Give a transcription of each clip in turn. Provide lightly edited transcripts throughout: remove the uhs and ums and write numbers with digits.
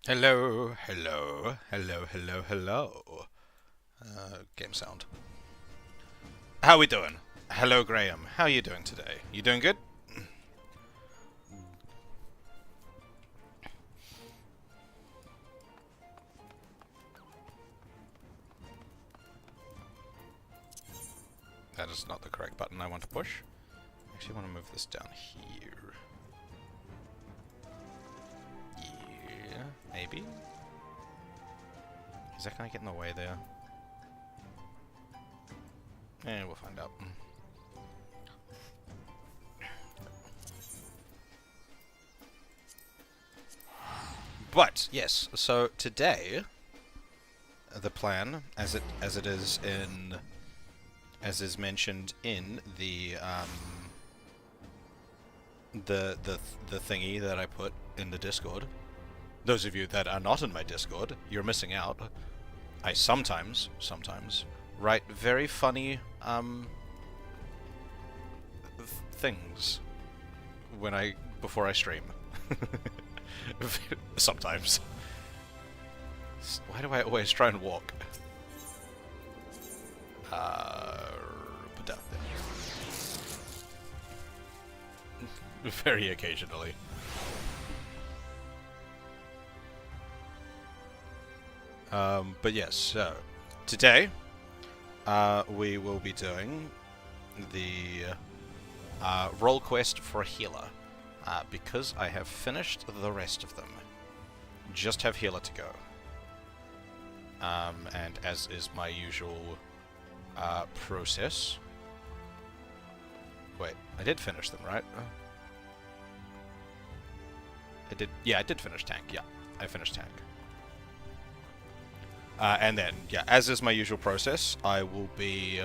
Hello, hello, hello, hello, hello. Game sound. How we doing? Hello, Graham. How are you doing today? You doing good? That is not the correct button I want to push. I actually want to move this down here. Yeah, maybe? Is that going to get in the way there? We'll find out. But, yes, so today, the plan, as is mentioned in the thingy that I put in the Discord. Those of you that are not in my Discord, you're missing out. I sometimes write very funny things before I stream. Sometimes. Why do I always try and walk? Put down there. Very occasionally. But yes, so today we will be doing the role quest for a healer, because I have finished the rest of them. Just have healer to go. And as is my usual process... Wait, I did finish them, right? I did... Yeah, I did finish tank, yeah. I finished tank. And then, yeah, as is my usual process, I will be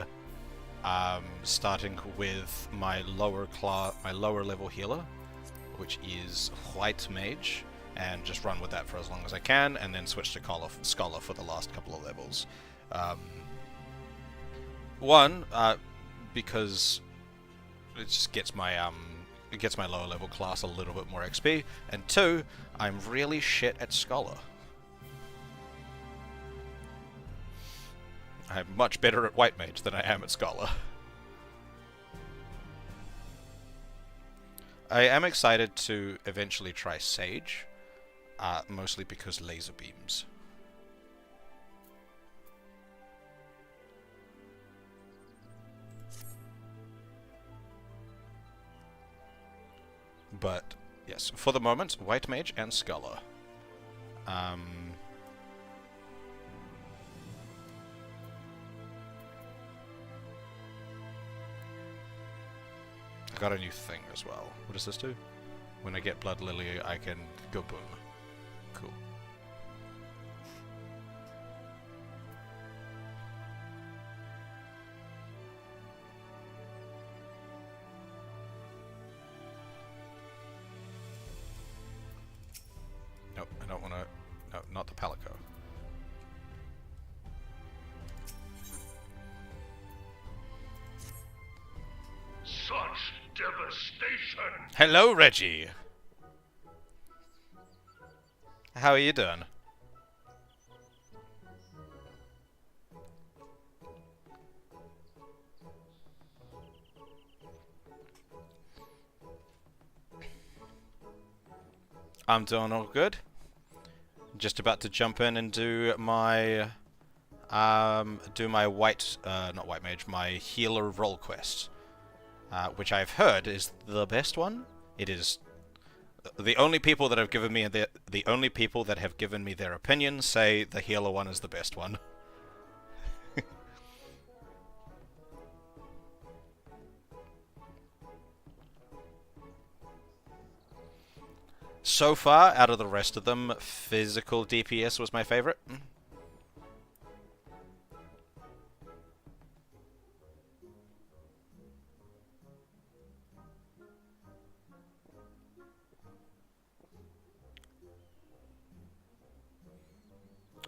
starting with my lower level healer, which is White Mage, and just run with that for as long as I can, and then switch to Scholar for the last couple of levels. One, because it just gets my lower level class a little bit more XP, and two, I'm really shit at Scholar. I'm much better at White Mage than I am at Scholar. I am excited to eventually try Sage, mostly because laser beams. But, yes, for the moment, White Mage and Scholar. I got a new thing as well. What does this do? When I get Blood Lily, I can go boom. Cool. Nope, I don't want to... No, not the Palico. Such devastation! Hello, Reggie! How are you doing? I'm doing all good. Just about to jump in and do my not White Mage, my healer role quest, which I've heard is the best one. It is the only people that have given me their opinion say the healer one is the best one. So far, out of the rest of them, physical DPS was my favorite.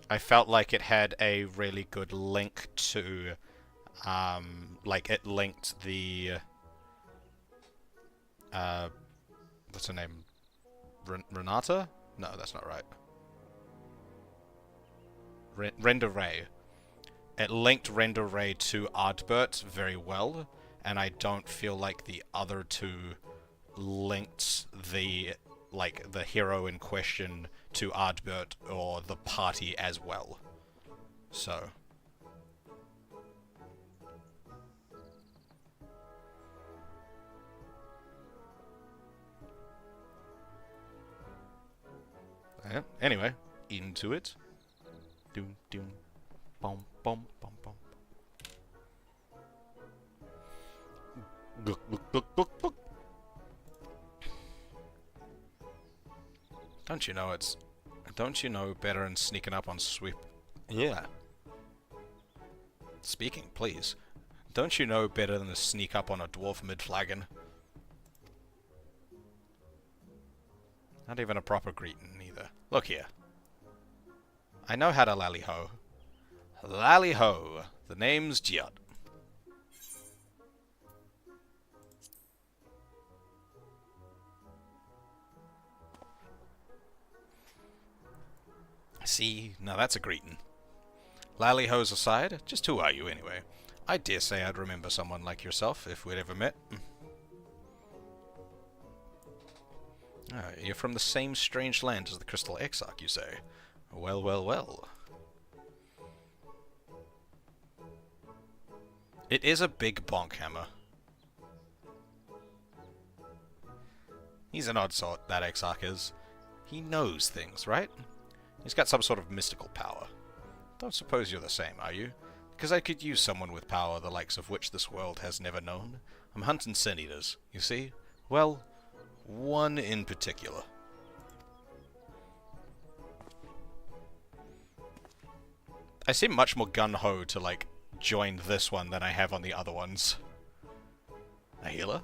I felt like it had a really good link to, like it linked the, what's her name? Renata? No, that's not right. Render Ray. It linked Render Ray to Ardbert very well, and I don't feel like the other two linked the hero in question to Ardbert or the party as well. So yeah, anyway, into it. Doom doom bom bom bom bom. Look, look, look, look, look. Don't you know better than sneaking up on sweep? Yeah. Speaking, please. Don't you know better than to sneak up on a dwarf mid-flagon? Not even a proper greeting, either. Look here. I know how to lally-ho. Lally-ho. The name's Giot. See, now that's a greeting. Lally-hos aside, just who are you anyway? I dare say I'd remember someone like yourself if we'd ever met. Ah, you're from the same strange land as the Crystal Exarch, you say? Well, well, well. It is a big bonk hammer. He's an odd sort, that Exarch is. He knows things, right? He's got some sort of mystical power. Don't suppose you're the same, are you? Because I could use someone with power the likes of which this world has never known. I'm hunting sin eaters, you see? Well, one in particular. I seem much more gun-ho to, like, join this one than I have on the other ones. A healer?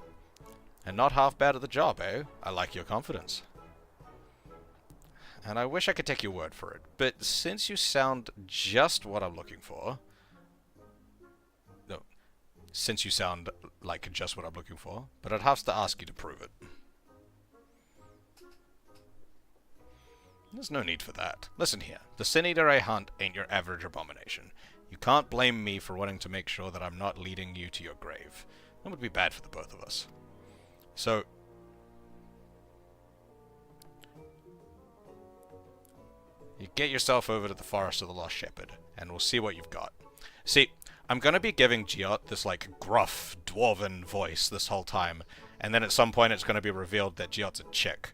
And not half bad at the job, eh? I like your confidence. And I wish I could take your word for it, but since you sound just what I'm looking for... No, since you sound like just what I'm looking for, but I'd have to ask you to prove it. There's no need for that. Listen here, the Sin Eater I hunt ain't your average abomination. You can't blame me for wanting to make sure that I'm not leading you to your grave. That would be bad for the both of us. So... you get yourself over to the Forest of the Lost Shepherd, and we'll see what you've got. See, I'm gonna be giving Giot this, like, gruff, dwarven voice this whole time, and then at some point it's gonna be revealed that Giot's a chick.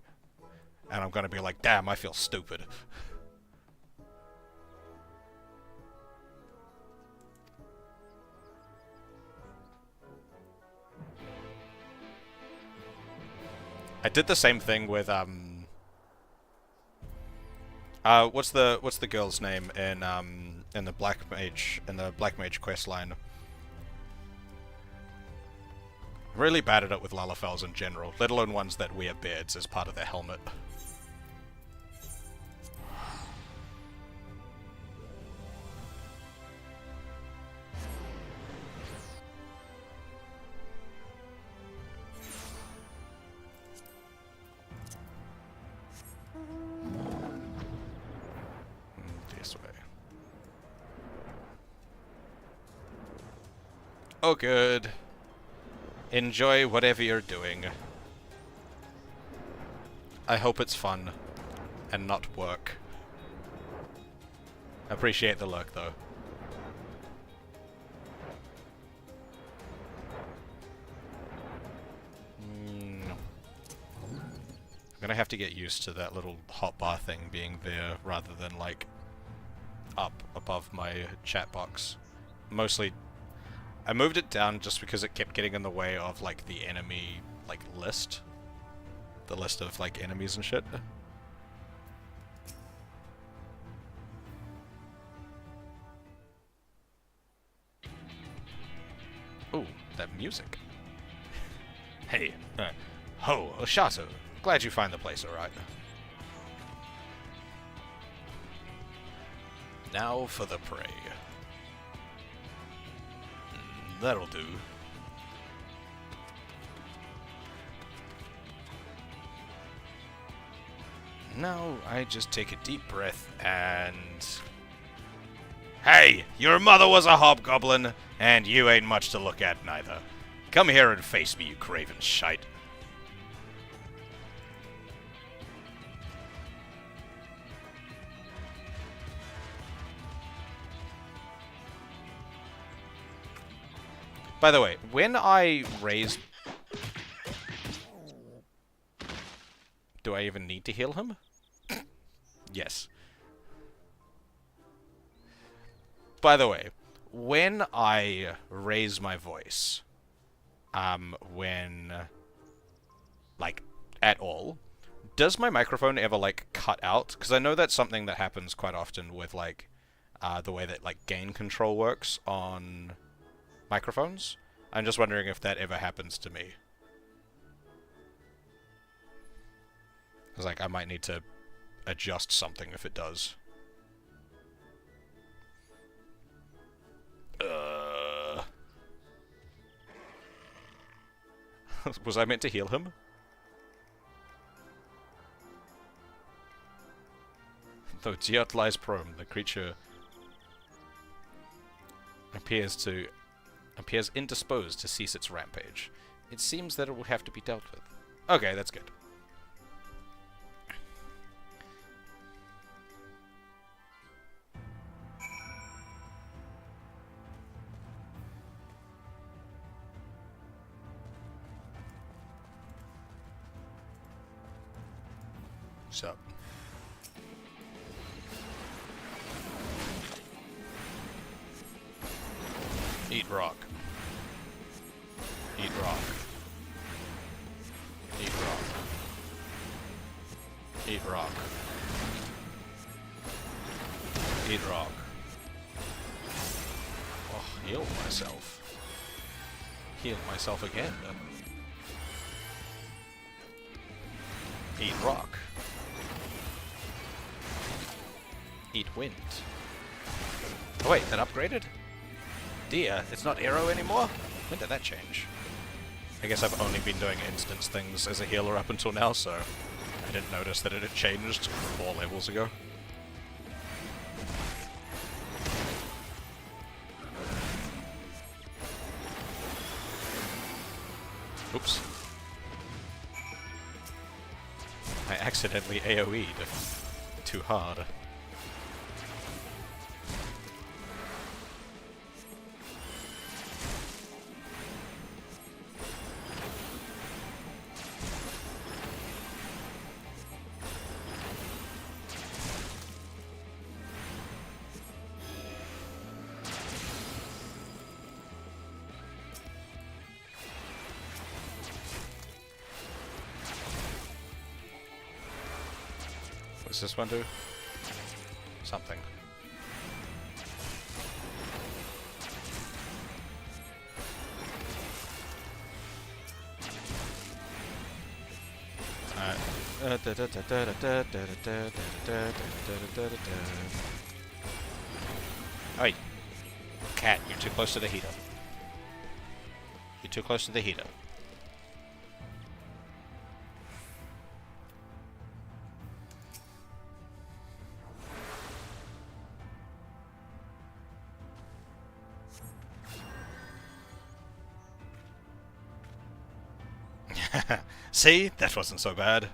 And I'm gonna be like, damn, I feel stupid. I did the same thing with, what's the girl's name in the Black Mage quest line? Really bad at it with Lalafels in general, let alone ones that wear beards as part of their helmet. This way. Oh, good. Enjoy whatever you're doing. I hope it's fun and not work. Appreciate the lurk, though. No. I'm gonna have to get used to that little hotbar thing being there rather than, like, up above my chat box. Mostly, I moved it down just because it kept getting in the way of, like, the enemy, like, list. The list of, like, enemies and shit. Ooh, that music. Hey, ho, Oshato. Glad you find the place alright. Now for the prey. That'll do. Now I just take a deep breath and Hey, your mother was a hobgoblin, and you ain't much to look at neither. Come here and face me, you craven shite. By the way, when I raise... Do I even need to heal him? Yes. By the way, when I raise my voice, like, at all, does my microphone ever, like, cut out? Because I know that's something that happens quite often with, like, the way that, like, gain control works on microphones. I'm just wondering if that ever happens to me. Because, like, I might need to adjust something if it does. Was I meant to heal him? Though Giot lies prone, the creature appears indisposed to cease its rampage. It seems that it will have to be dealt with. Okay, that's good. So. Eat rock. Eat rock. Eat rock. Eat rock. Eat rock. Oh, heal myself. Heal myself again. Eat rock. Eat wind. Oh wait, that upgraded? Dear, it's not arrow anymore? When did that change? I guess I've only been doing instance things as a healer up until now, so I didn't notice that it had changed 4 levels ago. Oops. I accidentally AoE'd too hard. What's this one do? Something. Oi! Cat, you're too close to the heater. You're too close to the heater. See? That wasn't so bad.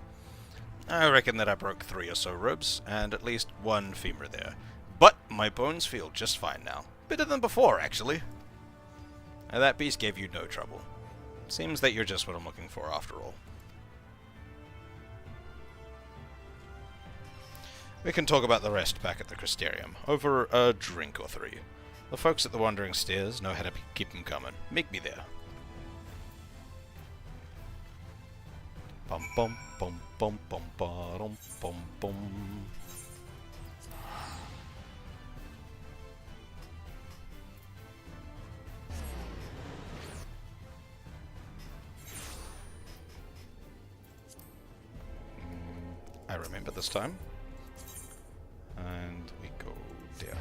I reckon that I broke 3 or so ribs, and at least 1 femur there. But my bones feel just fine now. Better than before, actually. And that beast gave you no trouble. Seems that you're just what I'm looking for after all. We can talk about the rest back at the Crystarium, over a drink or 3. The folks at the Wandering Stairs know how to keep them coming. Make me there. Bum bum bum bum bum bum bum bum. I remember this time. And we go there.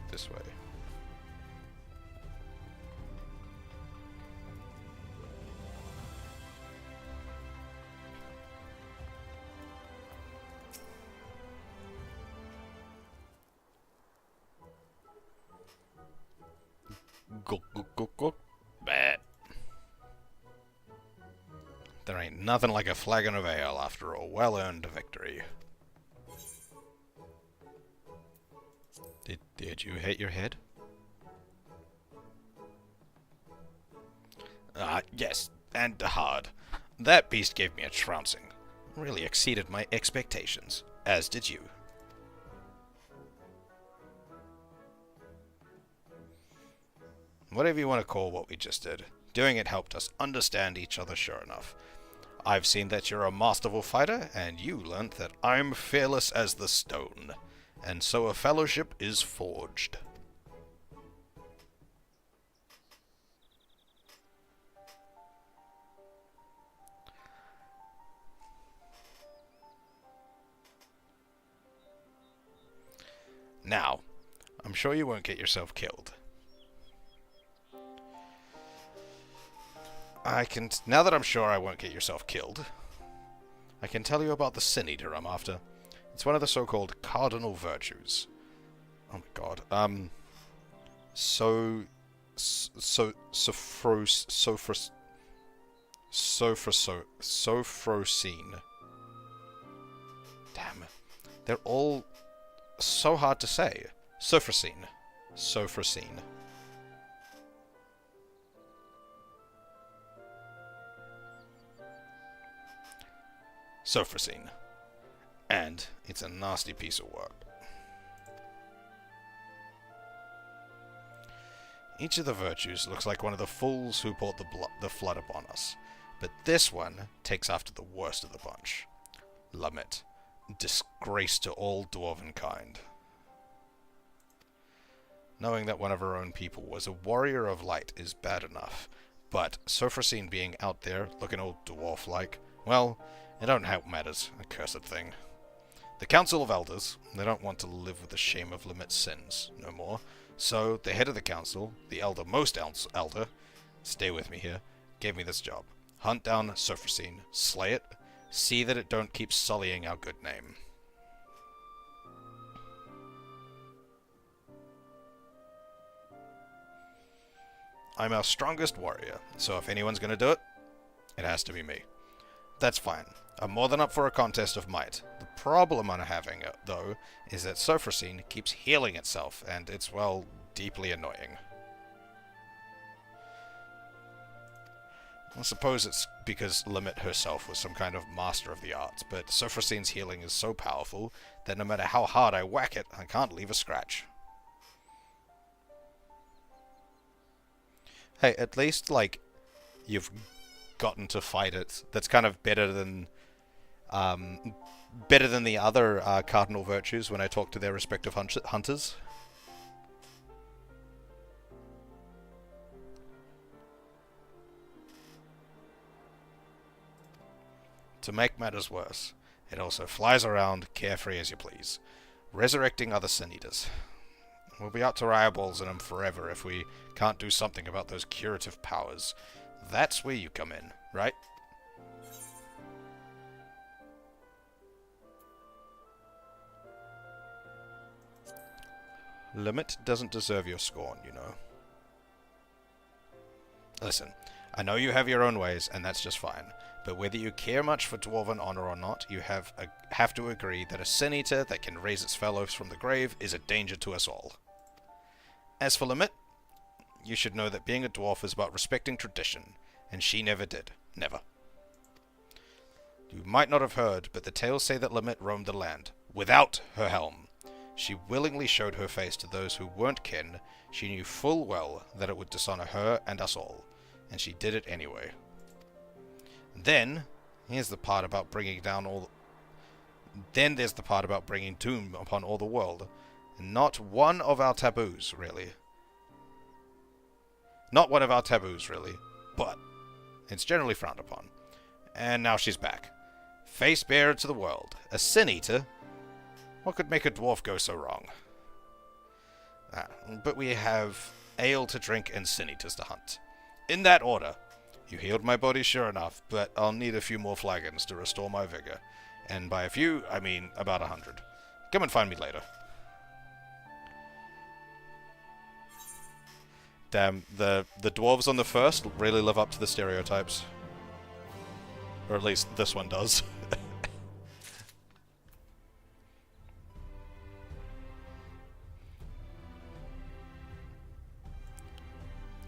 This way. Gulk, gulk, gulk, gulk. Bah. There ain't nothing like a flagon of ale after a well-earned victory. Did you hit your head? Yes, and hard. That beast gave me a trouncing. Really exceeded my expectations, as did you. Whatever you want to call what we just did, doing it helped us understand each other sure enough. I've seen that you're a masterful fighter, and you learnt that I'm fearless as the stone, and so a fellowship is forged. Now, I'm sure you won't get yourself killed. Now that I'm sure I won't get yourself killed, I can tell you about the sin eater I'm after. It's one of the so-called cardinal virtues. Oh my god. Sophrosine. Damn. They're all so hard to say. Sophrosine. Sophrosine. Sophrosine. And it's a nasty piece of work. Each of the virtues looks like one of the fools who brought the flood upon us, but this one takes after the worst of the bunch. Limit. Disgrace to all dwarven kind. Knowing that one of our own people was a warrior of light is bad enough, but Sophrosine being out there looking all dwarf-like, well, it don't help matters, accursed thing. The Council of Elders, they don't want to live with the shame of Limit's sins no more, so the head of the council, the elder-most elder, stay with me here, gave me this job. Hunt down Sophrosine, slay it, see that it don't keep sullying our good name. I'm our strongest warrior, so if anyone's gonna do it, it has to be me. That's fine. I'm more than up for a contest of might. The problem I'm having, though, is that Sophrosine keeps healing itself, and it's, well, deeply annoying. I suppose it's because Limit herself was some kind of master of the arts, but Sophrosine's healing is so powerful that no matter how hard I whack it, I can't leave a scratch. Hey, at least, like, you've gotten to fight it. That's kind of better than the other cardinal virtues when I talk to their respective hunters. To make matters worse, it also flies around carefree as you please, resurrecting other sin eaters. We'll be out to our eyeballs in them forever if we can't do something about those curative powers. That's where you come in, right? Limit doesn't deserve your scorn, you know. Listen, I know you have your own ways, and that's just fine. But whether you care much for dwarven honor or not, you have to agree that a sin eater that can raise its fellows from the grave is a danger to us all. As for Limit, you should know that being a dwarf is about respecting tradition, and she never did. Never. You might not have heard, but the tales say that Limit roamed the land, without her helm. She willingly showed her face to those who weren't kin. She knew full well that it would dishonor her and us all, and she did it anyway. Then, here's the part about bringing down all... Then there's the part about bringing doom upon all the world. Not one of our taboos, really. Not one of our taboos, really. But it's generally frowned upon. And now she's back. Face bearer to the world. A sin eater? What could make a dwarf go so wrong? But we have ale to drink and sin eaters to hunt. In that order. You healed my body, sure enough, but I'll need a few more flagons to restore my vigor. And by a few, I mean about 100. Come and find me later. Damn, the dwarves on the first really live up to the stereotypes. Or at least this one does.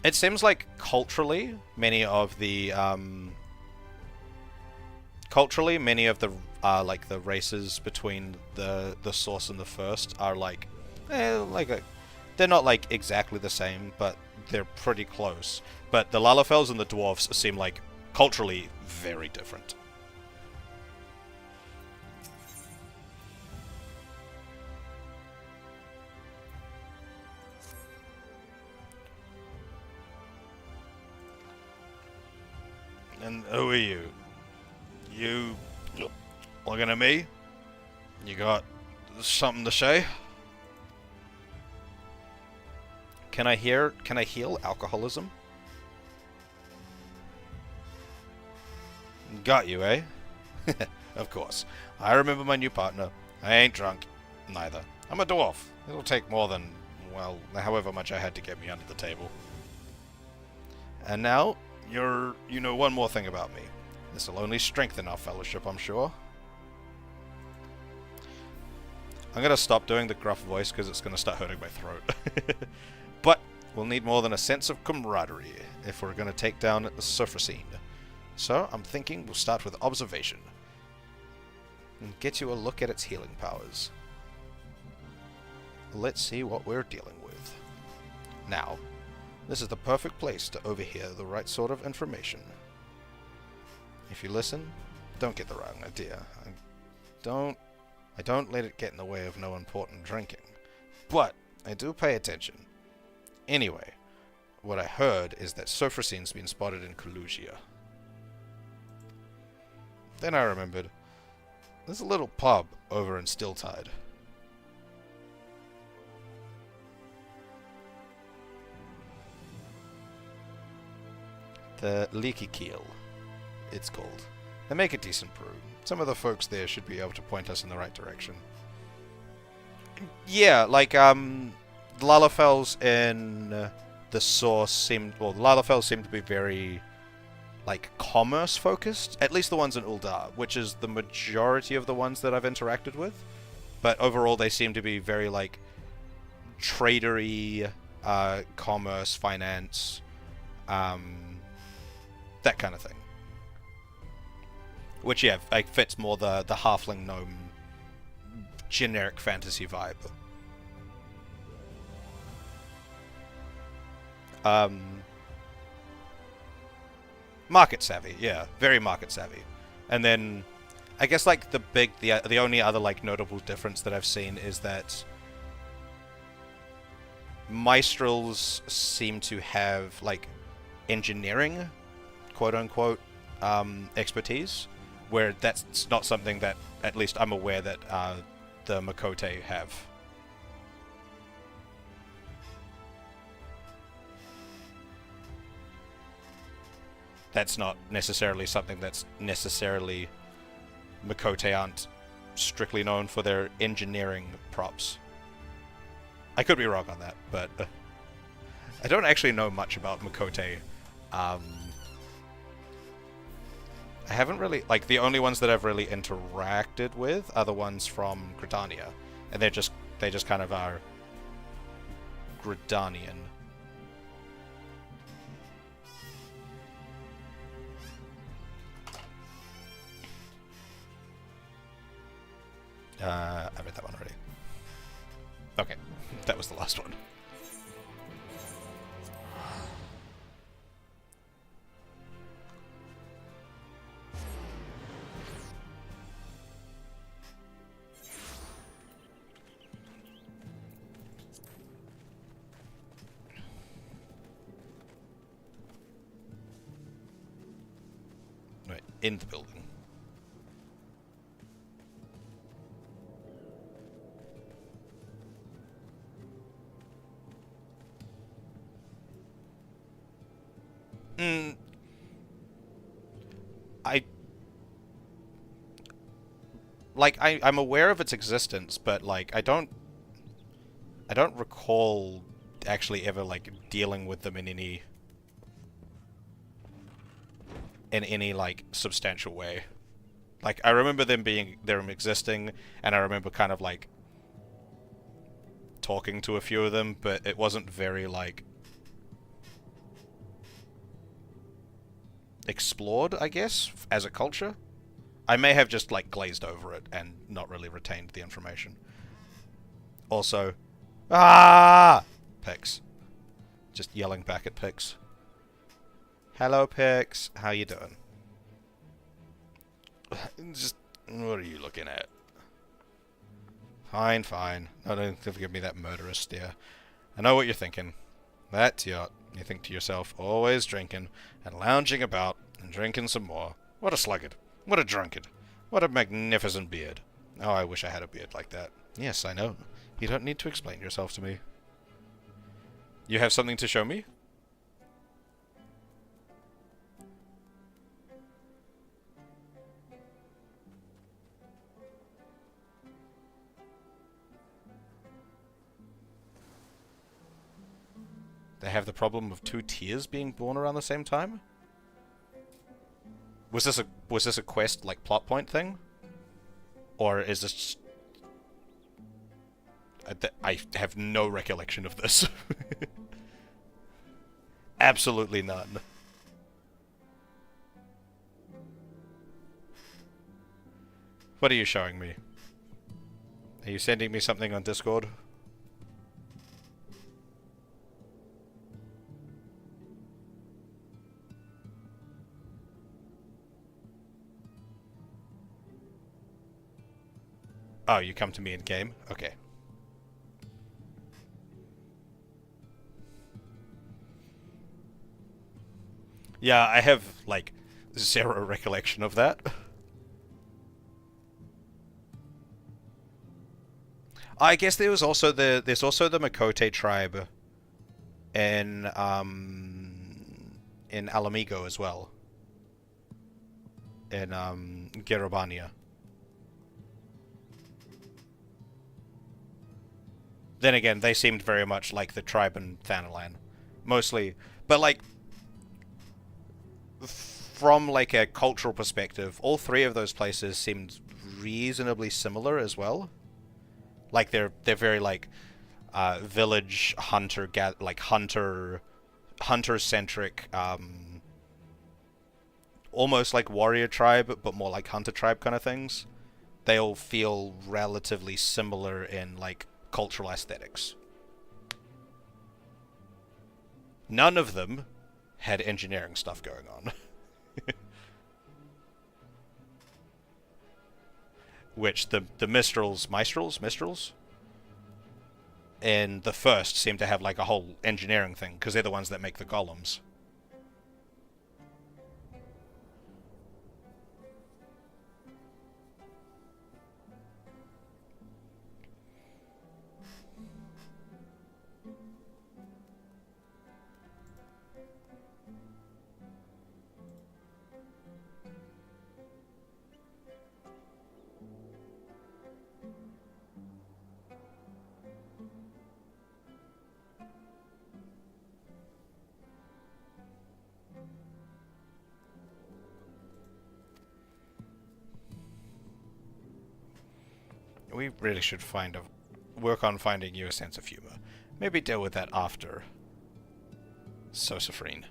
It seems like culturally, many of the like the races between the source and the first are like, they're not like exactly the same, but they're pretty close. But the Lalafels and the dwarves seem like culturally very different. And who are you? You looking at me? You got something to say? Can I heal alcoholism? Got you, eh? Of course. I remember my new partner. I ain't drunk. Neither. I'm a dwarf. It'll take more than, well, however much I had to get me under the table. And now, you know one more thing about me. This'll only strengthen our fellowship, I'm sure. I'm gonna stop doing the gruff voice because it's gonna start hurting my throat. But we'll need more than a sense of camaraderie if we're gonna take down the Surfacine. So I'm thinking we'll start with observation and get you a look at its healing powers. Let's see what we're dealing with. Now, this is the perfect place to overhear the right sort of information. If you listen, don't get the wrong idea. I don't let it get in the way of no important drinking. But I do pay attention. Anyway, what I heard is that Surfacine's been spotted in Eorzea. Then I remembered, there's a little pub over in Stilltide. The Leaky Keel, it's called. They make a decent brew. Some of the folks there should be able to point us in the right direction. Yeah, like, the Lalafels in the Source seemed... Well, the Lalafels seem to be very, like, commerce-focused. At least the ones in Uldar, which is the majority of the ones that I've interacted with. But overall, they seem to be very, like, tradery, commerce, finance, that kind of thing. Which, yeah, like, fits more the halfling gnome generic fantasy vibe. Market savvy, yeah, very market savvy. And then, I guess, like, the only other, like, notable difference that I've seen is that Maestrals seem to have, like, engineering, quote-unquote, expertise, where that's not something that, at least I'm aware that, the Makote have. That's not necessarily something that's necessarily... Makote aren't strictly known for their engineering props. I could be wrong on that, but... I don't actually know much about Makote. I haven't really... Like, the only ones that I've really interacted with are the ones from Gridania. And they just kind of are... Gridanian. I read that one already. Okay, that was the last one. Right, in the building. I'm aware of its existence, but, like, I don't recall actually ever like dealing with them in any like substantial way. Like I remember them existing, and I remember kind of like talking to a few of them, but it wasn't very like explored, I guess, as a culture. I may have just like glazed over it and not really retained the information. Also, Pix. Just yelling back at Pix. Hello, Pix. How you doing? Just, what are you looking at? Fine, fine. No, don't give me that murderous stare. I know what you're thinking. That's yacht. You think to yourself, always drinking and lounging about and drinking some more. What a sluggard. What a drunkard. What a magnificent beard. Oh, I wish I had a beard like that. Yes, I know. You don't need to explain yourself to me. You have something to show me? They have the problem of two tears being born around the same time? Was this a quest like plot point thing? Or is this I have no recollection of this. Absolutely none. What are you showing me? Are you sending me something on Discord? Oh, you come to me in game? Okay. Yeah, I have, like, zero recollection of that. I guess there's also the Makote tribe in Alamigo as well. In Gerobania. Then again, they seemed very much like the tribe in Thanalan. Mostly. But, like, from, like, a cultural perspective, all three of those places seemed reasonably similar as well. Like, they're very, like, village hunter-centric, almost like warrior tribe, but more like hunter tribe kind of things. They all feel relatively similar in, like, cultural aesthetics. None of them had engineering stuff going on. Which the Mistrals, in the first seem to have like a whole engineering thing, because they're the ones that make the golems. We really should work on finding you a sense of humor. Maybe deal with that after Sofrosine.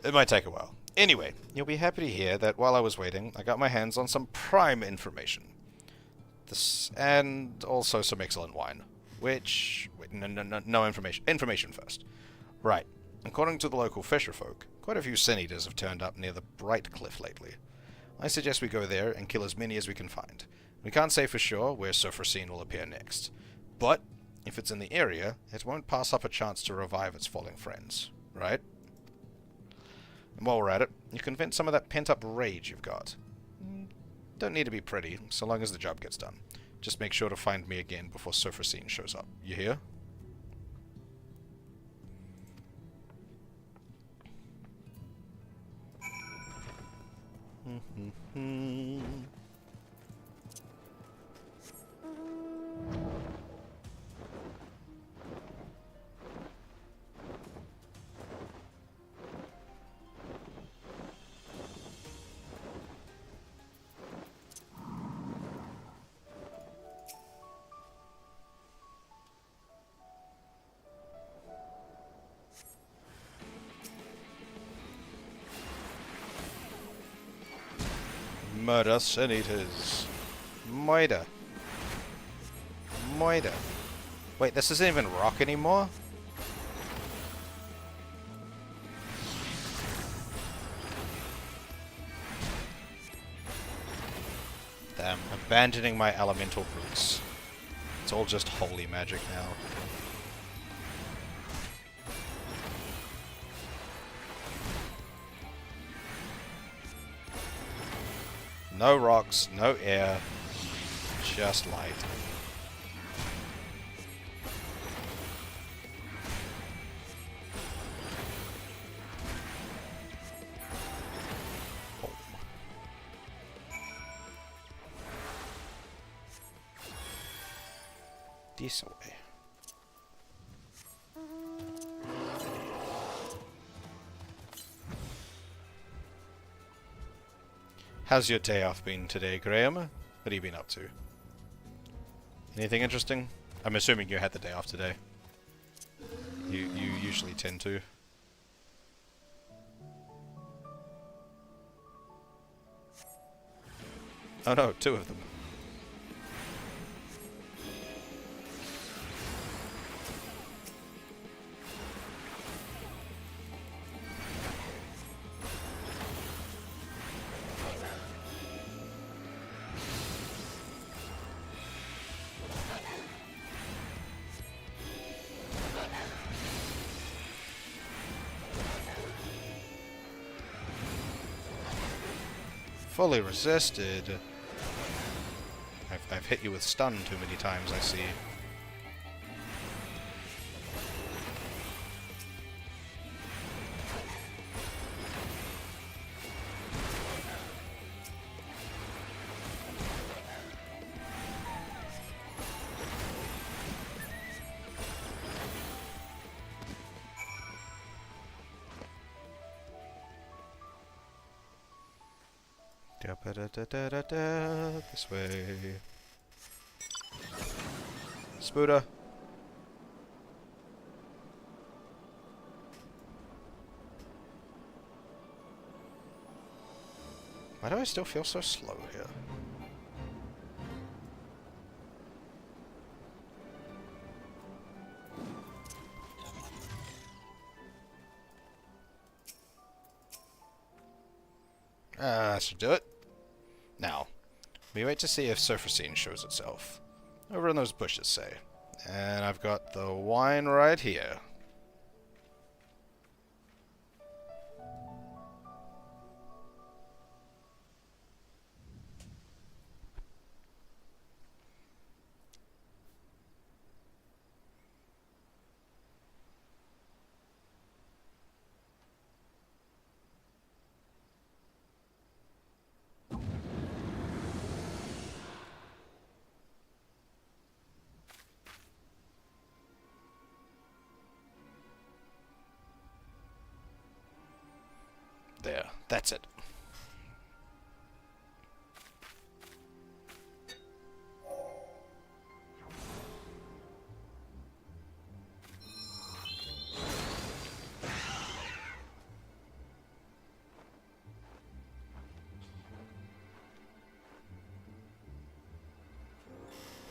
It might take a while. Anyway, you'll be happy to hear that while I was waiting, I got my hands on some prime information. And also some excellent wine. Wait, no information. Information first. Right. According to the local fisher folk, quite a few sin eaters have turned up near the Bright Cliff lately. I suggest we go there and kill as many as we can find. We can't say for sure where Sofrosine will appear next, but if it's in the area, it won't pass up a chance to revive its falling friends, right? And while we're at it, you can vent some of that pent-up rage you've got. Don't need to be pretty, so long as the job gets done. Just make sure to find me again before Sofrosine shows up. You hear? Murder Sin Eaters. Moida. Moida. Wait, this isn't even rock anymore? Damn, abandoning my elemental roots. It's all just holy magic now. No rocks, no air, just light. Oh. This way. How's your day off been today, Graham? What have you been up to? Anything interesting? I'm assuming you had the day off today. You usually tend to. Oh no, 2 of them. Fully resisted. I've hit you with stun too many times, I see. This way. Spooder. Why do I still feel so slow here? That should do it. Now, we wait to see if Surfacine shows itself. Over in those bushes, say. And I've got the wine right here. There, that's it.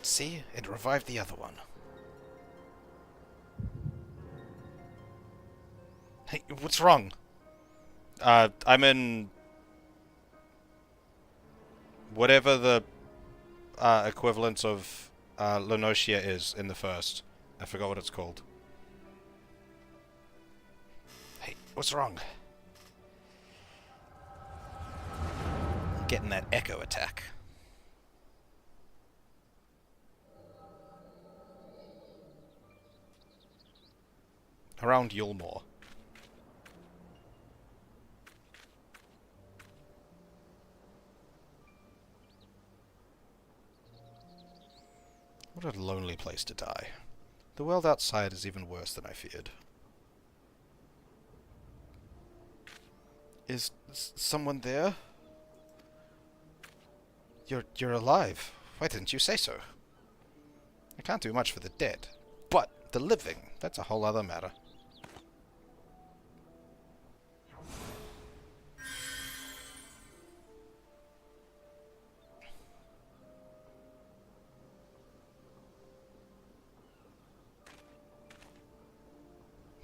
See, it revived the other one. Hey, what's wrong? I'm in whatever the equivalent of Lenocia is in the first. I forgot what it's called. Hey, what's wrong? I'm getting that echo attack. Around Yulmore. What a lonely place to die. The world outside is even worse than I feared. Is someone there? You're alive. Why didn't you say so? I can't do much for the dead, but the living, that's a whole other matter.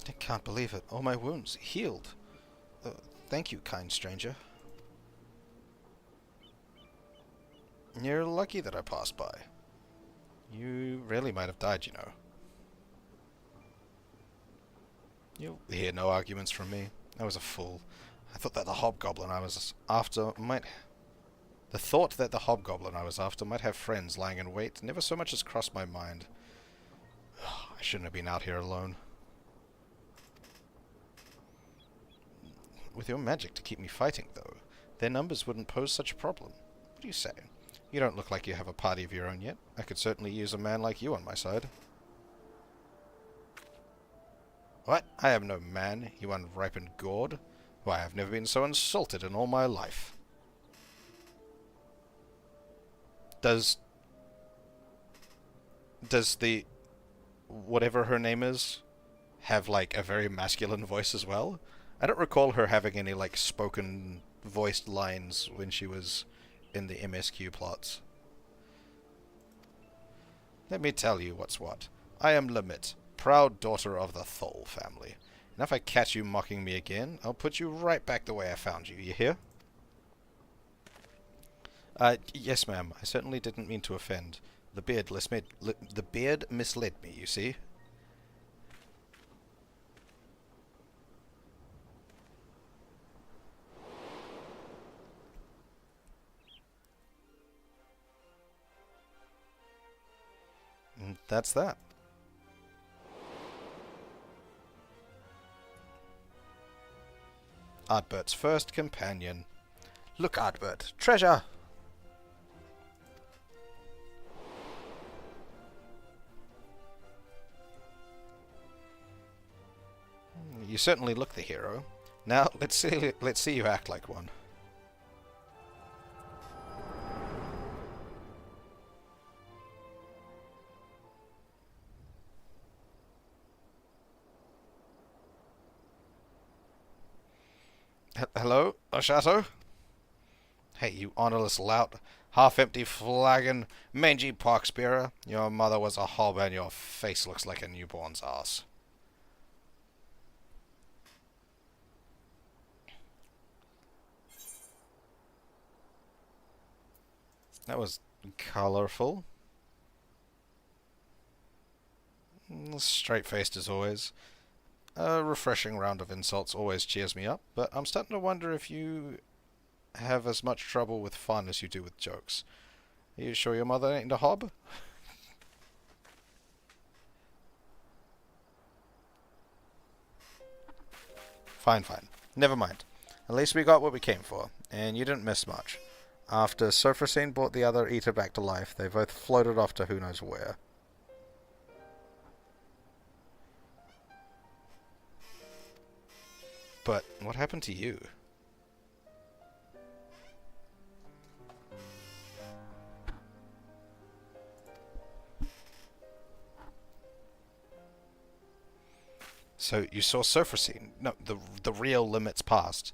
I can't believe it. All my wounds healed. Uh, Thank you, kind stranger. You're lucky that I passed by. You really might have died, you know. You'll hear no arguments from me. I was a fool. I thought that the hobgoblin I was after might... The thought that the hobgoblin I was after might have friends lying in wait never so much as crossed my mind. I shouldn't have been out here alone. With your magic to keep me fighting, though, their numbers wouldn't pose such a problem. What do you say? You don't look like you have a party of your own yet. I could certainly use a man like you on my side. What? I am no man, you unripened gourd. Why, I've never been so insulted in all my life. Does the... whatever her name is, have, like, a very masculine voice as well? I don't recall her having any, like, spoken, voiced lines when she was in the MSQ plots. Let me tell you what's what. I am Limit, proud daughter of the Thol family. And if I catch you mocking me again, I'll put you right back the way I found you, you hear? Yes, ma'am. I certainly didn't mean to offend. The beard misled me, you see. And that's that. Ardbert's first companion. Look, Ardbert, treasure! You certainly look the hero. Now, let's see you act like one. Hello, Oshato? Hey, you honorless lout, half-empty flagon, mangy poxbearer. Your mother was a hob and your face looks like a newborn's ass. That was colorful. Straight-faced as always. A refreshing round of insults always cheers me up, but I'm starting to wonder if you have as much trouble with fun as you do with jokes. Are you sure your mother ain't a hob? Fine, fine. Never mind. At least we got what we came for, and you didn't miss much. After Sophrosine brought the other eater back to life, they both floated off to who knows where. But what happened to you? So you saw Sophrosine? No, the real Limit's past.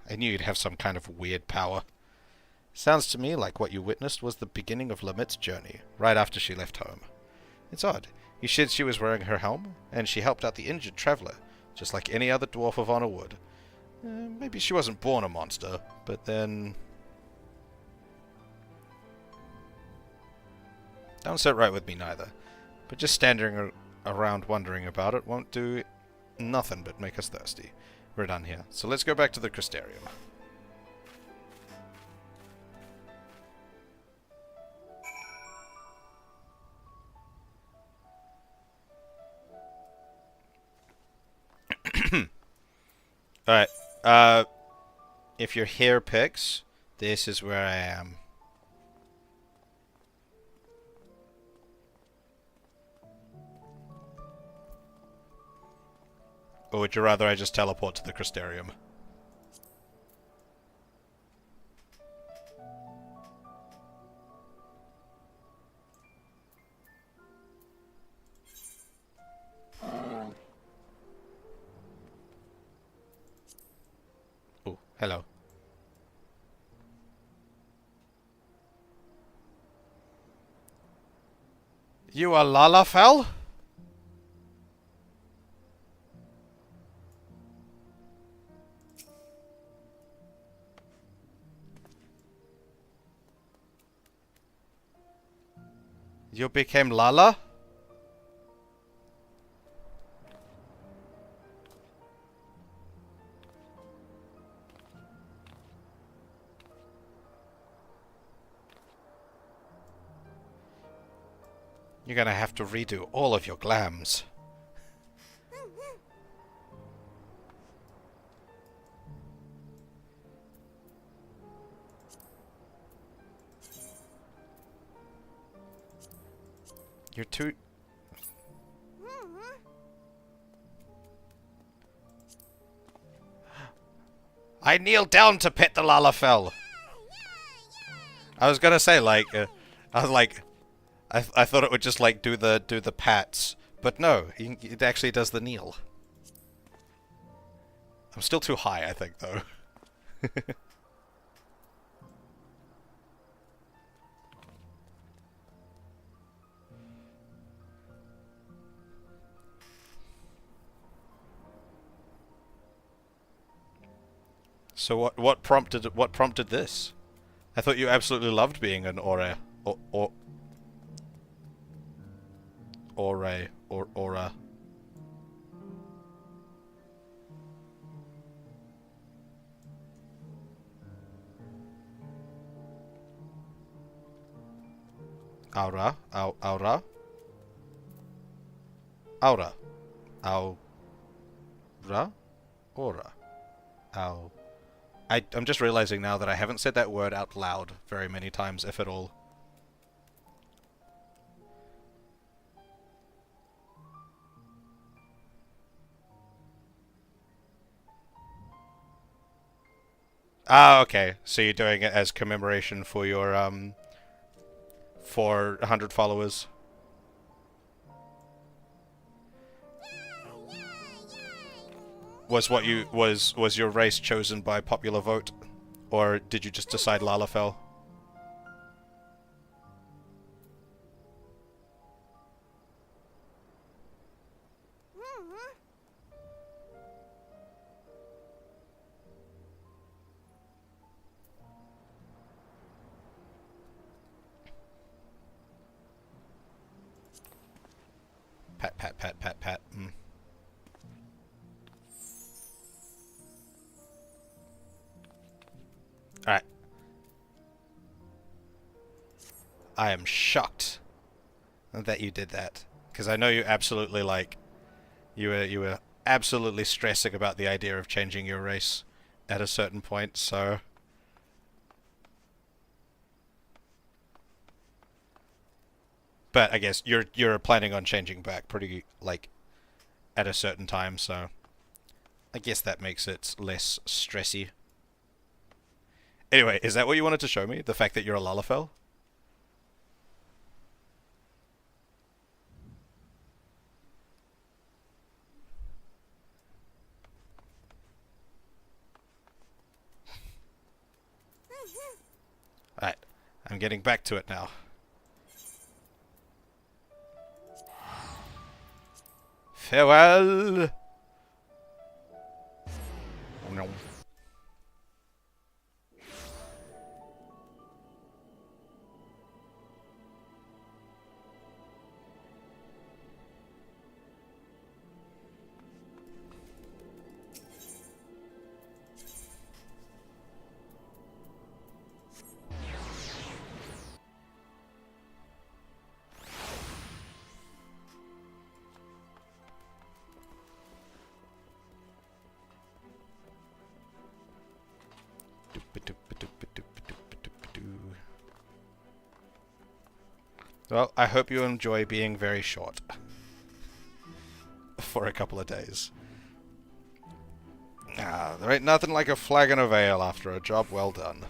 I knew you'd have some kind of weird power. Sounds to me like what you witnessed was the beginning of Limit's journey, right after she left home. It's odd. You said she was wearing her helm, and she helped out the injured traveller, just like any other dwarf of honor would. Maybe she wasn't born a monster, but then... Don't sit right with me neither. But just standing around wondering about it won't do nothing but make us thirsty. We're done here, so let's go back to the Crystarium. Alright, if your hair picks, this is where I am. Or would you rather I just teleport to the Crystarium? Oh, hello. You are Lalafell? You became Lala? You're gonna have to redo all of your glams. You're too... I kneel down to pet the Lalafell. I was gonna say, like, I was like, I thought it would just like do the pats, but no, it actually does the kneel. I'm still too high, I think, though. So what prompted this? I thought you absolutely loved being an Aura. Aura. Aura. Aura. Aura. Aura. Aura. Ow. I'm just realizing now that I haven't said that word out loud very many times, if at all. Ah, okay. So you're doing it as commemoration for your, for 100 followers. Was your race chosen by popular vote, or did you just decide Lalafell? Pat, pat, pat, pat, pat. Alright. I am shocked that you did that. Because I know you absolutely, like... You were absolutely stressing about the idea of changing your race at a certain point, so... But I guess you're planning on changing back pretty, like, at a certain time, so... I guess that makes it less stressy. Anyway, is that what you wanted to show me? The fact that you're a Lalafell? Alright, I'm getting back to it now. Farewell! No. Well, I hope you enjoy being very short. For a couple of days. Ah, there ain't nothing like a flagon of ale after a job well done.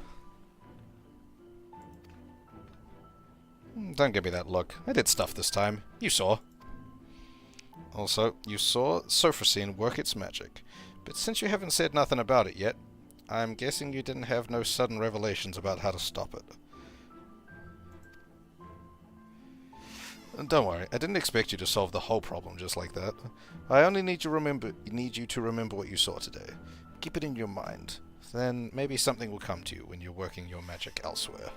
Don't give me that look. I did stuff this time. You saw. Also, you saw Sophrosine work its magic. But since you haven't said nothing about it yet, I'm guessing you didn't have no sudden revelations about how to stop it. Don't worry, I didn't expect you to solve the whole problem just like that. I only need you to remember what you saw today. Keep it in your mind. Then maybe something will come to you when you're working your magic elsewhere.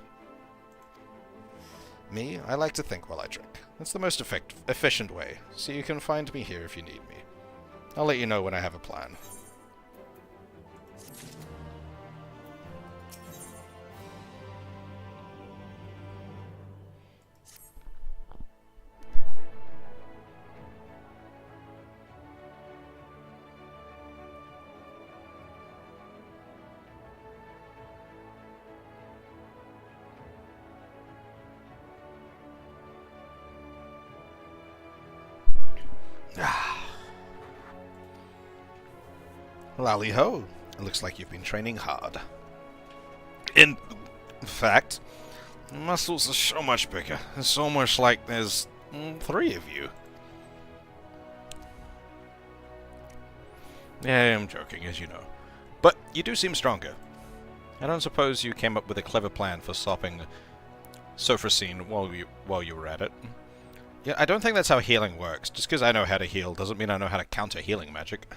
Me, I like to think while I drink. It's the most efficient way, so you can find me here if you need me. I'll let you know when I have a plan. Lally ho! It looks like you've been training hard. In fact, muscles are so much bigger. It's almost like there's 3 of you. Yeah, I'm joking, as you know. But you do seem stronger. I don't suppose you came up with a clever plan for stopping Sophrosine while you were at it. Yeah, I don't think that's how healing works. Just because I know how to heal doesn't mean I know how to counter healing magic.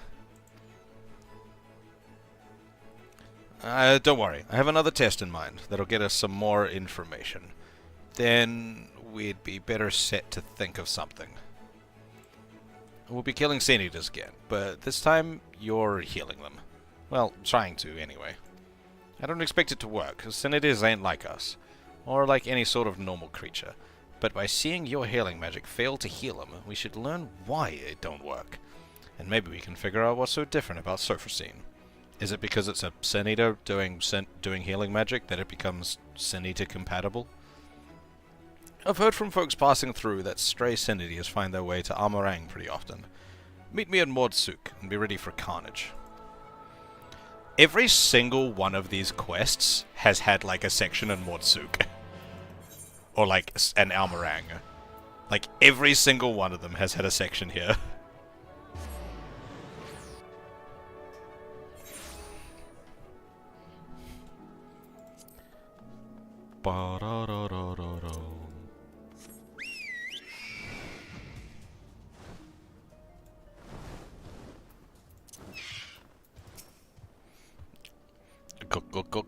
Don't worry, I have another test in mind that'll get us some more information. Then we'd be better set to think of something. We'll be killing Sin Eaters again, but this time you're healing them. Well, trying to, anyway. I don't expect it to work, because Sin Eaters ain't like us, or like any sort of normal creature. But by seeing your healing magic fail to heal them, we should learn why it don't work. And maybe we can figure out what's so different about Sophrosine. Is it because it's a Sin Eater doing healing magic that it becomes Sin Eater compatible? I've heard from folks passing through that stray Sin Eaters find their way to Amarang pretty often. Meet me at Mordsuk and be ready for carnage. Every single one of these quests has had like a section in Mordsuk. Or like an Amarang. Like every single one of them has had a section here.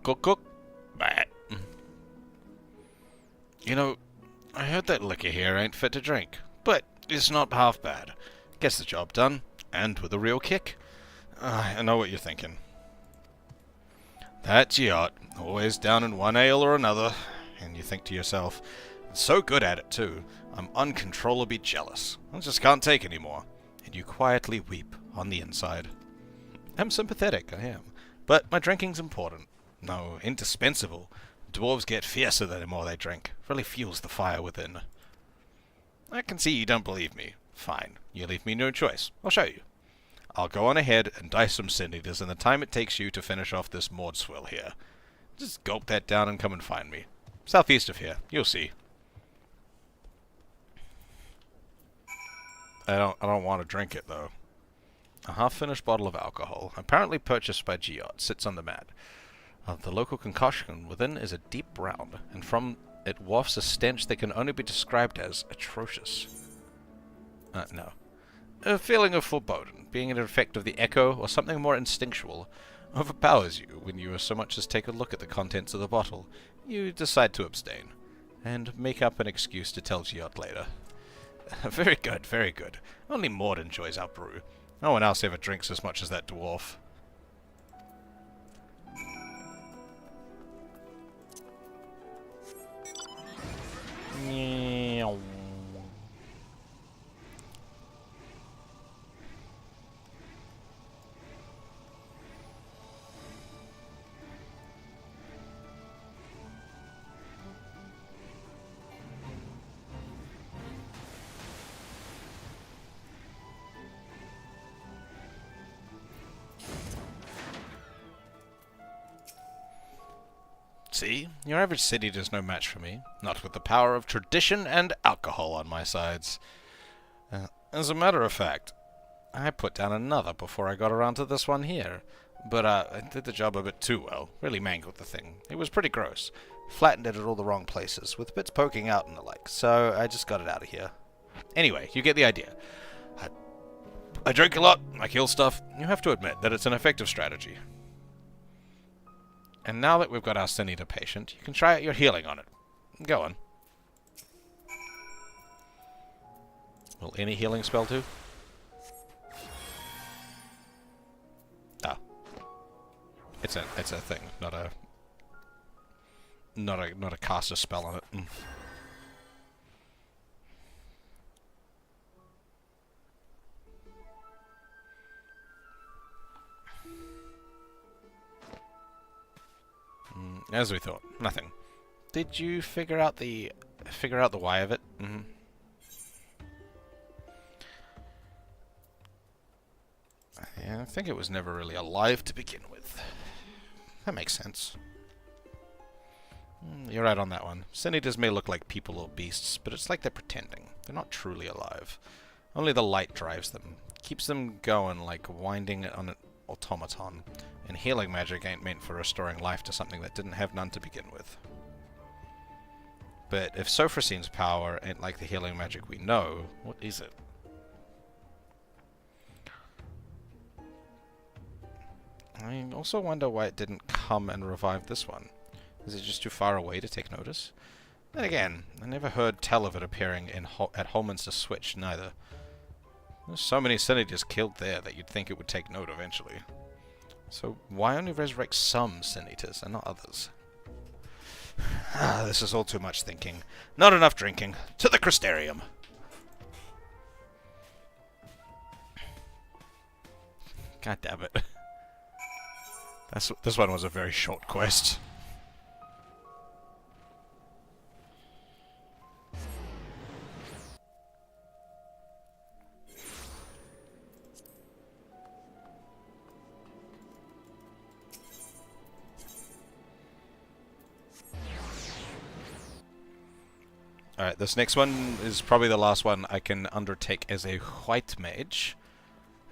Cook. Bah. You know, I heard that liquor here ain't fit to drink, but it's not half bad. Gets the job done, and with a real kick. I know what you're thinking. That yacht, always down in one ale or another, and you think to yourself, so good at it too, I'm uncontrollably jealous. I just can't take anymore. And you quietly weep on the inside. I'm sympathetic, I am. But my drinking's important. No, indispensable. Dwarves get fiercer the more they drink. Really fuels the fire within. I can see you don't believe me. Fine, you leave me no choice. I'll show you. I'll go on ahead and dice some Sin Eaters in the time it takes you to finish off this Mordswill here. Just gulp that down and come and find me. Southeast of here, you'll see. I don't want to drink it though. A half-finished bottle of alcohol, apparently purchased by Giot, sits on the mat. The local concoction within is a deep brown, and from it wafts a stench that can only be described as atrocious. No. A feeling of foreboding, being an effect of the echo or something more instinctual, overpowers you when you so much as take a look at the contents of the bottle. You decide to abstain, and make up an excuse to tell Giot later. Very good, very good. Only Maud enjoys our brew. No one else ever drinks as much as that dwarf. See, your average Sin Eater's no match for me, not with the power of tradition and alcohol on my sides. As a matter of fact, I put down another before I got around to this one here, but I did the job a bit too well, really mangled the thing. It was pretty gross, flattened it at all the wrong places, with bits poking out and the like, so I just got it out of here. Anyway, you get the idea. I drink a lot, I kill stuff. You have to admit that it's an effective strategy. And now that we've got our Sin Eater patient, you can try out your healing on it. Go on. Will any healing spell do? Ah. It's a thing, not a caster spell on it. As we thought, nothing. Did you figure out the why of it? Yeah, I think it was never really alive to begin with. That makes sense. You're right on that one. Sin Eaters may look like people or beasts, but it's like they're pretending. They're not truly alive. Only the light drives them. Keeps them going like winding on an automaton. And healing magic ain't meant for restoring life to something that didn't have none to begin with. But if Sophrosine's power ain't like the healing magic we know, what is it? I also wonder why it didn't come and revive this one. Is it just too far away to take notice? Then again, I never heard tell of it appearing at Holminster Switch, neither. There's so many Sin Eaters killed there that you'd think it would take note eventually. So why only resurrect some Sin Eaters and not others? This is all too much thinking. Not enough drinking. To the Crystarium! God damn it. This one was a very short quest. Alright, this next one is probably the last one I can undertake as a white mage.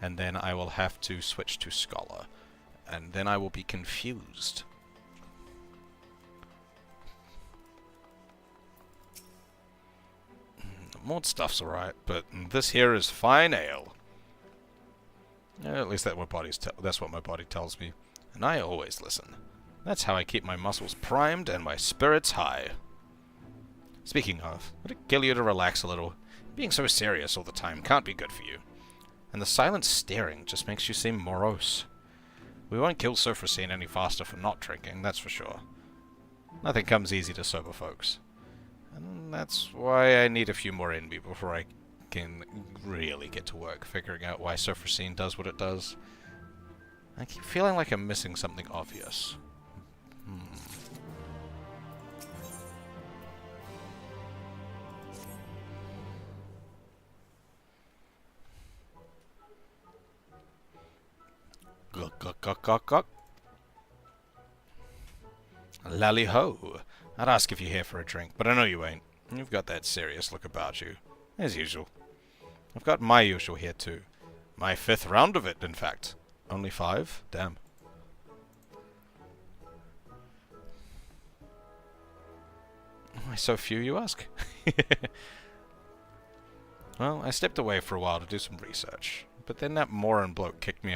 And then I will have to switch to scholar. And then I will be confused. Mod stuff's alright, but this here is fine ale. Yeah, at least that's what my body tells me. And I always listen. That's how I keep my muscles primed and my spirits high. Speaking of, would it kill you to relax a little? Being so serious all the time can't be good for you. And the silent staring just makes you seem morose. We won't kill Sophrosine any faster for not drinking, that's for sure. Nothing comes easy to sober folks. And that's why I need a few more in me before I can really get to work figuring out why Sophrosine does what it does. I keep feeling like I'm missing something obvious. Gok. Lally ho. I'd ask if you're here for a drink, but I know you ain't. You've got that serious look about you. As usual. I've got my usual here too. My 5th round of it, in fact. Only 5? Damn. Why so few, you ask? Well, I stepped away for a while to do some research, but then that Moran bloke kicked me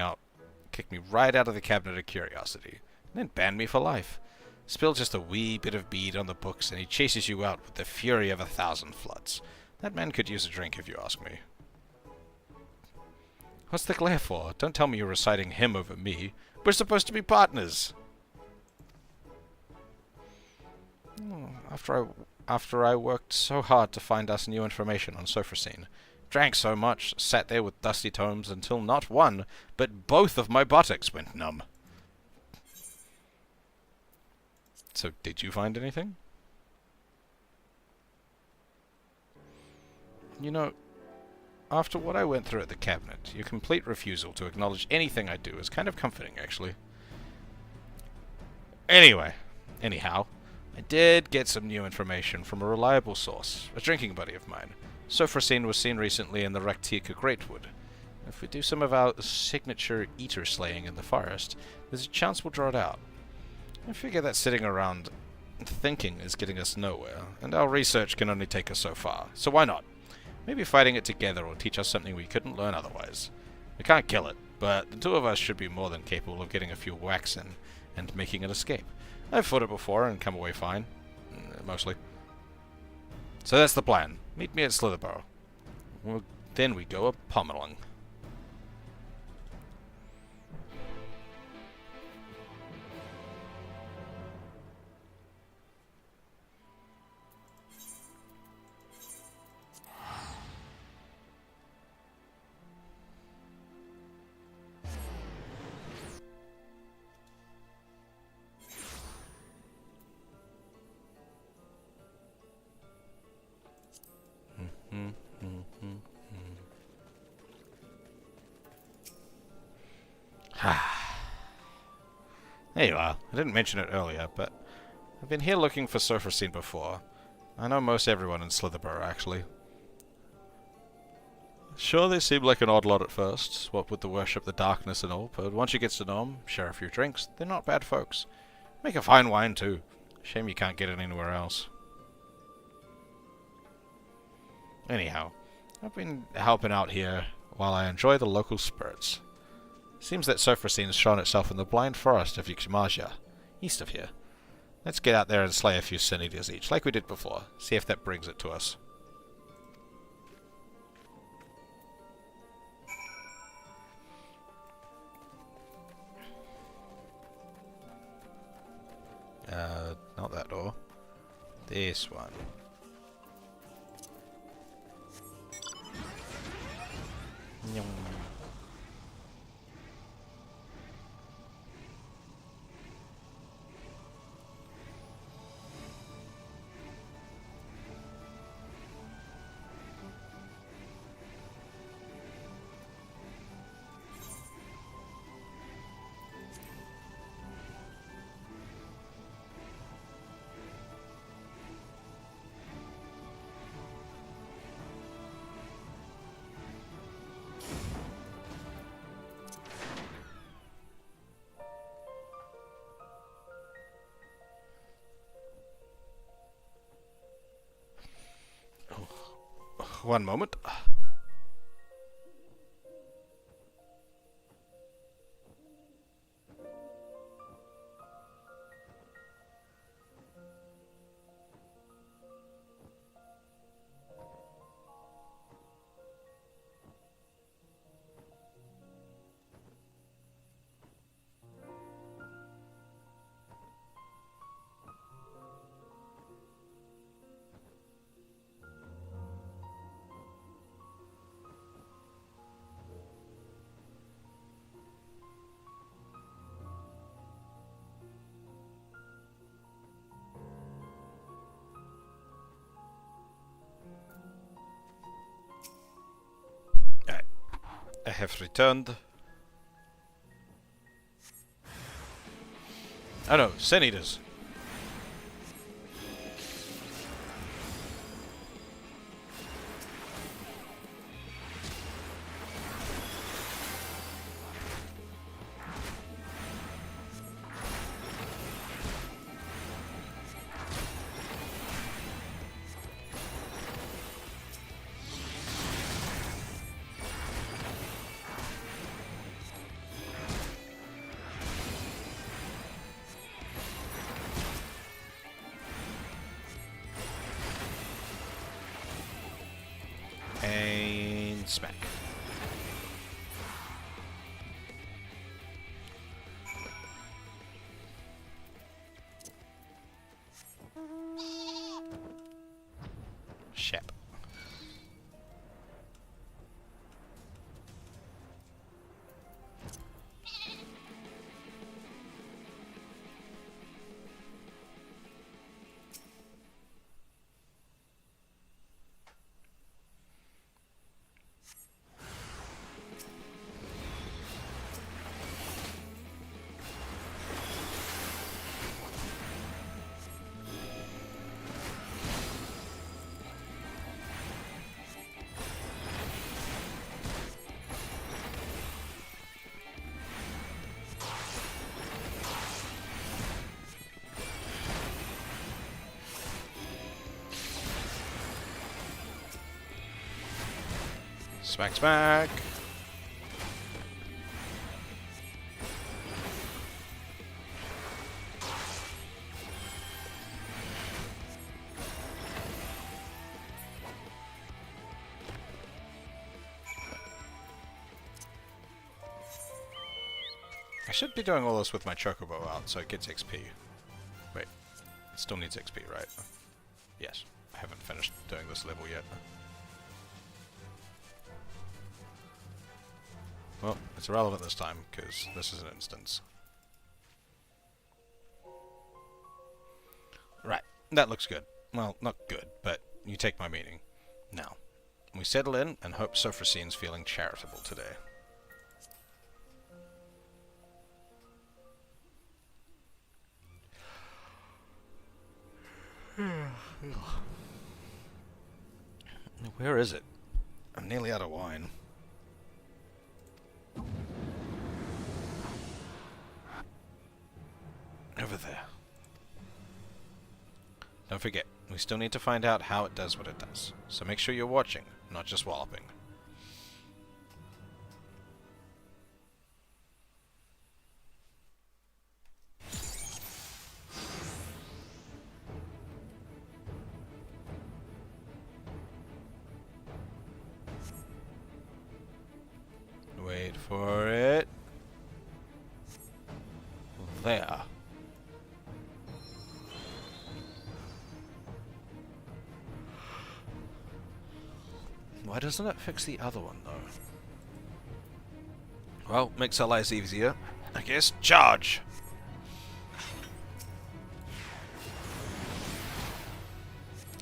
right out of the Cabinet of Curiosity, and then banned me for life. Spill just a wee bit of bead on the books, and he chases you out with the fury of 1,000 floods. That man could use a drink, if you ask me. What's the glare for? Don't tell me you're reciting him over me. We're supposed to be partners! After I worked so hard to find us new information on Sophrosine, drank so much, sat there with dusty tomes until not one, but both of my buttocks went numb. So, did you find anything? You know, after what I went through at the cabinet, your complete refusal to acknowledge anything I do is kind of comforting, actually. Anyhow, I did get some new information from a reliable source, a drinking buddy of mine. Sophrosine was seen recently in the Raktika Greatwood. If we do some of our signature eater slaying in the forest, there's a chance we'll draw it out. I figure that sitting around thinking is getting us nowhere, and our research can only take us so far, so why not? Maybe fighting it together will teach us something we couldn't learn otherwise. We can't kill it, but the two of us should be more than capable of getting a few whacks in and making an escape. I've fought it before and come away fine. Mostly. So that's the plan. Meet me at Slitherborough. Then we go a pummeling. There you are. I didn't mention it earlier, but I've been here looking for Surfacine before. I know most everyone in Slitherborough, actually. Sure, they seem like an odd lot at first, what with the worship, the darkness and all, but once you get to know them, share a few drinks, they're not bad folks. Make a fine wine, too. Shame you can't get it anywhere else. Anyhow, I've been helping out here while I enjoy the local spirits. Seems that Surfacine's shown itself in the blind forest of Eorzea, east of here. Let's get out there and slay a few sin eaters each, like we did before. See if that brings it to us. Not that door. This one. Nyum. One moment. I have returned. Oh no, sin eaters. And smack. Shep. Smack, smack. I should be doing all this with my chocobo out, so it gets XP. Wait, it still needs XP, right? Yes, I haven't finished doing this level yet. Well, it's irrelevant this time, because this is an instance. Right, that looks good. Well, not good, but you take my meaning. Now, we settle in and hope Sophrosine's feeling charitable today. Where is it? I'm nearly out of wine. Over there. Don't forget, we still need to find out how it does what it does. So make sure you're watching, not just walloping. Wait for it. There. Why doesn't it fix the other one, though? Well, makes our lives easier. I guess. Charge!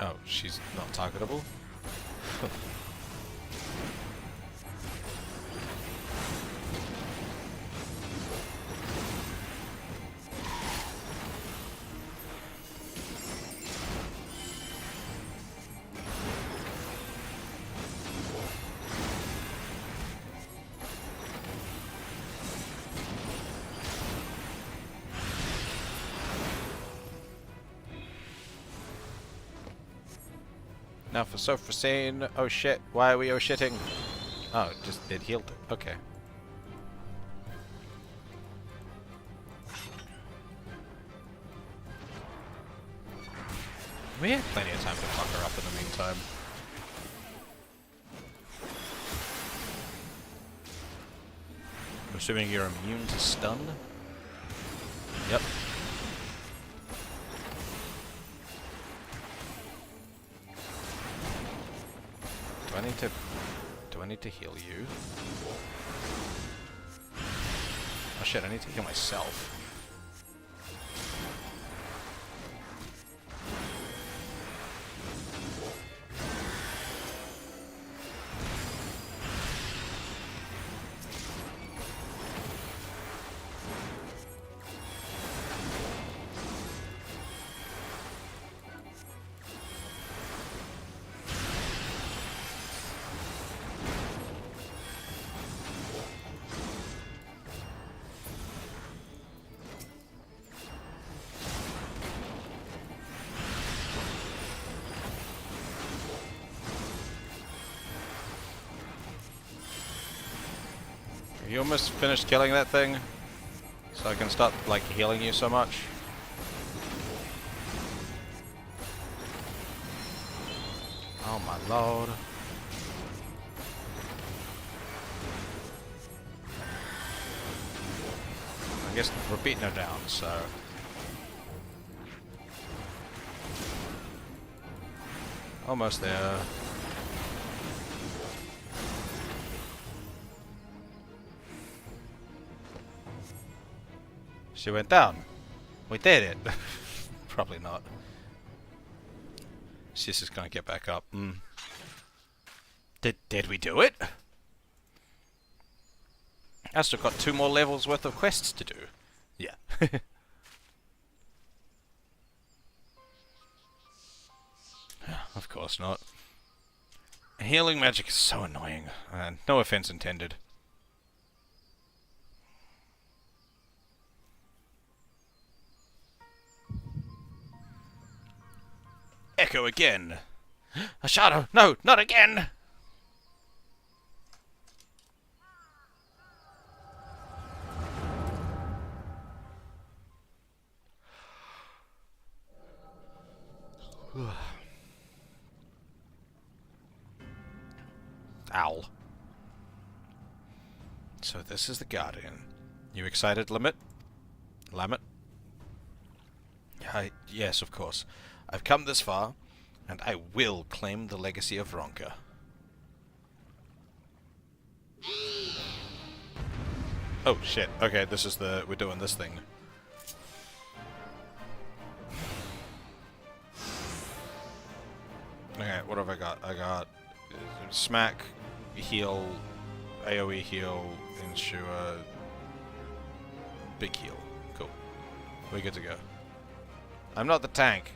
Oh, she's not targetable? Now for Sophrosine. Oh shit, why are we oh shitting? Oh, it healed it. Okay. We had plenty of time to fuck her up in the meantime. I'm assuming you're immune to stun? Yep. Do I need to heal you? Oh shit, I need to heal myself. You almost finished killing that thing? So I can stop, like, healing you so much? Oh my lord. I guess we're beating her down, so... Almost there. She went down. We did it. Probably not. She's just gonna get back up. Did we do it? I still got 2 more levels worth of quests to do. Yeah. Of course not. Healing magic is so annoying. No offense intended. Echo again. A shadow! No, not again! Owl. So this is the Guardian. You excited, Limit? Lamet? Yes, of course. I've come this far, and I will claim the legacy of Ronka. Oh, shit. Okay, this is the... we're doing this thing. Okay, what have I got? I got smack, heal, AoE heal, ensure, big heal. Cool. We're good to go. I'm not the tank.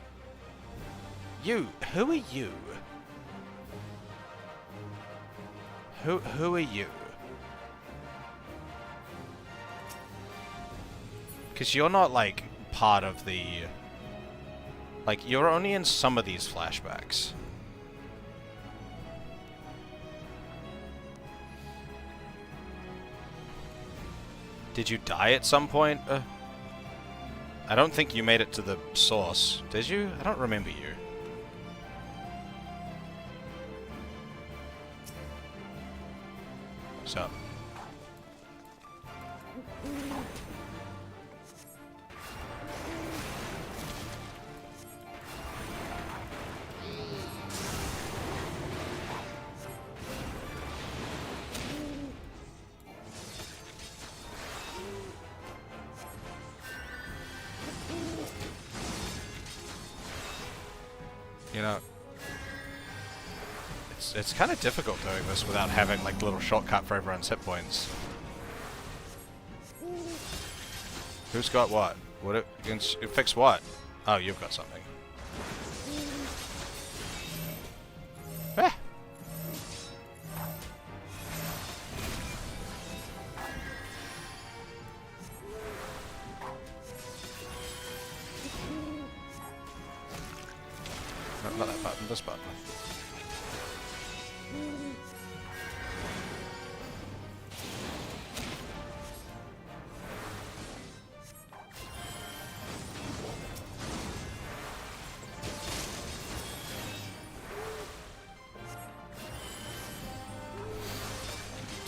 You, who are you? Who are you? Because you're not, like, part of the... like, you're only in some of these flashbacks. Did you die at some point? I don't think you made it to the source. Did you? I don't remember you. What's up? You know, it's kind of difficult doing this without having like a little shortcut for everyone's hit points. Who's got what? What it can fix what? Oh, you've got something. Ah. Not that button, this button.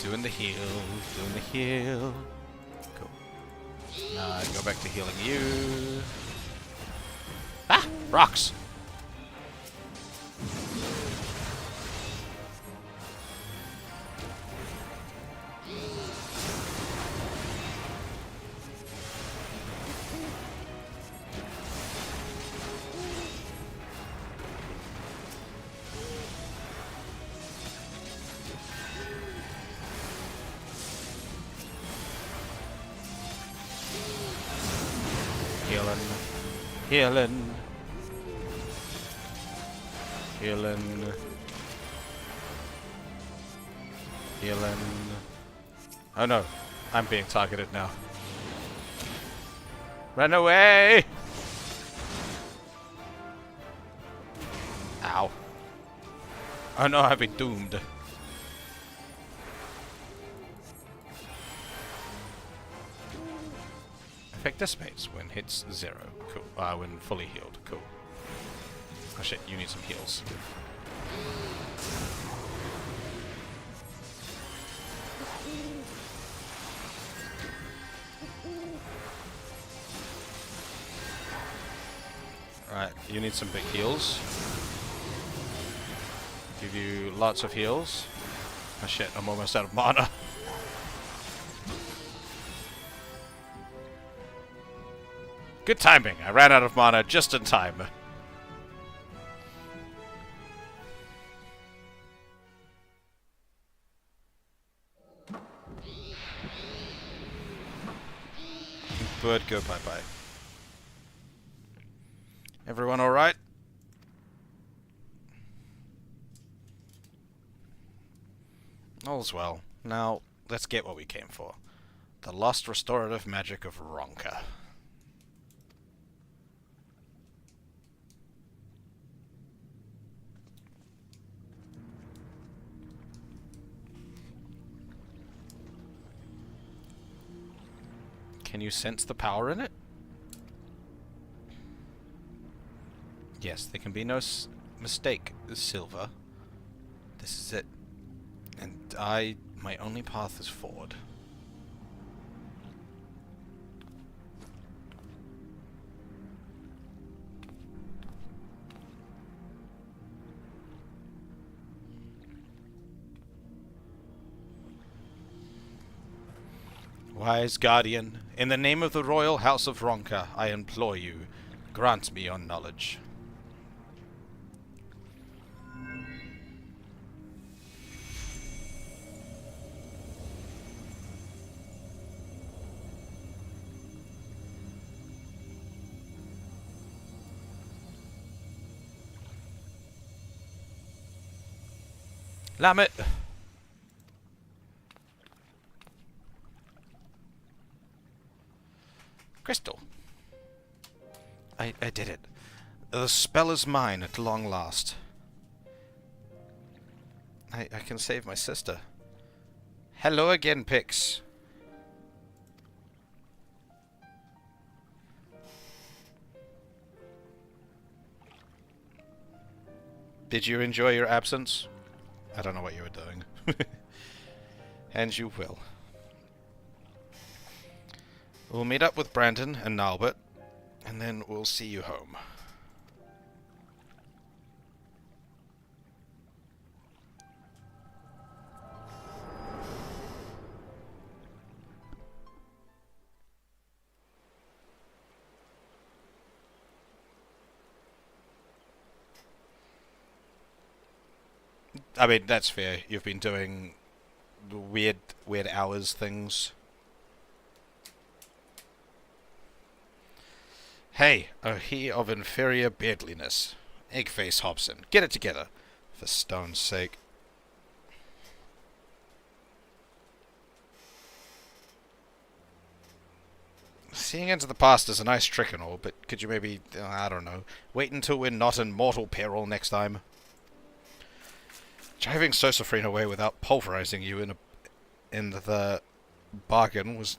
Doing the heal, doing the heal. Cool. Now go back to healing you. Ah! Rocks! Healing. Healing. Healing. Oh no, I'm being targeted now. Run away! Ow. Oh no, I've been doomed. Effect dissipates when hits 0. Cool. When fully healed. Cool. Oh shit, you need some heals. Alright, you need some big heals. Give you lots of heals. Oh shit, I'm almost out of mana. Good timing. I ran out of mana just in time. Bird, go bye-bye. Everyone alright? All's well. Now, let's get what we came for. The lost restorative magic of Ronka. Can you sense the power in it? Yes, there can be no mistake, Silver. This is it. And my only path is forward. Wise guardian, in the name of the royal house of Ronka, I implore you, grant me your knowledge. Lamet! Crystal. I did it. The spell is mine at long last. I can save my sister. Hello again, Pix. Did you enjoy your absence? I don't know what you were doing. And you will. We'll meet up with Brandon and Nalbert, and then we'll see you home. I mean, that's fair. You've been doing weird hours things. Hey, he of inferior beardliness. Eggface Hobson, get it together, for stone's sake. Seeing into the past is a nice trick and all, but could you maybe, I don't know, wait until we're not in mortal peril next time? Driving Sosafrine away without pulverizing you in the bargain was...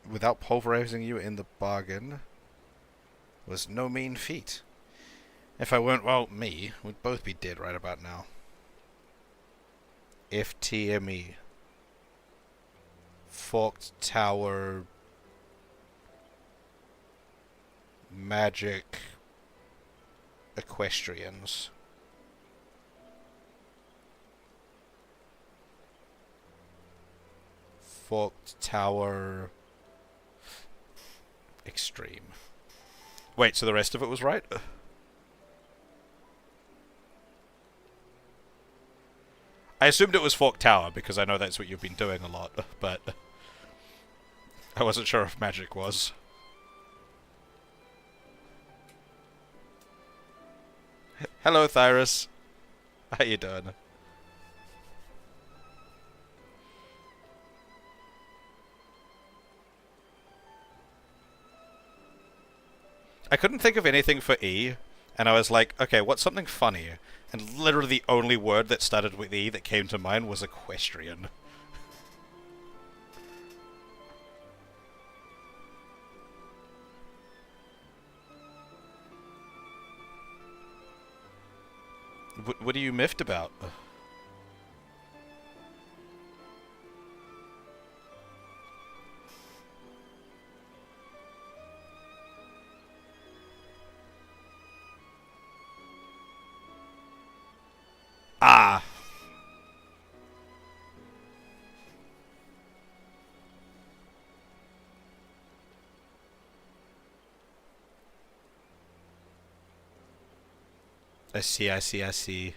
Without pulverizing you in the bargain was no mean feat. If I weren't, well, me, we'd both be dead right about now. FTME. Forked Tower... Magic... Equestrians. Forked Tower... Extreme. Wait, so the rest of it was right? I assumed it was Forked Tower, because I know that's what you've been doing a lot, but... I wasn't sure if magic was. Hello, Thyrus. How you doing? I couldn't think of anything for E, and I was like, okay, what's something funny? And literally the only word that started with E that came to mind was equestrian. What are you miffed about? Ah! I see, I see, I see.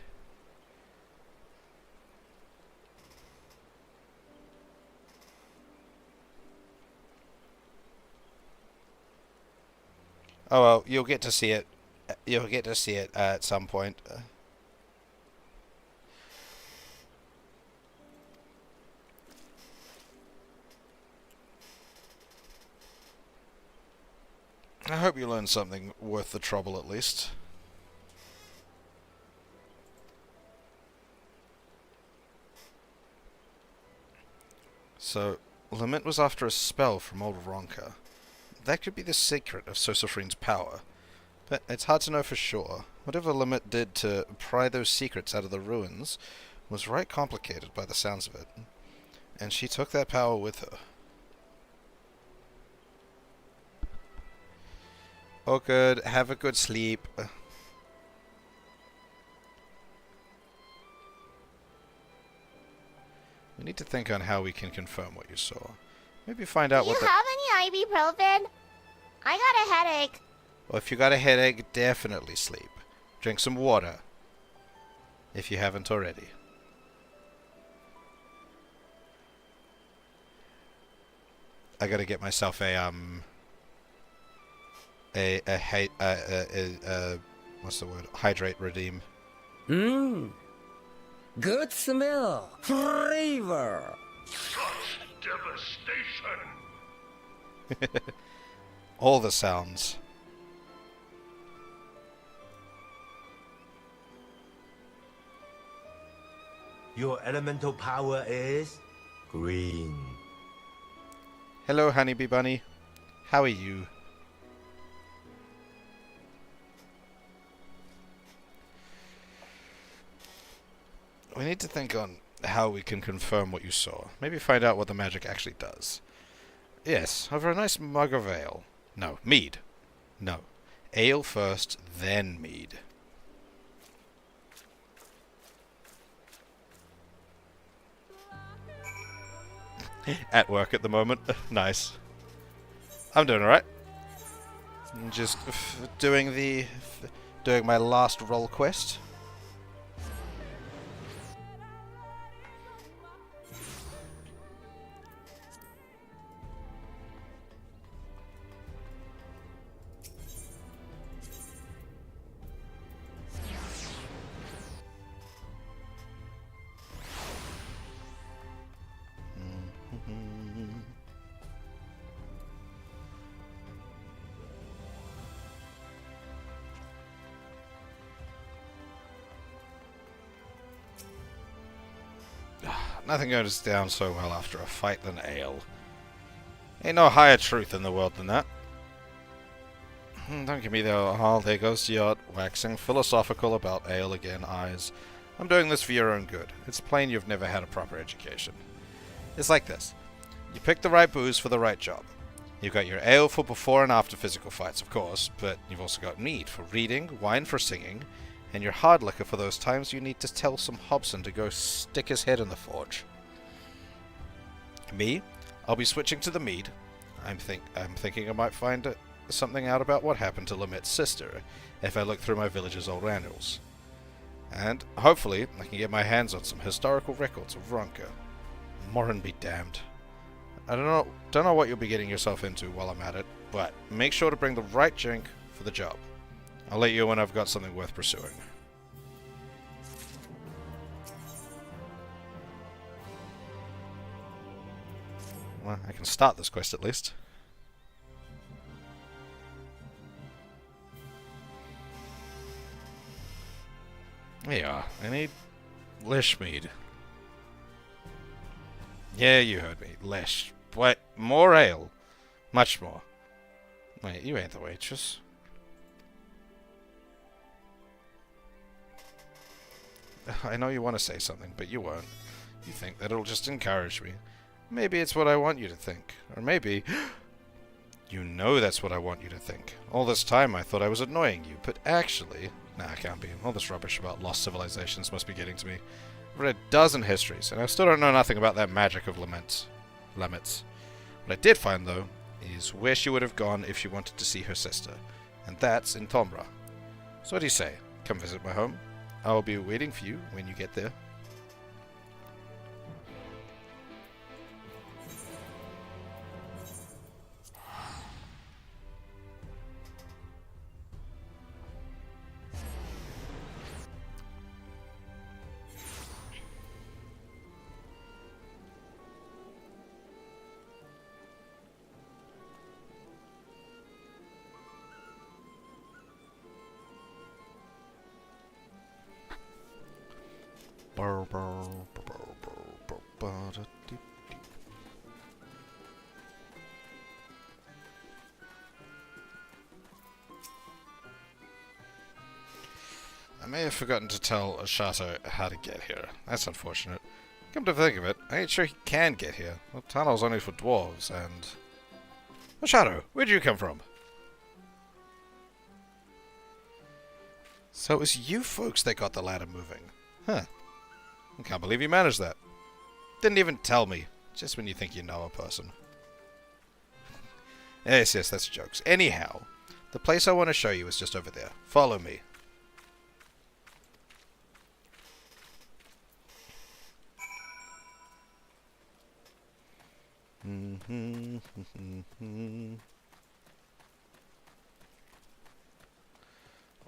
Oh well, you'll get to see it. You'll get to see it at some point. I hope you learned something worth the trouble at least. So, Lament was after a spell from old Ronka. That could be the secret of Sosafrine's power. But it's hard to know for sure. Whatever Lament did to pry those secrets out of the ruins was right complicated by the sounds of it. And she took that power with her. Oh good, have a good sleep. We need to think on how we can confirm what you saw. Maybe find out Do you what the... have any ibuprofen? I got a headache. Well, if you got a headache, definitely sleep. Drink some water. If you haven't already. I gotta get myself a what's the word? Hydrate redeem. Mmm. Good smell. Flavor. Such devastation! All the sounds. Your elemental power is green. Hello, Honeybee Bunny. How are you? We need to think on how we can confirm what you saw. Maybe find out what the magic actually does. Yes, over a nice mug of ale. No, mead. No. Ale first, then mead. At work at the moment. Nice. I'm doing alright. Just doing my last role quest. Nothing goes down so well after a fight than ale. Ain't no higher truth in the world than that. Don't give me the oh, there goes your waxing philosophical about ale again, eyes. I'm doing this for your own good. It's plain you've never had a proper education. It's like this. You pick the right booze for the right job. You've got your ale for before and after physical fights, of course, but you've also got mead for reading, wine for singing, and your hard liquor for those times you need to tell some Hobson to go stick his head in the forge. Me, I'll be switching to the mead. I'm thinking I might find something out about what happened to Lamette's sister if I look through my village's old annuals. And hopefully I can get my hands on some historical records of Ronka. Morin be damned. I don't know what you'll be getting yourself into while I'm at it, but make sure to bring the right drink for the job. I'll let you know when I've got something worth pursuing. Well, I can start this quest at least. There you are. I need Leshmead. Yeah, you heard me. Lesh. What? More ale? Much more. Wait, you ain't the waitress. I know you want to say something, but you won't. You think that it'll just encourage me. Maybe it's what I want you to think. Or maybe... you know that's what I want you to think. All this time I thought I was annoying you, but actually... Nah, I can't be. All this rubbish about lost civilizations must be getting to me. I've read a dozen histories, and I still don't know nothing about that magic of Lamette's. What I did find, though, is where she would have gone if she wanted to see her sister. And that's in Thomra. So what do you say? Come visit my home. I'll be waiting for you when you get there. I may have forgotten to tell Ashato how to get here. That's unfortunate. Come to think of it, I ain't sure he can get here. The tunnel's only for dwarves, and... Ashato, where'd you come from? So it was you folks that got the ladder moving. Huh. I can't believe you managed that. Didn't even tell me. Just when you think you know a person. Yes, that's jokes. Anyhow, the place I want to show you is just over there. Follow me.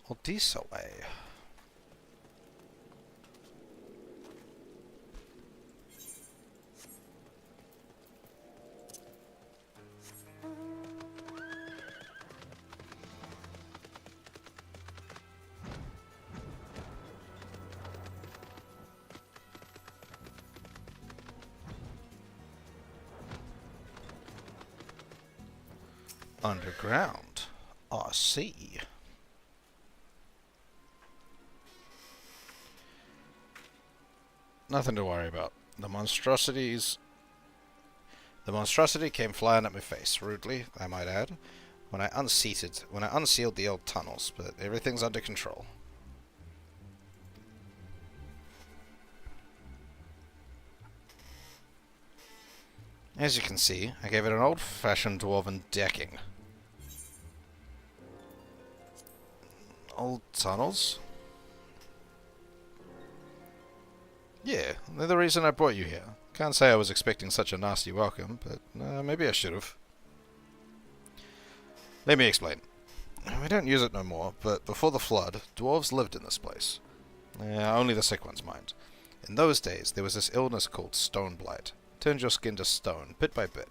Or this way. Underground. I see. Nothing to worry about. The monstrosity came flying at my face, rudely, I might add, when I unsealed the old tunnels, but everything's under control. As you can see, I gave it an old-fashioned dwarven decking. Old tunnels? Yeah, they're the reason I brought you here. Can't say I was expecting such a nasty welcome, but maybe I should have. Let me explain. We don't use it no more, but before the flood, dwarves lived in this place. Only the sick ones mind. In those days, there was this illness called stone blight. Turned your skin to stone, bit by bit.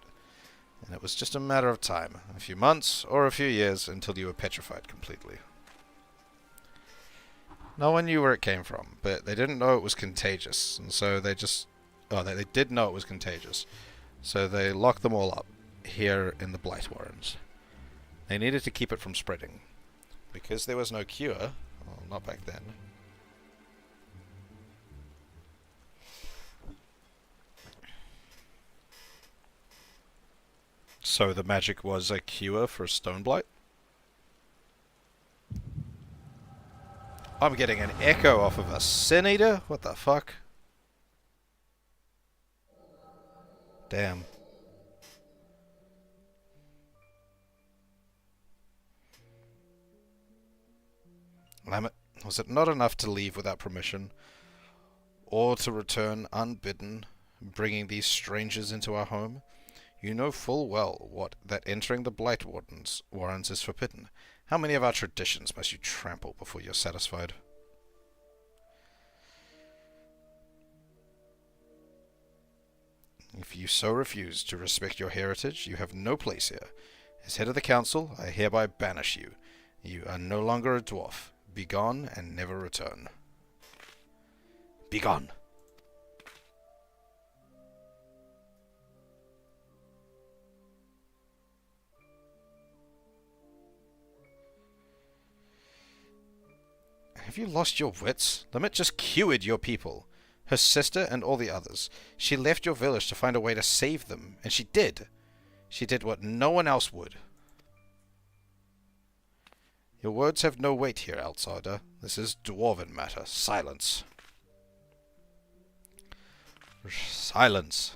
And it was just a matter of time, a few months or a few years, until you were petrified completely. No one knew where it came from, but they didn't know it was contagious, and so they just... Oh, they did know it was contagious, so they locked them all up, here in the Blight Warrens. They needed to keep it from spreading. Because there was no cure, well, not back then. So the magic was a cure for stone blight? I'm getting an echo off of a Sin Eater? What the fuck? Damn. Lamet, was it not enough to leave without permission? Or to return unbidden, bringing these strangers into our home? You know full well that entering the Blight Warrens is forbidden. How many of our traditions must you trample before you're satisfied? If you so refuse to respect your heritage, you have no place here. As head of the council, I hereby banish you. You are no longer a dwarf. Begone and never return. Begone! Have you lost your wits? Limit just cured your people. Her sister and all the others. She left your village to find a way to save them, and she did. She did what no one else would. Your words have no weight here, outsider. This is dwarven matter. Silence. Silence.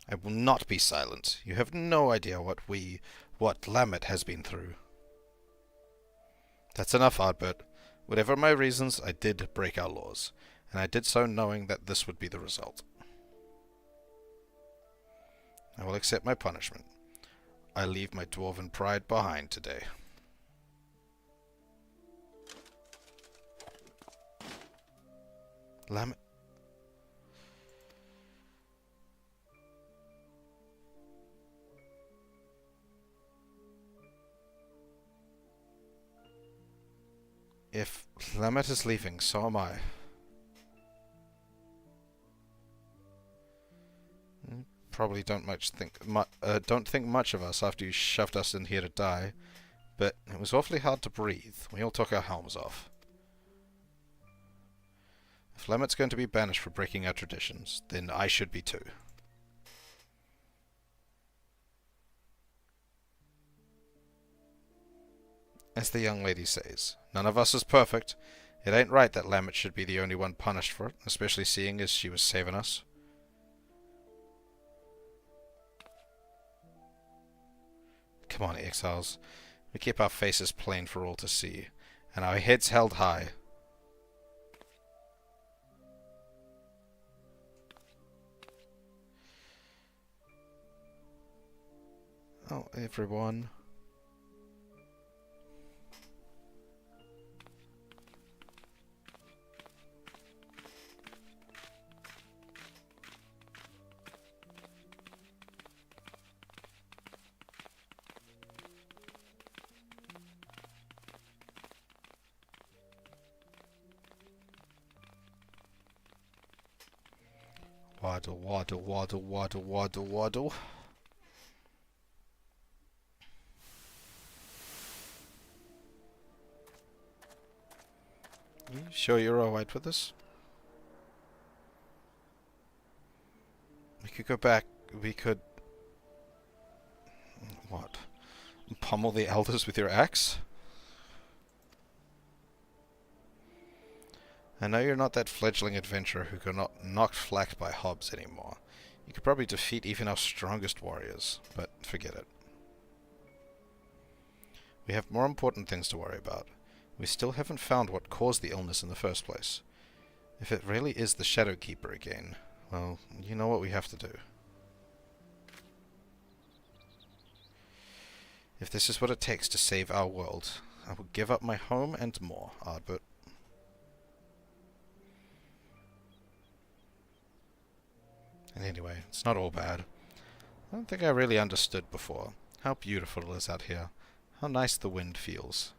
I will not be silent. You have no idea what Lamet has been through. That's enough, Ardbert. Whatever my reasons, I did break our laws, and I did so knowing that this would be the result. I will accept my punishment. I leave my dwarven pride behind today. Lamet... If Lamet is leaving, so am I. Probably don't think much of us after you shoved us in here to die, but it was awfully hard to breathe. We all took our helms off. If Lamet's going to be banished for breaking our traditions, then I should be too. As the young lady says, none of us is perfect, It ain't right that Lamet should be the only one punished for it, especially seeing as she was saving us. Come on, exiles. We keep our faces plain for all to see, and our heads held high. Oh, everyone. Waddle, waddle, waddle, waddle, waddle, waddle. You sure you're alright with this? We could go back. We could... What? Pummel the elders with your axe? I know you're not that fledgling adventurer who got knocked flat by hobs anymore. You could probably defeat even our strongest warriors, but forget it. We have more important things to worry about. We still haven't found what caused the illness in the first place. If it really is the Shadow Keeper again, well, you know what we have to do. If this is what it takes to save our world, I will give up my home and more, Ardbert. And anyway, it's not all bad. I don't think I really understood before how beautiful it is out here, how nice the wind feels.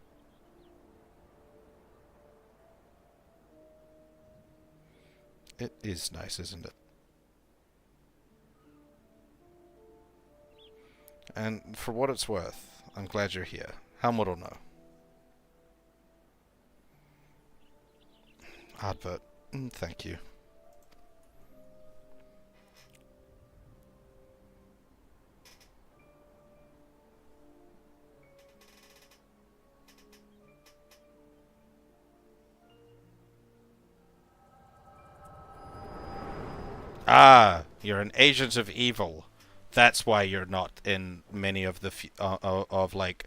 It is nice, isn't it? And for what it's worth, I'm glad you're here. Helmut will know. Ardbert, thank you. Ah, you're an agent of evil. That's why you're not in many of the like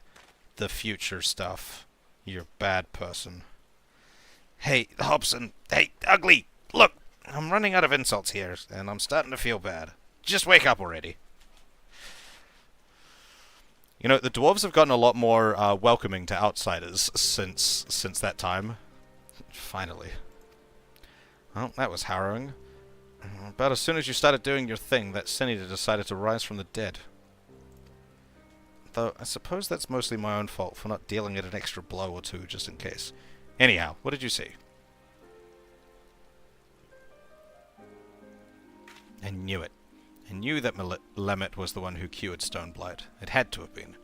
the future stuff. You're a bad person. Hey, Hobson. Hey, Ugly. Look, I'm running out of insults here, and I'm starting to feel bad. Just wake up already. You know, the dwarves have gotten a lot more welcoming to outsiders since that time. Finally. Well, that was harrowing. About as soon as you started doing your thing, that senator decided to rise from the dead. Though, I suppose that's mostly my own fault for not dealing it an extra blow or two, just in case. Anyhow, what did you see? I knew it. I knew that Lamet was the one who cured Stoneblight. It had to have been.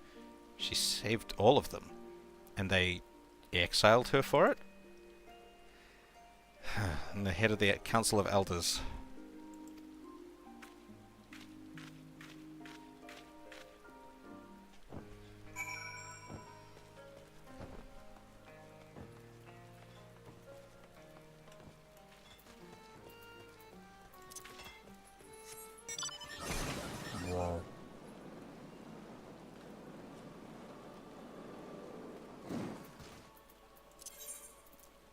She saved all of them. And they exiled her for it? And the head of the Council of Elders. Wow.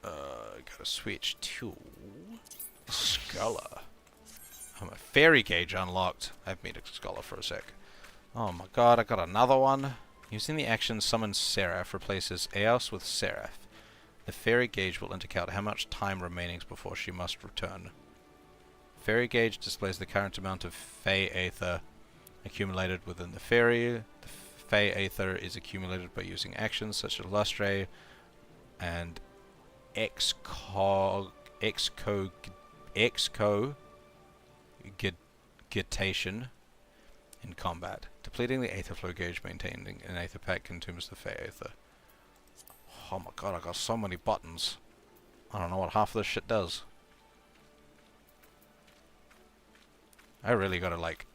Gotta switch to Scholar. Oh, my fairy gauge unlocked. I've made a Scholar for a sec. Oh my god, I got another one. Using the action Summon Seraph replaces Eos with Seraph. The fairy gauge will indicate how much time remains before she must return. Fairy gauge displays the current amount of Fey Aether accumulated within the fairy. The Fey Aether is accumulated by using actions such as Lustre and excogitation in combat. Depleting the Aether flow gauge maintaining an Aether pack consumes the Fey Aether. Oh my god, I got so many buttons. I don't know what half of this shit does. I really gotta, like,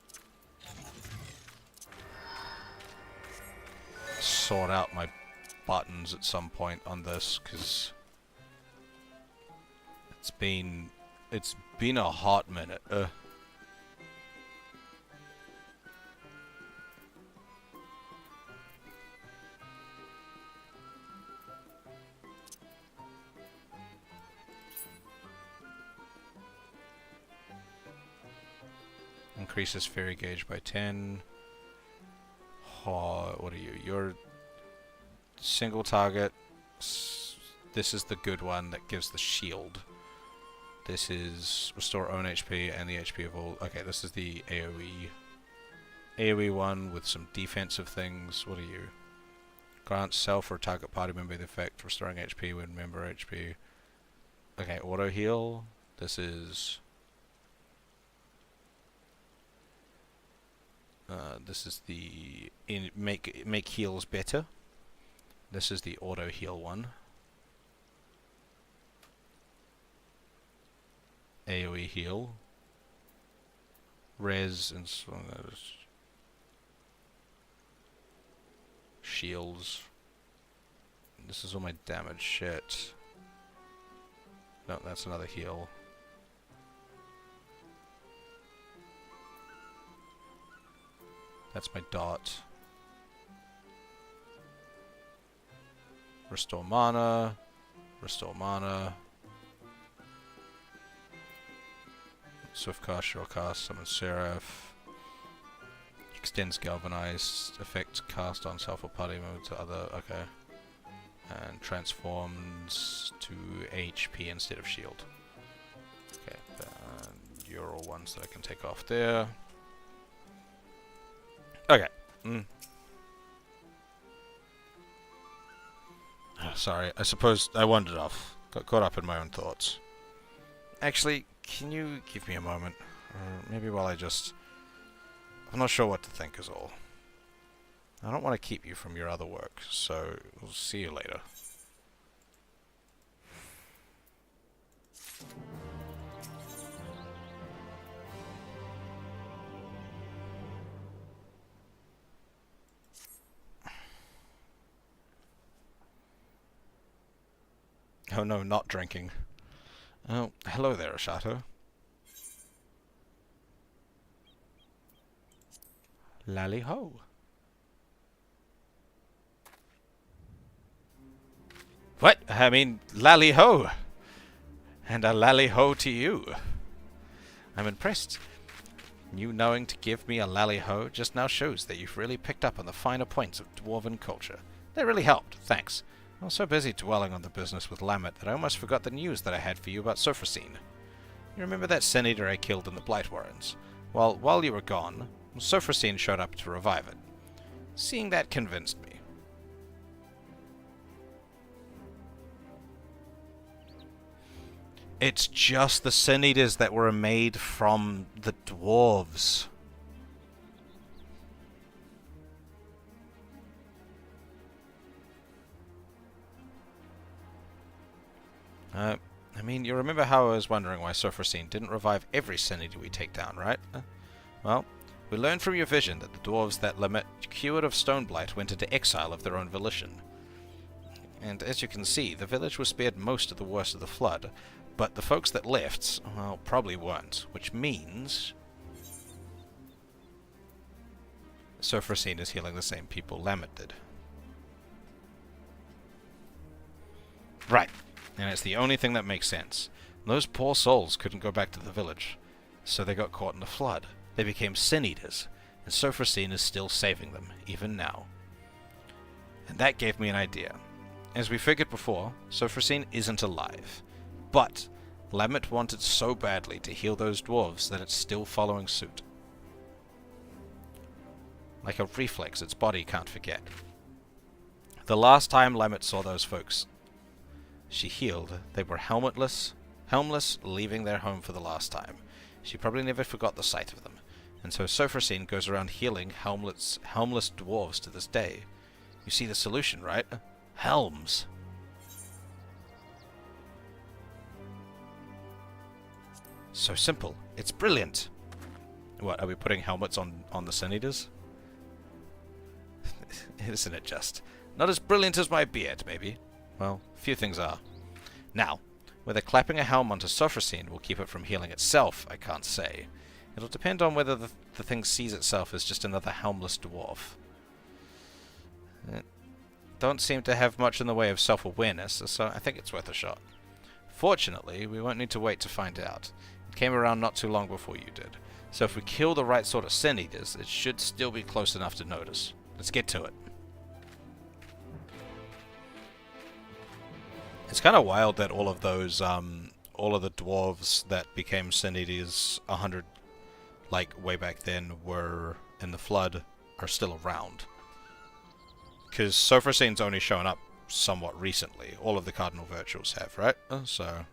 sort out my buttons at some point on this, because been a hot minute. Increases fairy gauge by 10. Oh, what are you? You're single target. This is the good one that gives the shield. This is restore own HP and the HP of all. Okay, this is the AoE. AoE one with some defensive things. What are you? Grants self or target party member the effect, restoring HP when member HP. Okay, auto heal. This is the make heals better. This is the auto heal one. AoE heal. Res and so shields. This is all my damage shit. No, that's another heal. That's my dot. Restore mana. Restore mana. Swift cast, short cast, summon Seraph. Extends galvanized. Effect cast on self or party mode to other. Okay. And transforms to HP instead of shield. Okay. You're all ones that I can take off there. Okay. Sorry, I suppose I wandered off. Got caught up in my own thoughts. Actually, can you give me a moment? Or maybe while I'm not sure what to think is all. I don't want to keep you from your other work, so we'll see you later. Oh no, not drinking. Oh, hello there, Ashato. Lally ho. What? I mean, lally ho. And a lally ho to you. I'm impressed. You knowing to give me a lally ho just now shows that you've really picked up on the finer points of dwarven culture. That really helped, thanks. I was so busy dwelling on the business with Lamet that I almost forgot the news that I had for you about Sophrosine. You remember that Sin Eater I killed in the Blight Warrens? Well, while you were gone, Sophrosine showed up to revive it. Seeing that convinced me. It's just the Sin Eaters that were made from the dwarves. I mean, you remember how I was wondering why Sophrosine didn't revive every Sin Eater we take down, right? Well, we learned from your vision that the dwarves that Lamet cured of Stoneblight went into exile of their own volition. And as you can see, the village was spared most of the worst of the flood, but the folks that left, well, probably weren't, which means Sophrosine is healing the same people Lamet did. Right. And it's the only thing that makes sense. Those poor souls couldn't go back to the village, so they got caught in the flood. They became Sin Eaters, and Sophrosine is still saving them, even now. And that gave me an idea. As we figured before, Sophrosine isn't alive. But Lamet wanted so badly to heal those dwarves that it's still following suit. Like a reflex its body can't forget. The last time Lamet saw those folks she healed, they were helmless, leaving their home for the last time. She probably never forgot the sight of them, and so Sophrosine goes around healing helmless dwarves to this day. You see the solution, right? Helms. So simple. It's brilliant. What, are we putting helmets on the Sin Eaters? Isn't it just? Not as brilliant as my beard, maybe. Well, few things are. Now, Whether clapping a helm onto Sophrosine will keep it from healing itself, I can't say. It'll depend on whether the thing sees itself as just another helmless dwarf. It don't seem to have much in the way of self-awareness, so I think it's worth a shot. Fortunately, we won't need to wait to find out. It came around not too long before you did. So if we kill the right sort of Sin Eaters, it should still be close enough to notice. Let's get to it. It's kind of wild that all of those, all of the dwarves that became Sin Eaters 100, like, way back then were in the Flood, are still around. Because Sophrosine's only shown up somewhat recently. All of the Cardinal Virtuals have, right? So...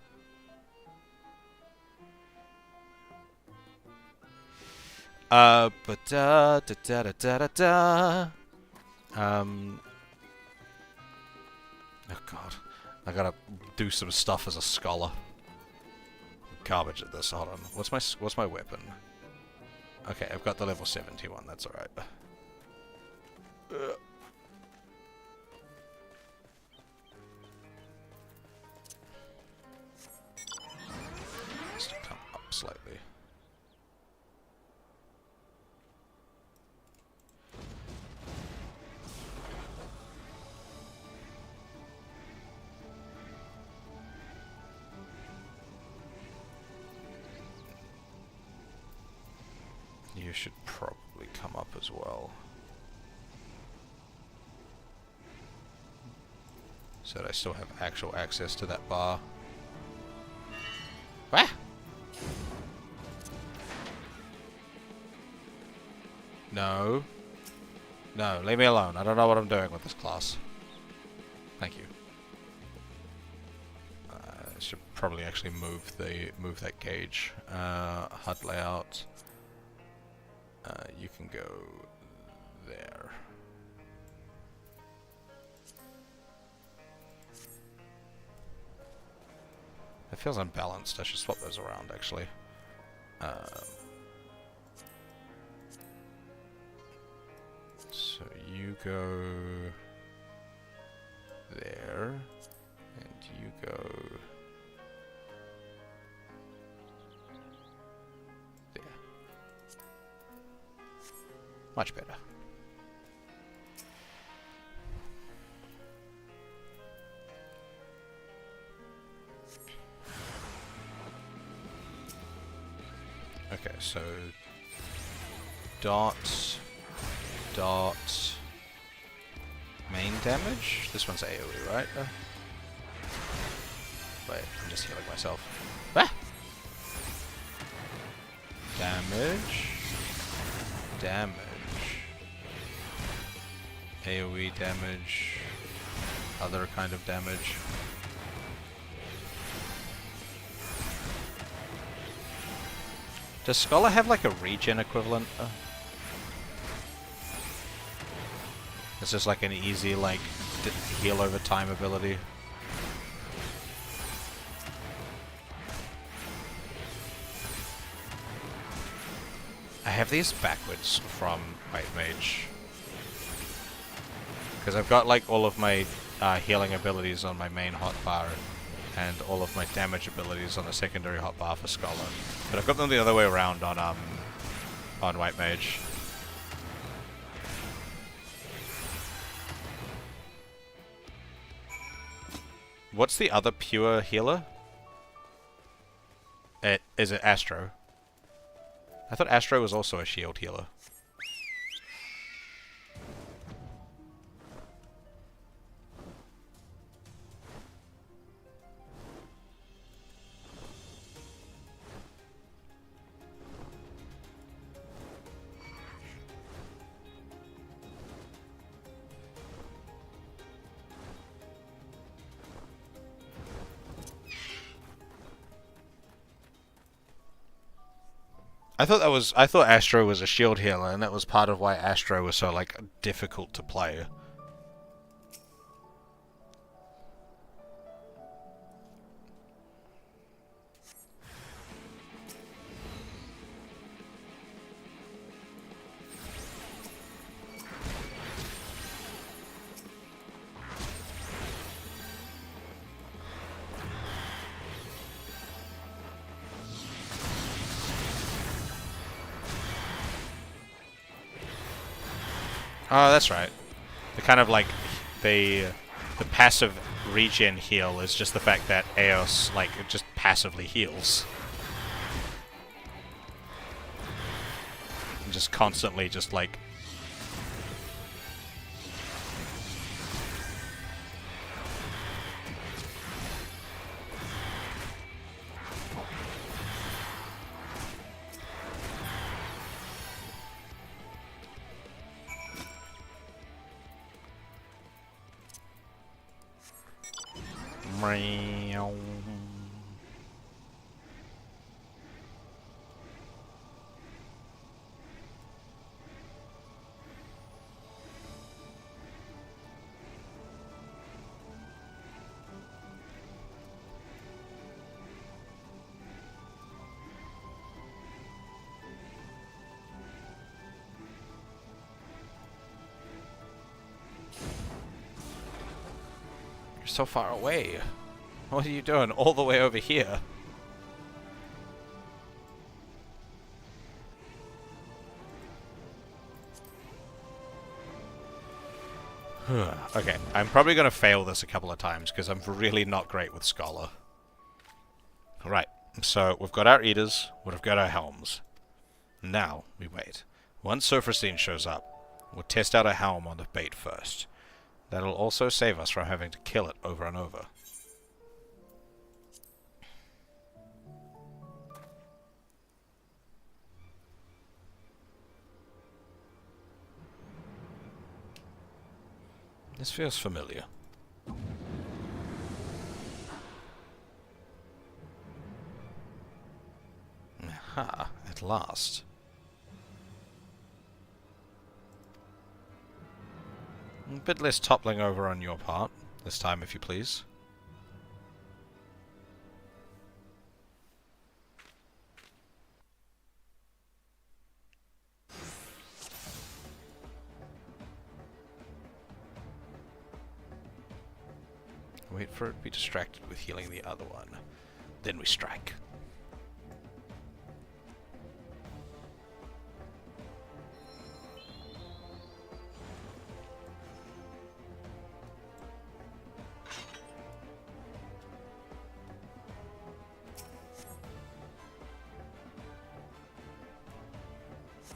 but oh god, I gotta do some stuff as a scholar. Garbage at this. Hold on. What's my weapon? Okay, I've got the level 71. That's all right. Just to come up slightly. You should probably come up as well. So that I still have actual access to that bar. Ah! No. No, leave me alone. I don't know what I'm doing with this class. Thank you. I should probably actually move that gauge. HUD layout. You can go there. It feels unbalanced. I should swap those around, actually. So you go there, and you go there. Much better. Okay, so dot main damage. This one's AoE, right? Wait, I'm just healing myself. Ah! Damage. AoE damage. Other kind of damage. Does Scholar have like a regen equivalent? It's just like an easy like heal over time ability. I have these backwards from White Mage. Because I've got like all of my healing abilities on my main hotbar and all of my damage abilities on the secondary hotbar for Scholar. But I've got them the other way around on White Mage. What's the other pure healer? Is it Astro? I thought Astro was also a shield healer. I thought Astro was a shield healer, and that was part of why Astro was so like difficult to play. Oh, that's right. The kind of like the passive regen heal is just the fact that Eos like it just passively heals. And just constantly just like meow. You're so far away. What are you doing all the way over here? Okay, I'm probably going to fail this a couple of times because I'm really not great with Scholar. Right, so we've got our Eaters, we've got our Helms. Now, we wait. Once Sophristine shows up, we'll test out a Helm on the bait first. That'll also save us from having to kill it over and over. This feels familiar. Aha, at last. A bit less toppling over on your part, this time if you please. Wait for it to be distracted with healing the other one. Then we strike.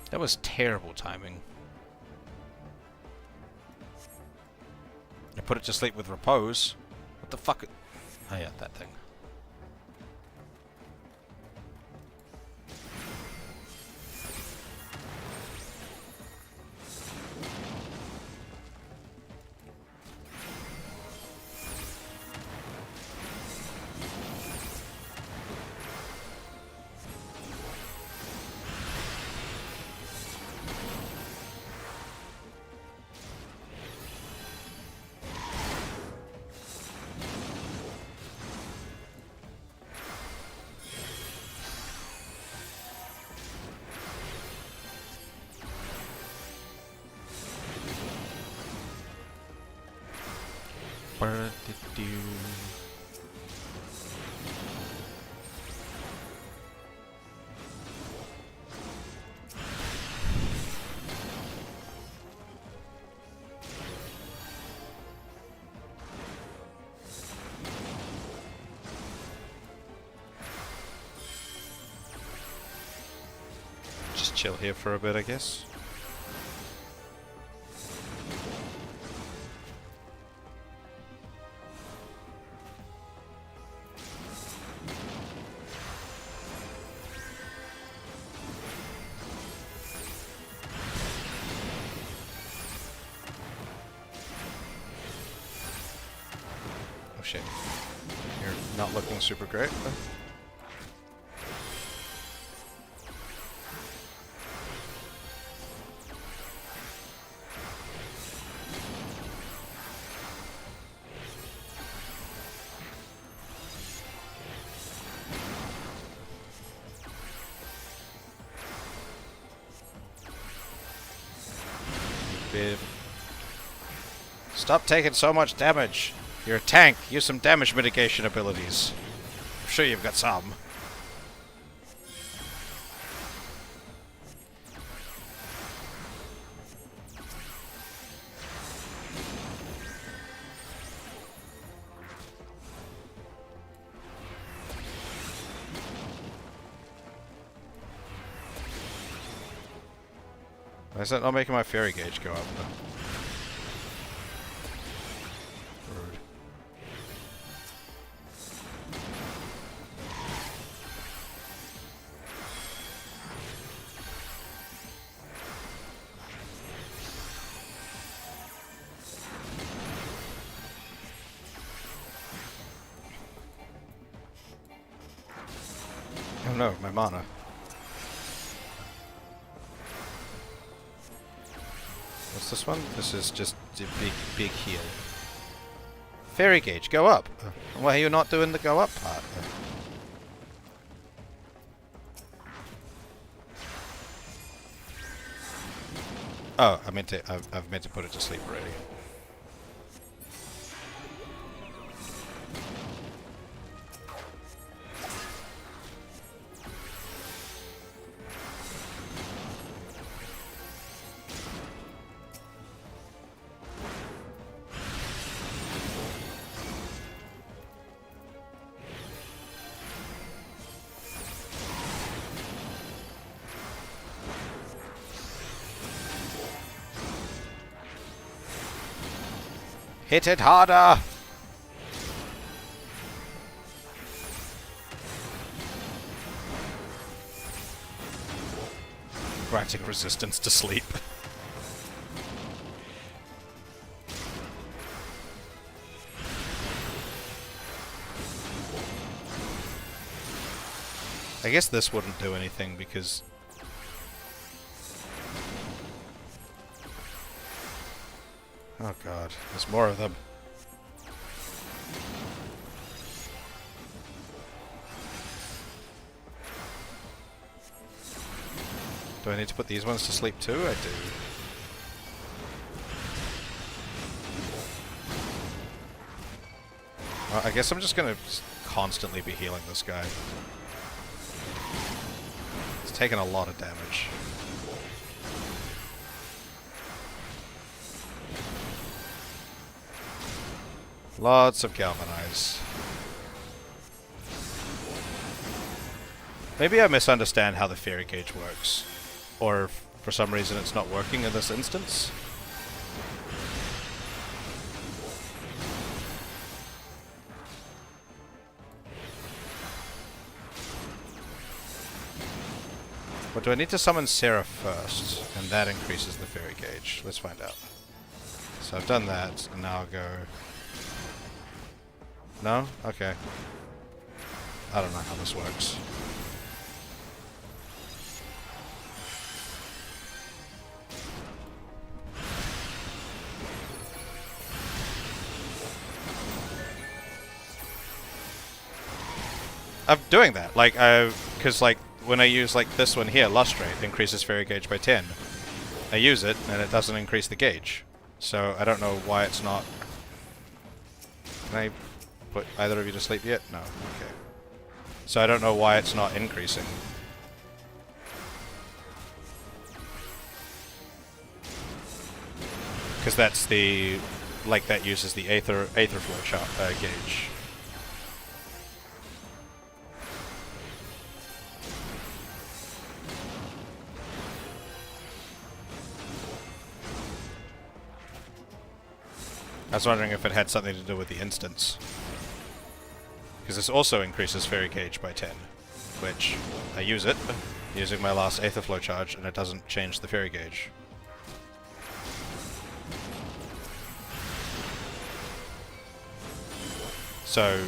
That was terrible timing. I put it to sleep with repose. What the fuck? Oh yeah, that thing. Just chill here for a bit, I guess. Oh shit. You're not looking super great, though. Stop taking so much damage. You're a tank. Use some damage mitigation abilities. I'm sure you've got some. Why is that not making my fairy gauge go up? Rude. Oh no, my mana. What's this one? This is just a big heal. Fairy gauge, go up! Why are you not doing the go up part? Oh, I've meant to put it to sleep already. Hit it harder! Granting resistance to sleep. I guess this wouldn't do anything because... Oh god, there's more of them. Do I need to put these ones to sleep too? I do. Well, I guess I'm just gonna constantly be healing this guy. He's taking a lot of damage. Lots of galvanize. Maybe I misunderstand how the fairy gauge works. Or for some reason it's not working in this instance. But do I need to summon Sarah first? And that increases the fairy gauge. Let's find out. So I've done that, and now I'll go... No? Okay. I don't know how this works. I'm doing that, like, because, like, when I use, like, this one here, Lustrate, increases fairy gauge by 10. I use it, and it doesn't increase the gauge. So, I don't know why it's not... Can I put either of you to sleep yet? No. Okay. So I don't know why it's not increasing. Because that's the... Like, that uses the Aether Flow gauge. I was wondering if it had something to do with the instance. Because this also increases fairy gauge by 10, which I use it using my last Aether Flow charge, and it doesn't change the fairy gauge. So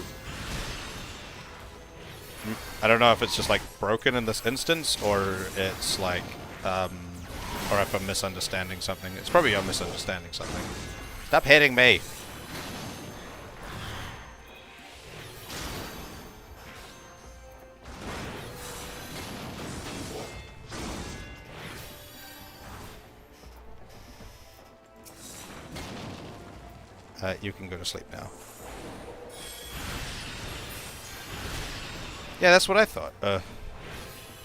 I don't know if it's just like broken in this instance, or it's like, or if I'm misunderstanding something. It's probably I'm misunderstanding something. Stop hitting me! You can go to sleep now. Yeah, that's what I thought.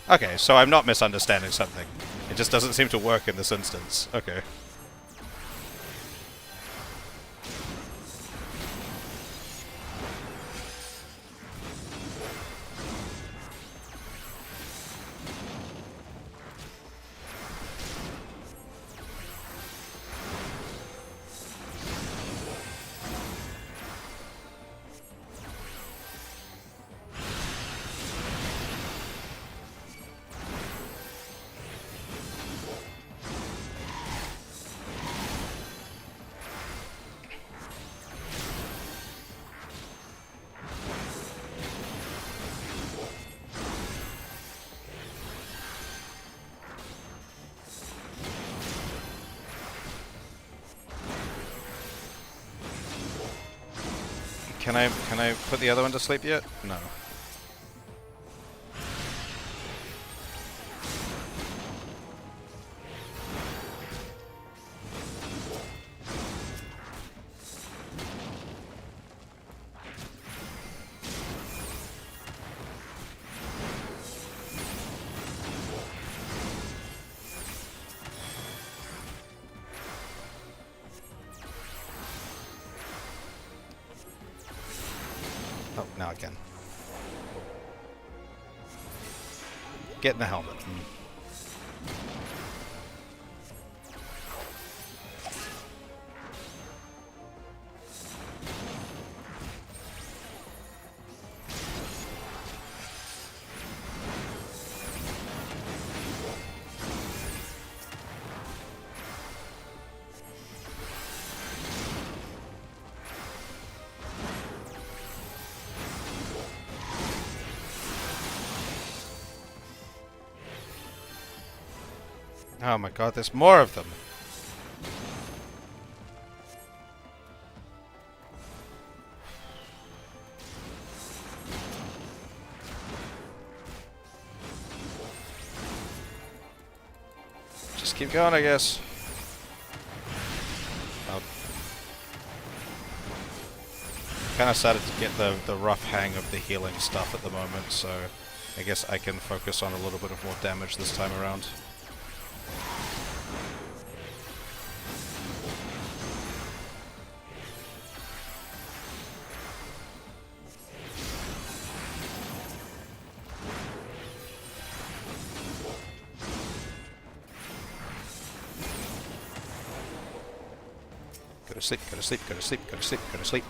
Okay, so I'm not misunderstanding something. It just doesn't seem to work in this instance. Okay. can I put the other one to sleep yet? No. Oh, now I can. Get in the helmet. Oh my god, there's more of them! Just keep going, I guess. Oh. Kinda started to get the rough hang of the healing stuff at the moment, so I guess I can focus on a little bit of more damage this time around. Go to sleep, go to sleep, go to sleep, go to sleep, go to sleep.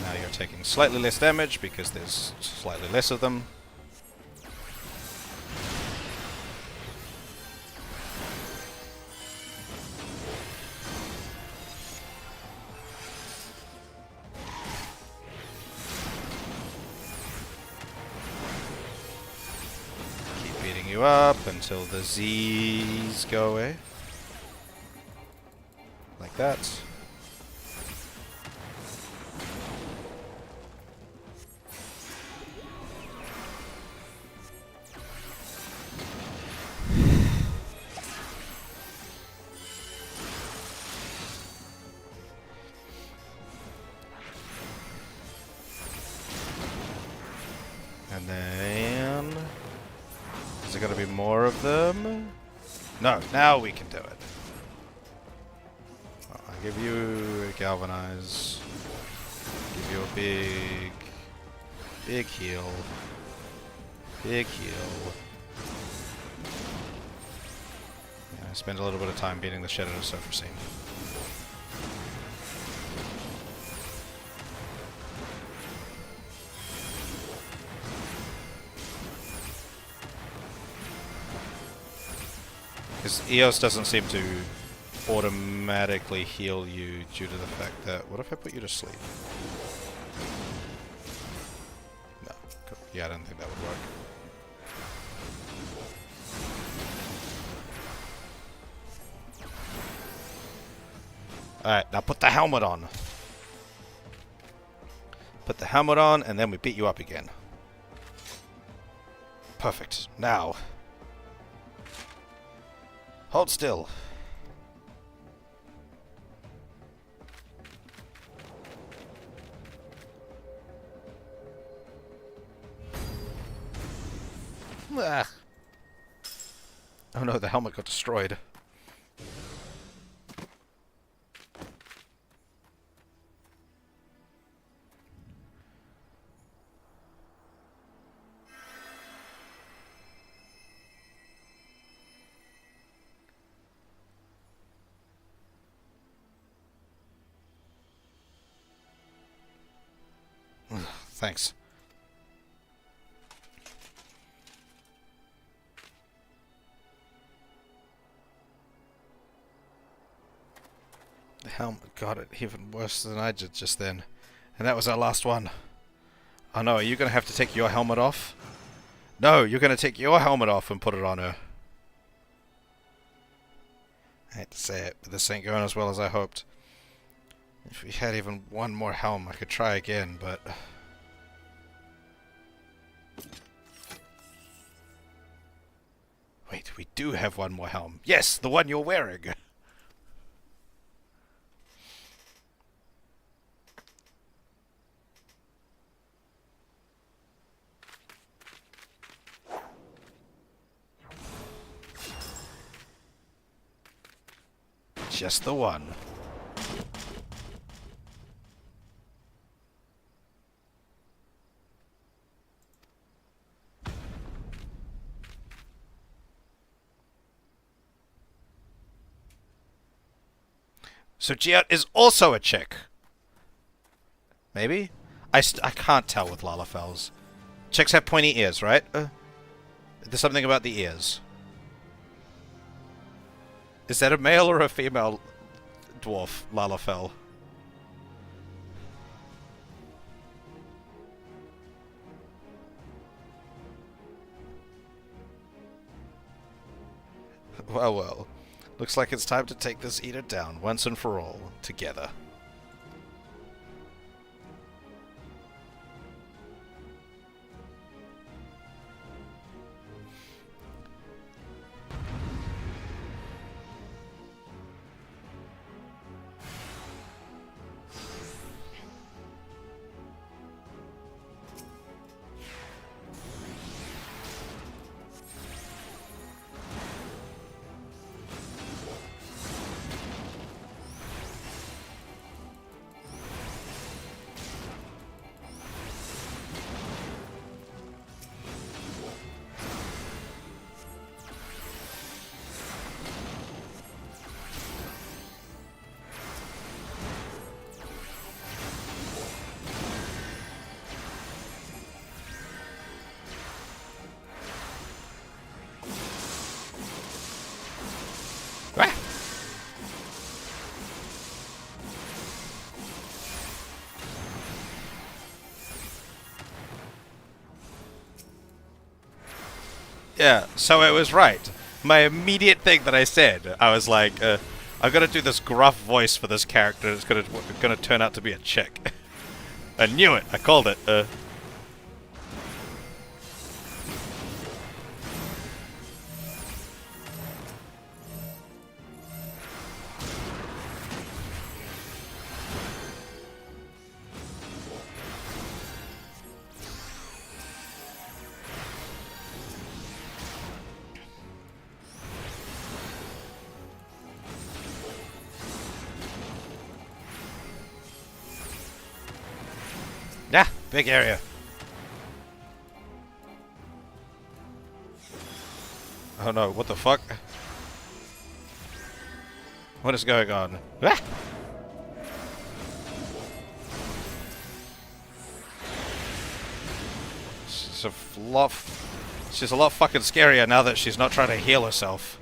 Now you're taking slightly less damage because there's slightly less of them. Keep beating you up until the Z's go away. Like that. And then... is there going to be more of them? No, now we can do it. I'll give you a Galvanize. Give you a big heal. Big heal. Yeah, I spend a little bit of time beating the shit out of Surfer Because Eos doesn't seem to automatically heal you due to the fact that... what if I put you to sleep? No. Cool. Yeah, I don't think that would work. Alright, now put the helmet on. Put the helmet on, and then we beat you up again. Perfect. Now... hold still. Ah. Oh no, the helmet got destroyed. Thanks. The helmet got it even worse than I did just then. And that was our last one. Oh no, are you going to have to take your helmet off? No, you're going to take your helmet off and put it on her. I hate to say it, but this ain't going as well as I hoped. If we had even one more helm, I could try again, but... Wait, we do have one more helm. Yes, the one you're wearing! Just the one. So Giat is also a chick. Maybe? I can't tell with Lalafels. Chicks have pointy ears, right? There's something about the ears. Is that a male or a female dwarf, Lalafell? Well, well. Looks like it's time to take this eater down once and for all, together. Yeah, so it was right. My immediate thing that I said, I was like, I'm gonna do this gruff voice for this character. It's gonna turn out to be a chick. I knew it. I called it. Yeah, big area. Oh no, what the fuck? What is going on? Ah! She's a lot fucking scarier now that she's not trying to heal herself.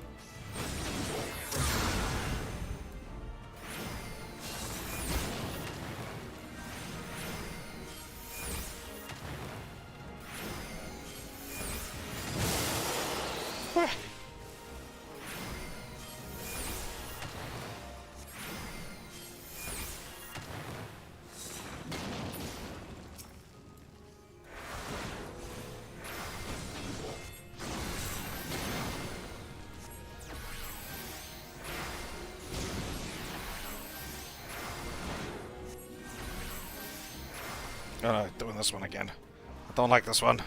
Oh no, doing this one again. I don't like this one.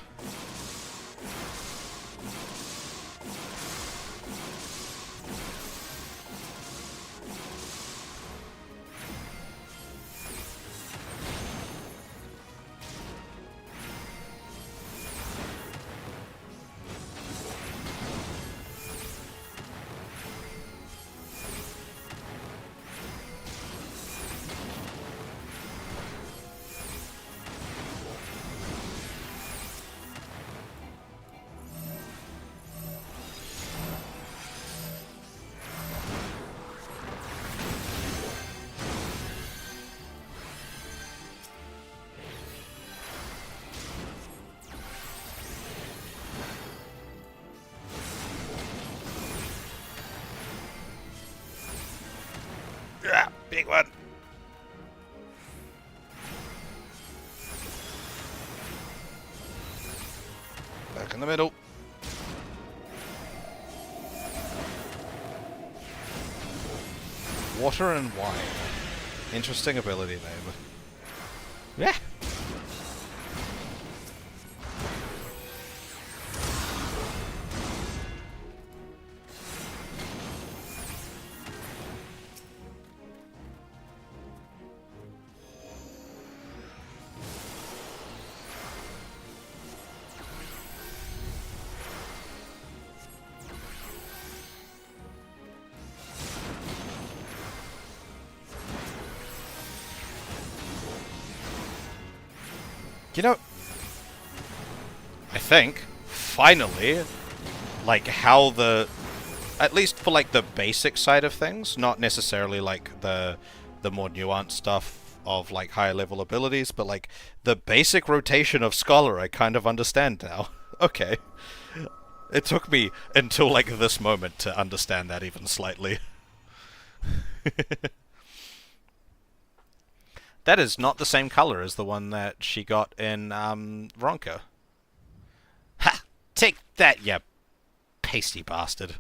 Ah, big one. Back in the middle. Water and wine. Interesting ability name. Yeah. You know, I think, finally, like, how at least for, like, the basic side of things, not necessarily, like, the more nuanced stuff of, like, higher level abilities, but, like, the basic rotation of Scholar I kind of understand now. Okay. It took me until, like, this moment to understand that even slightly. That is not the same color as the one that she got in Ronka. Ha! Take that, you pasty bastard.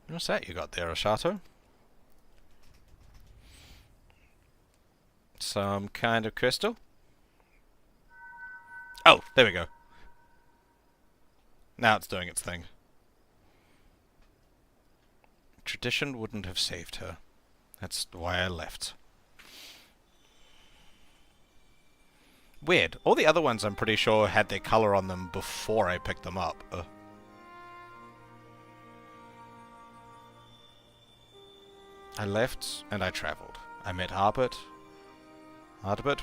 What's that you got there, Ashato? Some kind of crystal? Oh, there we go. Now it's doing its thing. Tradition wouldn't have saved her. That's why I left. Weird. All the other ones I'm pretty sure had their color on them before I picked them up. I left and I traveled. I met Arbit.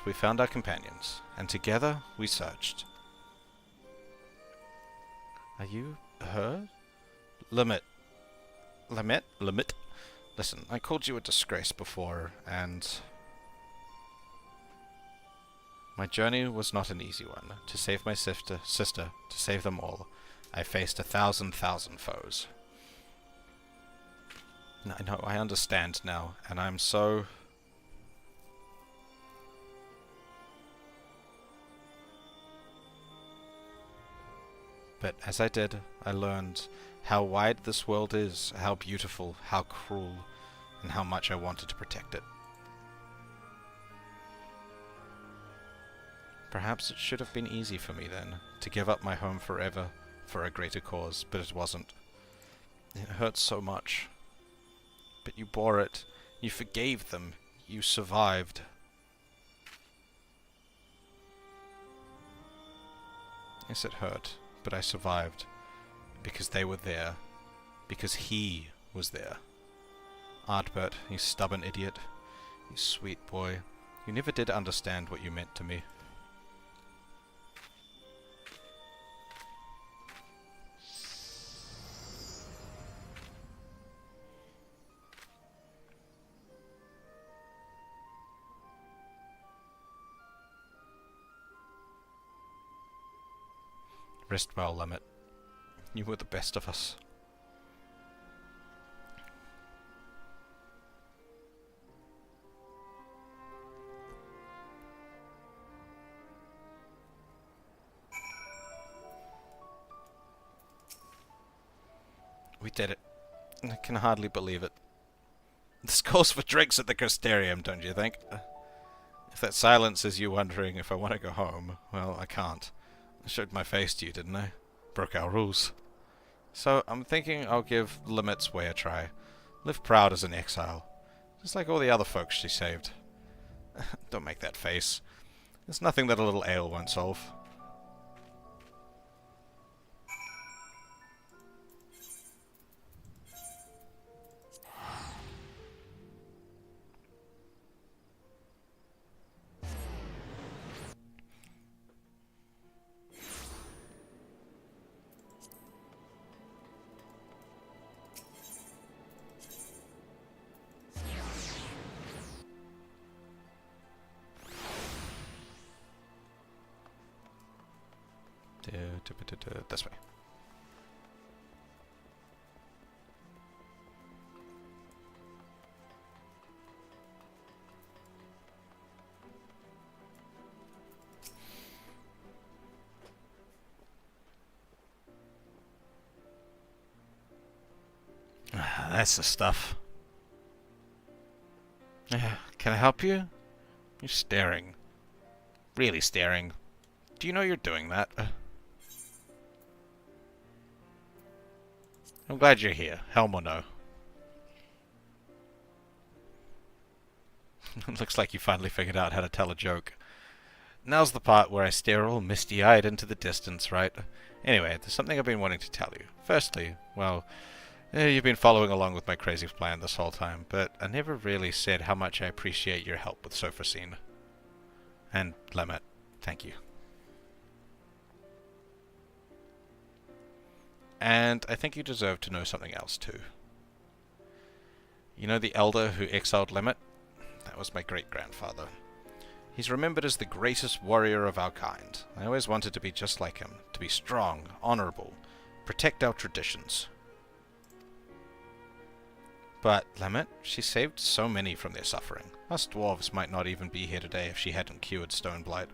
We found our companions, and together we searched. Are you her? Limit. Listen, I called you a disgrace before, and my journey was not an easy one. To save my sister, to save them all, I faced 1,000 foes. I know, I understand now, and I'm so... But as I did, I learned how wide this world is, how beautiful, how cruel, and how much I wanted to protect it. Perhaps it should have been easy for me then, to give up my home forever for a greater cause, but it wasn't. It hurts so much. But you bore it, you forgave them, you survived. Yes, it hurt. But I survived, because they were there, because he was there. Artbert, you stubborn idiot, you sweet boy, you never did understand what you meant to me. Rest well, Limit. You were the best of us. We did it. I can hardly believe it. This calls for drinks at the Crystarium, don't you think? If that silence is you wondering if I want to go home, well, I can't. I showed my face to you, didn't I? Broke our rules. So, I'm thinking I'll give Limit's way a try. Live proud as an exile. Just like all the other folks she saved. Don't make that face. There's nothing that a little ale won't solve. This way. That's the stuff. Can I help you? You're staring. Really staring. Do you know you're doing that? I'm glad you're here. Helm or no. It looks like you finally figured out how to tell a joke. Now's the part where I stare all misty-eyed into the distance, right? Anyway, there's something I've been wanting to tell you. Firstly, well, you've been following along with my crazy plan this whole time, but I never really said how much I appreciate your help with Sophocene. And Lemet, thank you. And I think you deserve to know something else too. You know the elder who exiled Lemet? That was my great-grandfather. He's remembered as the greatest warrior of our kind. I always wanted to be just like him, to be strong, honorable, protect our traditions. But Lemet, she saved so many from their suffering. Us dwarves might not even be here today if she hadn't cured Stoneblight.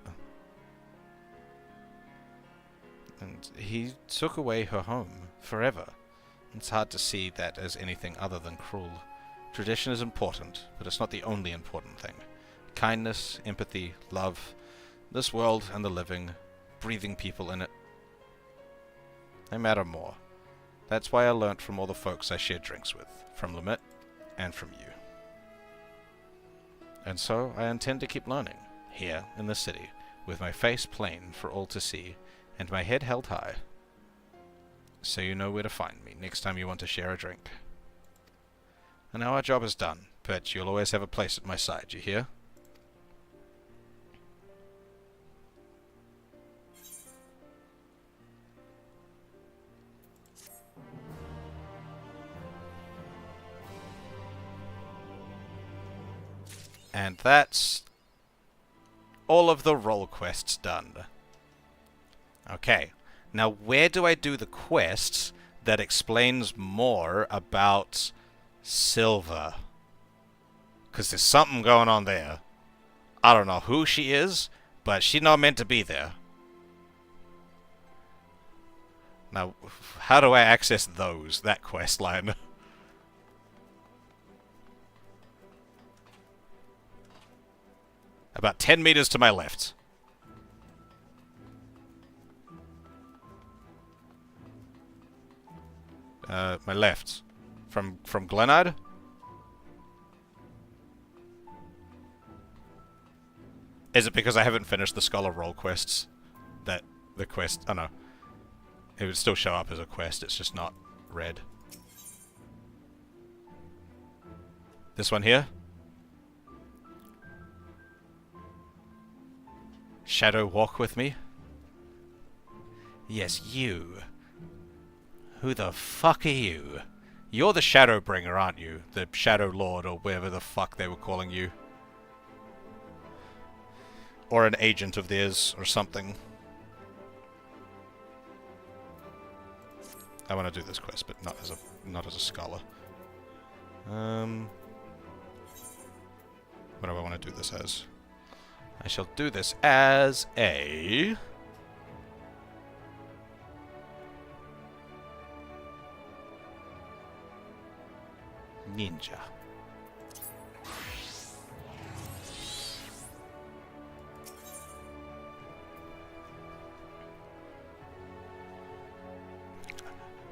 And he took away her home, forever. It's hard to see that as anything other than cruel. Tradition is important, but it's not the only important thing. Kindness, empathy, love, this world and the living, breathing people in it. They matter more. That's why I learnt from all the folks I shared drinks with, from Lemet and from you. And so I intend to keep learning, here in the city, with my face plain for all to see, and my head held high. So you know where to find me next time you want to share a drink. And now our job is done, but you'll always have a place at my side, you hear? And that's all of the role quests done. Okay, now where do I do the quests that explains more about Silva? Because there's something going on there. I don't know who she is, but she's not meant to be there. Now, how do I access that quest line? About 10 meters to my left. My left. From Glenard? Is it because I haven't finished the Scholar role quests? That the quest... Oh no. It would still show up as a quest, it's just not red. This one here? Shadow walk with me? Yes, you. Who the fuck are you? You're the Shadowbringer, aren't you? The Shadow Lord, or whatever the fuck they were calling you. Or an agent of theirs, or something. I want to do this quest, but not as a scholar. What do I want to do this as? I shall do this as a... ninja.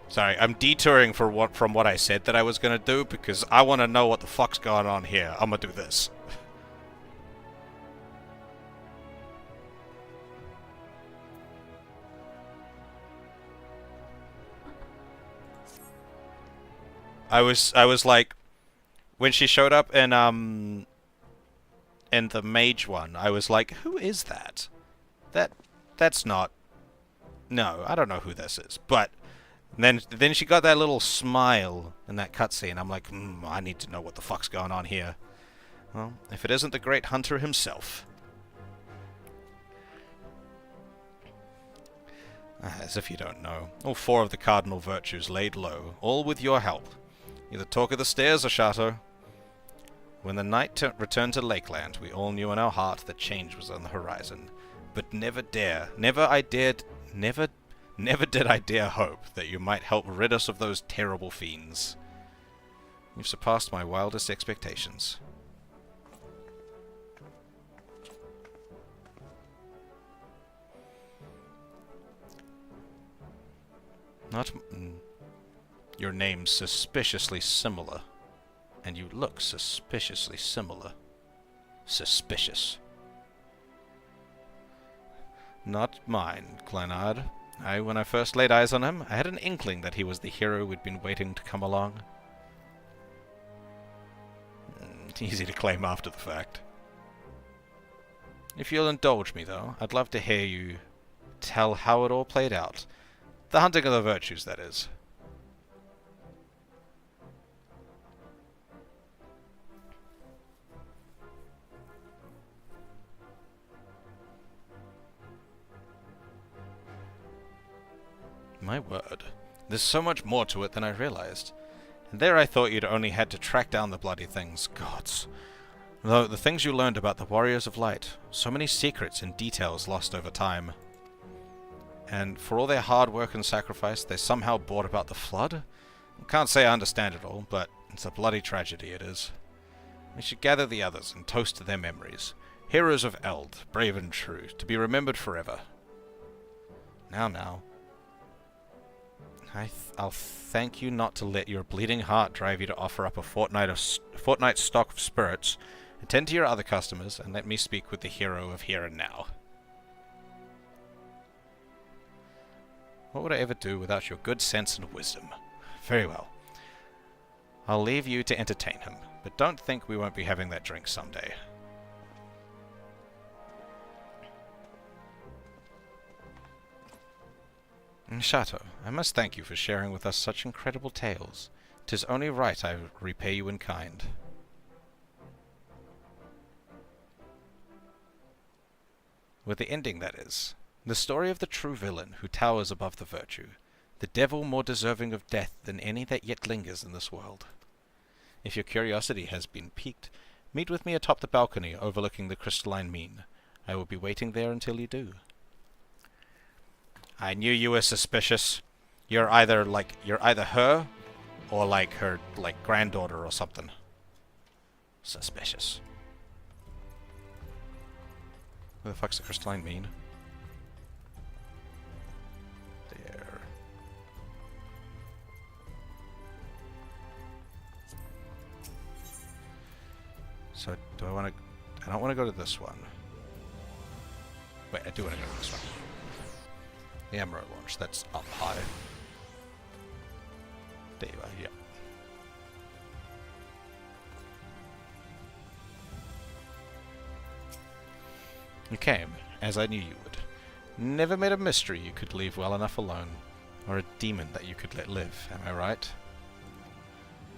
Sorry, I'm detouring from what I said that I was gonna do because I want to know what the fuck's going on here. I'm gonna do this. I was like, when she showed up in the mage one, I was like, who is that? That's not... No, I don't know who this is. But then she got that little smile in that cutscene. I'm like, I need to know what the fuck's going on here. Well, if it isn't the great hunter himself. As if you don't know. All 4 of the cardinal virtues laid low, all with your help. You're the talk of the stairs, Ashato. When the night returned to Lakeland, we all knew in our heart that change was on the horizon. But never did I dare hope that you might help rid us of those terrible fiends. You've surpassed my wildest expectations. Your name's suspiciously similar. And you look suspiciously similar. Suspicious. Not mine, Glenard. When I first laid eyes on him, I had an inkling that he was the hero we'd been waiting to come along. Easy to claim after the fact. If you'll indulge me, though, I'd love to hear you tell how it all played out. The hunting of the virtues, that is. My word. There's so much more to it than I realized. And there I thought you'd only had to track down the bloody things. Gods. Though the things you learned about the Warriors of Light, so many secrets and details lost over time. And for all their hard work and sacrifice, they somehow brought about the Flood? Can't say I understand it all, but it's a bloody tragedy it is. We should gather the others and toast to their memories. Heroes of Eld, brave and true, to be remembered forever. Now. I'll thank you not to let your bleeding heart drive you to offer up a fortnight's stock of spirits, attend to your other customers, and let me speak with the hero of here and now. What would I ever do without your good sense and wisdom? Very well. I'll leave you to entertain him, but don't think we won't be having that drink someday. Shato, I must thank you for sharing with us such incredible tales. 'Tis only right I repay you in kind. With the ending, that is. The story of the true villain who towers above the virtue. The devil more deserving of death than any that yet lingers in this world. If your curiosity has been piqued, meet with me atop the balcony overlooking the crystalline mean. I will be waiting there until you do. I knew you were suspicious. You're either her, or like her, granddaughter or something. Suspicious. Who the fuck's the crystalline mean? There. So, do I want to... I don't want to go to this one. Wait, I do want to go to this one. The Amro launch, that's up high. There you are, yeah. You came, as I knew you would. Never met a mystery you could leave well enough alone, or a demon that you could let live, am I right?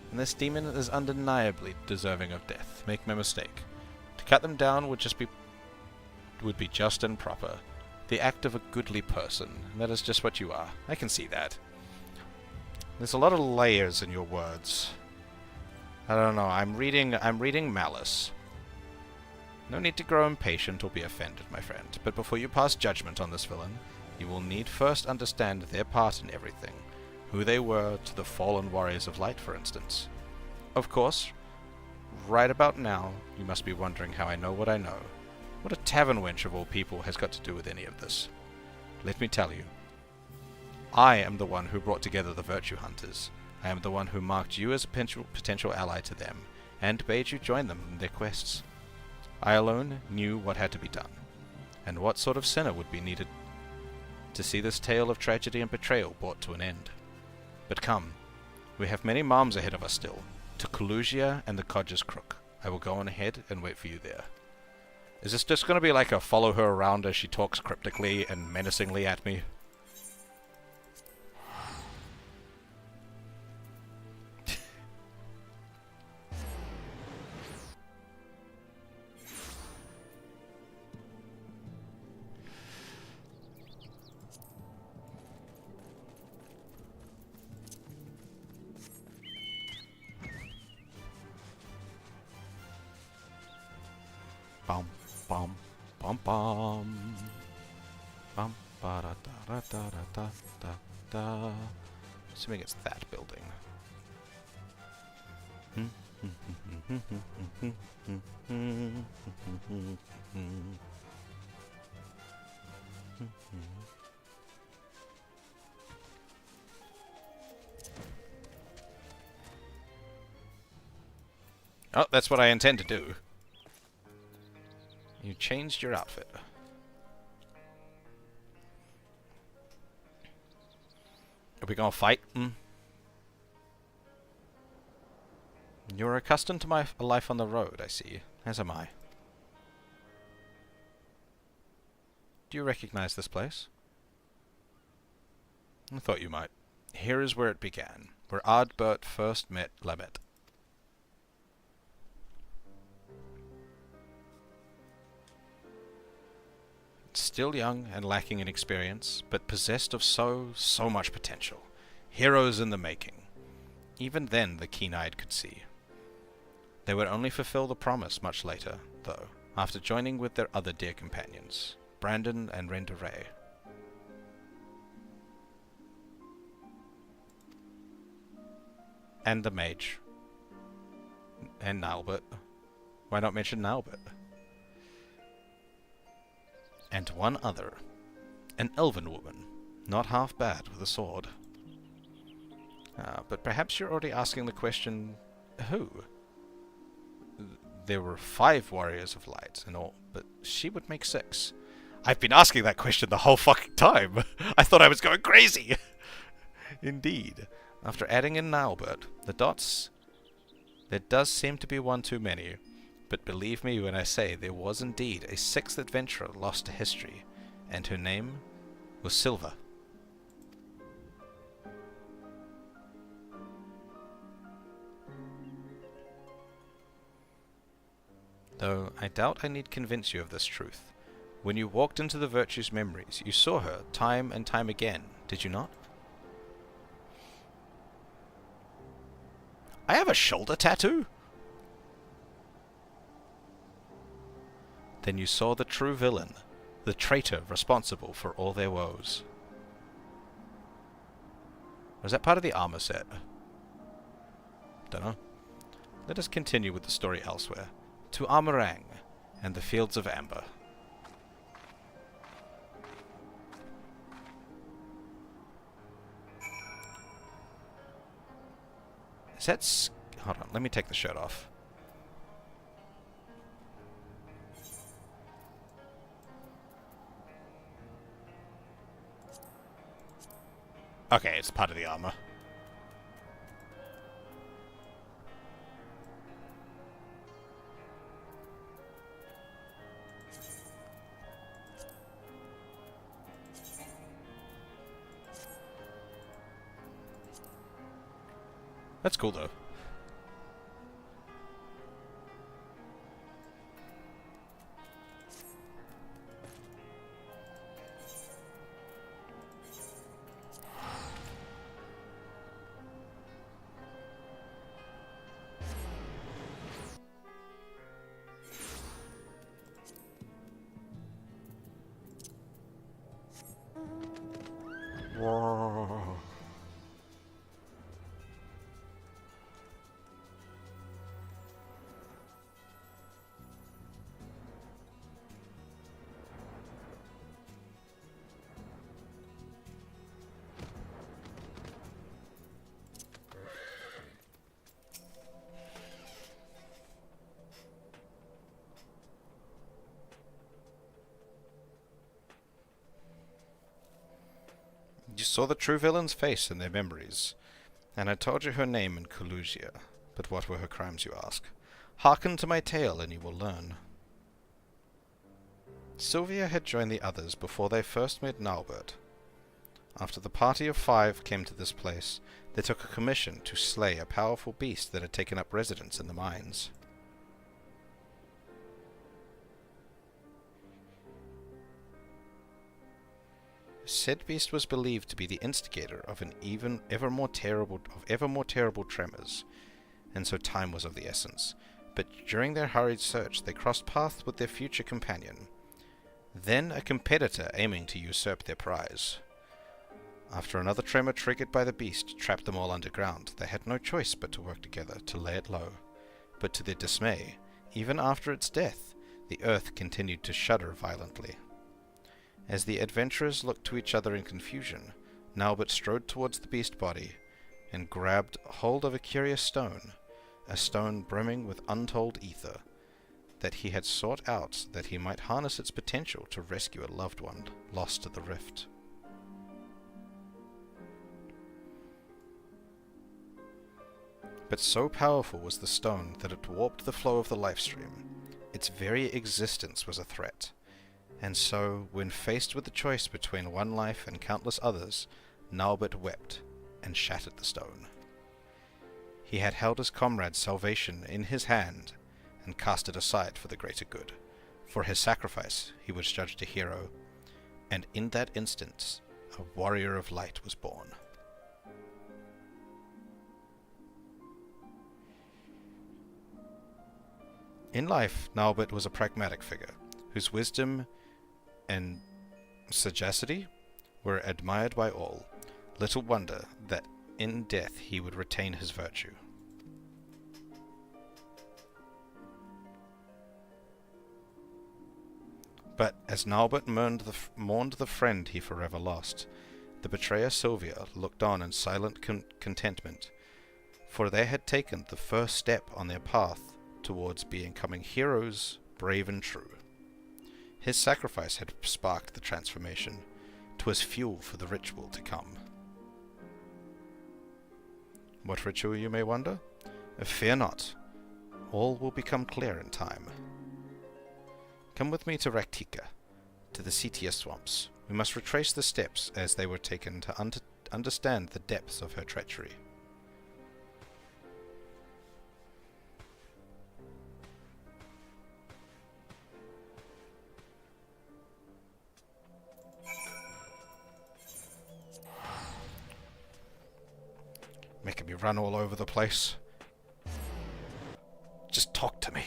And this demon is undeniably deserving of death, make no mistake. To cut them down would be just and proper. The act of a goodly person. That is just what you are. I can see that. There's a lot of layers in your words. I don't know. I'm reading malice. No need to grow impatient or be offended, my friend. But before you pass judgment on this villain, you will need first understand their part in everything. Who they were to the fallen warriors of light, for instance. Of course, right about now, you must be wondering how I know what I know. What a tavern wench of all people has got to do with any of this? Let me tell you. I am the one who brought together the Virtue Hunters. I am the one who marked you as a potential ally to them, and bade you join them in their quests. I alone knew what had to be done, and what sort of sinner would be needed to see this tale of tragedy and betrayal brought to an end. But come, we have many malms ahead of us still, to Colusia and the Codger's Crook. I will go on ahead and wait for you there. Is this just going to be like a follow her around as she talks cryptically and menacingly at me? Bum, bum, bum. Bum, ba da da da da da da da. Assuming it's that building. Oh, that's what I intend to do. You changed your outfit. Are we gonna fight? You're accustomed to my life on the road, I see. As am I. Do you recognize this place? I thought you might. Here is where it began, where Ardbert first met Lamet. Still young and lacking in experience, but possessed of so much potential. Heroes in the making. Even then the keen-eyed could see. They would only fulfill the promise much later, though, after joining with their other dear companions, Brandon and Renderay. And the mage. And Nalbert. Why not mention Nalbert? And one other. An elven woman. Not half bad with a sword. But perhaps you're already asking the question, who? There were 5 warriors of light in all, but she would make 6. I've been asking that question the whole fucking time. I thought I was going crazy. Indeed. After adding in Nalbert, the dots... There does seem to be one too many. But believe me when I say there was indeed a 6th adventurer lost to history, and her name was Silva. Though I doubt I need convince you of this truth. When you walked into the Virtue's memories, you saw her time and time again, did you not? I have a shoulder tattoo? Then you saw the true villain, the traitor responsible for all their woes. Was that part of the armor set? Dunno. Let us continue with the story elsewhere. To Amarang and the Fields of Amber. Is that... Hold on, let me take the shirt off. Okay, it's part of the armor. That's cool though. Whoa. You saw the true villain's face in their memories, and I told you her name in Eorzea. But what were her crimes, you ask? Hearken to my tale, and you will learn. Sylvia had joined the others before they first met Nalbert. After the party of 5 came to this place, they took a commission to slay a powerful beast that had taken up residence in the mines. Said beast was believed to be the instigator of ever more terrible tremors, and so time was of the essence. but during their hurried search they crossed paths with their future companion, then a competitor aiming to usurp their prize. After another tremor triggered by the beast trapped them all underground, they had no choice but to work together to lay it low. But to their dismay, even after its death, the earth continued to shudder violently. As the adventurers looked to each other in confusion, Nalbert strode towards the beast body and grabbed hold of a curious stone, a stone brimming with untold ether, that he had sought out that he might harness its potential to rescue a loved one lost to the rift. But so powerful was the stone that it warped the flow of the life stream. Its very existence was a threat. And so, when faced with the choice between one life and countless others, Nalbert wept and shattered the stone. He had held his comrade's salvation in his hand and cast it aside for the greater good. For his sacrifice he was judged a hero, and in that instance a warrior of light was born. In life, Nalbert was a pragmatic figure, whose wisdom and sagacity were admired by all. Little wonder that in death he would retain his virtue. But as Nalbert mourned the friend he forever lost, the betrayer Sylvia looked on in silent contentment, for they had taken the first step on their path towards becoming heroes, brave and true. His sacrifice had sparked the transformation. 'Twas fuel for the ritual to come. What ritual, you may wonder? Fear not. All will become clear in time. Come with me to Raktika, to the Setia swamps. We must retrace the steps as they were taken to understand the depths of her treachery. Making me run all over the place. Just talk to me.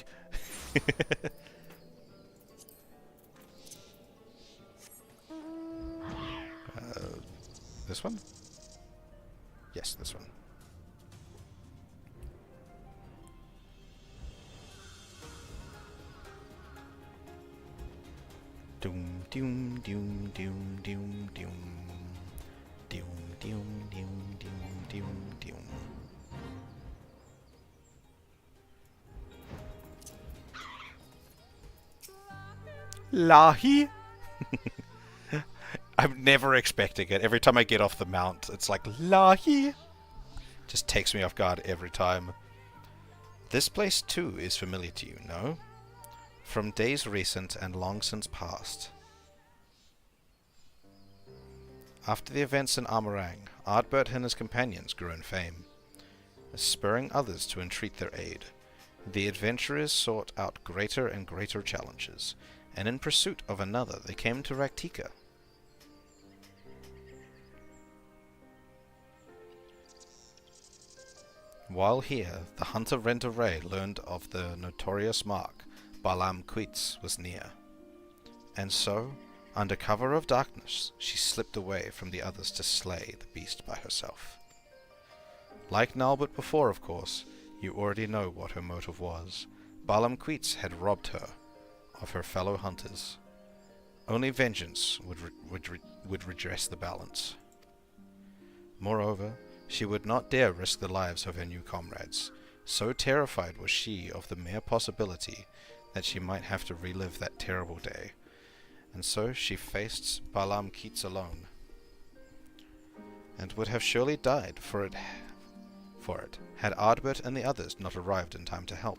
This one? Yes, this one. Doom, doom, doom, doom, doom, doom. Doom, doom, doom, doom, doom, doom. Lahi? I'm never expecting it. Every time I get off the mount, it's like, Lahi? Just takes me off guard every time. This place too is familiar to you, no? From days recent and long since past. After the events in Amarang, Ardbert and his companions grew in fame, spurring others to entreat their aid. The adventurers sought out greater and greater challenges, and in pursuit of another they came to Raktika. While here, the hunter Renderay learned of the notorious mark Balam Quits was near, and so, under cover of darkness, she slipped away from the others to slay the beast by herself. Like Nalbert before, of course, you already know what her motive was. Balam Quits had robbed her of her fellow hunters. Only vengeance would redress the balance. Moreover, she would not dare risk the lives of her new comrades. So terrified was she of the mere possibility that she might have to relive that terrible day. And so she faced Balam Quits alone, and would have surely died for it had Ardbert and the others not arrived in time to help.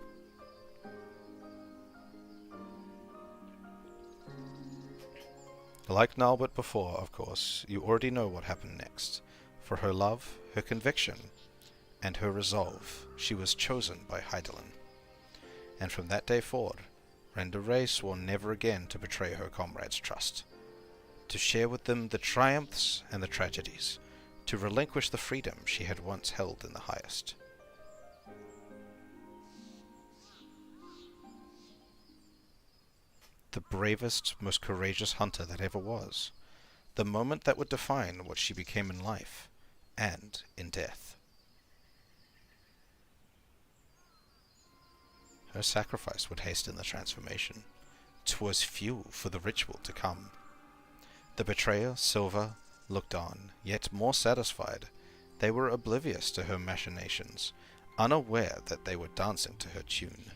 Like Nalbert before, of course, you already know what happened next. For her love, her conviction, and her resolve, she was chosen by Hydaelyn. And from that day forward, Renderay swore never again to betray her comrades' trust, to share with them the triumphs and the tragedies, to relinquish the freedom she had once held in the highest. the bravest, most courageous hunter that ever was. The moment that would define what she became in life and in death. Her sacrifice would hasten the transformation. 'Twas fuel for the ritual to come. The betrayer, Silva, looked on, yet more satisfied. They were oblivious to her machinations, unaware that they were dancing to her tune.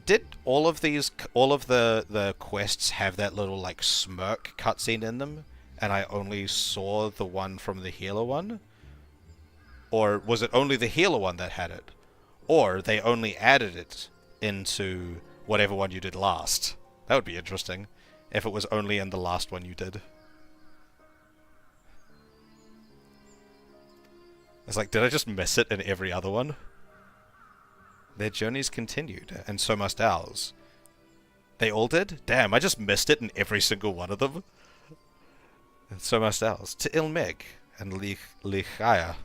Did all of the quests have that little, like, smirk cutscene in them, and I only saw the one from the healer one? Or was it only the healer one that had it? Or they only added it into whatever one you did last? That would be interesting, if it was only in the last one you did. It's like, did I just miss it in every other one? Their journeys continued, and so must ours. They all did? Damn, I just missed it in every single one of them. And so must ours. To Ilmeg and Lichaya.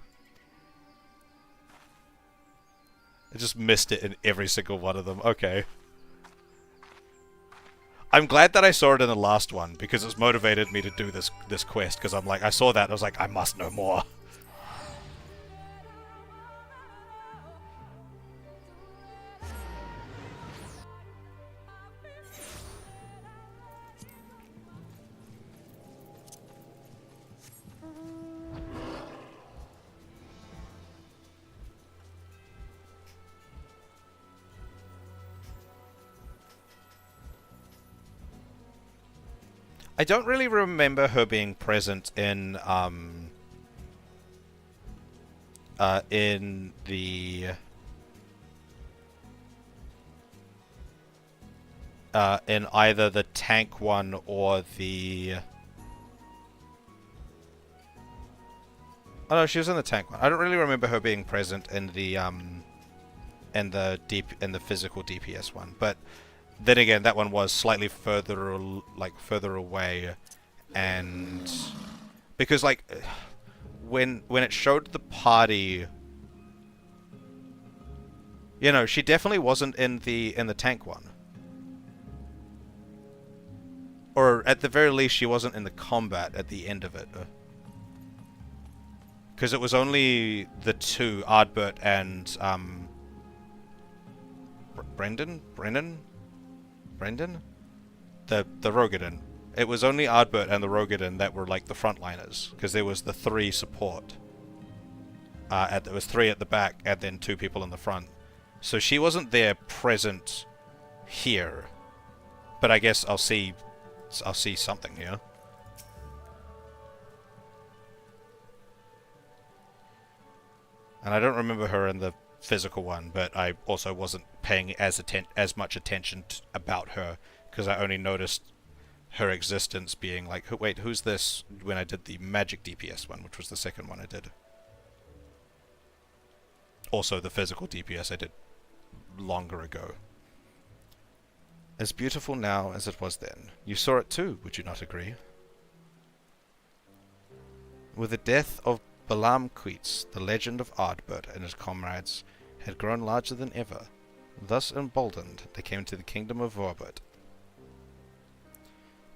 I just missed it in every single one of them. Okay. I'm glad that I saw it in the last one, because it's motivated me to do this quest, because I'm like, I saw that and I was like, I must know more. I don't really remember her being present in the in either the tank one or the... Oh no, she was in the tank one. I don't really remember her being present in the physical DPS one, but then again, that one was slightly further away, and because like when it showed the party, you know, she definitely wasn't in the tank one, or at the very least, she wasn't in the combat at the end of it, because it was only the two, Ardbert and Brendan. The Rogadin. It was only Ardbert and the Rogadin that were like the frontliners, because there was the three support. There was three at the back and then two people in the front. So she wasn't there present here, but I guess I'll see something here. And I don't remember her in the physical one, but I also wasn't paying as much attention about her, because I only noticed her existence being like, wait, who's this, when I did the magic DPS one, which was the second one I did. Also the physical DPS I did longer ago. As beautiful now as it was then. You saw it too, would you not agree? With the death of Balam Queets, the legend of Ardbert and his comrades had grown larger than ever. Thus emboldened, they came to the kingdom of Verbert.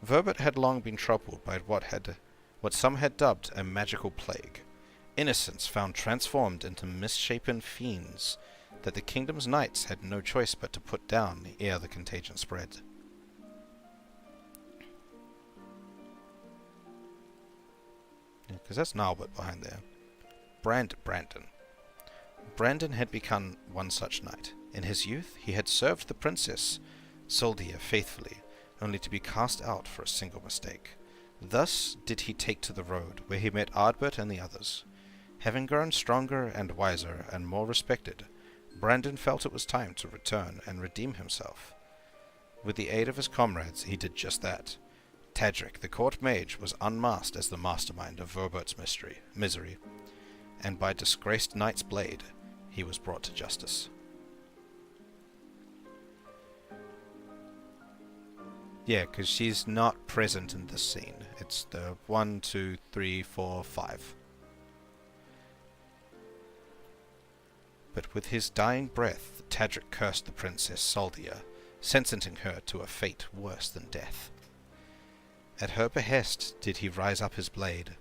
Verbert had long been troubled by what some had dubbed a magical plague. Innocents found transformed into misshapen fiends that the kingdom's knights had no choice but to put down ere the contagion spread. Yeah, because that's Nalbert behind there. Brandon. Brandon had become one such knight. In his youth, he had served the princess, Soldia, faithfully, only to be cast out for a single mistake. Thus did he take to the road, where he met Ardbert and the others. Having grown stronger and wiser and more respected, Brandon felt it was time to return and redeem himself. With the aid of his comrades, he did just that. Tadric, the court mage, was unmasked as the mastermind of Verbert's misery, and by disgraced knight's blade, he was brought to justice. Yeah, because she's not present in this scene. It's the 1, 2, 3, 4, 5. But with his dying breath, Tadric cursed the princess Soldia, sentencing her to a fate worse than death. At her behest did he rise up his blade,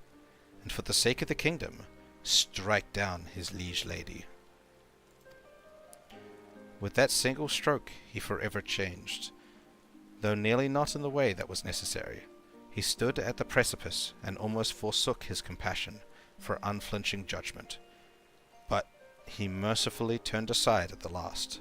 and for the sake of the kingdom, strike down his liege lady. With that single stroke he forever changed, though nearly not in the way that was necessary. He stood at the precipice and almost forsook his compassion for unflinching judgment, but he mercifully turned aside at the last.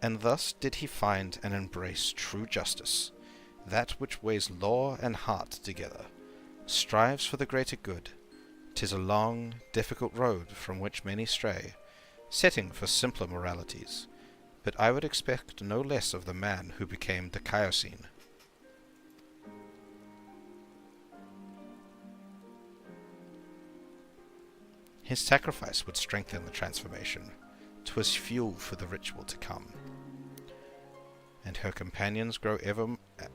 And thus did he find and embrace true justice, that which weighs law and heart together, strives for the greater good. 'Tis a long, difficult road from which many stray, setting for simpler moralities, but I would expect no less of the man who became the Dikaiosine. His sacrifice would strengthen the transformation. 'Twas fuel for the ritual to come. And her companions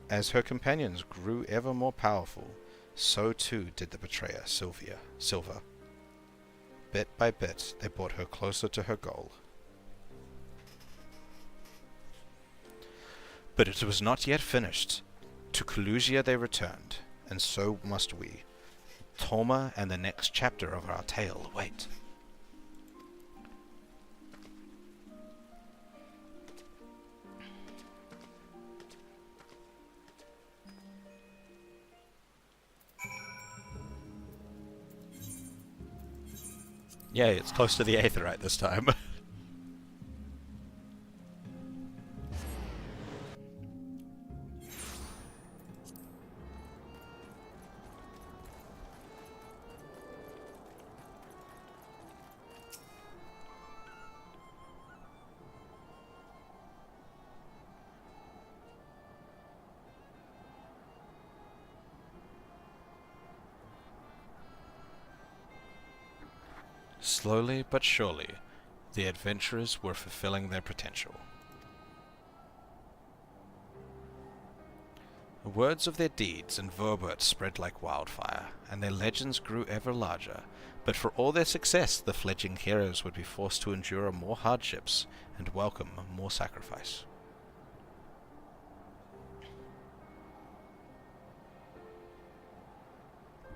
as her companions grew ever more powerful, so too did the betrayer Silva. Bit by bit they brought her closer to her goal. But it was not yet finished. To Kalusia they returned, and so must we. Toma and the next chapter of our tale await. Yay, it's close to the Aetherite this time. Slowly but surely, the adventurers were fulfilling their potential. The words of their deeds and verberts spread like wildfire, and their legends grew ever larger, but for all their success the fledgling heroes would be forced to endure more hardships and welcome more sacrifice.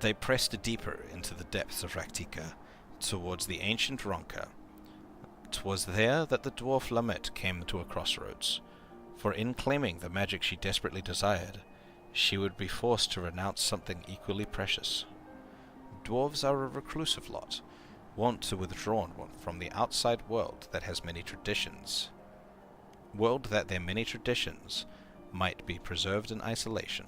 They pressed deeper into the depths of Raktika, towards the ancient Ronka. 'Twas there that the dwarf Lamet came to a crossroads, for in claiming the magic she desperately desired, she would be forced to renounce something equally precious. Dwarves are a reclusive lot, wont to withdraw from the outside world that has many traditions. World that their many traditions might be preserved in isolation.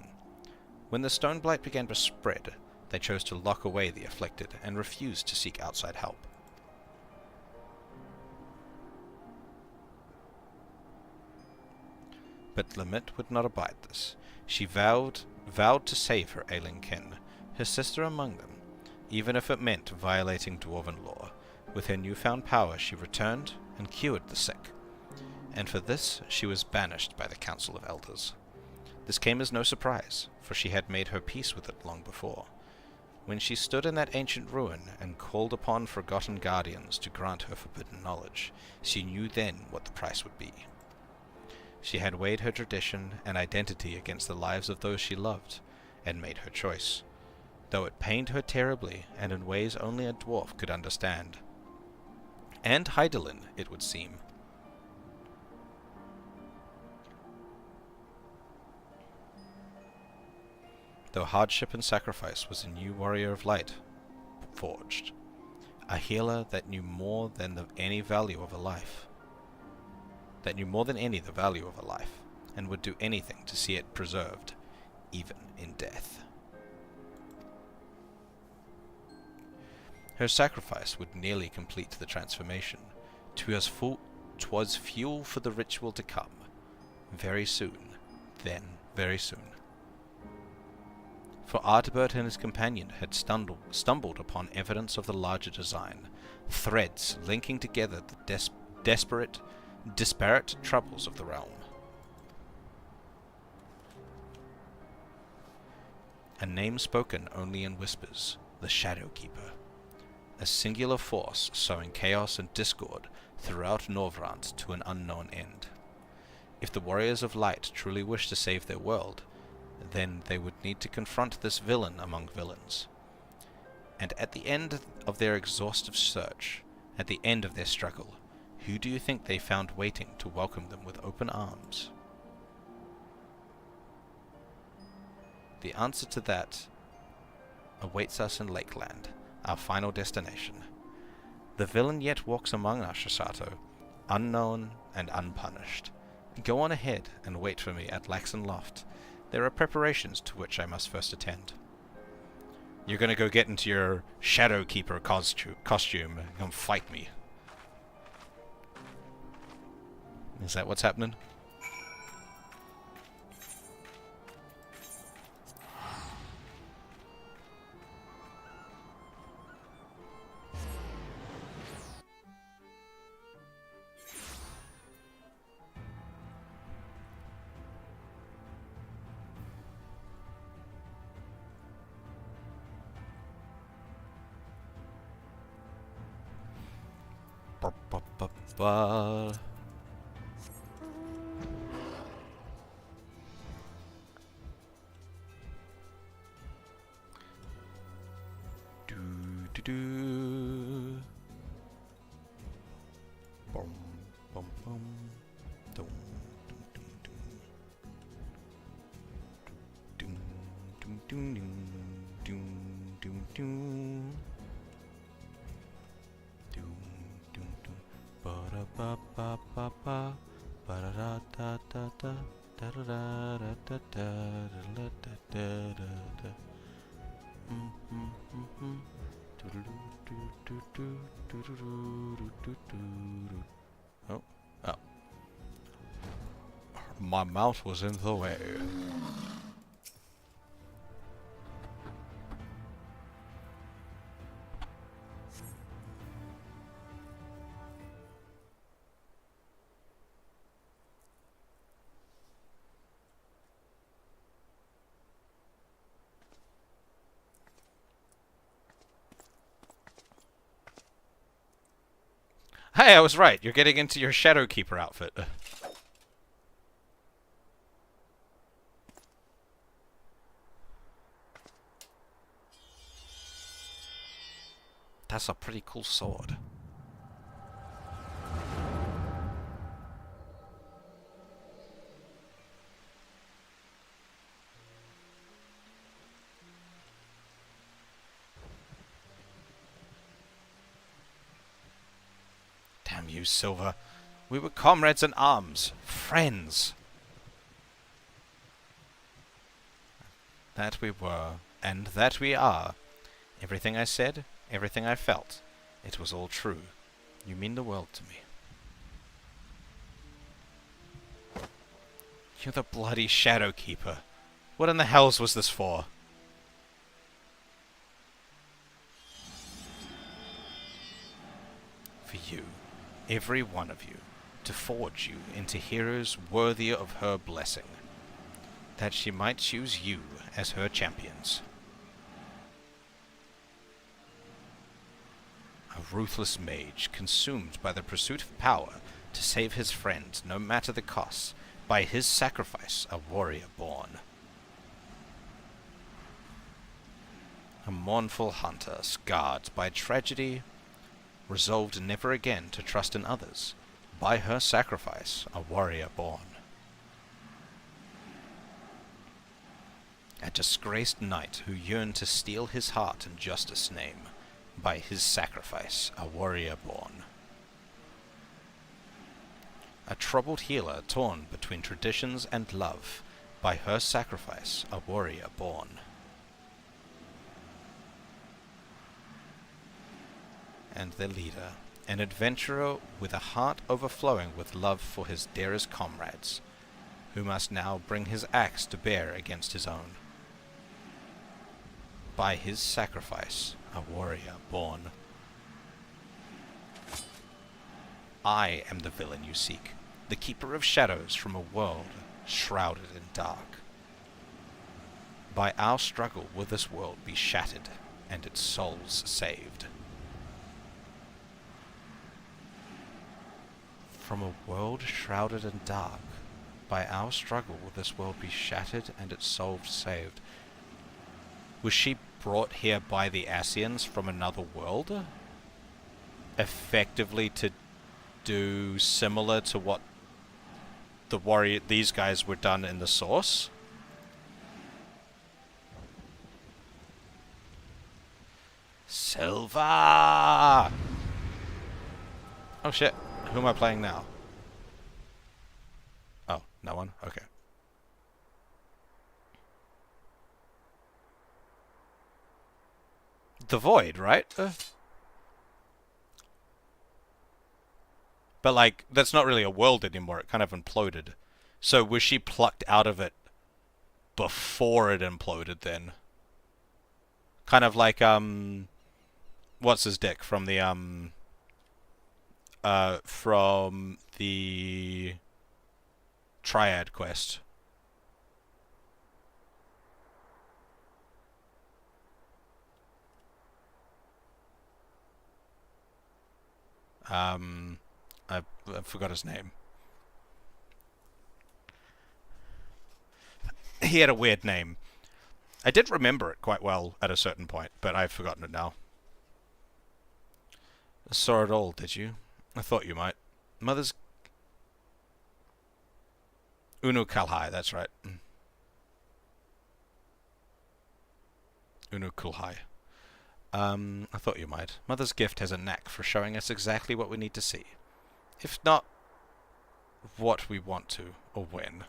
When the stone blight began to spread, they chose to lock away the afflicted and refused to seek outside help. But Lamet would not abide this. She vowed to save her ailing kin, her sister among them, even if it meant violating dwarven law. With her newfound power she returned and cured the sick, and for this she was banished by the Council of Elders. This came as no surprise, for she had made her peace with it long before. When she stood in that ancient ruin and called upon forgotten guardians to grant her forbidden knowledge, she knew then what the price would be. She had weighed her tradition and identity against the lives of those she loved, and made her choice, though it pained her terribly and in ways only a dwarf could understand. And Hydaelyn, it would seem. Though hardship and sacrifice was a new warrior of light forged, a healer that knew more than any the value of a life, and would do anything to see it preserved, even in death. Her sacrifice would nearly complete the transformation. 'Twas fuel for the ritual to come. Very soon, very soon. For Ardbert and his companion had stumbled upon evidence of the larger design, threads linking together the disparate troubles of the realm. A name spoken only in whispers, the Shadow Keeper. a singular force sowing chaos and discord throughout Norvrant to an unknown end. If the Warriors of Light truly wish to save their world, then they would need to confront this villain among villains. And at the end of their exhaustive search, at the end of their struggle, who do you think they found waiting to welcome them with open arms? The answer to that awaits us in Lakeland, our final destination. The villain yet walks among us, Shisato, unknown and unpunished. Go on ahead and wait for me at Laxon Loft. There are preparations to which I must first attend. You're gonna go get into your Shadow Keeper costume and come fight me. Is that what's happening? Ba-ba-ba-ba. Do-do-do. Bum, bum, bum. Dum, dum, dum, dum. Dum, dum, dum, dum, dum, dum. Ba-da-ba-ba-ba-ba, ba-da-da-da-da-da, da-da-da-da-da-da-da-da-da-da. Oh, oh. My mouth was in the way. Hey, I was right. You're getting into your Shadow Keeper outfit. That's a pretty cool sword. Damn you, Silver. We were comrades in arms. Friends. That we were, and that we are. Everything I said, everything I felt, it was all true. You mean the world to me. You're the bloody Shadow Keeper. What in the hells was this for? For you. Every one of you, to forge you into heroes worthy of her blessing, that she might choose you as her champions. A ruthless mage consumed by the pursuit of power to save his friend, no matter the cost, by his sacrifice a warrior born. A mournful hunter scarred by tragedy, resolved never again to trust in others, by her sacrifice a warrior born. A disgraced knight who yearned to steal his heart in justice' name, by his sacrifice a warrior born. A troubled healer torn between traditions and love, by her sacrifice a warrior born. And their leader, an adventurer with a heart overflowing with love for his dearest comrades, who must now bring his axe to bear against his own. By his sacrifice, a warrior born. I am the villain you seek, the keeper of shadows from a world shrouded in dark. By our struggle will this world be shattered, and its souls saved. From a world shrouded in dark. By our struggle will this world be shattered and its soul saved. Was she brought here by the Ascians from another world? Effectively to do similar to what these guys were done in the source? Silva! Oh shit, who am I playing now? Oh, no one? Okay. The Void, right? But like, that's not really a world anymore, it kind of imploded. So was she plucked out of it before it imploded then? Kind of like, what's his dick from the, Triad quest. I forgot his name. He had a weird name. I did remember it quite well at a certain point, but I've forgotten it now. Saw it all, did you? I thought you might. Mother's... Unu Kalhai, that's right. Unu Kulhai. I thought you might. Mother's gift has a knack for showing us exactly what we need to see. If not what we want to, or when.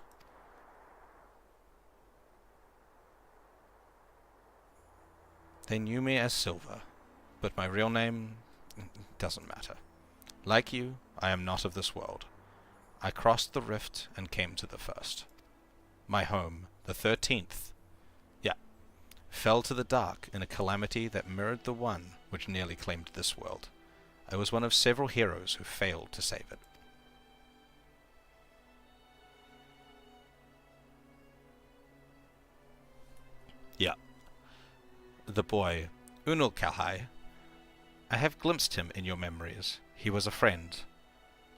They knew me as Silva, but my real name doesn't matter. Like you, I am not of this world. I crossed the rift and came to the first. My home, the 13th, fell to the dark in a calamity that mirrored the one which nearly claimed this world. I was one of several heroes who failed to save it. Yeah. The boy, Unul Kalhai. I have glimpsed him in your memories. He was a friend.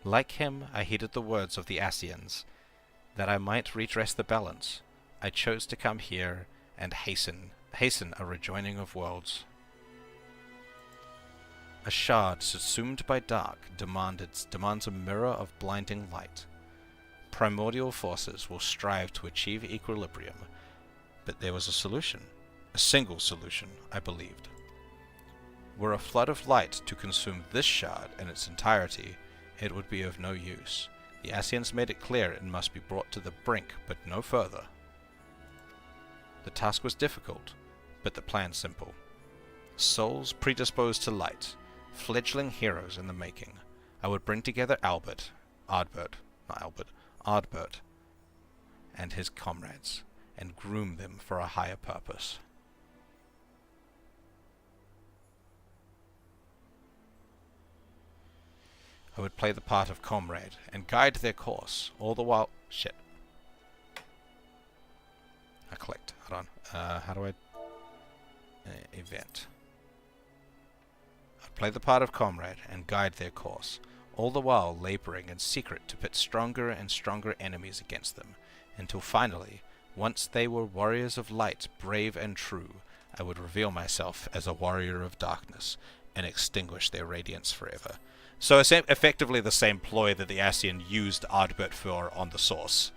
Like him, I heeded the words of the Ascians. That I might redress the balance, I chose to come here and hasten a rejoining of worlds. A shard subsumed by dark demands a mirror of blinding light. Primordial forces will strive to achieve equilibrium, but there was a solution. A single solution, I believed. Were a flood of light to consume this shard in its entirety, it would be of no use. The Ascians made it clear it must be brought to the brink, but no further. The task was difficult, but the plan simple. Souls predisposed to light, fledgling heroes in the making. I would bring together Ardbert, and his comrades, and groom them for a higher purpose. I would play the part of comrade, and guide their course, all the while... Shit. I clicked. Hold on. How do I... event. I'd play the part of comrade, and guide their course, all the while laboring in secret to pit stronger and stronger enemies against them, until finally, once they were warriors of light, brave and true, I would reveal myself as a warrior of darkness, and extinguish their radiance forever. So it's effectively the same ploy that the Ascian used Ardbert for on the source.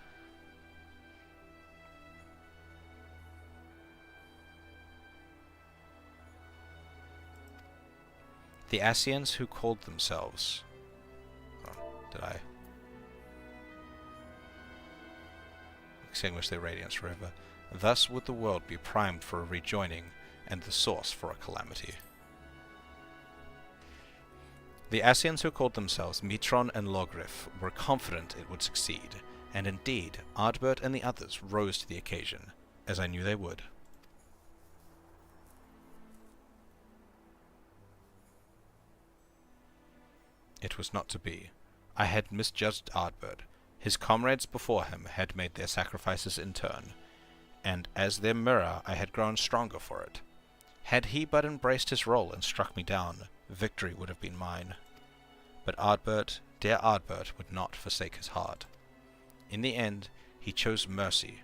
The Ascians who called themselves... Oh, did I? Extinguish their radiance forever. Thus would the world be primed for a rejoining, and the source for a calamity. The Ascians who called themselves Mitron and Logrif were confident it would succeed, and indeed, Ardbert and the others rose to the occasion, as I knew they would. It was not to be. I had misjudged Ardbert. His comrades before him had made their sacrifices in turn, and as their mirror I had grown stronger for it. Had he but embraced his role and struck me down, victory would have been mine. But Ardbert dear Ardbert would not forsake his heart. In the end, he chose mercy,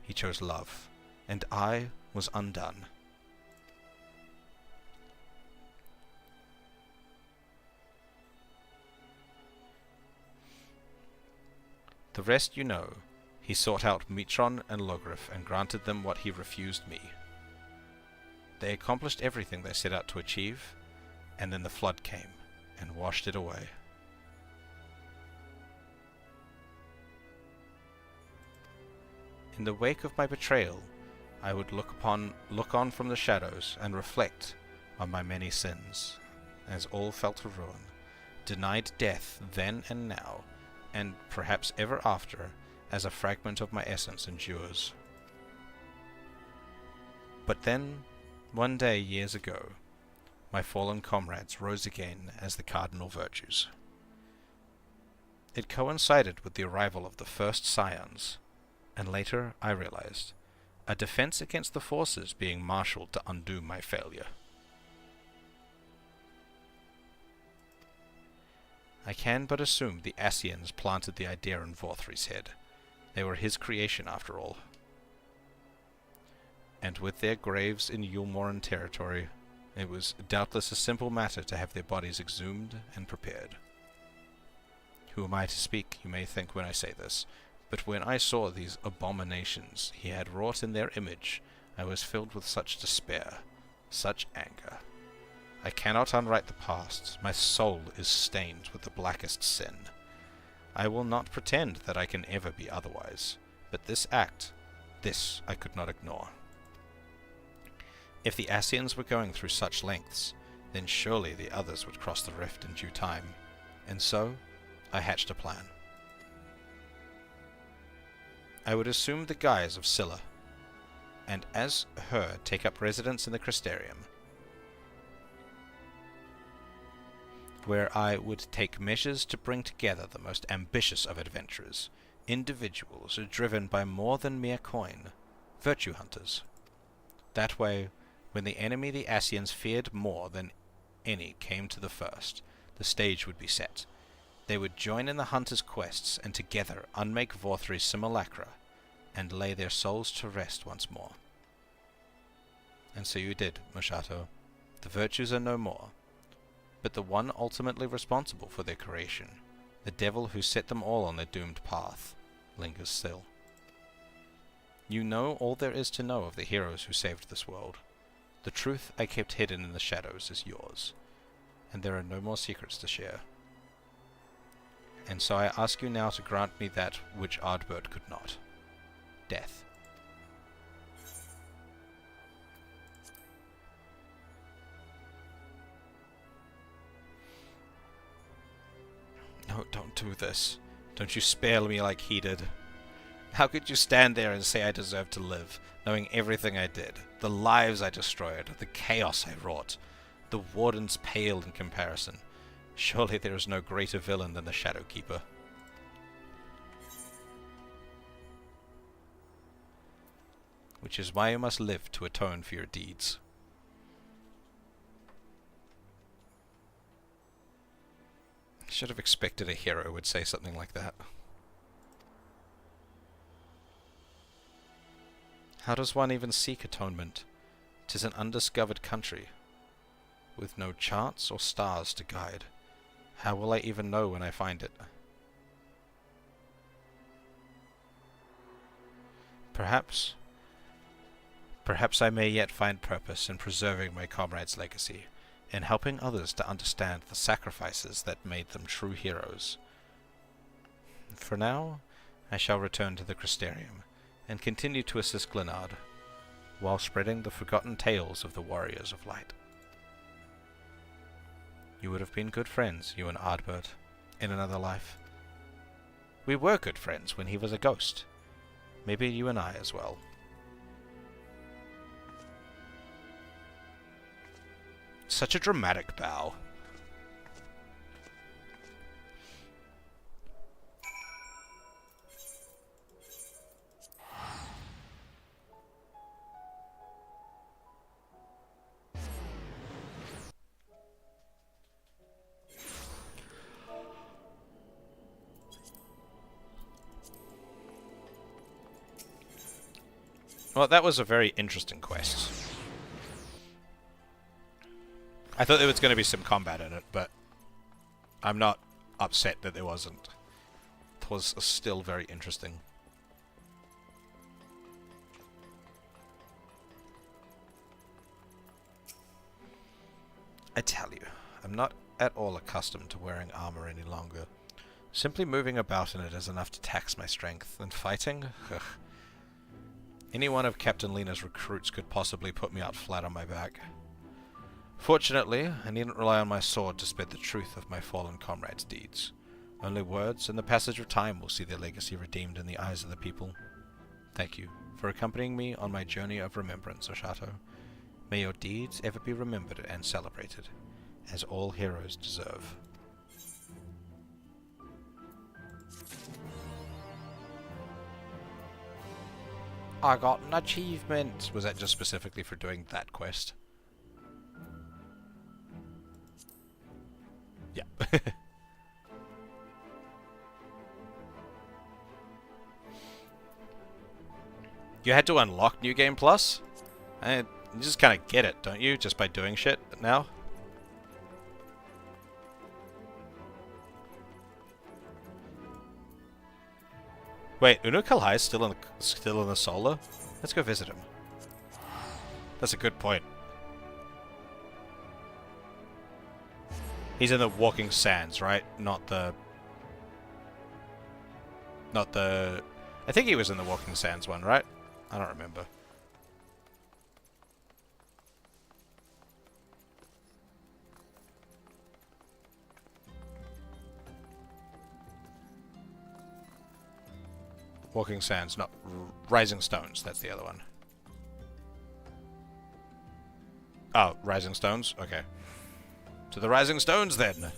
he chose love, and I was undone. The rest you know. He sought out Mitron and Logrif and granted them what he refused me. They accomplished everything they set out to achieve, and then the flood came and washed it away. In the wake of my betrayal, I would look on from the shadows and reflect on my many sins, as all fell to ruin, denied death then and now, and perhaps ever after, as a fragment of my essence endures. But then, one day years ago, my fallen comrades rose again as the cardinal virtues. It coincided with the arrival of the first scions, and later I realized, a defense against the forces being marshaled to undo my failure. I can but assume the Ascians planted the idea in Vorthri's head. They were his creation after all. And with their graves in Yulmoran territory, it was doubtless a simple matter to have their bodies exhumed and prepared. Who am I to speak, you may think when I say this, but when I saw these abominations he had wrought in their image, I was filled with such despair, such anger. I cannot unwrite the past. My soul is stained with the blackest sin. I will not pretend that I can ever be otherwise, but this act, this I could not ignore. If the Ascians were going through such lengths, then surely the others would cross the rift in due time, and so I hatched a plan. I would assume the guise of Scylla, and as her take up residence in the Crystarium, where I would take measures to bring together the most ambitious of adventurers, individuals driven by more than mere coin, virtue hunters. That way, when the enemy the Ascians feared more than any came to the first, the stage would be set. They would join in the hunters' quests, and together unmake Vorthri's simulacra, and lay their souls to rest once more. And so you did, Moshato. The virtues are no more, but the one ultimately responsible for their creation, the devil who set them all on their doomed path, lingers still. You know all there is to know of the heroes who saved this world. The truth I kept hidden in the shadows is yours, and there are no more secrets to share. And so I ask you now to grant me that which Ardbert could not. Death. No, don't do this. Don't you spare me like he did. How could you stand there and say I deserve to live, knowing everything I did, the lives I destroyed, the chaos I wrought? The Wardens pale in comparison. Surely there is no greater villain than the Shadowkeeper. Which is why you must live to atone for your deeds. I should have expected a hero would say something like that. How does one even seek atonement? 'Tis an undiscovered country, with no charts or stars to guide. How will I even know when I find it? Perhaps I may yet find purpose in preserving my comrades' legacy, in helping others to understand the sacrifices that made them true heroes. For now, I shall return to the Crystarium, and continue to assist Glenard, while spreading the forgotten tales of the Warriors of Light. You would have been good friends, you and Ardbert, in another life. We were good friends when he was a ghost. Maybe you and I as well. Such a dramatic bow. Well, that was a very interesting quest. I thought there was going to be some combat in it, but I'm not upset that there wasn't. It was still very interesting. I tell you, I'm not at all accustomed to wearing armor any longer. Simply moving about in it is enough to tax my strength, and fighting? Ugh. Any one of Captain Lena's recruits could possibly put me out flat on my back. Fortunately, I needn't rely on my sword to spread the truth of my fallen comrades' deeds. Only words and the passage of time will see their legacy redeemed in the eyes of the people. Thank you for accompanying me on my journey of remembrance, Oshato. May your deeds ever be remembered and celebrated, as all heroes deserve. I got an achievement! Was that just specifically for doing that quest? Yeah. You had to unlock New Game Plus? You just kind of get it, don't you? Just by doing shit now? Wait, Uno Kalhai is still in the solar? Let's go visit him. That's a good point. He's in the Walking Sands, right? Not the... I think he was in the Walking Sands one, right? I don't remember. Walking Sands, not Rising Stones. That's the other one. Oh, Rising Stones? Okay. To the Rising Stones, then!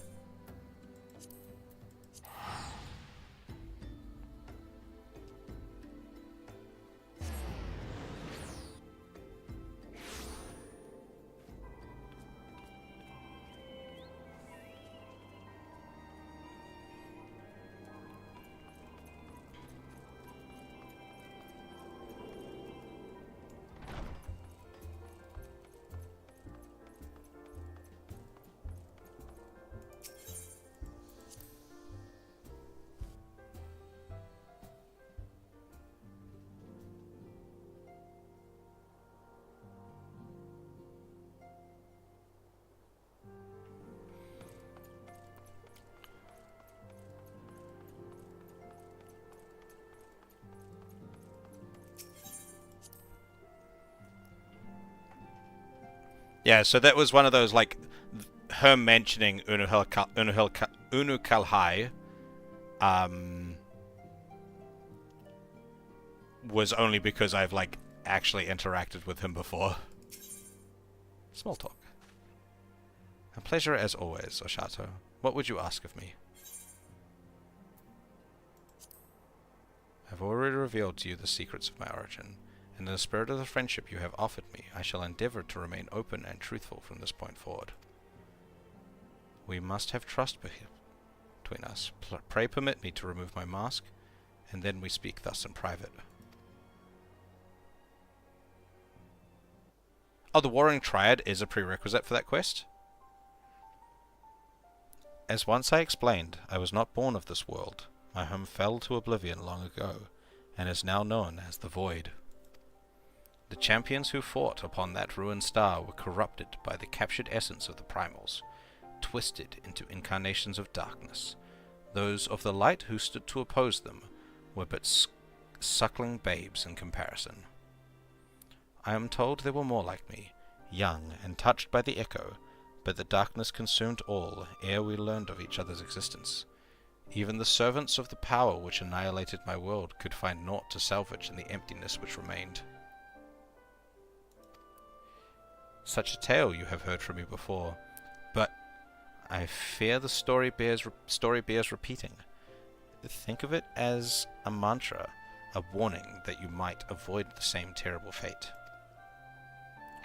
Yeah, so that was one of those, like, her mentioning Unukalhai was only because I've, like, actually interacted with him before. Small talk. A pleasure as always, Oshato. What would you ask of me? I've already revealed to you the secrets of my origin. In the spirit of the friendship you have offered me, I shall endeavor to remain open and truthful from this point forward. We must have trust between us. Pray permit me to remove my mask, and then we speak thus in private. Oh, the Warring Triad is a prerequisite for that quest? As once I explained, I was not born of this world. My home fell to oblivion long ago, and is now known as the Void. The champions who fought upon that ruined star were corrupted by the captured essence of the primals, twisted into incarnations of darkness. Those of the light who stood to oppose them were but suckling babes in comparison. I am told there were more like me, young and touched by the echo, but the darkness consumed all ere we learned of each other's existence. Even the servants of the power which annihilated my world could find naught to salvage in the emptiness which remained. Such a tale you have heard from me before, but I fear the story bears repeating. Think of it as a mantra, a warning that you might avoid the same terrible fate.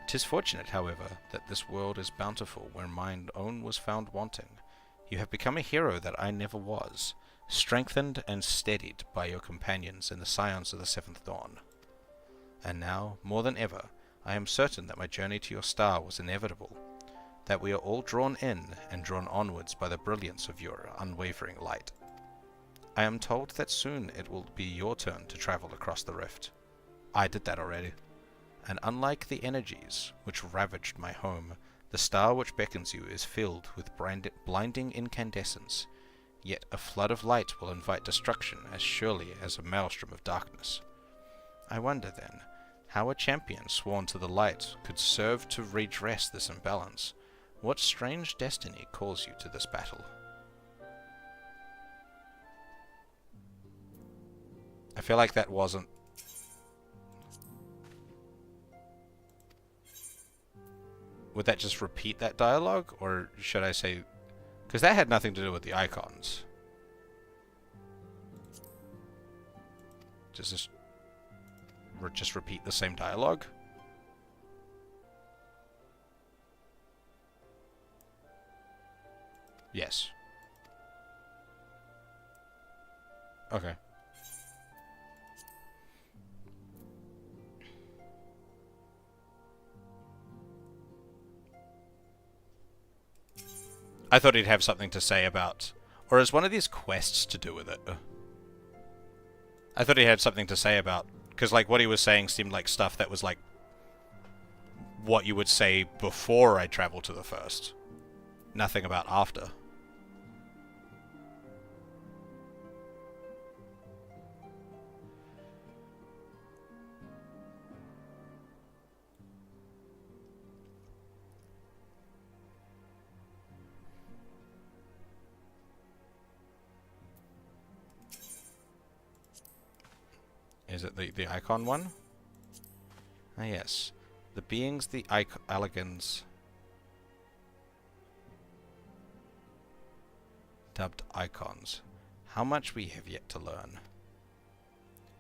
'Tis fortunate, however, that this world is bountiful where mine own was found wanting. You have become a hero that I never was, strengthened and steadied by your companions in the scions of the Seventh Dawn. And now, more than ever, I am certain that my journey to your star was inevitable, that we are all drawn in and drawn onwards by the brilliance of your unwavering light. I am told that soon it will be your turn to travel across the rift. I did that already. And unlike the energies which ravaged my home, the star which beckons you is filled with blinding incandescence, yet a flood of light will invite destruction as surely as a maelstrom of darkness. I wonder, then, how a champion sworn to the light could serve to redress this imbalance. What strange destiny calls you to this battle? I feel like that wasn't... Would that just repeat that dialogue? Or should I say... Because that had nothing to do with the icons. Does this just repeat the same dialogue? Yes. Okay. I thought he'd have something to say about... Or is one of these quests to do with it? I thought he had something to say about... Because, like, what he was saying seemed like stuff that was, like... what you would say before I travel to the first. Nothing about after. Is it the icon one? Ah, yes. The beings, the Alligans, dubbed icons. How much we have yet to learn.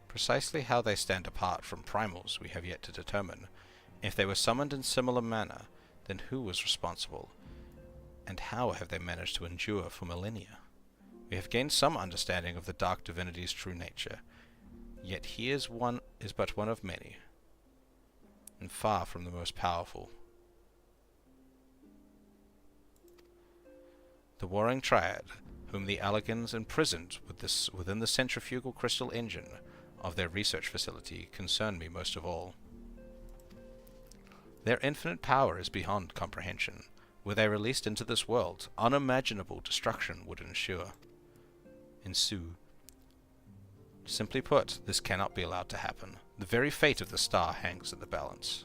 Precisely how they stand apart from primals we have yet to determine. If they were summoned in similar manner, then who was responsible? And how have they managed to endure for millennia? We have gained some understanding of the dark divinity's true nature. Yet he is but one of many, and far from the most powerful. The warring triad, whom the Alligans imprisoned within the centrifugal crystal engine of their research facility, concern me most of all. Their infinite power is beyond comprehension. Were they released into this world, unimaginable destruction would ensue. Simply put, this cannot be allowed to happen. The very fate of the star hangs in the balance.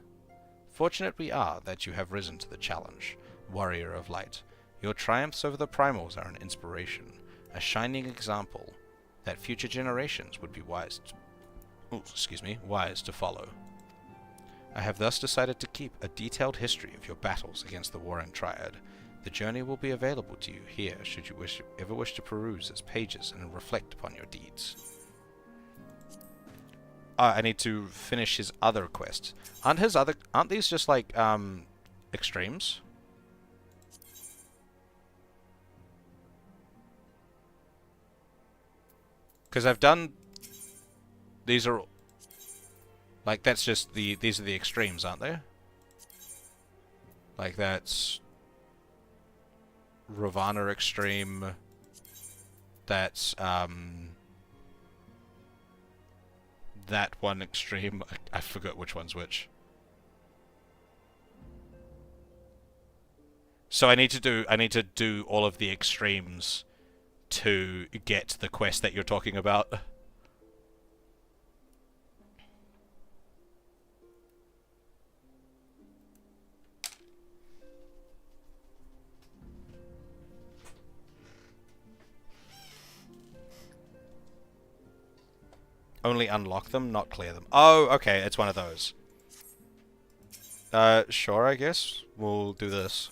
Fortunate we are that you have risen to the challenge, warrior of light. Your triumphs over the primals are an inspiration, a shining example that future generations would be wise to follow. I have thus decided to keep a detailed history of your battles against the warring triad. The journey will be available to you here should you ever wish to peruse its pages and reflect upon your deeds. I need to finish his other quests. Aren't these just like extremes? Because I've done... These are... Like, that's just the... These are the extremes, aren't they? Like, that's... Ravana extreme. That's, that one extreme. I forgot which one's which. So I need to do all of the extremes to get the quest that you're talking about. Only unlock them, not clear them. Oh, okay, it's one of those. Sure, I guess. We'll do this.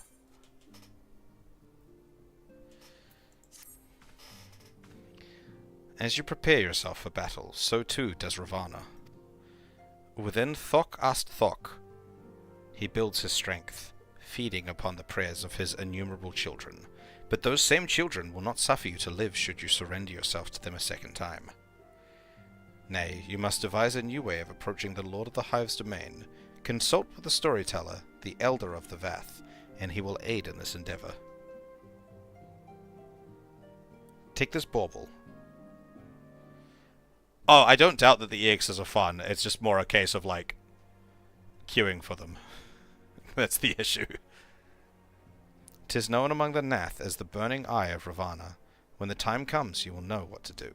As you prepare yourself for battle, so too does Ravana. Within Thok Ast Thok, he builds his strength, feeding upon the prayers of his innumerable children. But those same children will not suffer you to live should you surrender yourself to them a second time. Nay, you must devise a new way of approaching the Lord of the Hive's domain. Consult with the storyteller, the Elder of the Vath, and he will aid in this endeavor. Take this bauble. Oh, I don't doubt that the EXs are fun. It's just more a case of, like, queuing for them. That's the issue. 'Tis known among the Nath as the Burning Eye of Ravana. When the time comes, you will know what to do.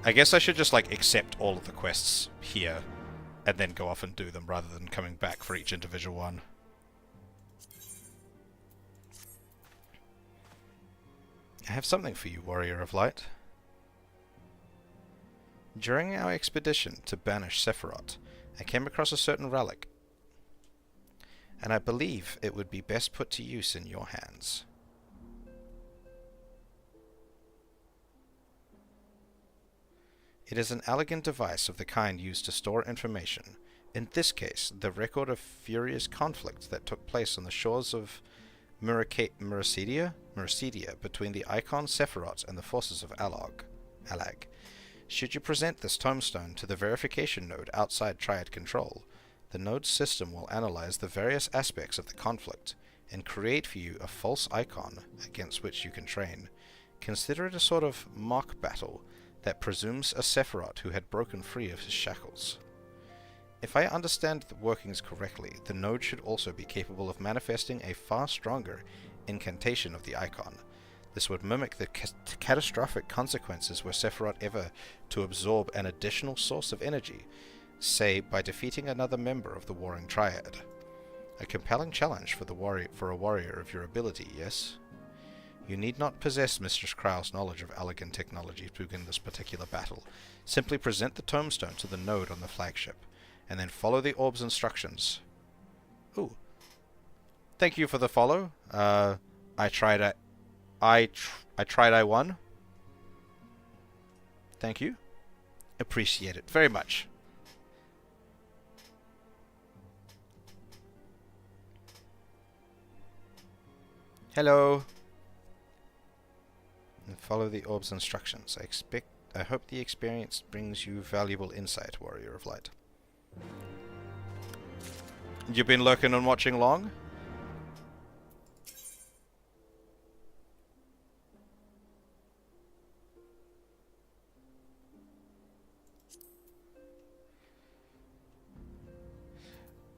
I guess I should just, like, accept all of the quests here, and then go off and do them, rather than coming back for each individual one. I have something for you, Warrior of Light. During our expedition to banish Sephiroth, I came across a certain relic, and I believe it would be best put to use in your hands. It is an elegant device of the kind used to store information, in this case, the record of furious conflict that took place on the shores of Muracedia between the Icon Sephiroth and the forces of Alag. Should you present this tombstone to the verification node outside Triad control, the node's system will analyze the various aspects of the conflict and create for you a false icon against which you can train. Consider it a sort of mock battle that presumes a Sephiroth who had broken free of his shackles. If I understand the workings correctly, the node should also be capable of manifesting a far stronger incantation of the icon. This would mimic the catastrophic consequences were Sephiroth ever to absorb an additional source of energy, say by defeating another member of the Warring Triad. A compelling challenge for a warrior of your ability, yes? You need not possess Mistress Krau's knowledge of elegant technology to begin this particular battle. Simply present the tombstone to the node on the flagship, and then follow the orb's instructions. Ooh. Thank you for the follow. I tried I won. Thank you. Appreciate it very much. Hello. And follow the orb's instructions. I hope the experience brings you valuable insight, Warrior of Light. You've been lurking and watching long?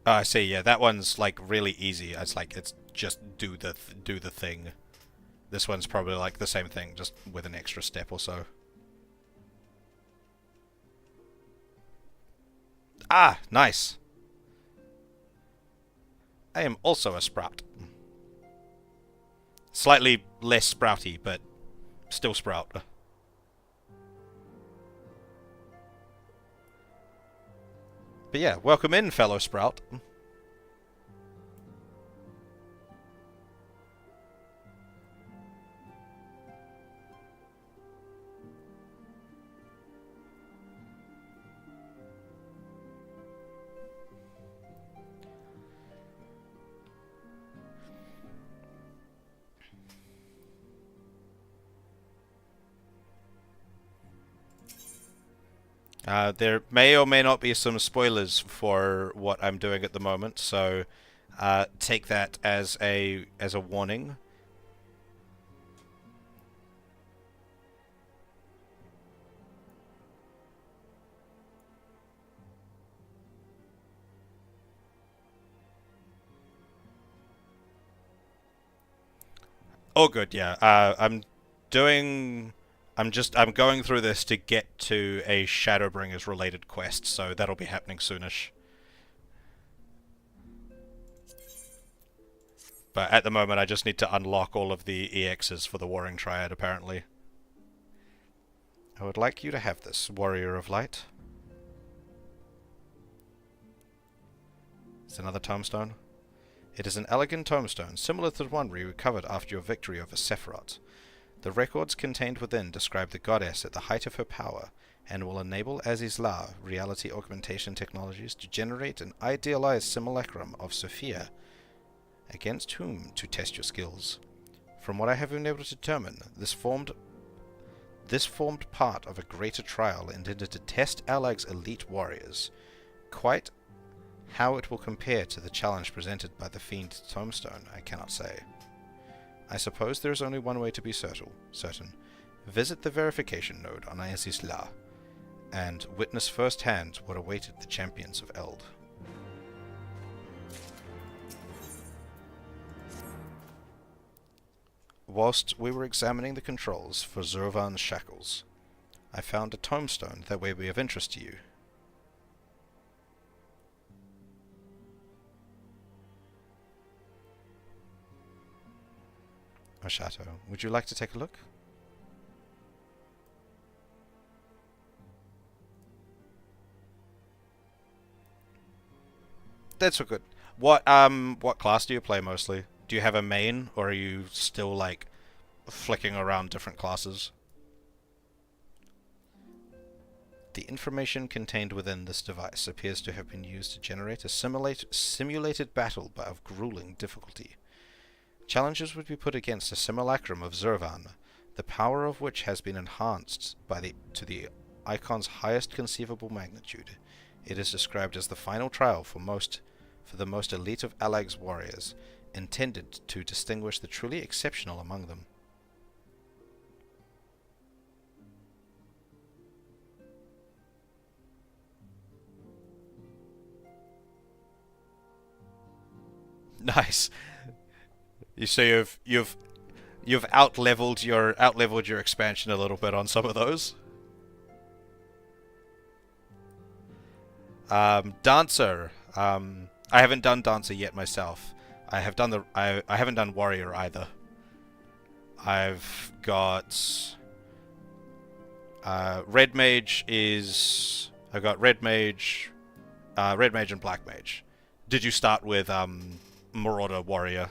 I see. Yeah, that one's like really easy. It's just do the thing. This one's probably like the same thing, just with an extra step or so. Ah, nice. I am also a sprout. Slightly less sprouty, but still sprout. But yeah, welcome in, fellow sprout. There may or may not be some spoilers for what I'm doing at the moment, so take that as a warning. Oh, good, yeah. I'm going through this to get to a Shadowbringers related quest, so that'll be happening soonish. But at the moment I just need to unlock all of the EXs for the Warring Triad, apparently. I would like you to have this, Warrior of Light. It's another tombstone. It is an elegant tombstone, similar to the one we recovered after your victory over Sephiroth. The records contained within describe the goddess at the height of her power, and will enable Azizla reality augmentation technologies to generate an idealized simulacrum of Sophia, against whom to test your skills. From what I have been able to determine, this formed This formed part of a greater trial intended to test Alag's elite warriors. Quite how it will compare to the challenge presented by the Fiend Tombstone, I cannot say. I suppose there is only one way to be certain. Visit the verification node on Eorzea, and witness firsthand what awaited the champions of Eld. Whilst we were examining the controls for Zurvan's shackles, I found a tombstone that may be of interest to you. Oshato, would you like to take a look? That's so good. What class do you play mostly? Do you have a main, or are you still like flicking around different classes? The information contained within this device appears to have been used to generate a simulated battle but of grueling difficulty. Challenges would be put against a simulacrum of Zurvan, the power of which has been enhanced to the icon's highest conceivable magnitude. It is described as the final trial for the most elite of Alag's warriors, intended to distinguish the truly exceptional among them. Nice. You say you've outleveled your expansion a little bit on some of those. Dancer. I haven't done Dancer yet myself. I haven't done Warrior either. I've got Red Mage is I've got Red Mage and Black Mage. Did you start with Marauder Warrior?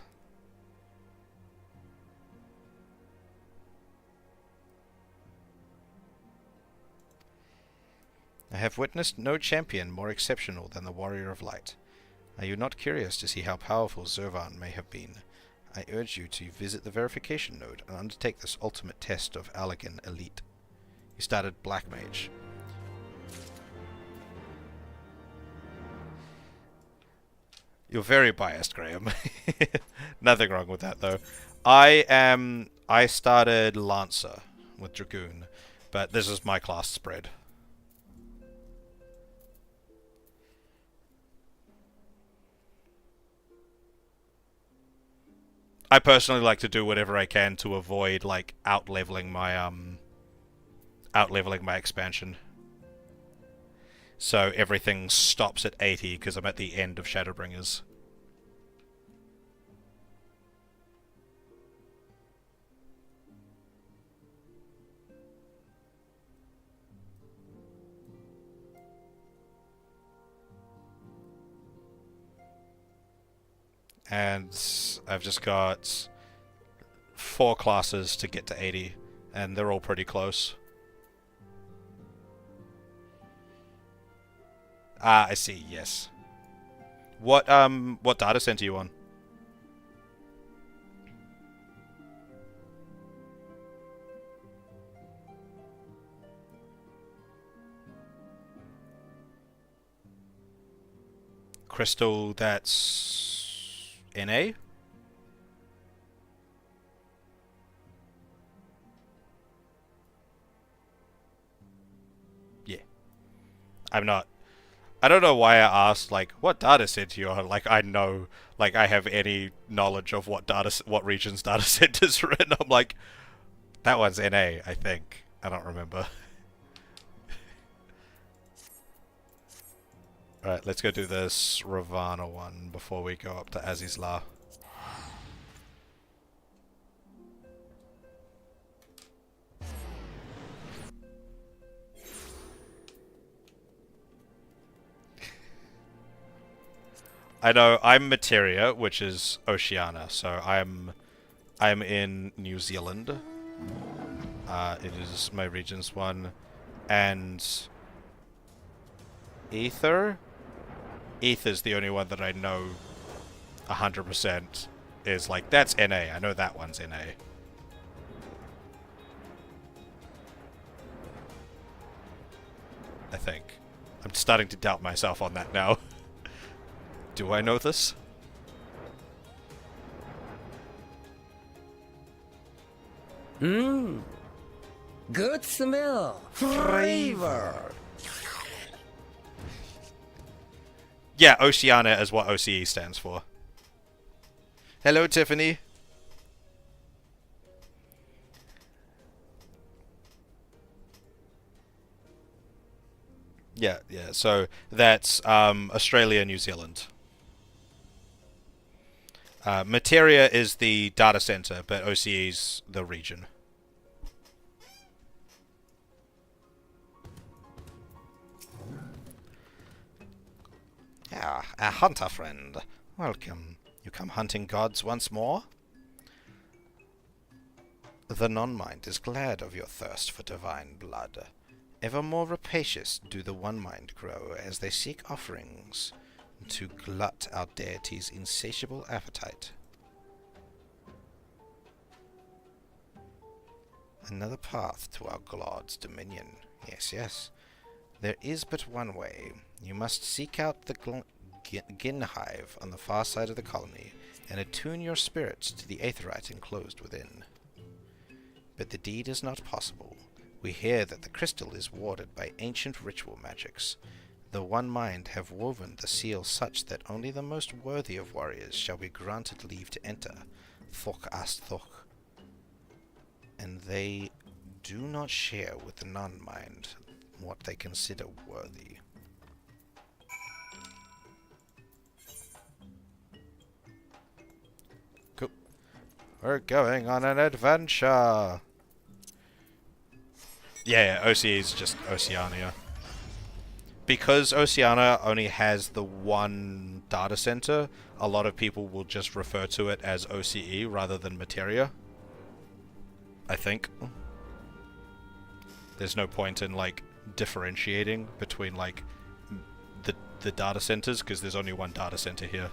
I have witnessed no champion more exceptional than the Warrior of Light. Are you not curious to see how powerful Zurvan may have been? I urge you to visit the verification node and undertake this ultimate test of Allagan Elite. You started Black Mage. You're very biased, Graham. Nothing wrong with that, though. I started Lancer with Dragoon, but this is my class spread. I personally like to do whatever I can to avoid like outleveling my expansion. So everything stops at 80 because I'm at the end of Shadowbringers. And I've just got 4 classes to get to 80, and they're all pretty close. Ah, I see, yes. What data center are you on? Crystal, that's NA? Yeah. I don't know why I asked, like, what data center you're on. Like, I know, like, I have any knowledge of what region's data centers are in. I'm like, that one's NA, I think. I don't remember. Alright, let's go do this Ravana one before we go up to Azizla. I know I'm Materia, which is Oceania, so I'm in New Zealand. It is my region's one, and Ether's the only one that I know 100% is like, that's NA. I know that one's NA. I think. I'm starting to doubt myself on that now. Do I know this? Mmm. Good smell. Flavor. Yeah, Oceania is what OCE stands for. Hello, Tiffany. Yeah, so that's Australia, New Zealand. Materia is the data center, but OCE's the region. Ah, a hunter friend. Welcome. You come hunting gods once more? The non-mind is glad of your thirst for divine blood. Ever more rapacious do the one-mind grow as they seek offerings to glut our deity's insatiable appetite. Another path to our God's dominion. Yes, yes. There is but one way. You must seek out the Gin hive on the far side of the colony and attune your spirits to the aetherite enclosed within. But the deed is not possible. We hear that the crystal is warded by ancient ritual magics. The One Mind have woven the seal such that only the most worthy of warriors shall be granted leave to enter. Thok ast thok. And they do not share with the non-mind what they consider worthy. Cool. We're going on an adventure! Yeah, OCE is just Oceania. Because Oceania only has the one data center, a lot of people will just refer to it as OCE rather than Materia. I think. There's no point in, like, differentiating between, like, the data centers, because there's only one data center here.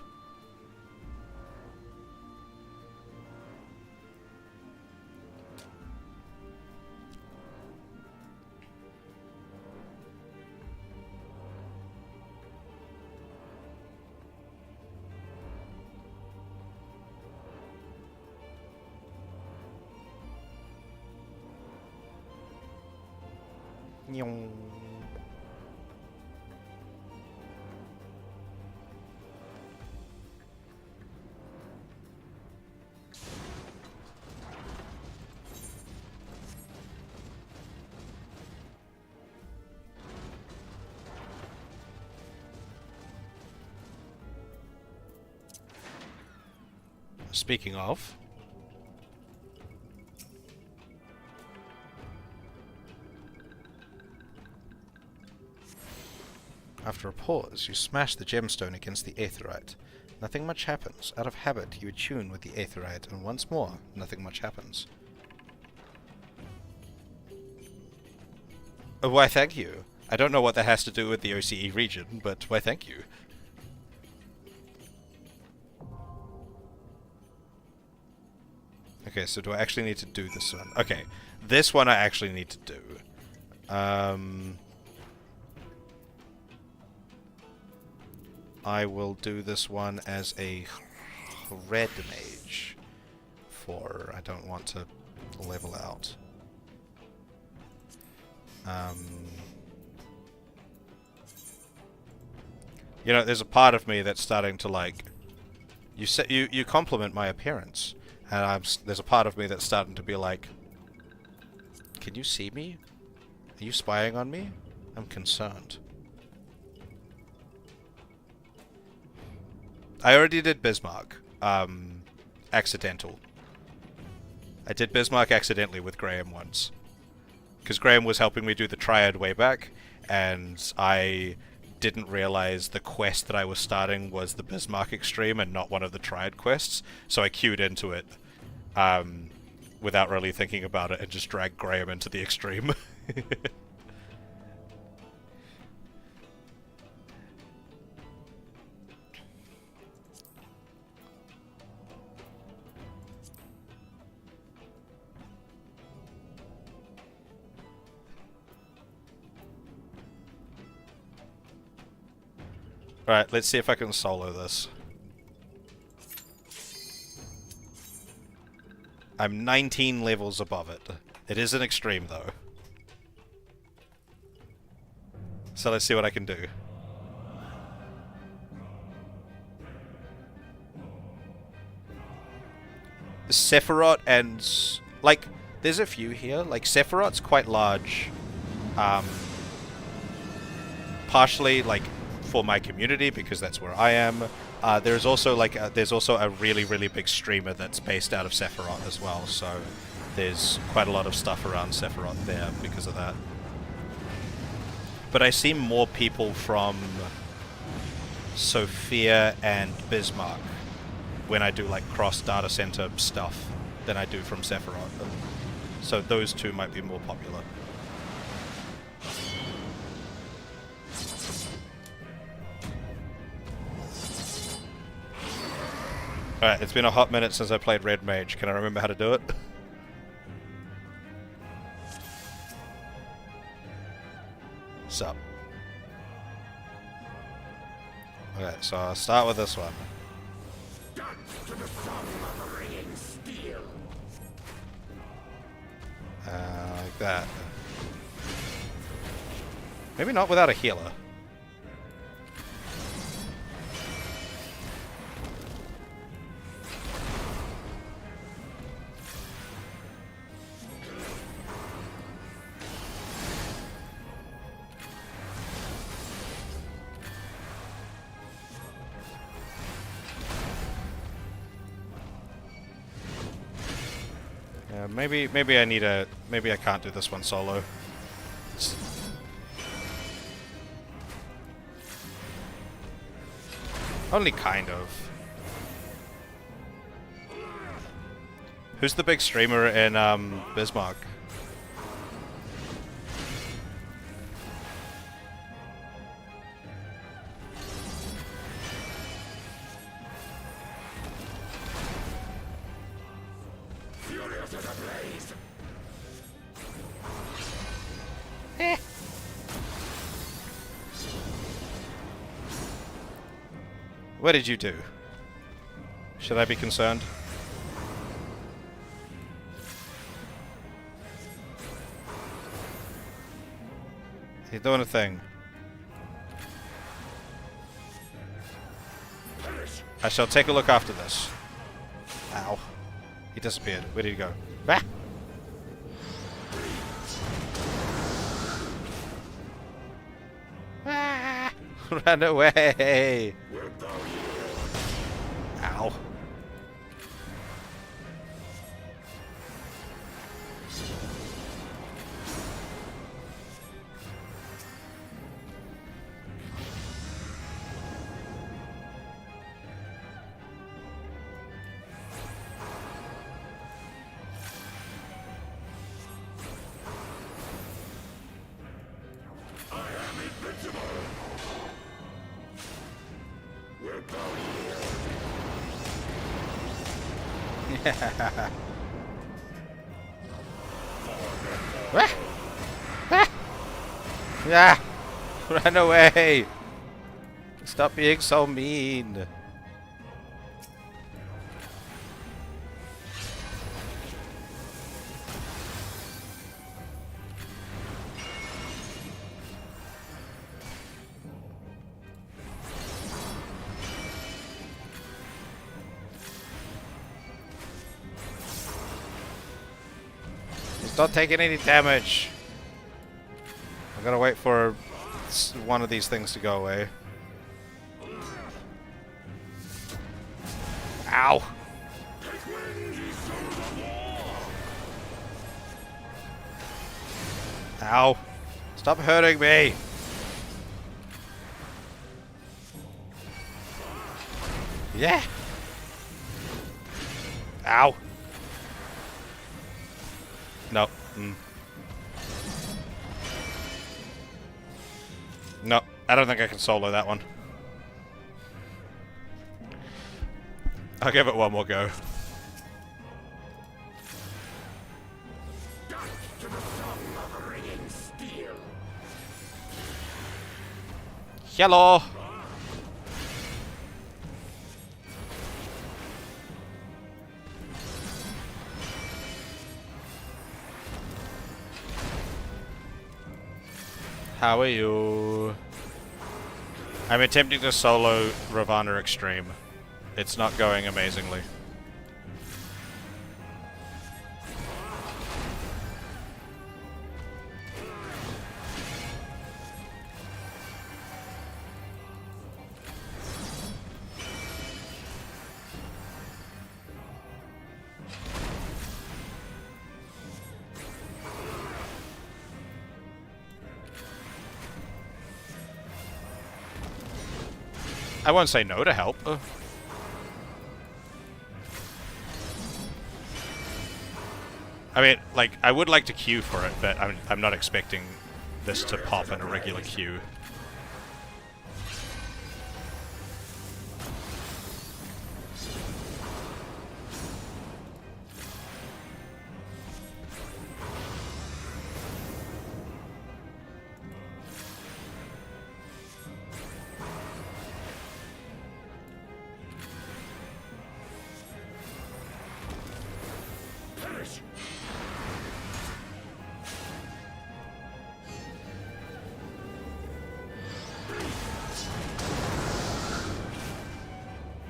Speaking of, after a pause, you smash the gemstone against the aetherite. Nothing much happens. Out of habit, you attune with the aetherite, and once more, nothing much happens. Oh, why thank you. I don't know what that has to do with the OCE region, but why thank you. Okay, so do I actually need to do this one? Okay, this one I actually need to do. I will do this one as a red mage, for I don't want to level out. You know, there's a part of me that's starting to, like, you compliment my appearance, and there's a part of me that's starting to be like, can you see me? Are you spying on me? I'm concerned. I already did Bismarck. Accidental. I did Bismarck accidentally with Graham once. Because Graham was helping me do the triad way back, and I didn't realize the quest that I was starting was the Bismarck extreme and not one of the triad quests, so I queued into it without really thinking about it and just dragged Graham into the extreme. Alright, let's see if I can solo this. I'm 19 levels above it. It is an extreme, though. So let's see what I can do. Sephiroth and... like, there's a few here. Like, Sephiroth's quite large. Partially, like, for my community, because that's where I am. There's also, like, there's also a really, really big streamer that's based out of Sephiroth as well, so there's quite a lot of stuff around Sephiroth there because of that. But I see more people from Sophia and Bismarck when I do, like, cross data center stuff than I do from Sephiroth. So those two might be more popular. Alright, it's been a hot minute since I played Red Mage. Can I remember how to do it? Sup. Okay, so I'll start with this one. Like that. Maybe not without a healer. Maybe I need a... maybe I can't do this one solo. Only kind of. Who's the big streamer in Bismarck? What did you do? Should I be concerned? He's doing a thing. I shall take a look after this. Ow. He disappeared. Where did he go? Ah! Ah! Run away! Ow. Ah! Ah! Yeah! Run away! Stop being so mean! He's not taking any damage. I'm gonna wait for one of these things to go away. Ow! Ow! Stop hurting me! Yeah! Ow! No. No, I don't think I can solo that one. I'll give it one more go. Hello! How are you? I'm attempting to solo Ravana Extreme. It's not going amazingly. I won't say no to help. I mean, like, I would like to queue for it, but I'm not expecting this to pop in a regular queue.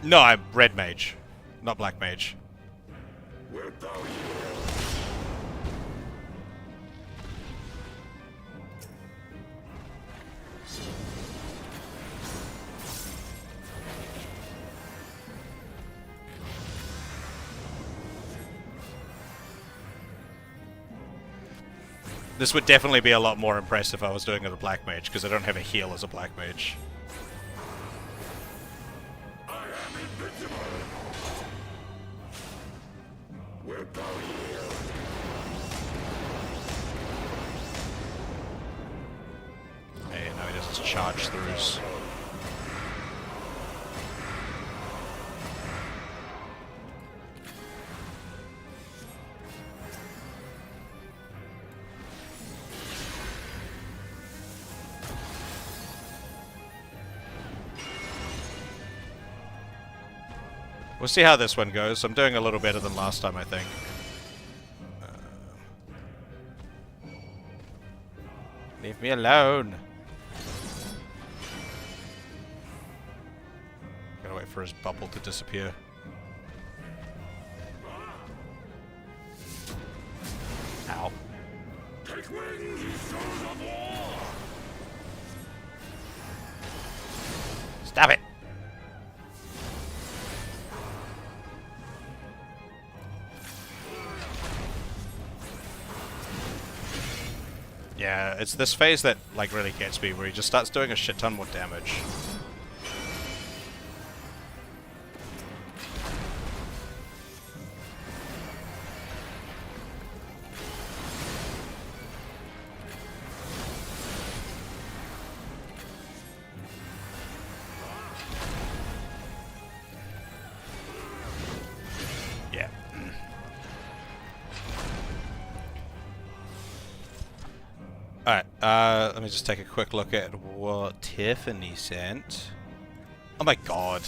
No, I'm red mage, not black mage. This would definitely be a lot more impressive if I was doing it as a black mage, because I don't have a heal as a black mage. Hey, now he does his charge throughs. We'll see how this one goes. I'm doing a little better than last time, I think. Leave me alone. Gotta wait for his bubble to disappear. Ow. Stop it! Yeah, it's this phase that, like, really gets me, where he just starts doing a shit ton more damage. Yeah. Alright, let me just take a quick look at what Tiffany sent. Oh my god.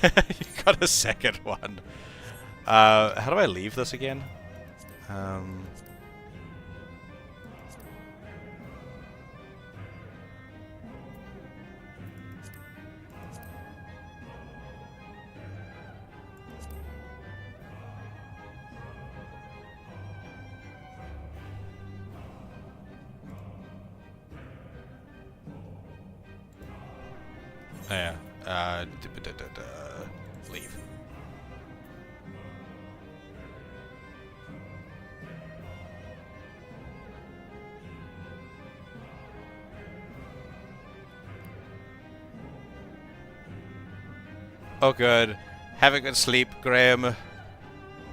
You got a second one. How do I leave this again? Yeah. Leave. Oh, good. Have a good sleep, Graham.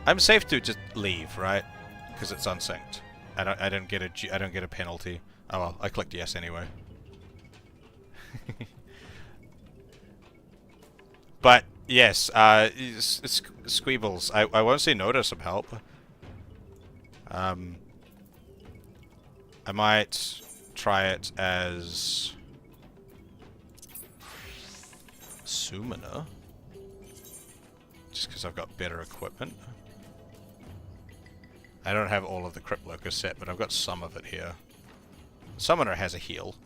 I'm safe to just leave, right? Because it's unsynced. I don't get a penalty. Oh well, I clicked yes anyway. But yes, Squeebles. I won't say no to some help. I might try it as Summoner, just because I've got better equipment. I don't have all of the Crypt Locust set, but I've got some of it here. Summoner has a heal.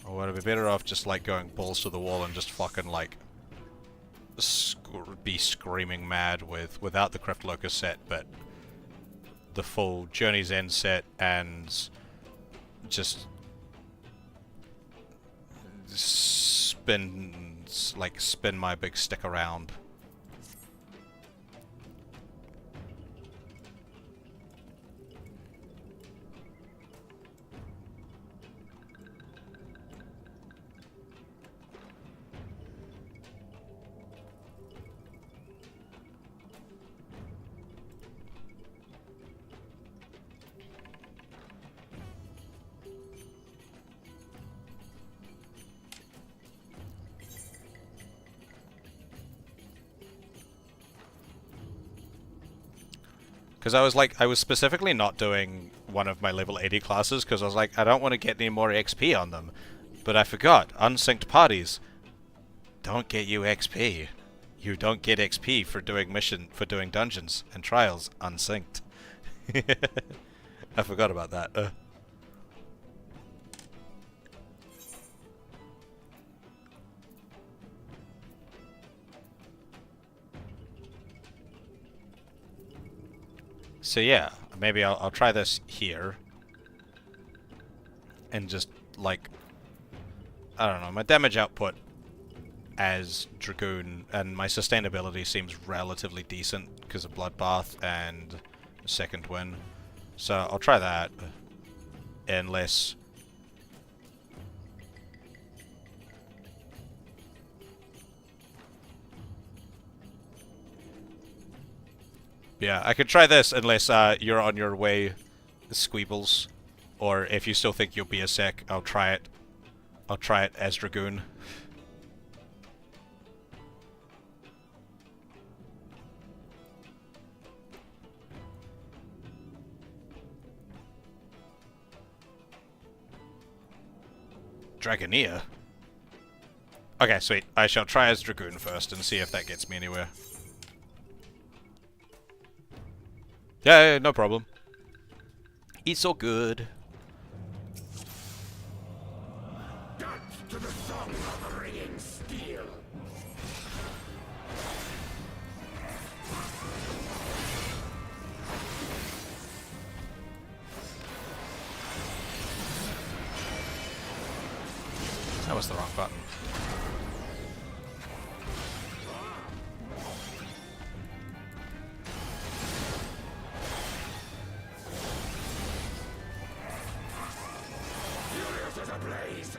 Or would I be better off just like going balls to the wall and just fucking like be screaming mad without the Crypt Locust set, but the full Journey's End set, and just spin my big stick around. Because I was specifically not doing one of my level 80 classes because I was like, I don't want to get any more XP on them. But I forgot, unsynced parties don't get you XP. You don't get XP for doing dungeons and trials unsynced. I forgot about that. So yeah, maybe I'll try this here. And just, like, I don't know, my damage output as Dragoon and my sustainability seems relatively decent because of Bloodbath and Second Wind. So I'll try that. Unless... yeah, I could try this unless you're on your way, Squeebles. Or if you still think you'll be a sec, I'll try it. I'll try it as Dragoon. Dragoneer? Okay, sweet. I shall try as Dragoon first and see if that gets me anywhere. Yeah, no problem. It's all good. Dance to the song of the ringing steel. That was the wrong button. Furious as a blaze.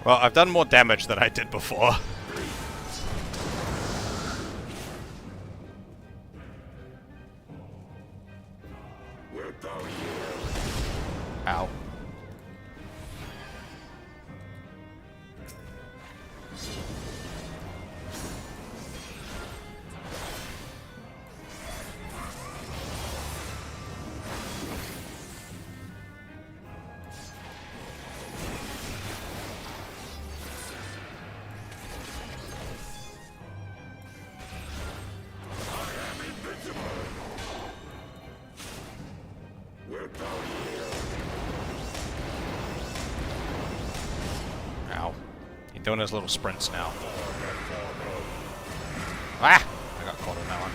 Well, I've done more damage than I did before. Wilt thou yield? Ow. Wilt thou yield? Ow. He's doing his little sprints now. Ah! I got caught on that one.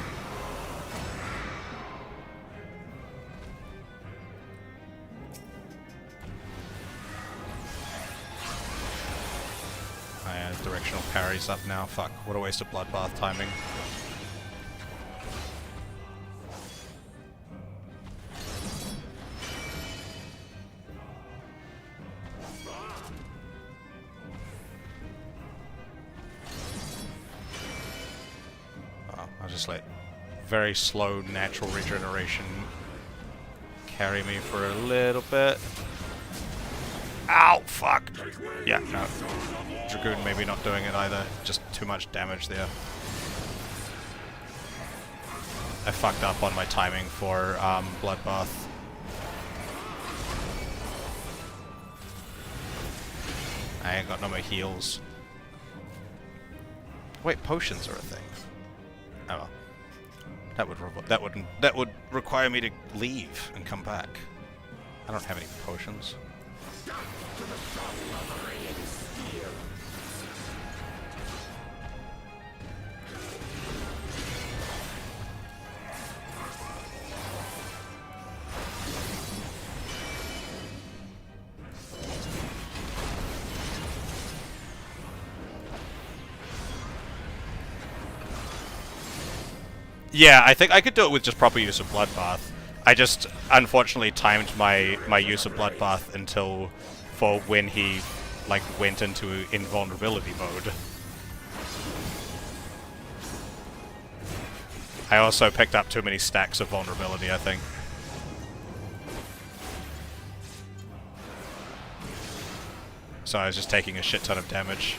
Oh yeah, his directional parry's up now. Fuck, what a waste of Bloodbath timing. Oh, I'll just let very slow natural regeneration carry me for a little bit. Ow, fuck! Yeah, no. Dragoon maybe not doing it either. Just too much damage there. I fucked up on my timing for Bloodbath. I ain't got no more heals. Wait, potions are a thing. Oh well. That would require me to leave and come back. I don't have any potions. Yeah, I think I could do it with just proper use of Bloodbath. I just unfortunately timed my use of Bloodbath until for when he like went into invulnerability mode. I also picked up too many stacks of vulnerability, I think. So I was just taking a shit ton of damage.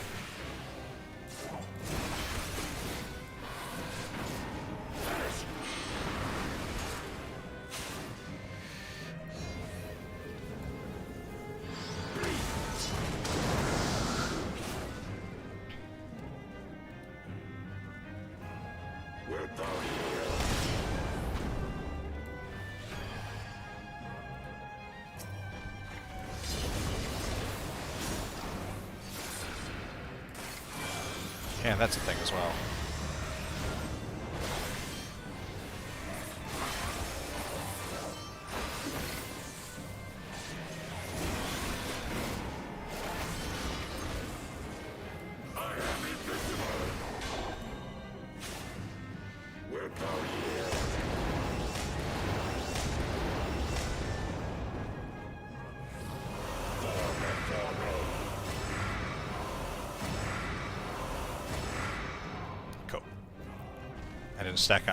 Yeah, that's a thing as well.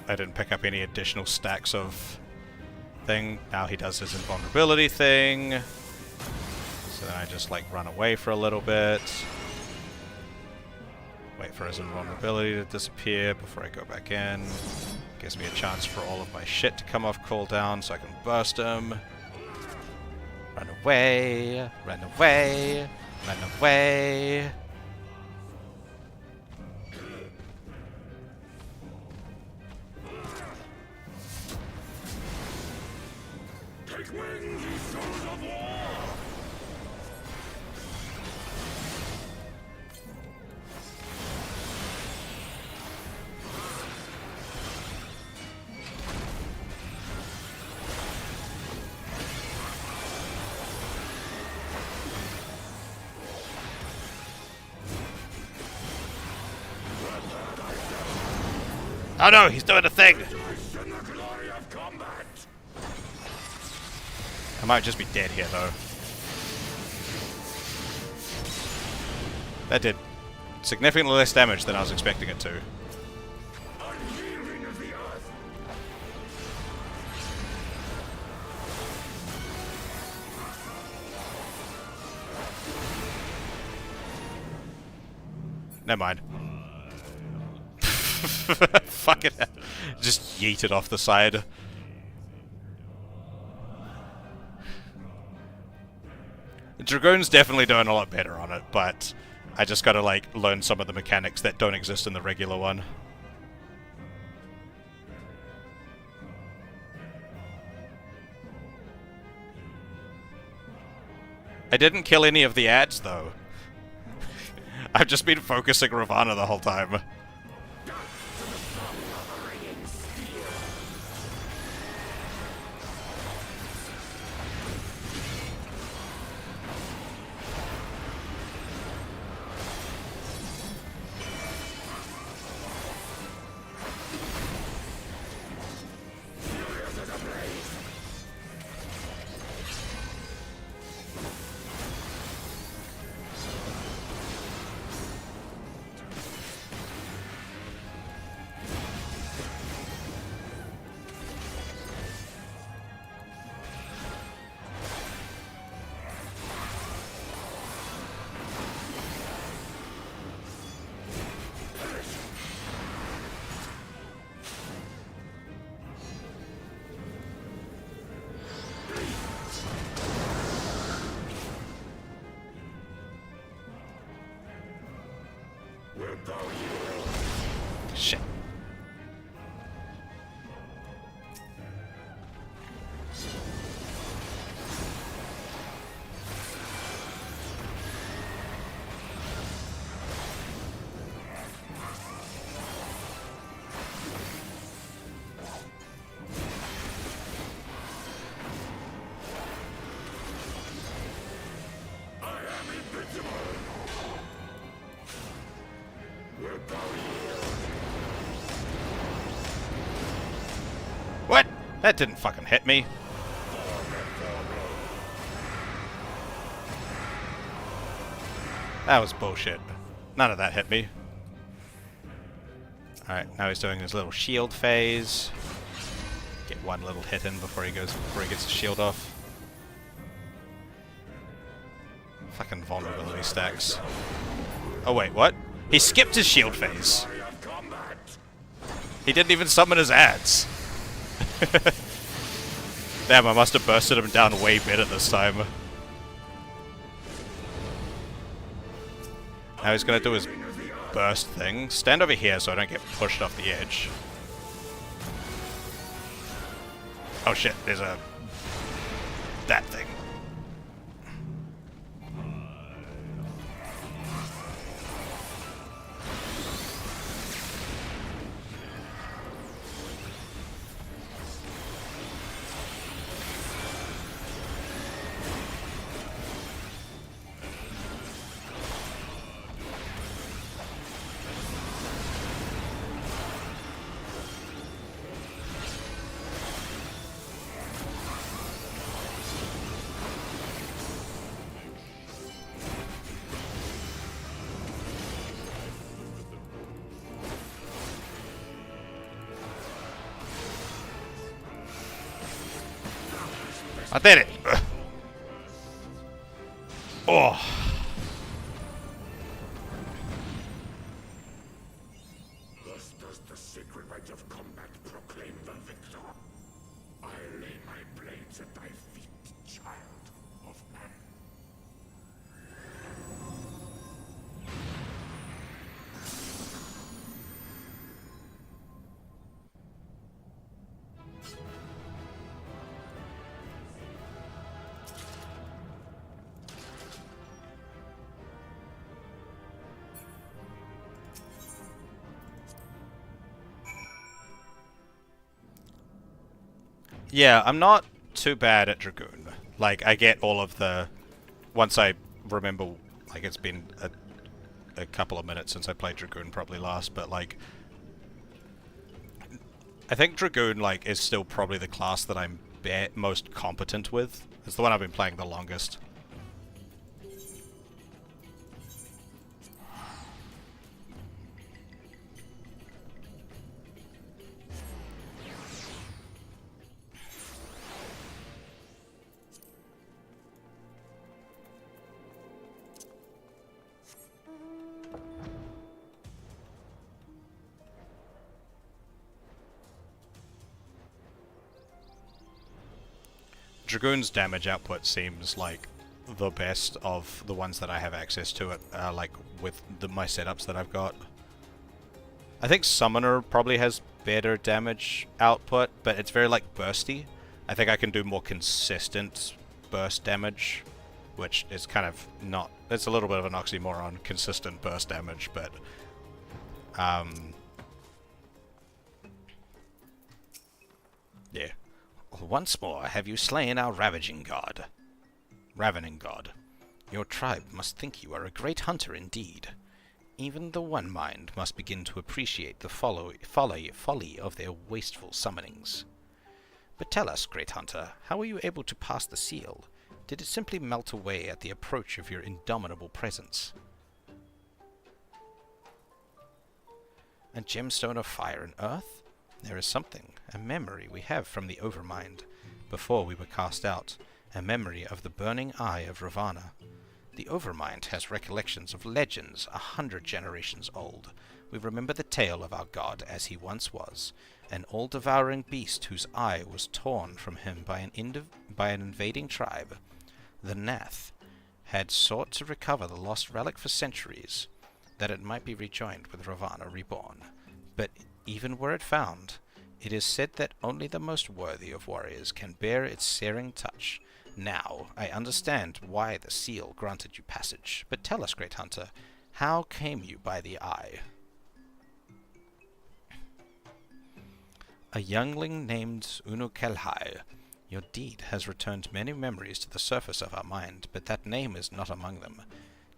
I didn't pick up any additional stacks of thing. Now he does his invulnerability thing. So then I just like run away for a little bit. Wait for his invulnerability to disappear before I go back in. Gives me a chance for all of my shit to come off cooldown so I can burst him. Run away, run away, run away. Oh no, he's doing a thing! I might just be dead here though. That did significantly less damage than I was expecting it to. Never mind. Fuck it. Just yeet it off the side. Dragoon's definitely doing a lot better on it, but I just gotta like learn some of the mechanics that don't exist in the regular one. I didn't kill any of the ads though. I've just been focusing Ravana the whole time. Shit. What? That didn't fucking hit me. That was bullshit. None of that hit me. Alright, now he's doing his little shield phase. Get one little hit in before he gets the shield off. Fucking vulnerability stacks. Oh wait, what? He skipped his shield phase. He didn't even summon his ads. Damn, I must have bursted him down way better this time. Now he's gonna do his burst thing. Stand over here so I don't get pushed off the edge. Oh shit, there's a... that thing. I did it! Ugh. Oh! Thus does the sacred rite of combat proclaim the victor. I lay my blades at thy feet, child of man. Yeah, I'm not too bad at Dragoon. Like, I get all of the... Once I remember, like, it's been a couple of minutes since I played Dragoon probably last, but, like... I think Dragoon, like, is still probably the class that I'm most competent with. It's the one I've been playing the longest. Dragoon's damage output seems like the best of the ones that I have access to it, like with my setups that I've got. I think Summoner probably has better damage output, but it's very like bursty. I think I can do more consistent burst damage, which is kind of not... It's a little bit of an oxymoron, consistent burst damage, but... yeah. Once more have you slain our ravening god. Your tribe must think you are a great hunter indeed. Even the One Mind must begin to appreciate the folly of their wasteful summonings. But tell us, great hunter, how were you able to pass the seal? Did it simply melt away at the approach of your indomitable presence? A gemstone of fire and earth? There is something, a memory we have from the Overmind, before we were cast out, a memory of the burning eye of Ravana. The Overmind has recollections of legends 100 generations old. We remember the tale of our god as he once was, an all-devouring beast whose eye was torn from him by an invading tribe. The Nath had sought to recover the lost relic for centuries. that it might be rejoined with Ravana reborn. But even were it found, it is said that only the most worthy of warriors can bear its searing touch. Now, I understand why the seal granted you passage, but tell us, Great Hunter, how came you by the eye? A youngling named Unukelhai. Your deed has returned many memories to the surface of our mind, but that name is not among them.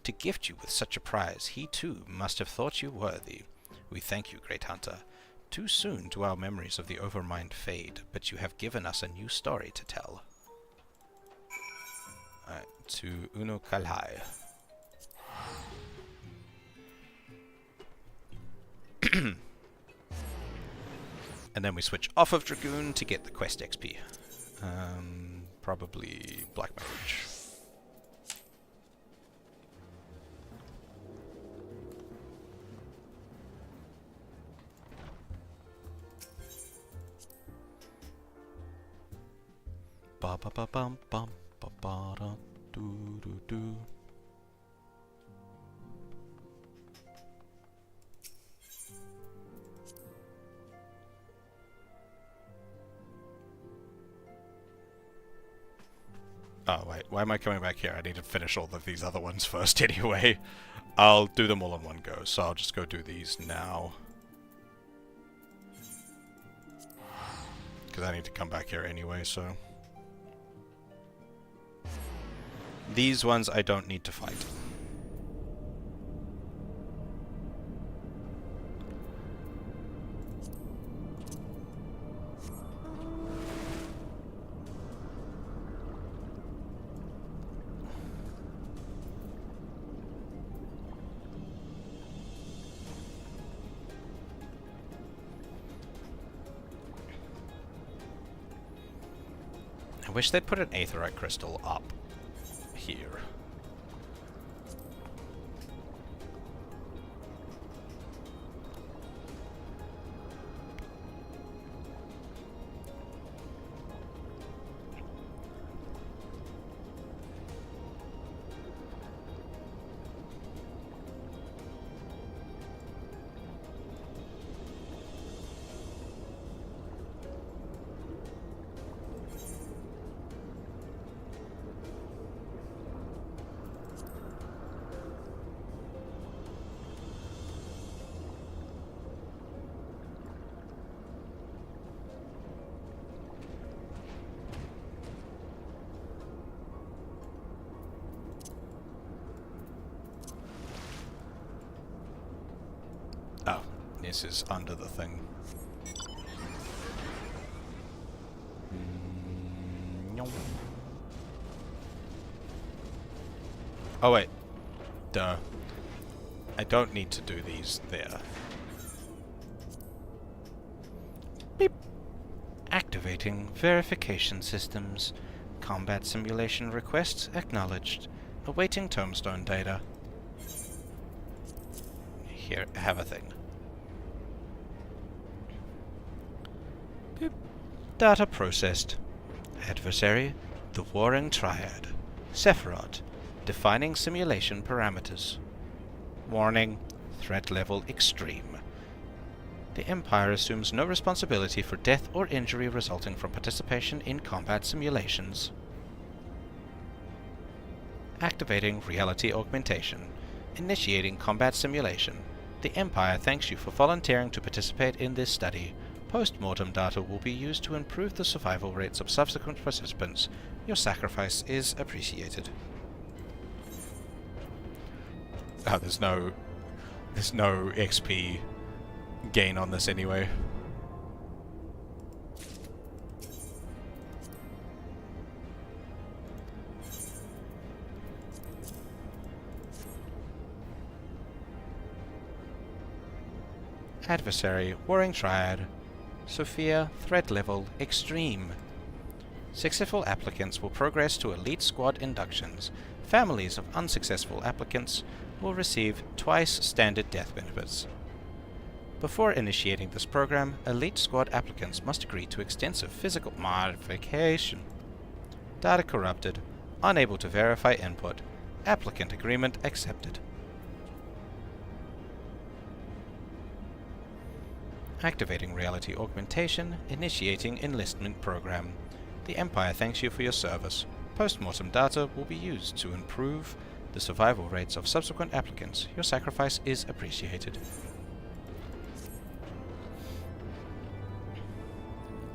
To gift you with such a prize, he too must have thought you worthy. We thank you, Great Hunter. Too soon do our memories of the Overmind fade, but you have given us a new story to tell. Alright, to Unukelhai. And then we switch off of Dragoon to get the quest XP. Probably Black Mage. Ba ba ba bum bum ba ba da do do do. Oh, wait, why am I coming back here? I need to finish all of these other ones first anyway. I'll do them all in one go, so I'll just go do these now. Because I need to come back here anyway, so... These ones I don't need to fight. I wish they'd put an aetheryte crystal up here. Oh, this is under the thing. Oh wait. Duh. I don't need to do these there. Beep. Activating verification systems. Combat simulation request acknowledged. Awaiting tombstone data. Here, have a thing. Beep. Data processed. Adversary, the Warring Triad. Sephiroth, defining simulation parameters. Warning, threat level extreme. The Empire assumes no responsibility for death or injury resulting from participation in combat simulations. Activating reality augmentation. Initiating combat simulation. The Empire thanks you for volunteering to participate in this study. Post-mortem data will be used to improve the survival rates of subsequent participants. Your sacrifice is appreciated. Oh, there's no XP gain on this anyway. Adversary, Warring Triad. Sophia, threat level extreme. Successful applicants will progress to Elite Squad inductions. Families of unsuccessful applicants will receive twice standard death benefits. Before initiating this program, Elite Squad applicants must agree to extensive physical modification. Data corrupted. Unable to verify input. Applicant agreement accepted. Activating reality augmentation, initiating enlistment program. The Empire thanks you for your service. Post-mortem data will be used to improve the survival rates of subsequent applicants. Your sacrifice is appreciated.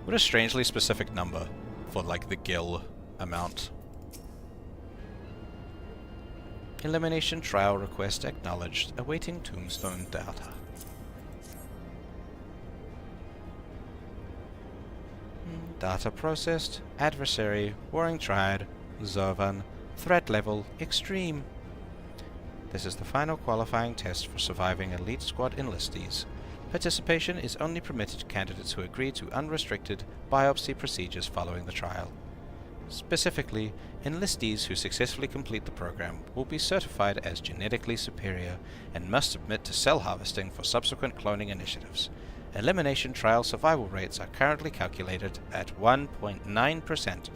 What a strangely specific number for, like, the gil amount. Elimination trial request acknowledged. Awaiting tombstone data. Data processed. Adversary. Warring Triad. Zervan. Threat level. Extreme. This is the final qualifying test for surviving Elite Squad enlistees. Participation is only permitted to candidates who agree to unrestricted biopsy procedures following the trial. Specifically, enlistees who successfully complete the program will be certified as genetically superior and must submit to cell harvesting for subsequent cloning initiatives. Elimination trial survival rates are currently calculated at 1.9%.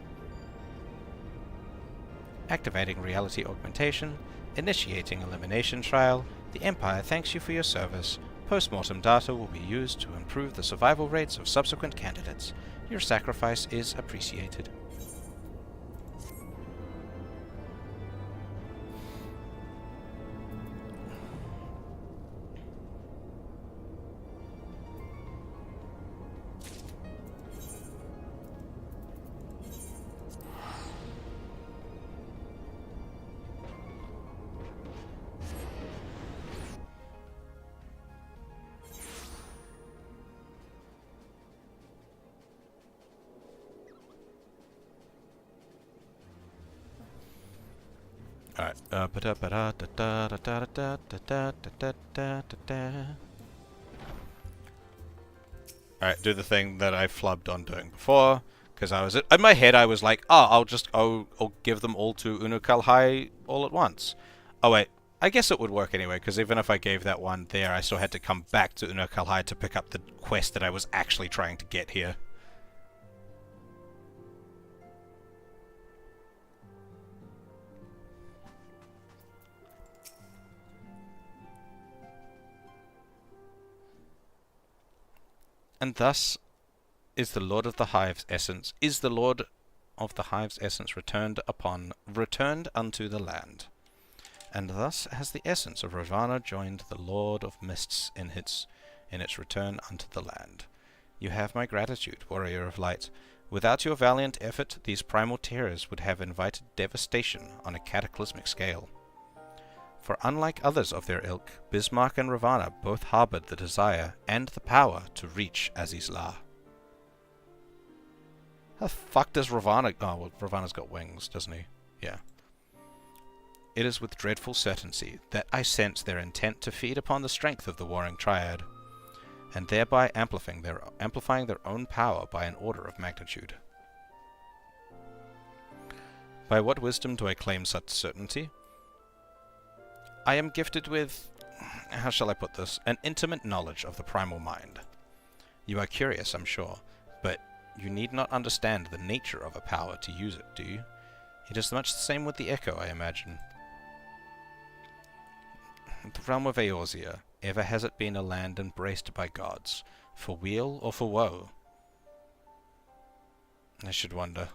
Activating reality augmentation, initiating elimination trial. The Empire thanks you for your service. Post-mortem data will be used to improve the survival rates of subsequent candidates. Your sacrifice is appreciated. Alright. Alright, do the thing that I flubbed on doing before, because I was in my head I was like, oh, I'll give them all to Unukalhai all at once. Oh wait, I guess it would work anyway, because even if I gave that one there, I still had to come back to Unukalhai to pick up the quest that I was actually trying to get here. And thus is the Lord of the Hive's essence, returned unto the land. And thus has the essence of Ravana joined the Lord of Mists in its return unto the land. You have my gratitude, Warrior of Light. Without your valiant effort, these primal terrors would have invited devastation on a cataclysmic scale. For unlike others of their ilk, Bismarck and Ravana both harbored the desire and the power to reach Azizla. How the fuck does Ravana... Oh, well, Ravana's got wings, doesn't he? Yeah. It is with dreadful certainty that I sense their intent to feed upon the strength of the Warring Triad, and thereby amplifying their own power by an order of magnitude. By what wisdom do I claim such certainty? I am gifted with, how shall I put this, an intimate knowledge of the primal mind. You are curious, I'm sure, but you need not understand the nature of a power to use it, do you? It is much the same with the Echo, I imagine. The realm of Eorzea, ever has it been a land embraced by gods, for weal or for woe? I should wonder.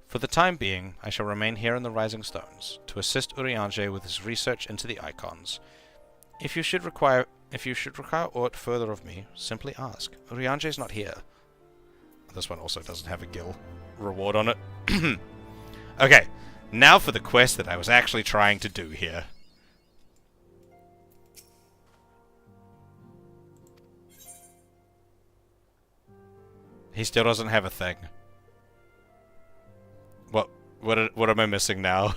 For the time being, I shall remain here in the Rising Stones, to assist Urianger with his research into the icons. If you should require aught further of me, simply ask. Urianger's not here. This one also doesn't have a gil reward on it. Okay, now for the quest that I was actually trying to do here. He still doesn't have a thing. What am I missing now?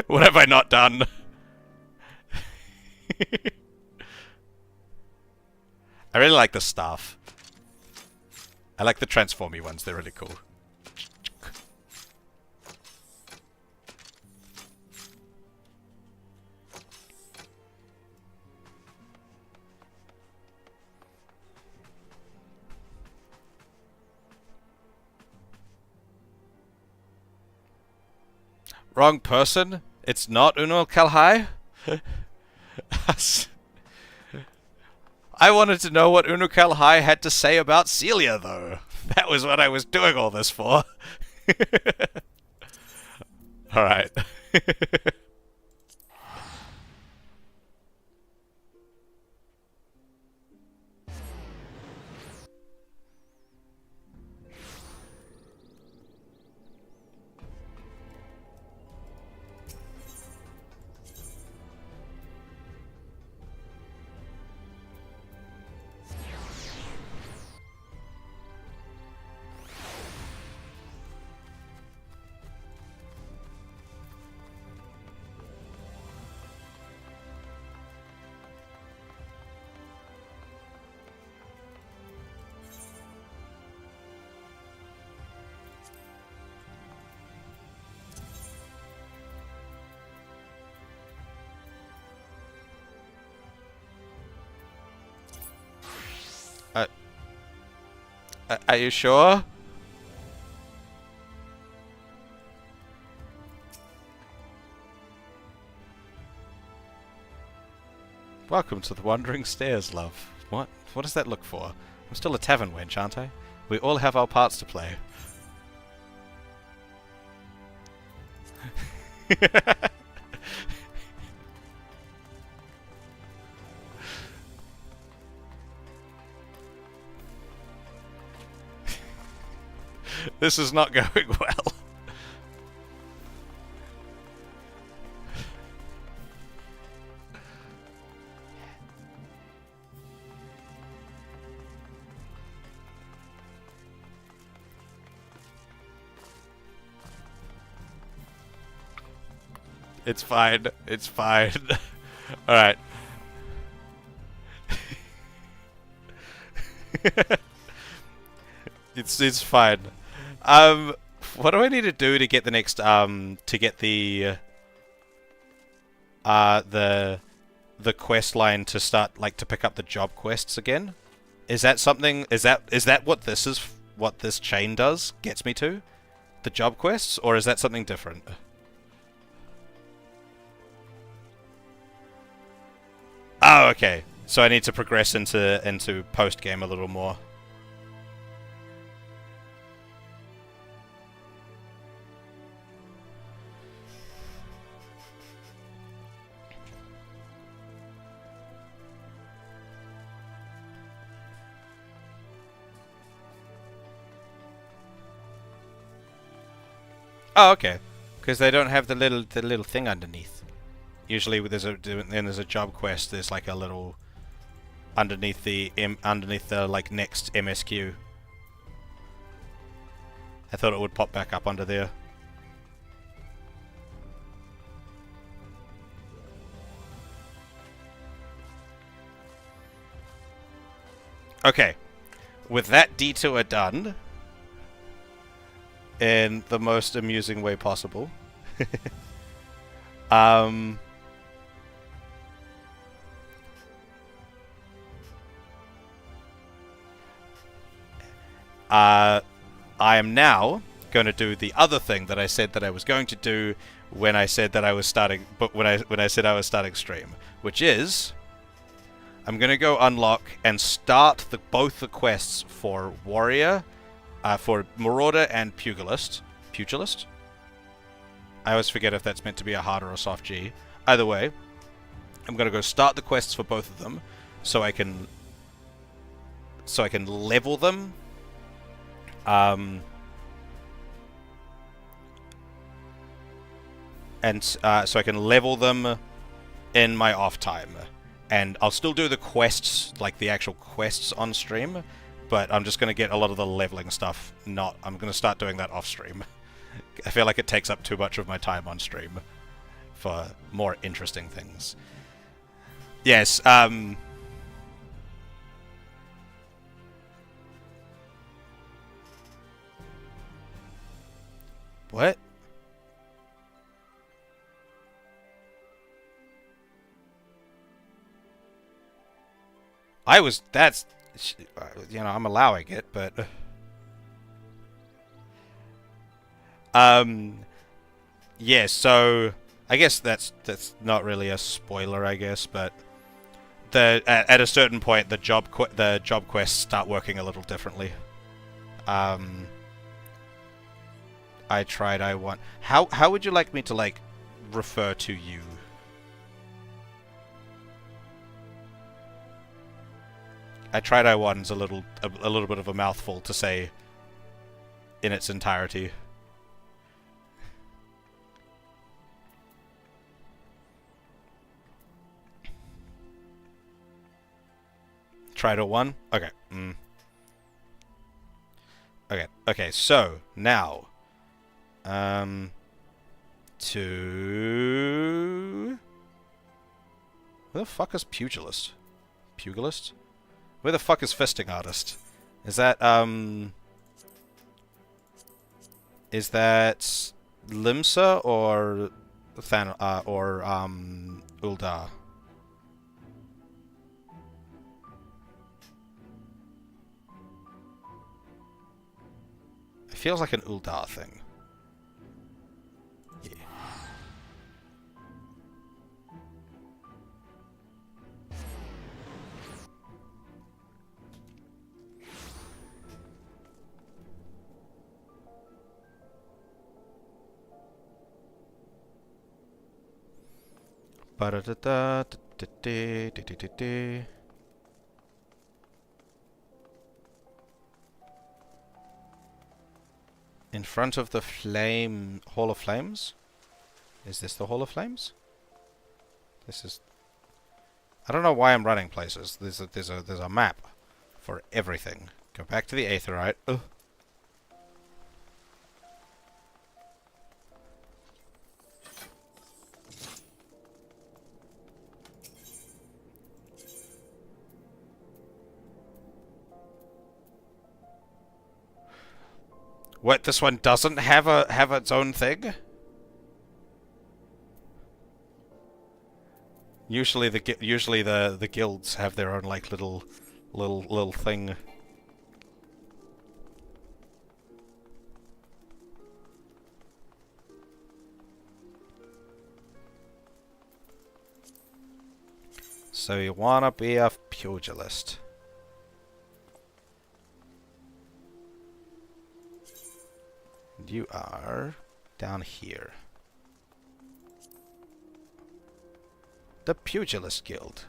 What have I not done? I really like the staff. I like the transformy ones, they're really cool. Wrong person. It's not Uno Kalhai. I wanted to know what Uno Kalhai had to say about Celia, though. That was what I was doing all this for. Alright. Are you sure? Welcome to the Wandering Stairs, love. What? What does that look for? I'm still a tavern wench, aren't I? We all have our parts to play. This is not going well. It's fine. It's fine. Alright. It's fine. What do I need to do to get the next to get the quest line to start, like, to pick up the job quests again? Is that something? Is that what this is? What this chain does? Gets me to the job quests, or is that something different? Oh, okay. So I need to progress into post game a little more. Oh, okay. Because they don't have the little thing underneath. Usually, there's a job quest. There's like a little underneath the like next MSQ. I thought it would pop back up under there. Okay, with that detour done, in the most amusing way possible. I am now going to do the other thing that I said that I was going to do when I said that I was starting, but when I said I was starting stream, which is I'm going to go unlock and start both the quests for Warrior, for Marauder and Pugilist. I always forget if that's meant to be a hard or a soft G. Either way, I'm going to go start the quests for both of them, so I can level them. So I can level them in my off time. And I'll still do the quests, like the actual quests on stream, but I'm just going to get a lot of the leveling stuff. I'm going to start doing that off stream. I feel like it takes up too much of my time on stream for more interesting things. Yes, what? That's, I'm allowing it, but... yeah, so I guess that's not really a spoiler, I guess, but at a certain point the job quests start working a little differently. I tried. I want. How would you like me to like refer to you? I tried. I won's a little bit of a mouthful to say in its entirety. Try to one. Okay. Okay. Okay. So now. To... Where the fuck is Pugilist? Pugilist? Where the fuck is Fisting Artist? Is that, Is that... Limsa or... Uldar? It feels like an Uldar thing. In front of the Hall of Flames? Is this the Hall of Flames? This is... I don't know why I'm running places. There's a map for everything. Go back to the Aetheryte. Ugh. What, this one doesn't have its own thing? Usually the guilds have their own like little thing. So you wanna be a pugilist? You are down here. The Pugilist Guild.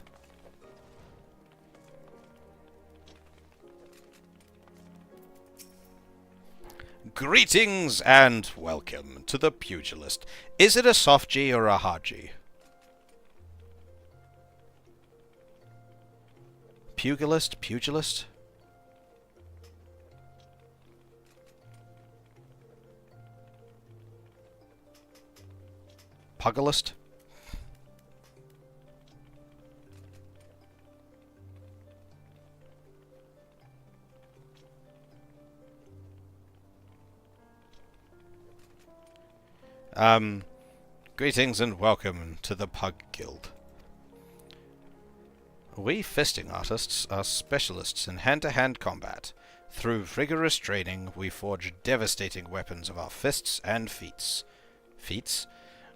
Greetings and welcome to the Pugilist. Is it a soft G or a hard G? Pugilist? Pugilist? Pugilist? Greetings and welcome to the Pug Guild. We fisting artists are specialists in hand-to-hand combat. Through rigorous training, we forge devastating weapons of our fists and feats. Feats?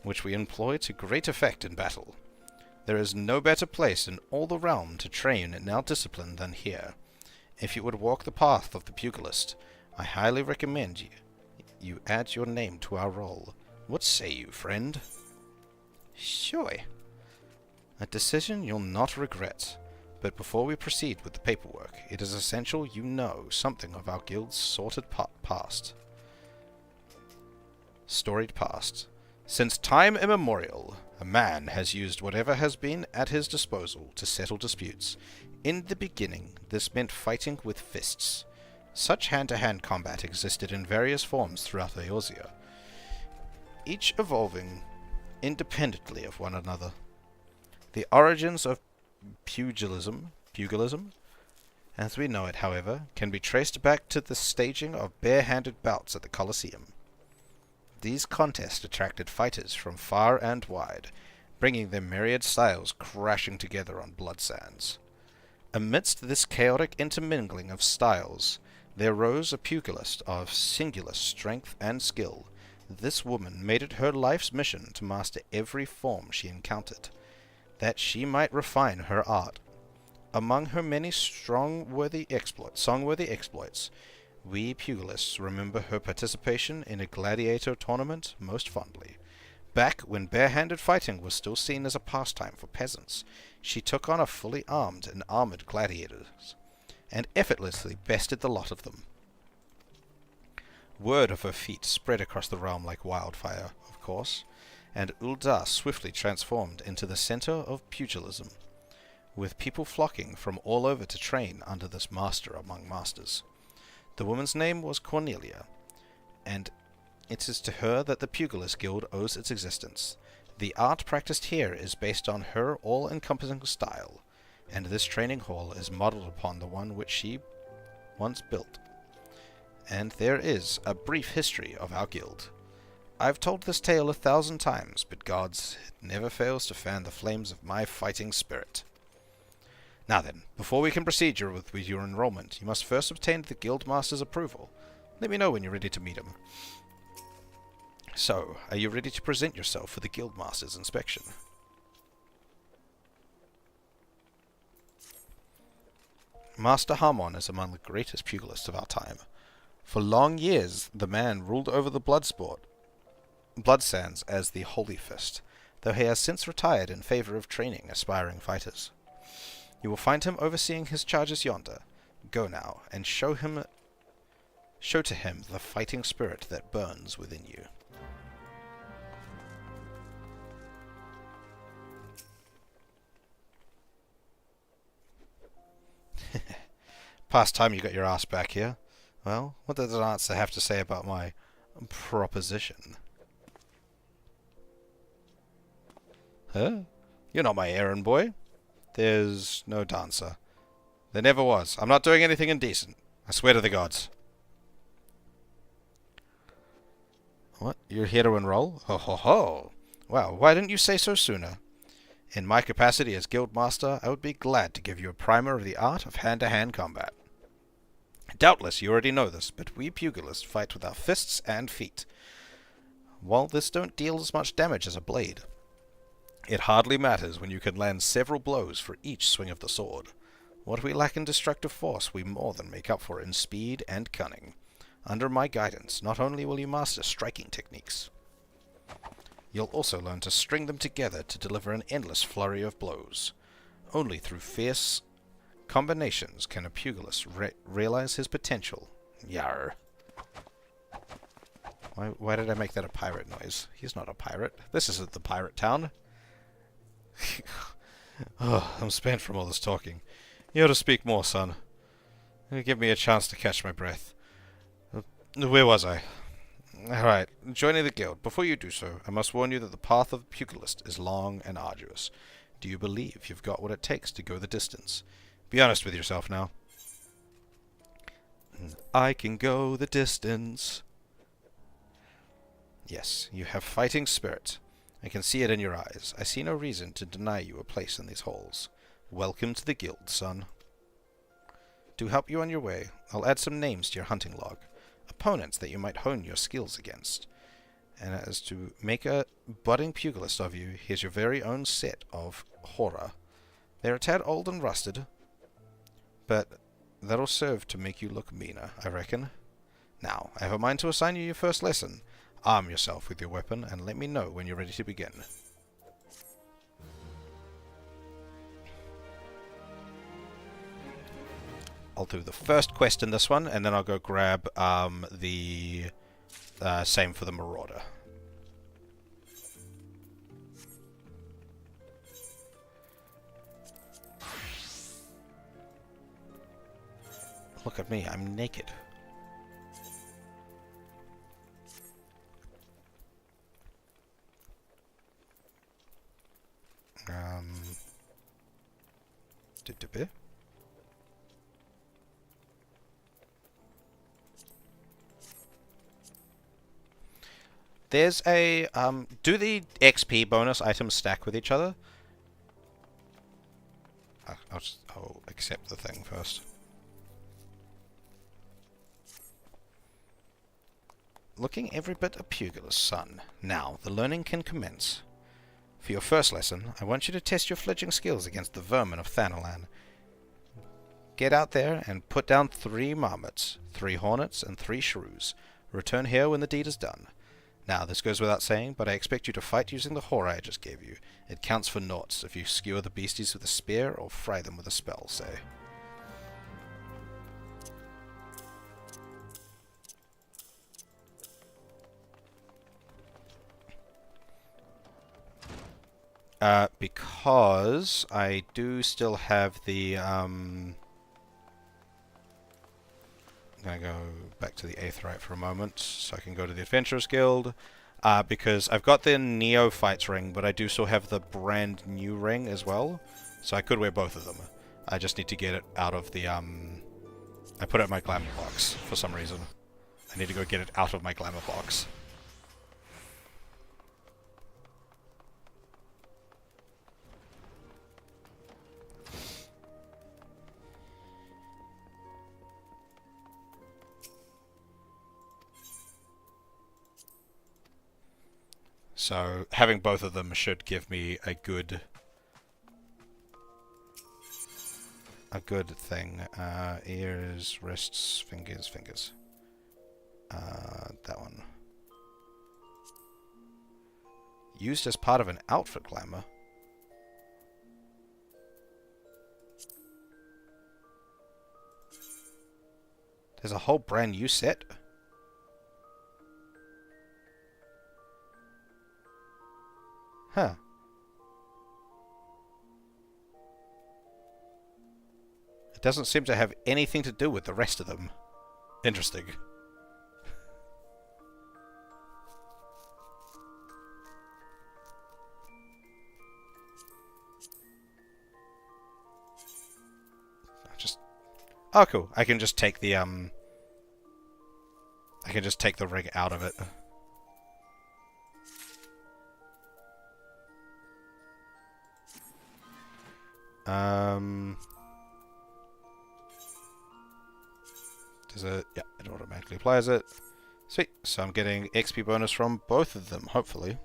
Which we employ to great effect in battle. There is no better place in all the realm to train in our discipline than here. If you would walk the path of the pugilist, I highly recommend you add your name to our roll. What say you, friend? Sure. A decision you'll not regret. But before we proceed with the paperwork, it is essential you know something of our guild's storied past. Since time immemorial, a man has used whatever has been at his disposal to settle disputes. In the beginning, this meant fighting with fists. Such hand-to-hand combat existed in various forms throughout Eorzea, each evolving independently of one another. The origins of pugilism, as we know it, however, can be traced back to the staging of bare-handed bouts at the Colosseum. These contests attracted fighters from far and wide, bringing their myriad styles crashing together on blood sands. Amidst this chaotic intermingling of styles, there rose a pugilist of singular strength and skill, This woman made it her life's mission to master every form she encountered, that she might refine her art. Among her many songworthy exploits, we pugilists remember her participation in a gladiator tournament most fondly. Back when bare-handed fighting was still seen as a pastime for peasants, she took on a fully armed and armored gladiators, and effortlessly bested the lot of them. Word of her feat spread across the realm like wildfire, of course, and Ul'dah swiftly transformed into the center of pugilism, with people flocking from all over to train under this master among masters. The woman's name was Cornelia, and it is to her that the Pugilist Guild owes its existence. The art practiced here is based on her all-encompassing style, and this training hall is modeled upon the one which she once built. And there is a brief history of our guild. I've told this tale 1,000 times, but gods, it never fails to fan the flames of my fighting spirit. Now then, before we can proceed with your enrollment, you must first obtain the Guildmaster's approval. Let me know when you're ready to meet him. So, are you ready to present yourself for the Guildmaster's inspection? Master Harmon is among the greatest pugilists of our time. For long years, the man ruled over the blood sands as the Holy Fist, though he has since retired in favor of training aspiring fighters. You will find him overseeing his charges yonder. Go now, and show to him the fighting spirit that burns within you. Past time you got your ass back here. Well, what does an answer have to say about my proposition? Huh? You're not my errand boy. There's no dancer. There never was. I'm not doing anything indecent. I swear to the gods. What? You're here to enroll? Ho ho ho! Well, why didn't you say so sooner? In my capacity as Guildmaster, I would be glad to give you a primer of the art of hand-to-hand combat. Doubtless you already know this, but we pugilists fight with our fists and feet. While this don't deal as much damage as a blade, it hardly matters when you can land several blows for each swing of the sword. What we lack in destructive force, we more than make up for in speed and cunning. Under my guidance, not only will you master striking techniques, you'll also learn to string them together to deliver an endless flurry of blows. Only through fierce combinations can a pugilist realize his potential. Yarr. Why did I make that a pirate noise? He's not a pirate. This isn't the pirate town. Oh, I'm spent from all this talking. You ought to speak more, son. Give me a chance to catch my breath. Where was I? Alright, joining the guild. Before you do so, I must warn you that the path of the pugilist is long and arduous. Do you believe you've got what it takes to go the distance? Be honest with yourself now. I can go the distance. Yes, you have fighting spirit. I can see it in your eyes. I see no reason to deny you a place in these halls. Welcome to the guild, son. To help you on your way, I'll add some names to your hunting log. Opponents that you might hone your skills against. And as to make a budding pugilist of you, here's your very own set of horror. They're a tad old and rusted, but that'll serve to make you look meaner, I reckon. Now, I have a mind to assign you your first lesson. Arm yourself with your weapon, and let me know when you're ready to begin. I'll do the first quest in this one, and then I'll go grab the same for the Marauder. Look at me, I'm naked. There's a, do the XP bonus items stack with each other? I'll accept the thing first. looking every bit a pugilist, son. Now, the learning can commence. For your first lesson, I want you to test your fledgling skills against the vermin of Thanalan. Get out there and put down 3 marmots, 3 hornets, and 3 shrews. Return here when the deed is done. Now, this goes without saying, but I expect you to fight using the horror I just gave you. It counts for naught if you skewer the beasties with a spear or fry them with a spell, say. Because I do still have the, I'm gonna go back to the Aetheryte for a moment, so I can go to the Adventurers Guild, because I've got the Neophytes ring, but I do still have the brand new ring as well, so I could wear both of them. I just need to get it out of the, I put it in my glamour box for some reason. I need to go get it out of my glamour box. So, having both of them should give me a good thing. Ears, wrists, fingers. That one. Used as part of an outfit glamour. There's a whole brand new set. Huh. It doesn't seem to have anything to do with the rest of them. Interesting. Oh, cool. I can just take the, I can just take the rig out of it. Does it? Yeah, it automatically applies it. Sweet. So I'm getting XP bonus from both of them, hopefully.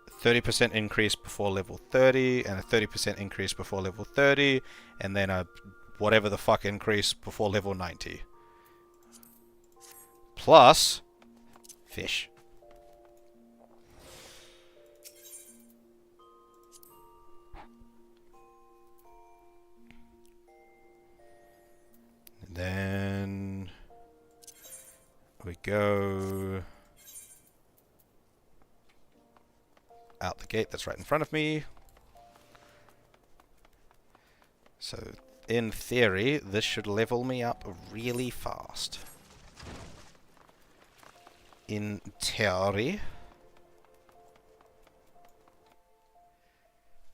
A 30% increase before level 30, and a 30% increase before level 30, and then a whatever the fuck increase before level 90. Plus fish. And then we go out the gate that's right in front of me. So, in theory, this should level me up really fast. In theory.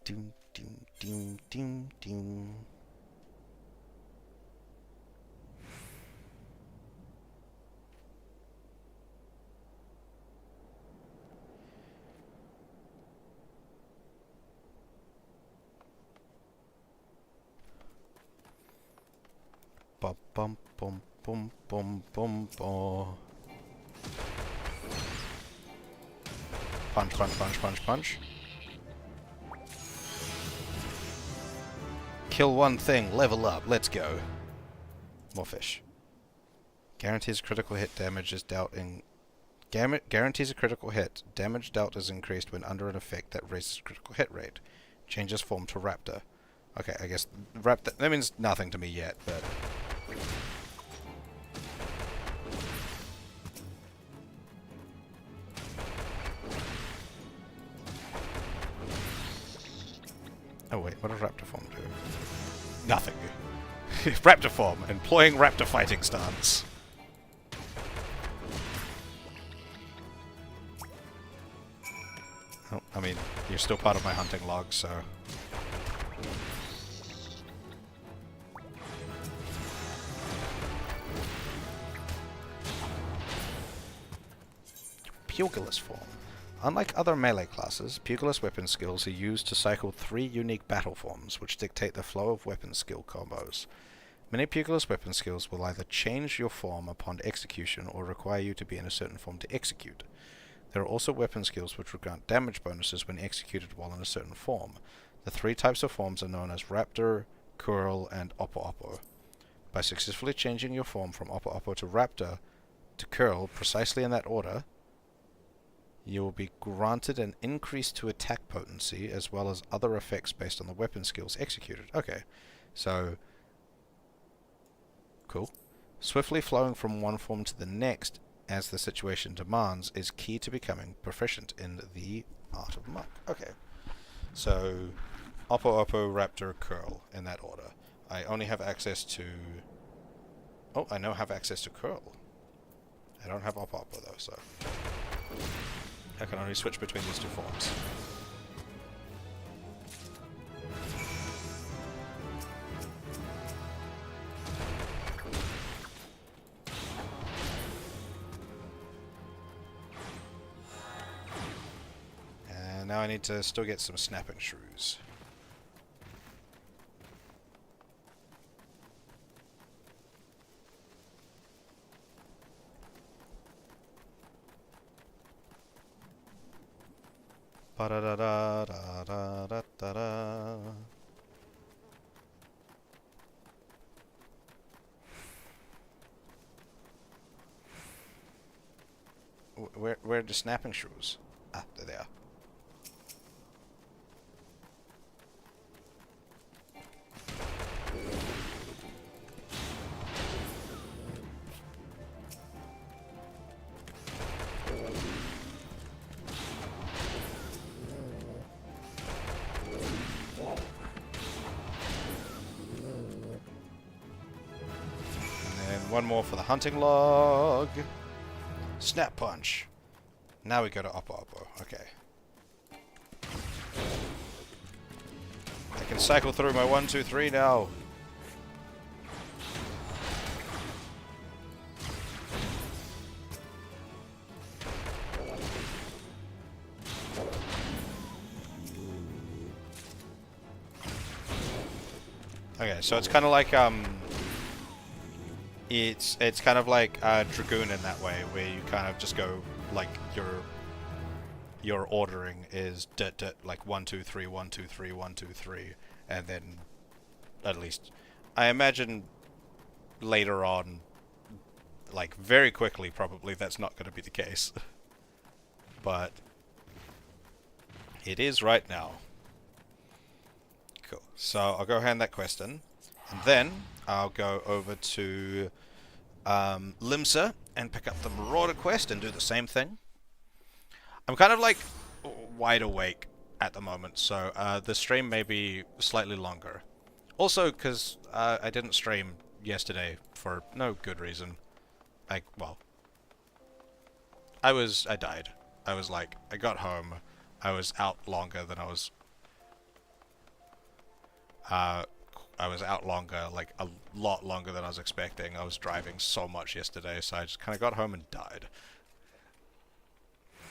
Doom, doom, doom, doom, doom. Bum bum bum bum bum bum bum. Punch, punch, punch, punch, punch. Kill one thing, level up, let's go. More fish. Guarantees critical hit damage is dealt in... Guarantees a critical hit. Damage dealt is increased when under an effect that raises critical hit rate. Changes form to raptor. Okay, I guess raptor... That means nothing to me yet, but... Oh wait, what does raptor form do? Nothing. Raptor form, employing raptor fighting stance. Oh, I mean, you're still part of my hunting log, so... Pugilist form. Unlike other melee classes, Pugilist weapon skills are used to cycle 3 unique battle forms, which dictate the flow of weapon skill combos. Many Pugilist weapon skills will either change your form upon execution or require you to be in a certain form to execute. There are also weapon skills which will grant damage bonuses when executed while in a certain form. The 3 types of forms are known as Raptor, Curl, and Oppo Oppo. By successfully changing your form from Oppo Oppo to Raptor to Curl precisely in that order, you will be granted an increase to attack potency as well as other effects based on the weapon skills executed. Okay, so cool. Swiftly flowing from one form to the next as the situation demands is key to becoming proficient in the Art of Monk. Okay, so Oppo Oppo, Raptor, Curl in that order. I only have access to... Oh, I now have access to Curl. I don't have Oppo Oppo though, so... I can only switch between these 2 forms. And now I need to still get some snapping shrews. Ba-da-da-da-da-da-da-da. Where are the snapping shrews? Ah, they're there. One more for the hunting log. Snap punch. Now we go to Oppo Oppo. Okay. I can cycle through my 1, 2, 3 now. Okay, so it's kind of like It's kind of like Dragoon in that way, where you kind of just go like your ordering is like 1, 2, 3, 1, 2, 3, 1, 2, 3, and then at least I imagine later on, like very quickly probably, that's not going to be the case, but it is right now. Cool. So I'll go hand that quest in, and then I'll go over to Limsa and pick up the Marauder quest and do the same thing. I'm kind of like wide awake at the moment, so the stream may be slightly longer. Also, because I didn't stream yesterday for no good reason. I died. I got home. I was out longer than I was out longer, like a lot longer than I was expecting. I was driving so much yesterday, so I just kind of got home and died.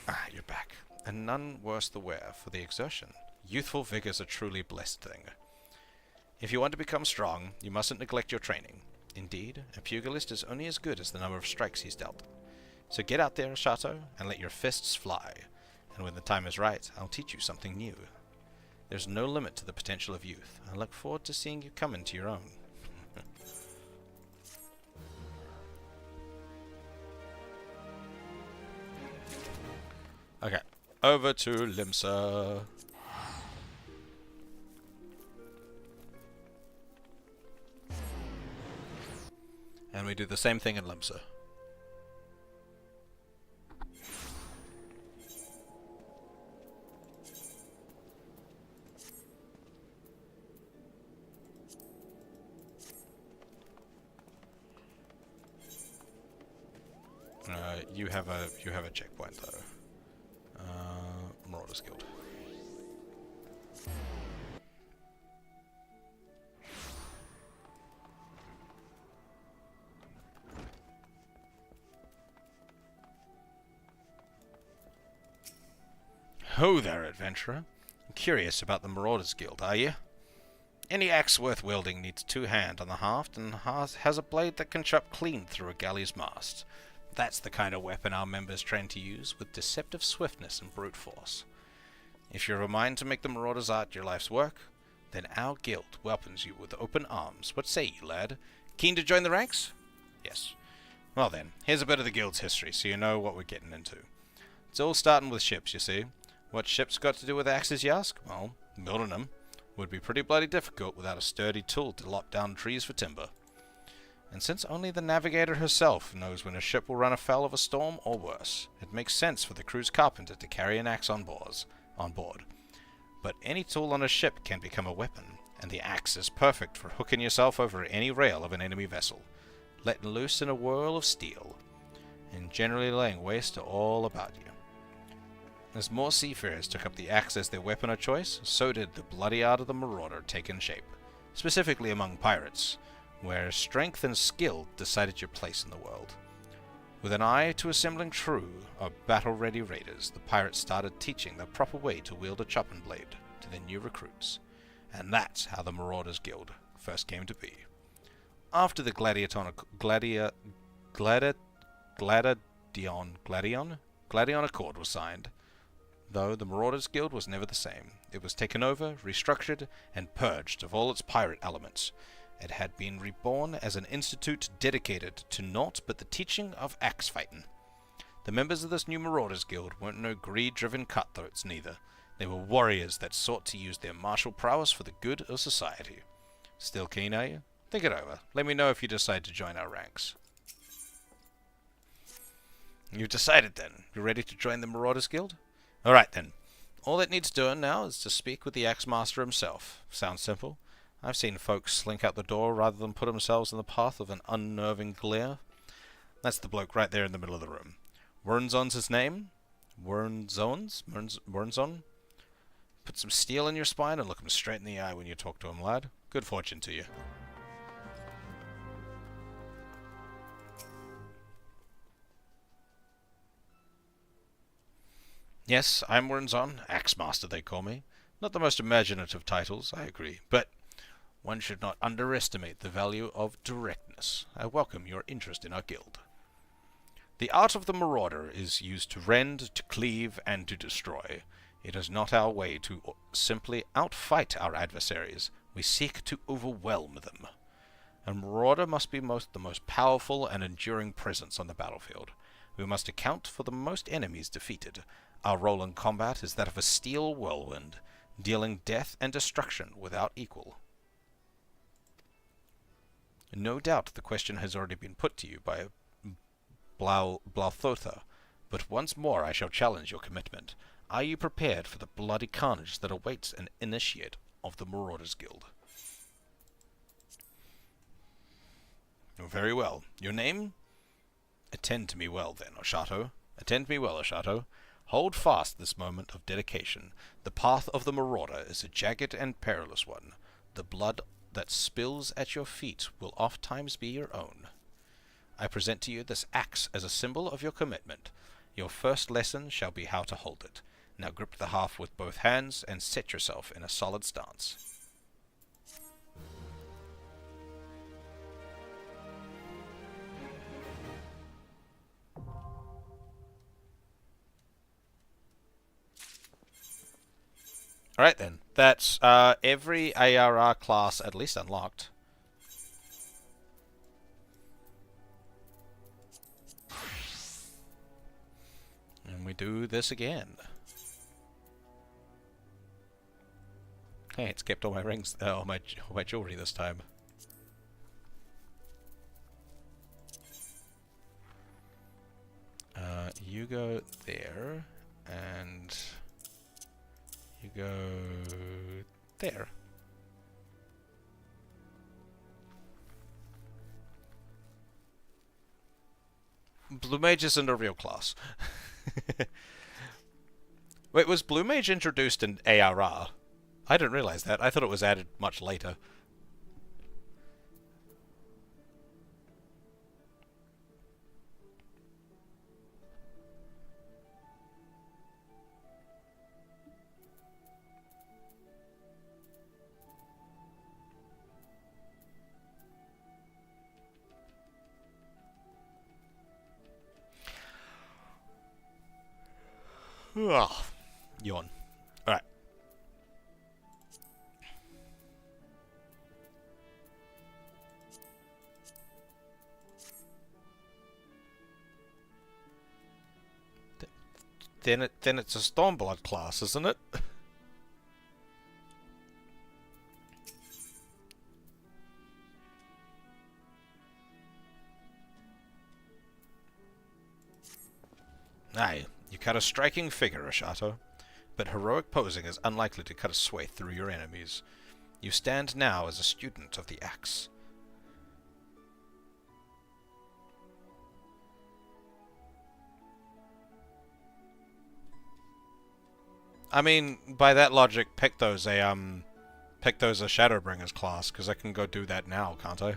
Ah, you're back. And none worse the wear for the exertion. Youthful vigor's a truly blessed thing. If you want to become strong, you mustn't neglect your training. Indeed, a pugilist is only as good as the number of strikes he's dealt. So get out there, Shato, and let your fists fly. And when the time is right, I'll teach you something new. There's no limit to the potential of youth. I look forward to seeing you come into your own. Okay, over to Limsa. And we do the same thing in Limsa. You have a checkpoint though. Marauder's Guild. Ho there, adventurer. Curious about the Marauders Guild, are you? Any axe worth wielding needs two hands on the haft and has a blade that can chop clean through a galley's mast. That's the kind of weapon our members train to use with deceptive swiftness and brute force. If you're a mind to make the Marauders art your life's work, then our guild welcomes you with open arms. What say you, lad? Keen to join the ranks? Yes. Well then, here's a bit of the guild's history so you know what we're getting into. It's all starting with ships, you see. What ships got to do with axes, you ask? Well, building them would be pretty bloody difficult without a sturdy tool to lop down trees for timber. And since only the navigator herself knows when a ship will run afoul of a storm or worse, it makes sense for the crew's carpenter to carry an axe on board. But any tool on a ship can become a weapon, and the axe is perfect for hooking yourself over any rail of an enemy vessel, letting loose in a whirl of steel, and generally laying waste to all about you. As more seafarers took up the axe as their weapon of choice, so did the bloody art of the marauder take in shape, specifically among pirates, where strength and skill decided your place in the world. With an eye to assembling true or battle-ready raiders, the pirates started teaching the proper way to wield a chopping blade to their new recruits, and that's how the Marauders Guild first came to be. After the Gladion Accord was signed, though the Marauders Guild was never the same. It was taken over, restructured, and purged of all its pirate elements. It had been reborn as an institute dedicated to naught but the teaching of axe fighting. The members of this new Marauders Guild weren't no greed-driven cutthroats neither. They were warriors that sought to use their martial prowess for the good of society. Still keen, are you? Think it over. Let me know if you decide to join our ranks. You've decided then. You're ready to join the Marauders Guild? Alright then. All that needs doing now is to speak with the Axe Master himself. Sounds simple. I've seen folks slink out the door rather than put themselves in the path of an unnerving glare. That's the bloke right there in the middle of the room. Wernzon's his name. Wernzon? Put some steel in your spine and look him straight in the eye when you talk to him, lad. Good fortune to you. Yes, I'm Wernzon. Axe Master, they call me. Not the most imaginative titles, I agree, but one should not underestimate the value of directness. I welcome your interest in our guild. The art of the marauder is used to rend, to cleave, and to destroy. It is not our way to simply outfight our adversaries. We seek to overwhelm them. A marauder must be the most powerful and enduring presence on the battlefield. We must account for the most enemies defeated. Our role in combat is that of a steel whirlwind, dealing death and destruction without equal. No doubt the question has already been put to you by Blauthotha, but once more I shall challenge your commitment. Are you prepared for the bloody carnage that awaits an initiate of the Marauders Guild? Very well. Your name? Attend to me well, then, Oshato. Attend me well, Oshato. Hold fast this moment of dedication. The path of the marauder is a jagged and perilous one. The blood that spills at your feet will ofttimes be your own. I present to you this axe as a symbol of your commitment. Your first lesson shall be how to hold it. Now grip the haft with both hands and set yourself in a solid stance. Alright then, that's every ARR class at least unlocked. And we do this again. Hey, it's kept all my rings, all my jewelry this time. You go there, and you go there. Blue Mage isn't a real class. Wait, was Blue Mage introduced in ARR? I didn't realize that. I thought it was added much later. Ugh. Yawn. Alright. Then it's a Stormblood class, isn't it? Aye, you cut a striking figure, Ashato, but heroic posing is unlikely to cut a swathe through your enemies. You stand now as a student of the axe. I mean, by that logic, pick those a Shadowbringers class, because I can go do that now, can't I?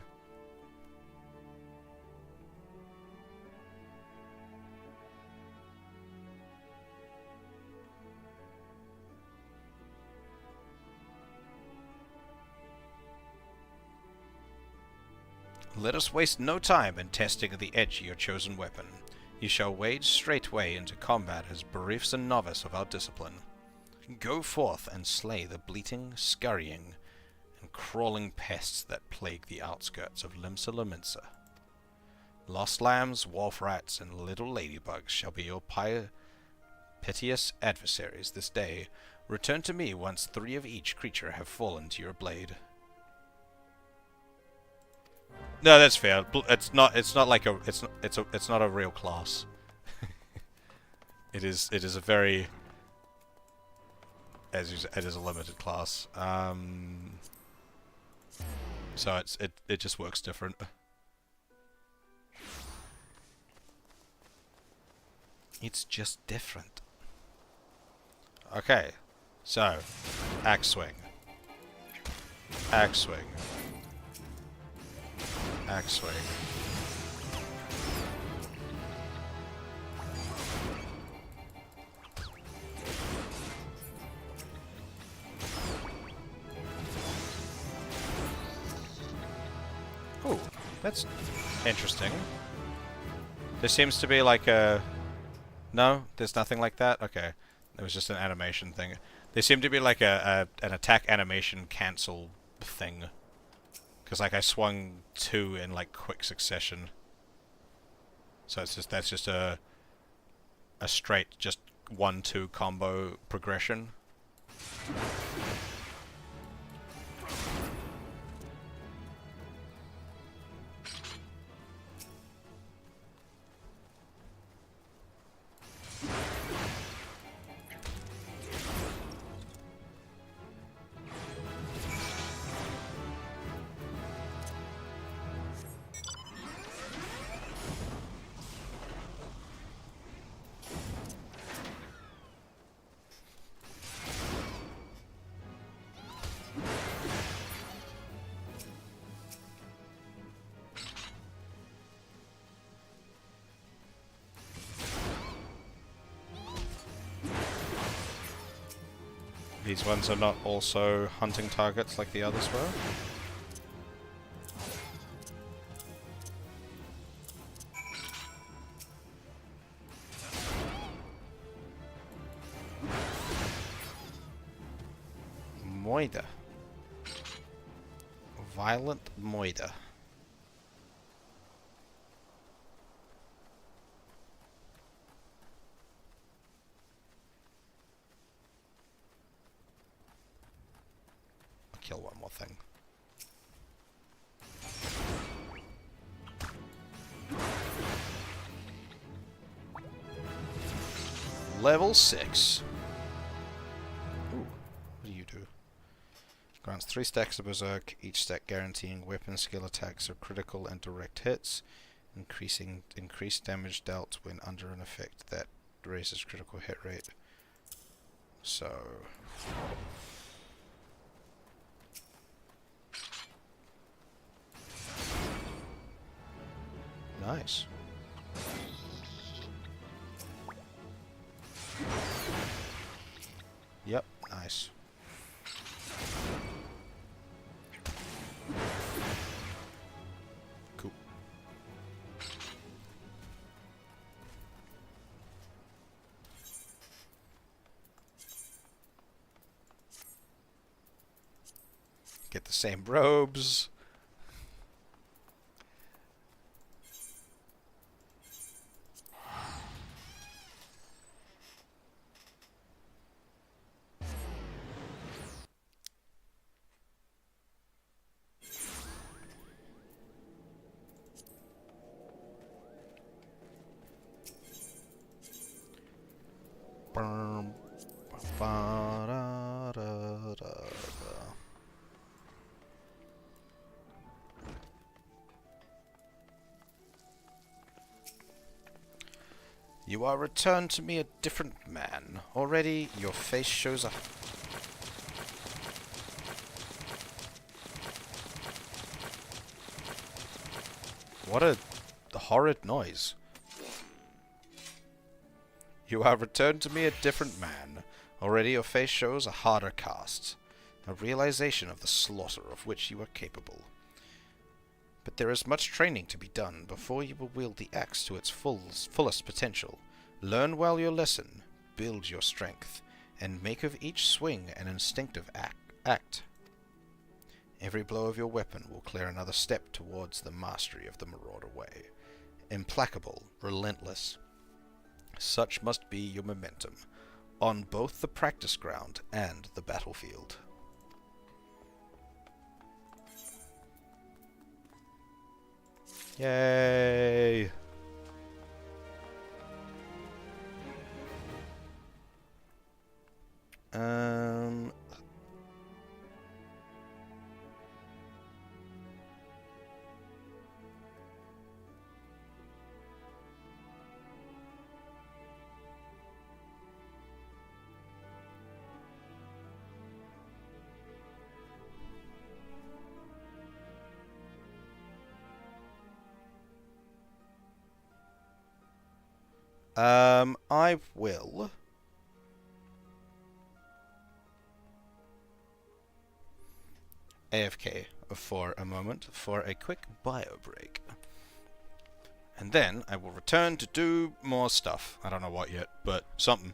Let us waste no time in testing the edge of your chosen weapon. You shall wade straightway into combat as briefs and novice of our discipline. Go forth and slay the bleating, scurrying, and crawling pests that plague the outskirts of Limsa Lominsa. Lost lambs, wharf rats, and little ladybugs shall be your piteous adversaries this day. Return to me once 3 of each creature have fallen to your blade. No, that's fair. It's not like a it's not a real class. It is a very, as you said, it is a limited class. So it just works different. It's just different. Okay. So, axe swing. Axe swing. Axe swing. Oh, that's interesting. There seems to be like a... No? There's nothing like that? Okay. It was just an animation thing. There seemed to be like an attack animation cancel thing. Because like I swung 2 in like quick succession. So it's just that's just a straight just 1-2 combo progression. These ones are not also hunting targets like the others were. Moida. Violent Moida. Kill one more thing. Level 6. Ooh, what do you do? Grants 3 stacks of Berserk, each stack guaranteeing weapon skill attacks are critical and direct hits, increased damage dealt when under an effect that raises critical hit rate. So... Nice. Yep, nice. Cool. Get the same robes. You are returned to me a different man. Already your face shows a... What a horrid noise. You are returned to me a different man. Already your face shows a harder cast. A realization of the slaughter of which you are capable. But there is much training to be done before you will wield the axe to its fullest potential. Learn well your lesson, build your strength, and make of each swing an instinctive act. Every blow of your weapon will clear another step towards the mastery of the Marauder way. Implacable, relentless. Such must be your momentum, on both the practice ground and the battlefield. Yay! I will. AFK for a moment for a quick bio break. And then I will return to do more stuff. I don't know what yet, but something.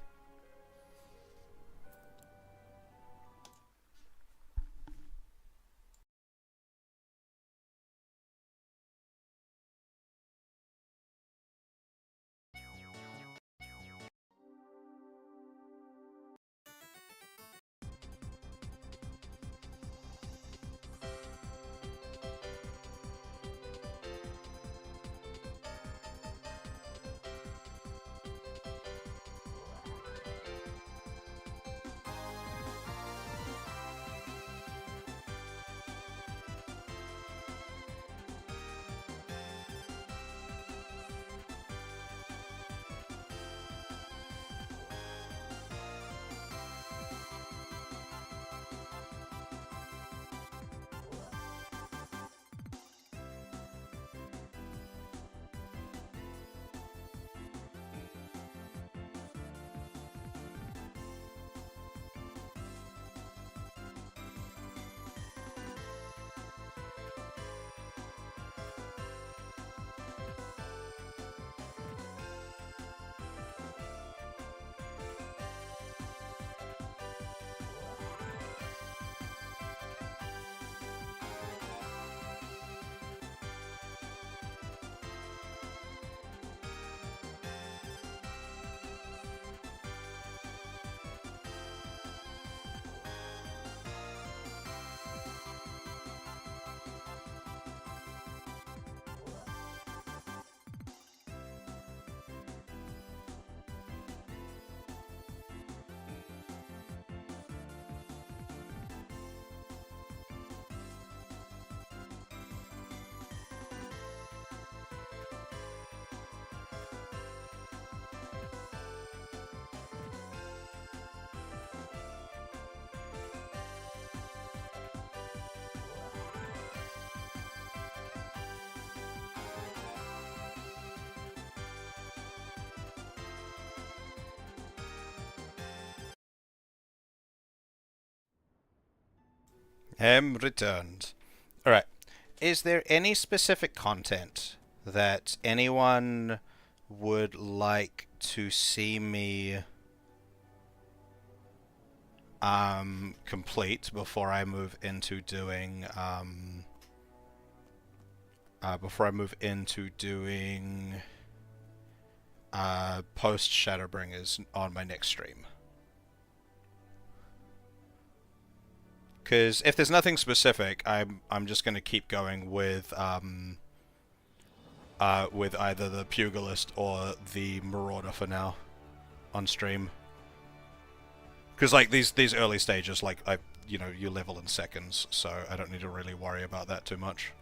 Returned. Alright. Is there any specific content that anyone would like to see me complete before I move into doing Post Shadowbringers on my next stream. Because if there's nothing specific, I'm just going to keep going with either the Pugilist or the Marauder for now on stream. Because like these early stages, like you level in seconds, so I don't need to really worry about that too much.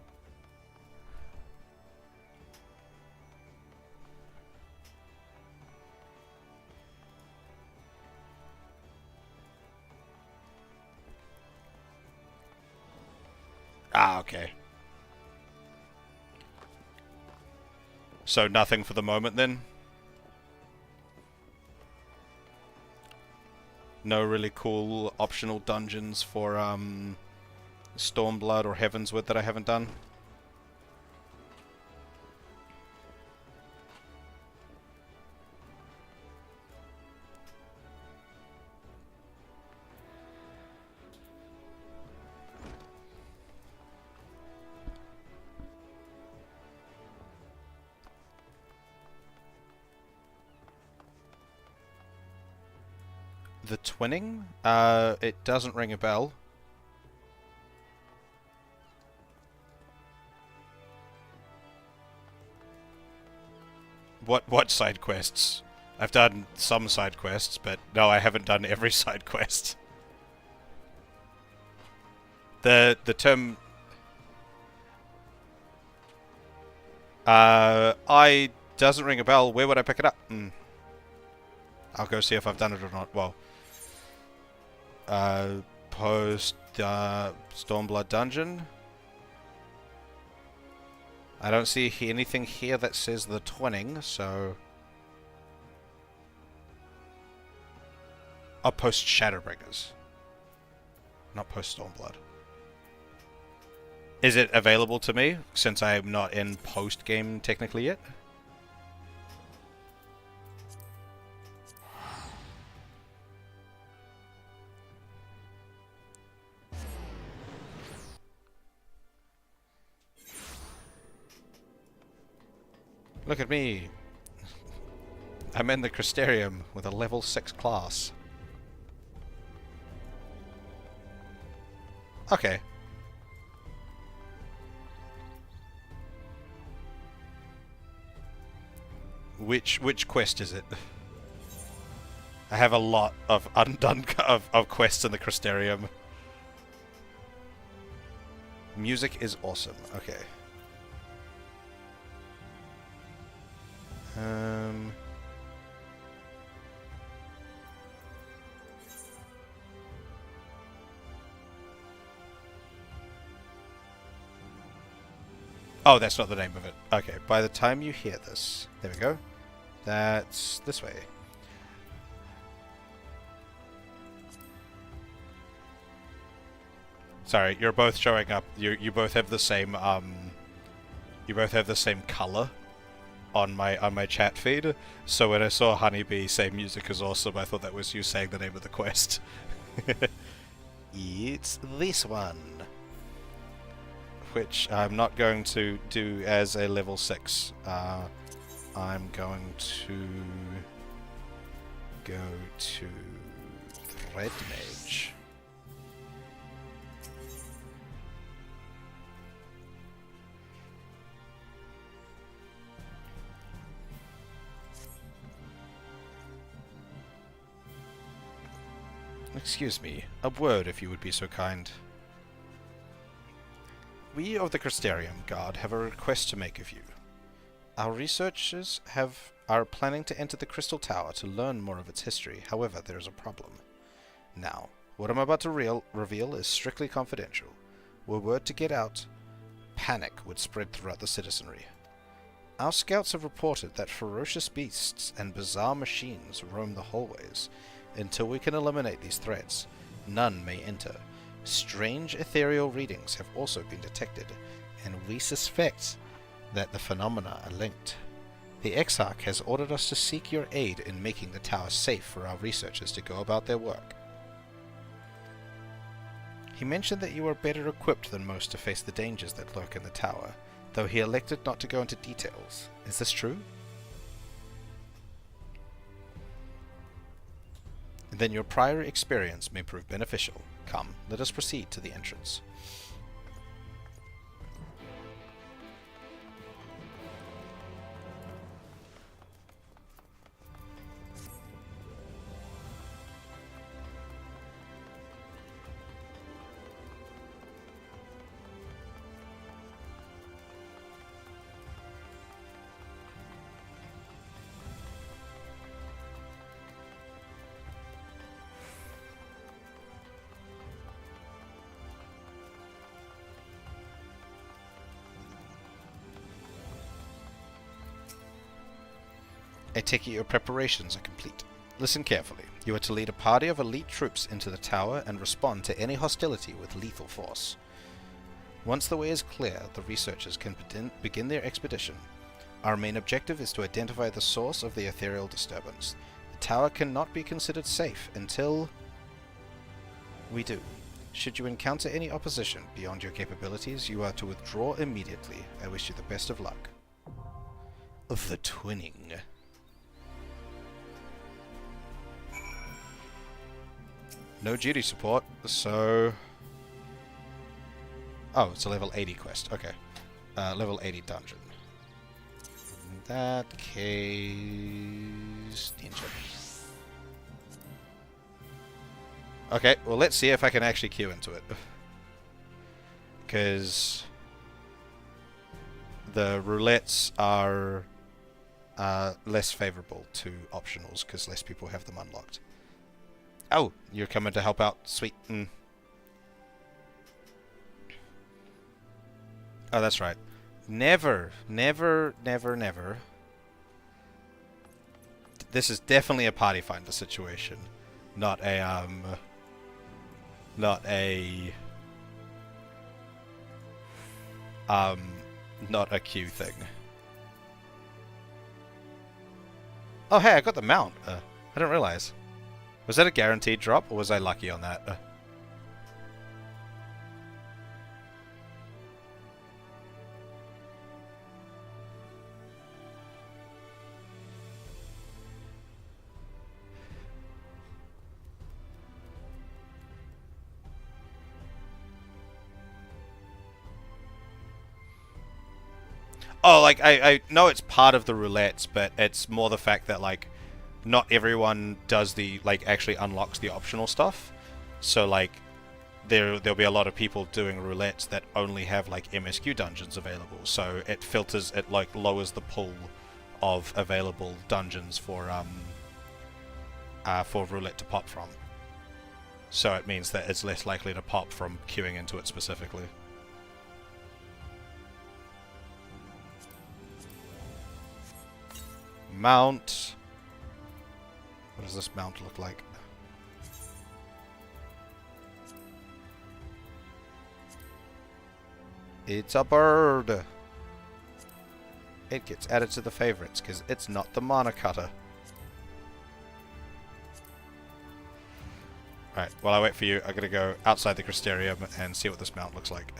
Ah, okay. So nothing for the moment then? No really cool optional dungeons for Stormblood or Heavensward that I haven't done? The twinning? It doesn't ring a bell. What side quests? I've done some side quests, but no, I haven't done every side quest. The term I doesn't ring a bell. Where would I pick it up? I'll go see if I've done it or not. Well, post Stormblood dungeon. I don't see anything here that says the twinning, so... Oh, Post Shadowbringers. Not Post Stormblood. Is it available to me, since I am not in post-game technically yet? Look at me! I'm in the Crystarium with a level 6 class. Okay. Which quest is it? I have a lot of undone of quests in the Crystarium. Music is awesome. Okay. Oh, that's not the name of it. Okay, by the time you hear this... There we go. That's this way. Sorry, you're both showing up. You both have the same you both have the same color on my chat feed. So when I saw Honeybee say music is awesome, I thought that was you saying the name of the quest. It's this one, which I'm not going to do as a level 6. I'm going to go to Red Mage. Excuse me, a word if you would be so kind. We of the Crystarium Guard have a request to make of you. Our researchers are planning to enter the Crystal Tower to learn more of its history. However, there is a problem. Now, what I'm about to reveal is strictly confidential. Were word to get out, panic would spread throughout the citizenry. Our scouts have reported that ferocious beasts and bizarre machines roam the hallways. Until we can eliminate these threats, none may enter. Strange ethereal readings have also been detected, and we suspect that the phenomena are linked. The Exarch has ordered us to seek your aid in making the tower safe for our researchers to go about their work. He mentioned that you are better equipped than most to face the dangers that lurk in the tower, though he elected not to go into details. Is this true? Then your prior experience may prove beneficial. Come, let us proceed to the entrance. I take it your preparations are complete. Listen carefully. You are to lead a party of elite troops into the tower and respond to any hostility with lethal force. Once the way is clear, the researchers can begin their expedition. Our main objective is to identify the source of the ethereal disturbance. The tower cannot be considered safe until we do. Should you encounter any opposition beyond your capabilities, you are to withdraw immediately. I wish you the best of luck. Of the twinning. No duty support, so... Oh, it's a level 80 quest. Okay. Level 80 dungeon. In that case... Ninja. Okay, well let's see if I can actually queue into it. Because... the roulettes are less favorable to optionals, because less people have them unlocked. Oh, you're coming to help out, sweet. Oh, that's right. Never, never, never, never. This is definitely a party finder situation, not a not a queue thing. Oh, hey, I got the mount. I didn't realize. Was that a guaranteed drop, or was I lucky on that? Oh, like, I know it's part of the roulettes, but it's more the fact that, like, not everyone does the, like, actually unlocks the optional stuff. So, like, there'll be a lot of people doing roulettes that only have, like, MSQ dungeons available. So it filters, it, like, lowers the pool of available dungeons for roulette to pop from. So it means that it's less likely to pop from queuing into it specifically. Mount. What does this mount look like? It's a bird. It gets added to the favorites because it's not the mana cutter. Alright, while I wait for you, I'm gonna go outside the Crystarium and see what this mount looks like.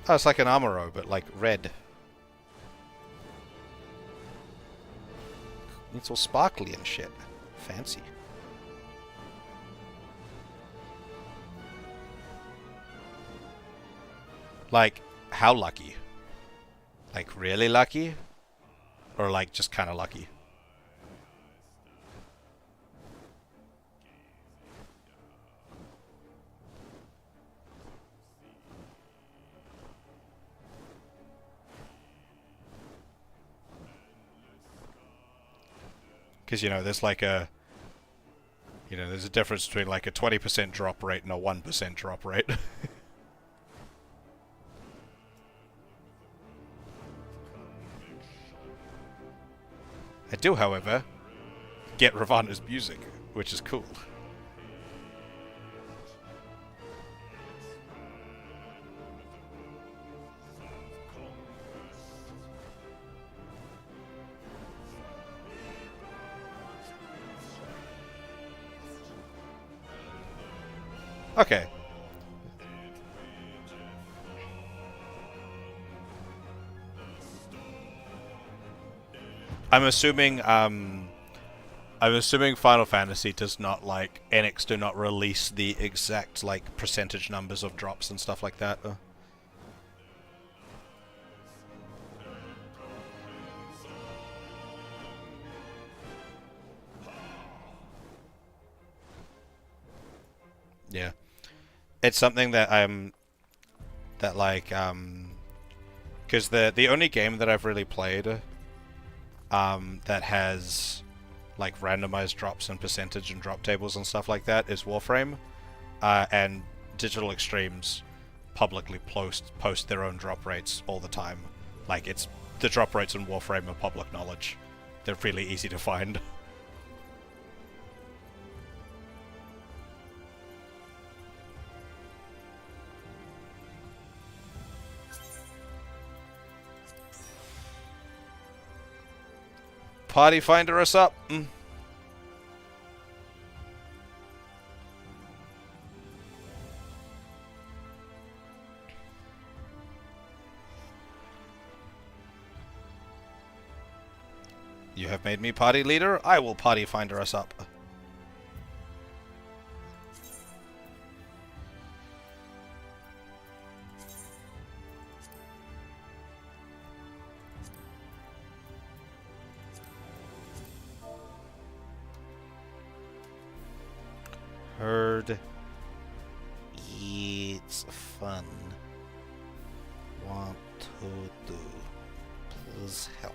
Oh, it's like an Amuro, but like red. It's all sparkly and shit. Fancy. Like, how lucky? Like, really lucky? Or like, just kind of lucky? Because, you know, there's like a... You know, there's a difference between like a 20% drop rate and a 1% drop rate. I do, however, get Ravana's music, which is cool. Okay. I'm assuming Final Fantasy does not, like, Enix do not release the exact, like, percentage numbers of drops and stuff like that. Yeah. It's something that because the only game that I've really played, that has, like, randomized drops and percentage and drop tables and stuff like that is Warframe, and Digital Extremes publicly post their own drop rates all the time. Like, it's the drop rates in Warframe are public knowledge. They're really easy to find. Party finder us up. You have made me party leader. I will party finder us up. Heard it's fun. Want to do. Please help.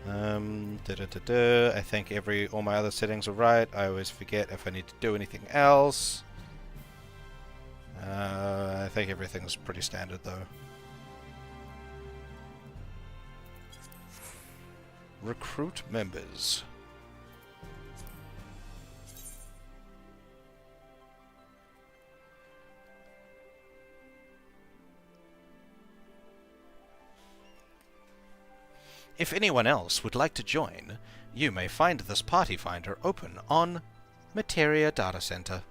I think all my other settings are right. I always forget if I need to do anything else. I think everything's pretty standard though. Recruit members. If anyone else would like to join, you may find this party finder open on Materia Data Center.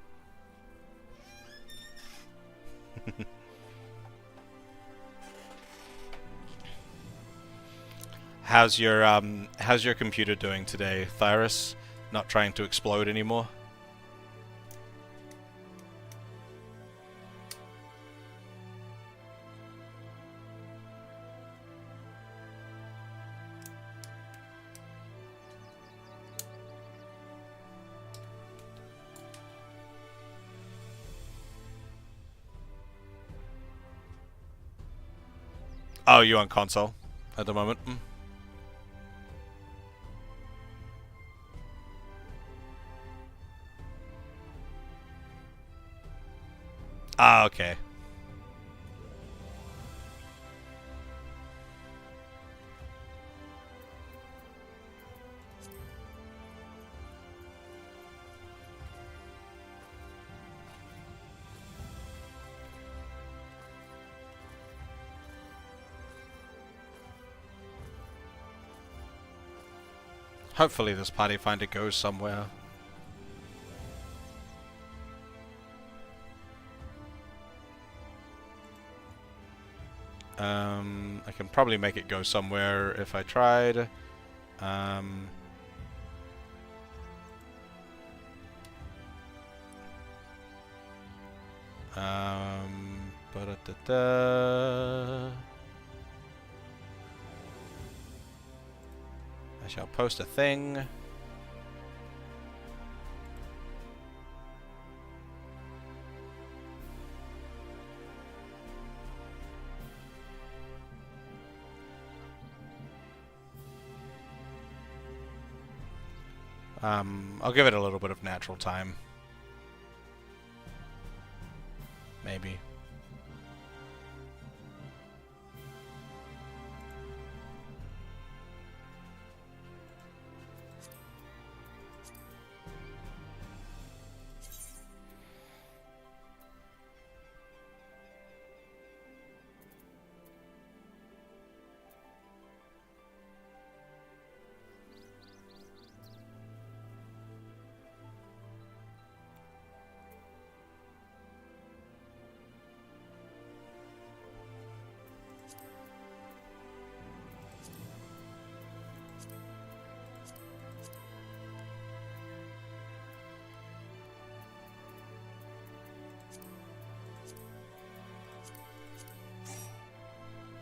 How's your computer doing today, Thyrus? Not trying to explode anymore? Oh, you on console at the moment? Ah, okay. Hopefully this party finder goes somewhere. I can probably make it go somewhere if I tried. Ba-da-da-da. I shall post a thing. I'll give it a little bit of natural time. Maybe.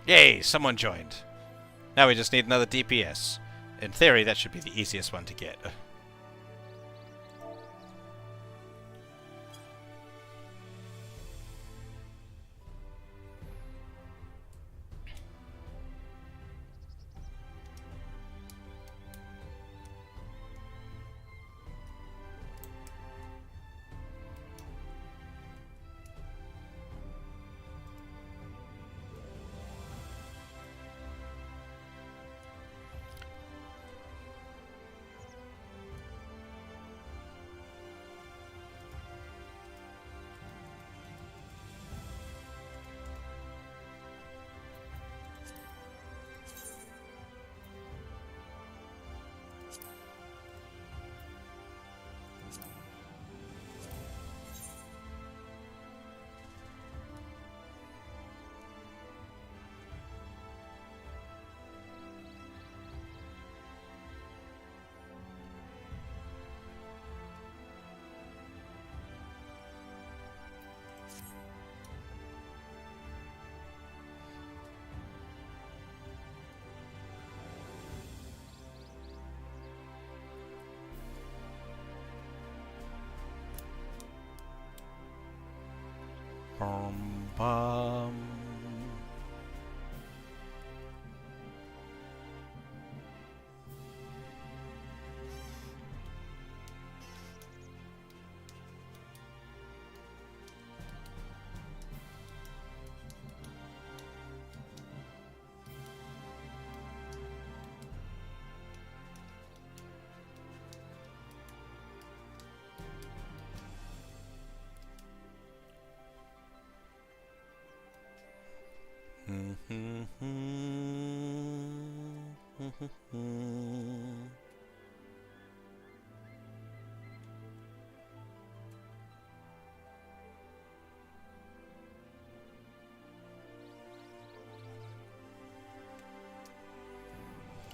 Yay, someone joined. Now we just need another DPS. In theory, that should be the easiest one to get. Bum.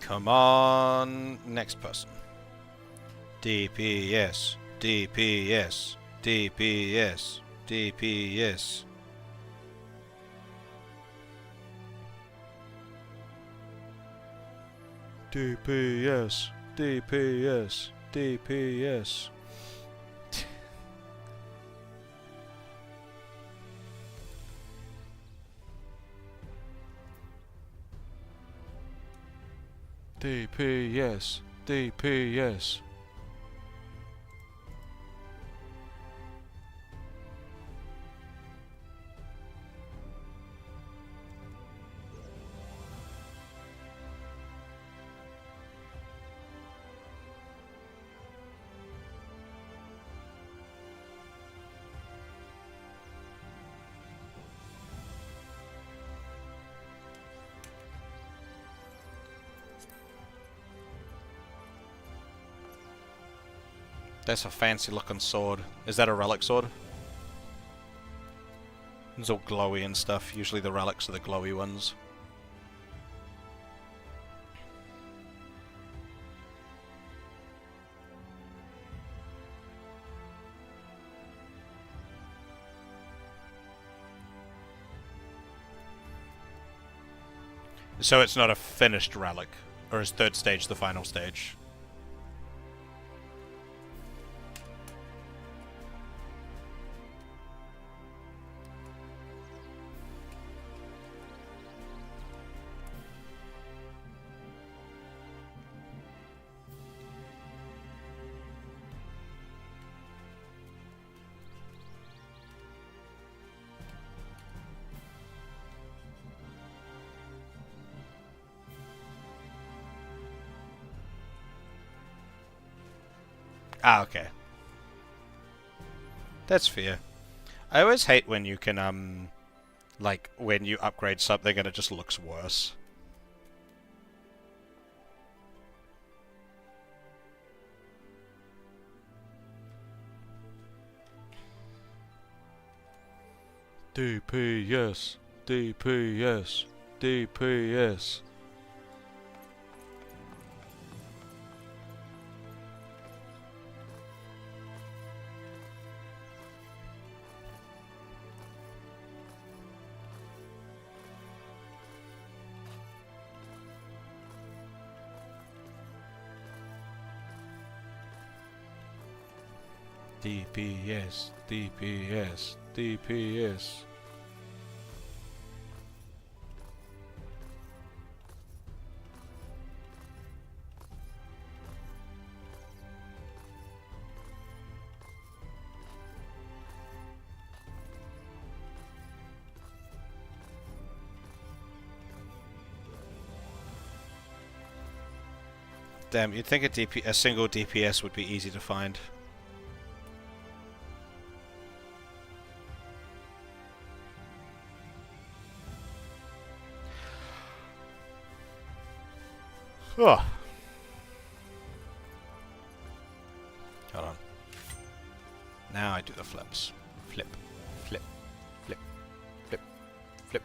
Come on, next person. DPS, DPS, DPS, DPS. DPS, DPS, DPS. DPS, DPS. That's a fancy looking sword. Is that a relic sword? It's all glowy and stuff. Usually the relics are the glowy ones. So it's not a finished relic, or is third stage the final stage? Ah, okay. That's fair. I always hate when you can, like, when you upgrade something and it just looks worse. DPS, DPS, DPS. DPS, DPS, DPS. Damn, you'd think a single DPS would be easy to find. Oh. Hold on. Now I do the flips. Flip, flip, flip, flip, flip.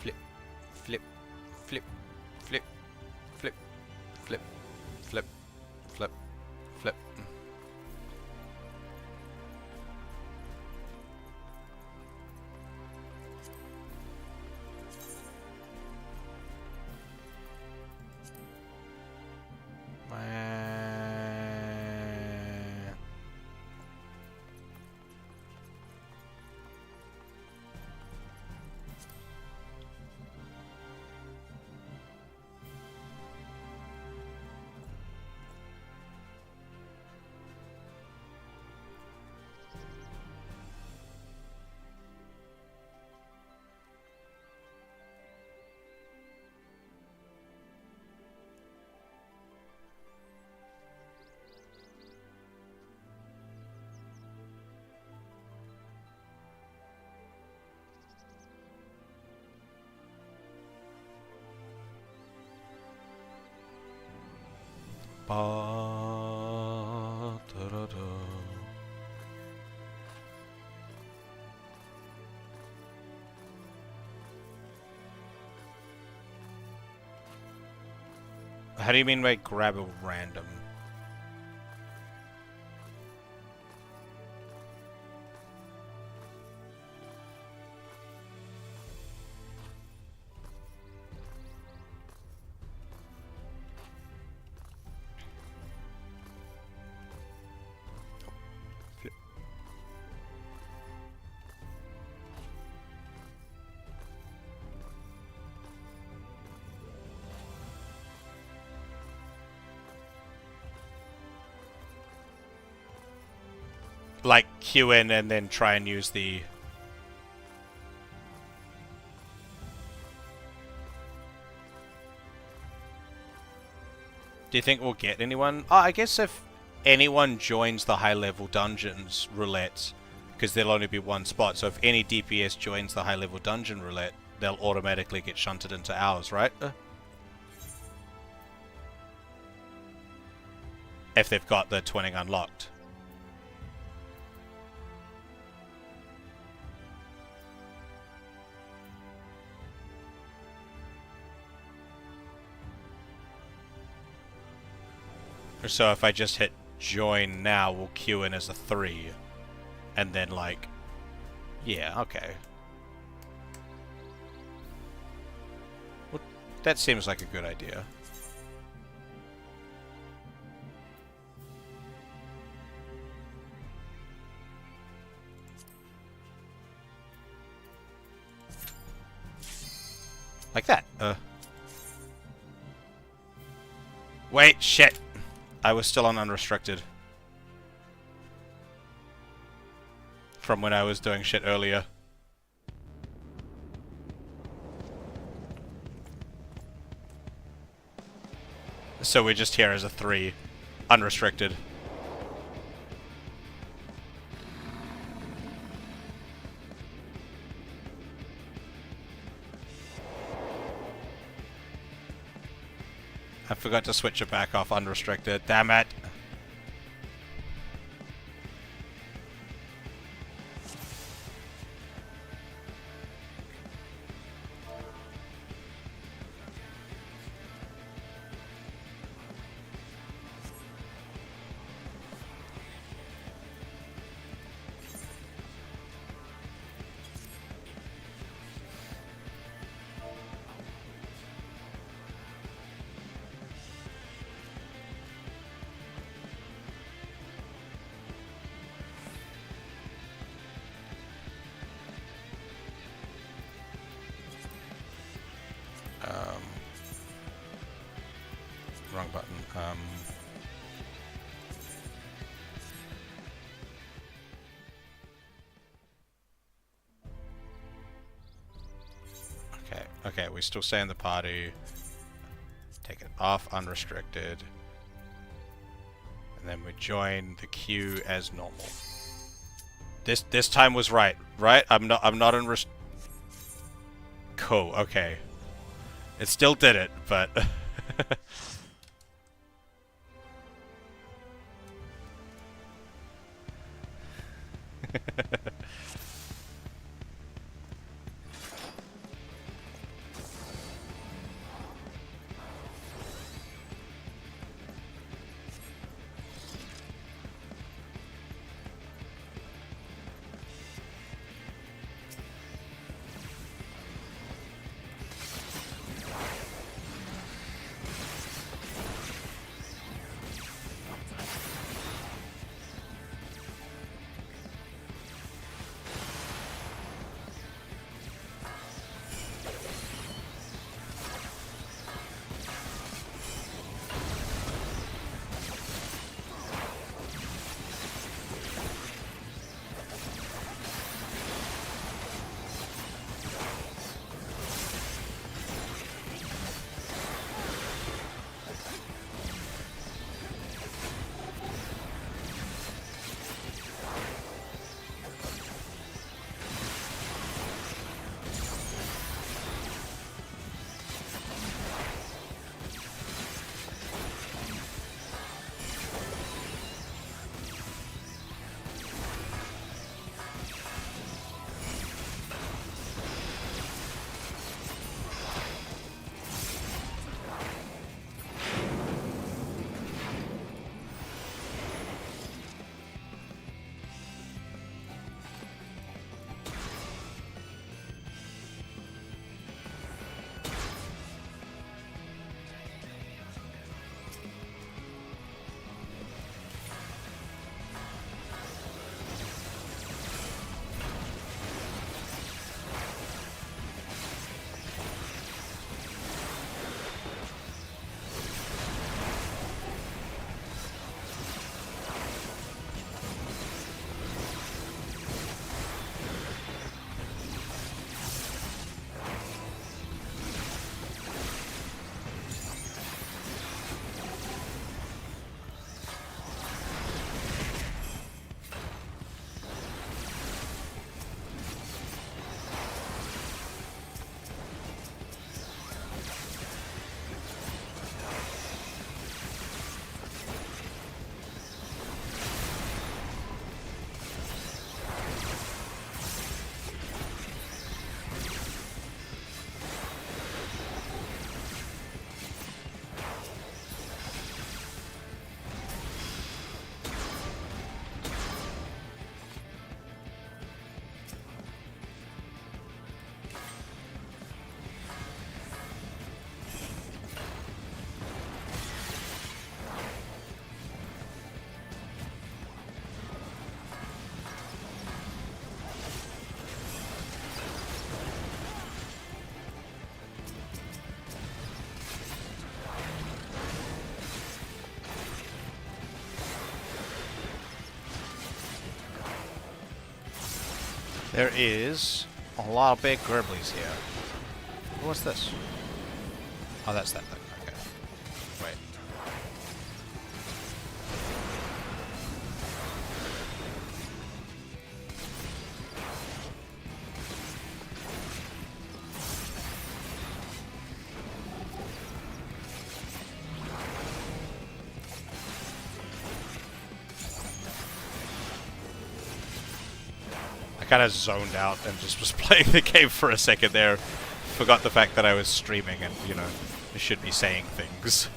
Flip, flip, flip, flip, flip, flip, flip, flip, flip. Ba-da-da-da. How do you mean by grab a random? Like queue in and then try and use the... Do you think we'll get anyone? Oh, I guess if anyone joins the high-level dungeons roulette, because there'll only be one spot, so if any DPS joins the high-level dungeon roulette, they'll automatically get shunted into ours, right? If they've got the twinning unlocked. So if I just hit join now, we'll queue in as a 3. And then like... Yeah, okay. Well, that seems like a good idea. Like that. Wait, shit. I was still on unrestricted. From when I was doing shit earlier. So we're just here as a 3. Unrestricted. I forgot to switch it back off unrestricted. Damn it. wrong button. Okay, okay, we still stay in the party. Take it off unrestricted. And then we join the queue as normal. This time was right, right? I'm not in Cool, okay. It still did it, but there is a lot of big gribblies here. What's this? Oh, that's that thing. Okay. Wait. Kind of zoned out and just was playing the game for a second there. Forgot the fact that I was streaming and, you know, I should be saying things.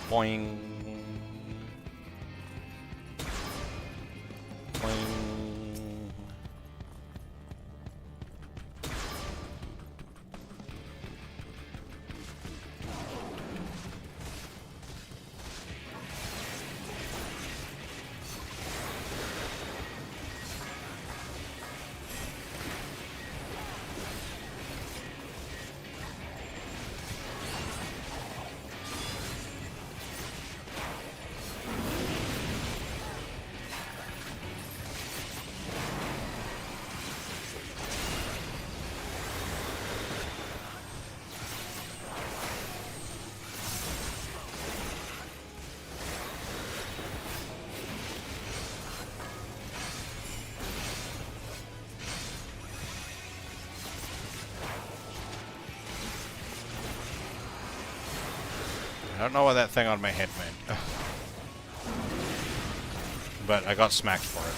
Boing. Boing. I don't know what that thing on my head meant. But I got smacked for it.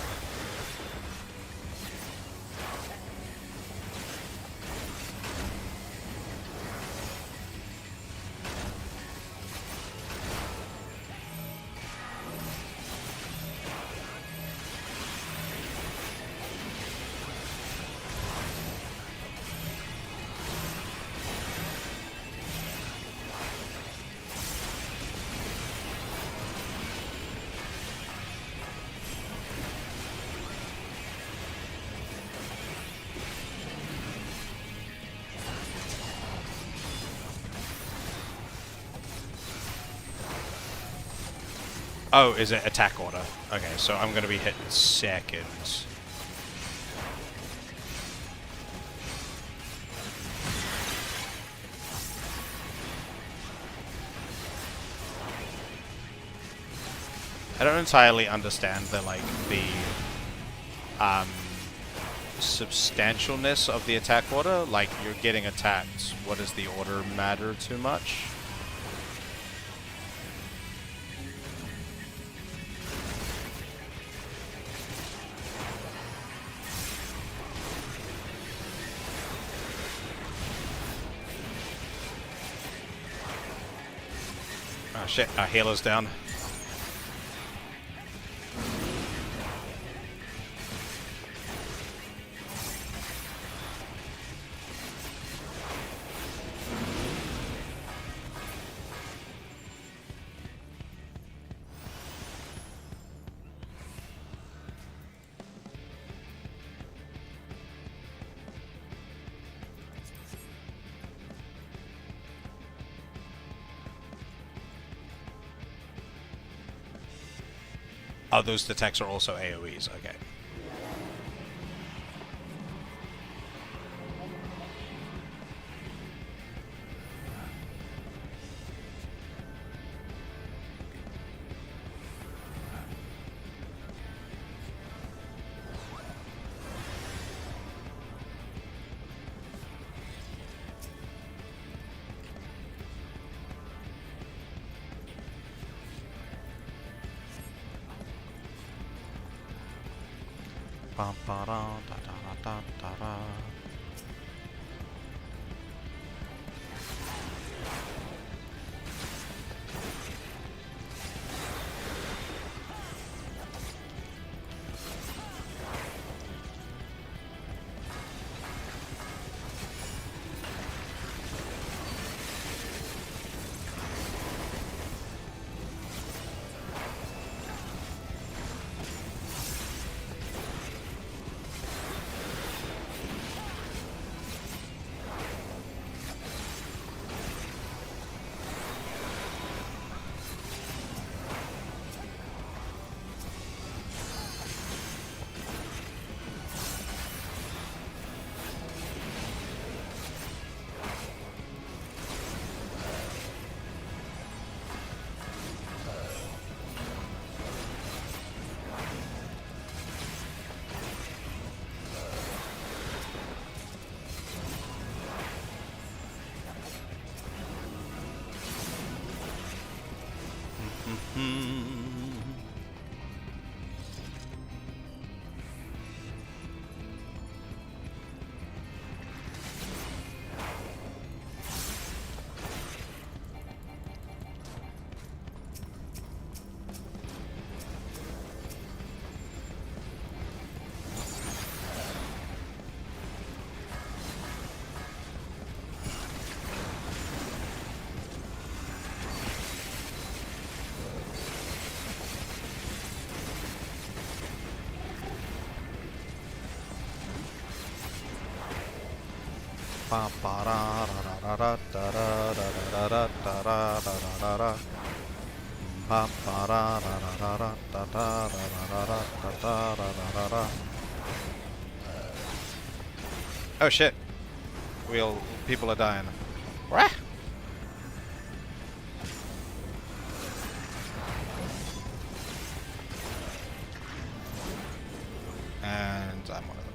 Oh, is it attack order? Okay, so I'm gonna be hit second. I don't entirely understand the substantialness of the attack order. Like, you're getting attacked. What does the order matter too much? Oh shit, our healer's down. Oh, those attacks are also AoEs, okay. Bum, ba, da, da, da, da, da. Oh shit. People are dying. What? And I'm one of them.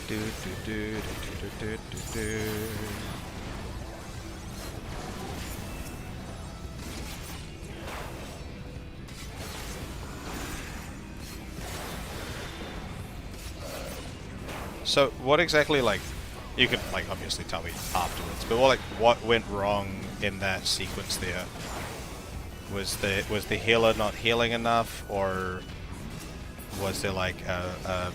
Do do do do do do do do. So what exactly, like, you can like obviously tell me afterwards, but what went wrong in that sequence there? Was the healer not healing enough, or was there like a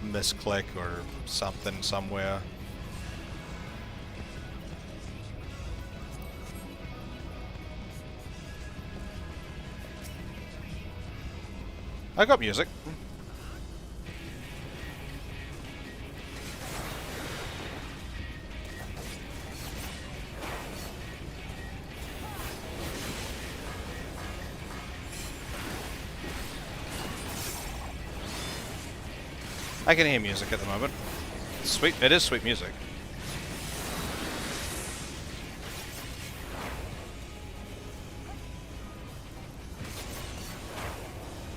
misclick or something somewhere? I got music. I can hear music at the moment. Sweet, it is sweet music.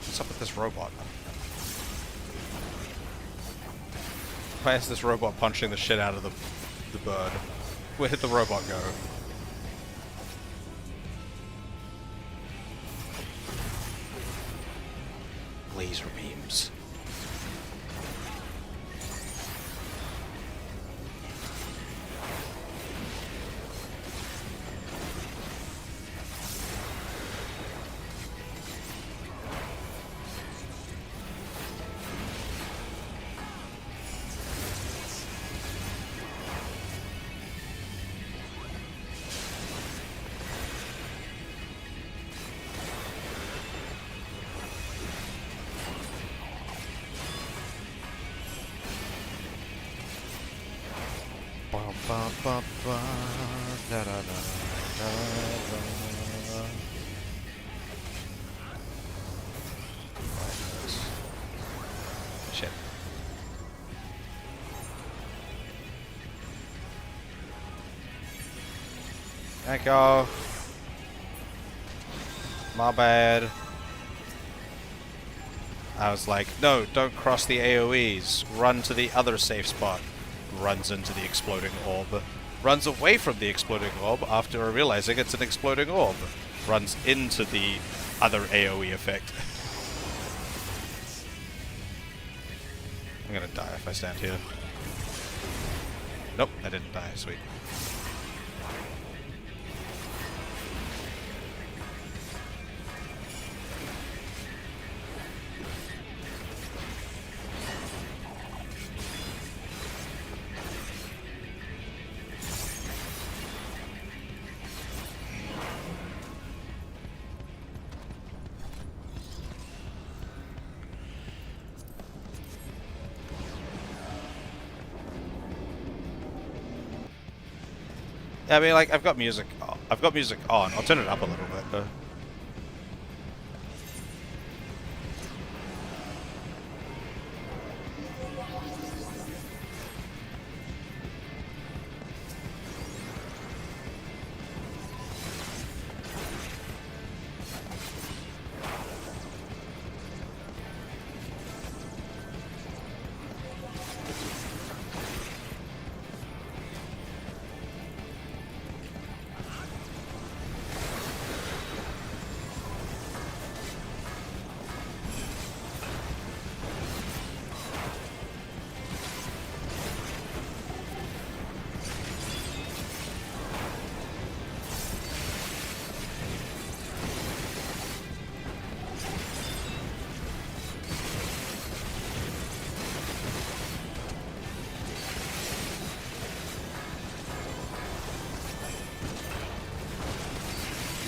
What's up with this robot? Why is this robot punching the shit out of the bird? Where did the robot go? Laser beams. Ba, ba, ba, da, da, da, da, da. Shit. Echo. My bad. I was like, no, don't cross the AoEs. Run to the other safe spot. Runs into the exploding orb. Runs away from the exploding orb after realizing it's an exploding orb. Runs into the other AoE effect. I'm gonna die if I stand here. Nope, I didn't die. Sweet. Yeah, I mean, like, I've got music on. I'll turn it up a little bit.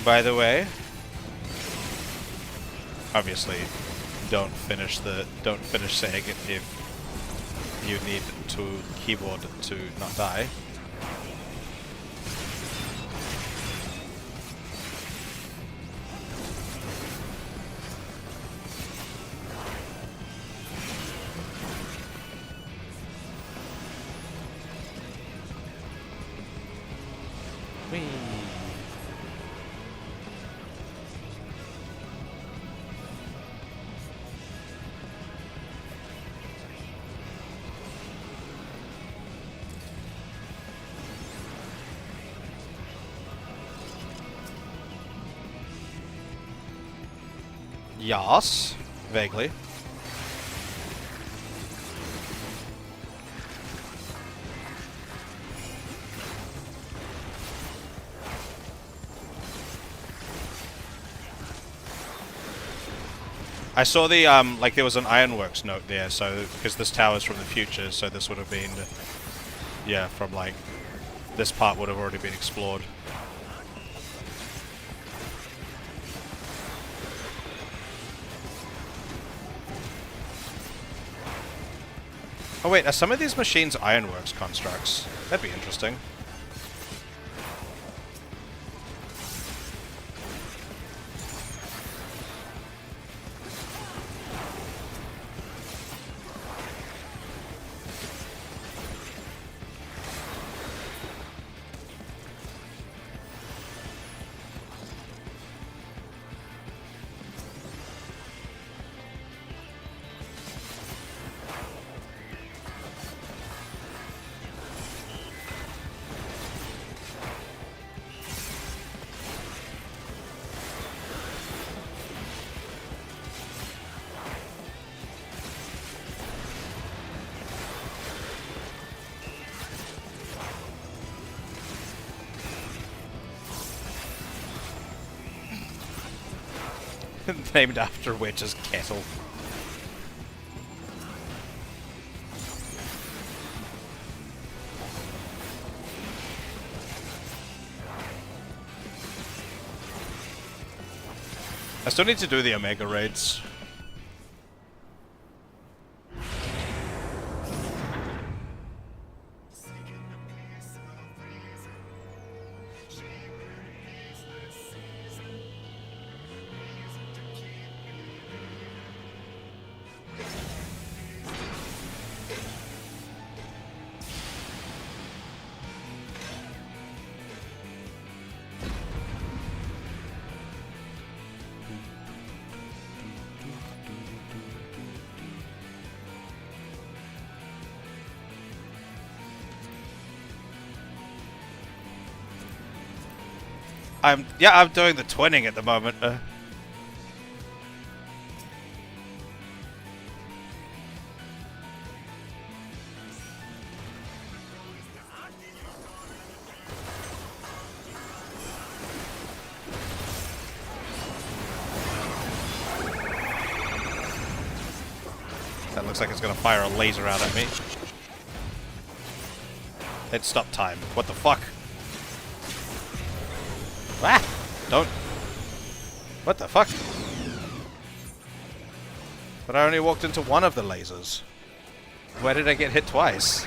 By the way, obviously, don't finish saying it if you need to keyboard to not die. Whee! Yas, vaguely. I saw the like there was an Ironworks note there, so because this tower's from the future, so this would have been, yeah, from like this part would have already been explored. Oh wait, are some of these machines Ironworks constructs? That'd be interesting. Named after Witch's kettle. I still need to do the Omega raids. I'm doing the twinning at the moment. That looks like it's gonna fire a laser out at me. It stopped time. What the fuck? Ah! Don't. What the fuck? But I only walked into one of the lasers. Where did I get hit twice?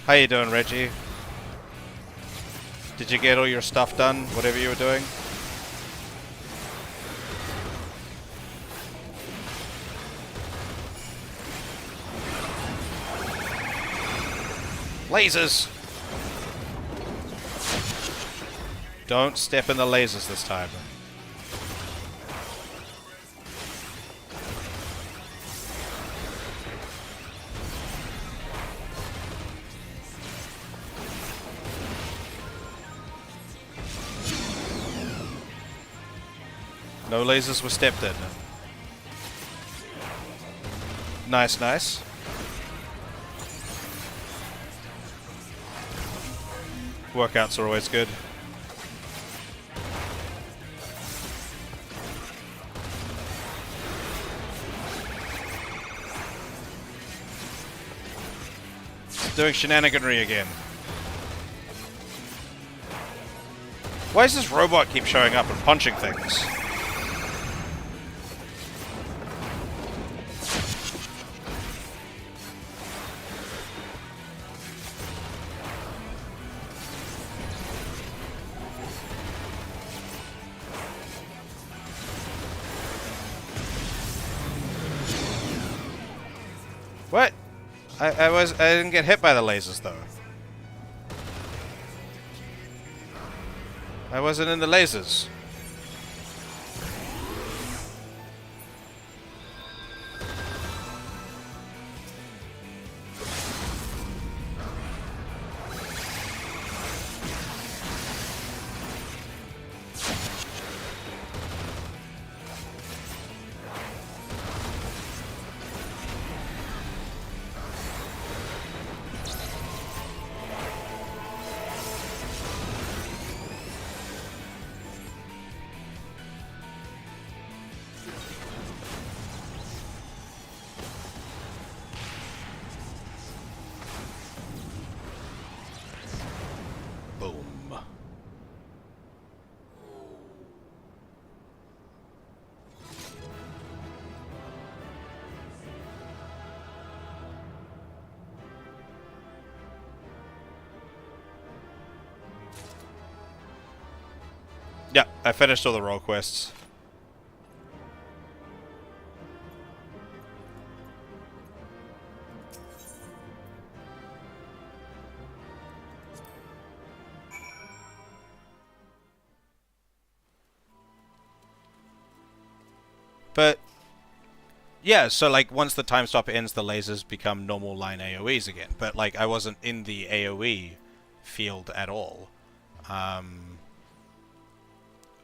How you doing, Reggie? Did you get all your stuff done? Whatever you were doing? Lasers! Don't step in the lasers this time. No lasers were stepped in. Nice, nice. Workouts are always good. Doing shenaniganry again. Why does this robot keep showing up and punching things? What? I didn't get hit by the lasers though. I wasn't in the lasers. Boom. Yeah, I finished all the role quests. But yeah, so like once the time stop ends, the lasers become normal line AoEs again. But like I wasn't in the AoE field at all.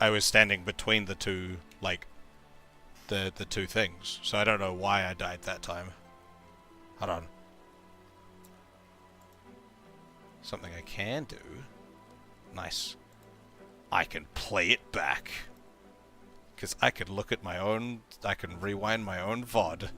I was standing between the two, like the two things. So I don't know why I died that time. Hold on. Something I can do. Nice. I can play it back. Because I could look at my own... I can rewind my own VOD.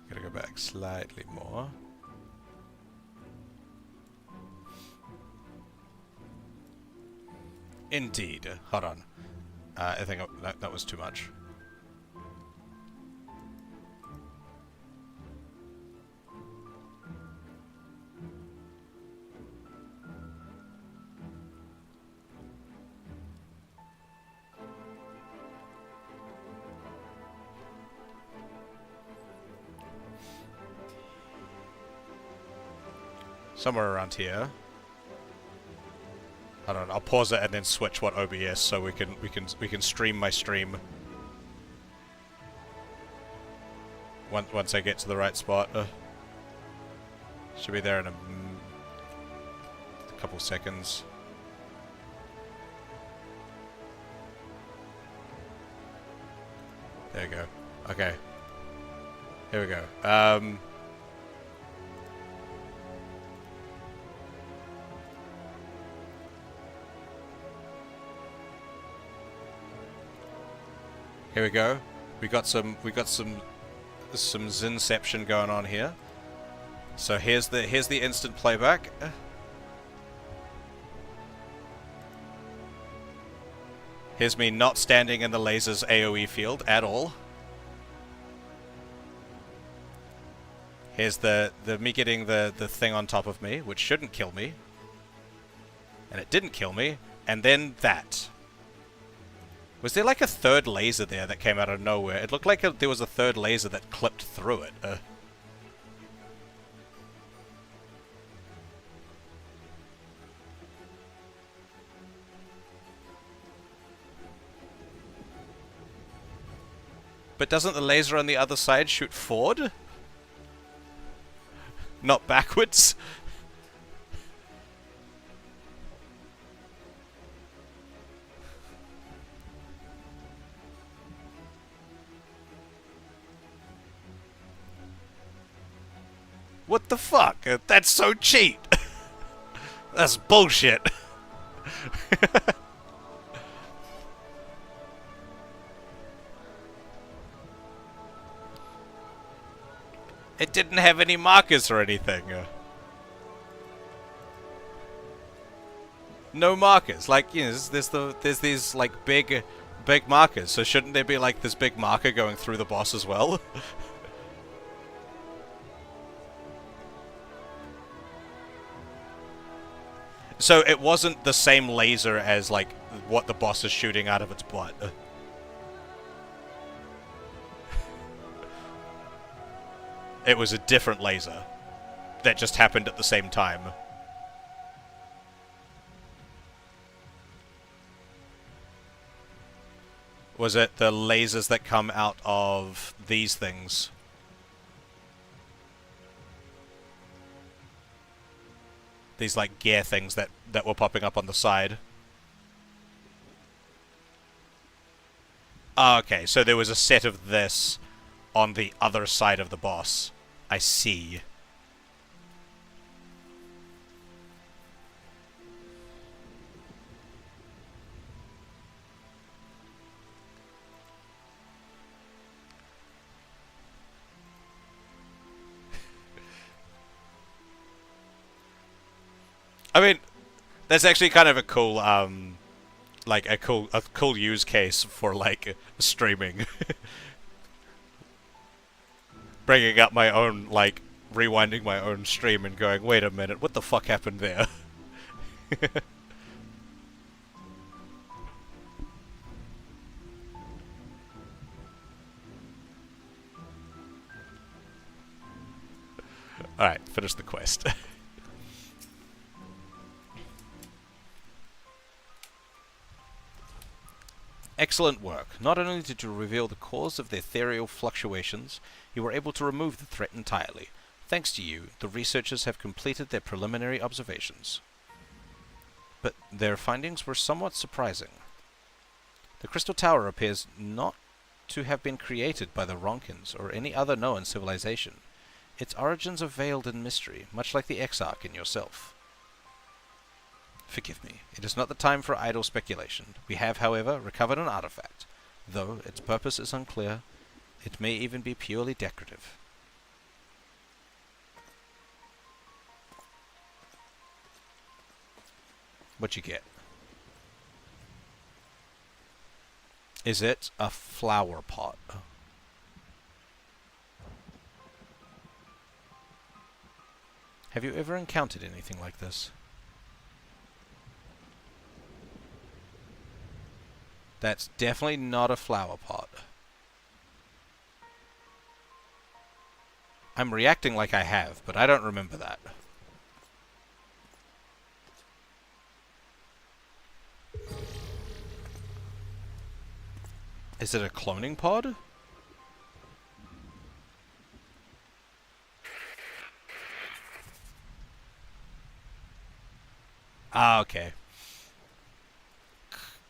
Gotta go back slightly more. Indeed. Hold on. I think that was too much. Somewhere around here. Hold on, I'll pause it and then switch what OBS so we can stream my stream. Once I get to the right spot. Should be there in a couple seconds. There you go. Okay. Here we go. Here we go. We got some Zinception going on here. So here's the instant playback. Here's me not standing in the laser's AoE field at all. Here's the me getting the thing on top of me, which shouldn't kill me. And it didn't kill me. And then that. Was there like a third laser there that came out of nowhere? It looked like there was a third laser that clipped through it. But doesn't the laser on the other side shoot forward? Not backwards? What the fuck? That's so cheat! That's bullshit! It didn't have any markers or anything. No markers. Like, you know, there's these like big markers. So shouldn't there be like this big marker going through the boss as well? So it wasn't the same laser as like what the boss is shooting out of its butt. It was a different laser that just happened at the same time. Was it the lasers that come out of these things? These like gear things that were popping up on the side. Oh, okay, so there was a set of this on the other side of the boss. I see. I mean, that's actually kind of a cool, like a cool use case for like streaming. Bringing up my own, like, rewinding my own stream and going, wait a minute, what the fuck happened there? Alright, finish the quest. Excellent work. Not only did you reveal the cause of the ethereal fluctuations, you were able to remove the threat entirely. Thanks to you, the researchers have completed their preliminary observations. But their findings were somewhat surprising. The Crystal Tower appears not to have been created by the Ronkins or any other known civilization. Its origins are veiled in mystery, much like the Exarch in yourself. Forgive me, it is not the time for idle speculation. We have, however, recovered an artifact. Though its purpose is unclear, it may even be purely decorative. What you get? Is it a flower pot? Have you ever encountered anything like this? That's definitely not a flower pot. I'm reacting like I have, but I don't remember that. Is it a cloning pod? Ah, okay.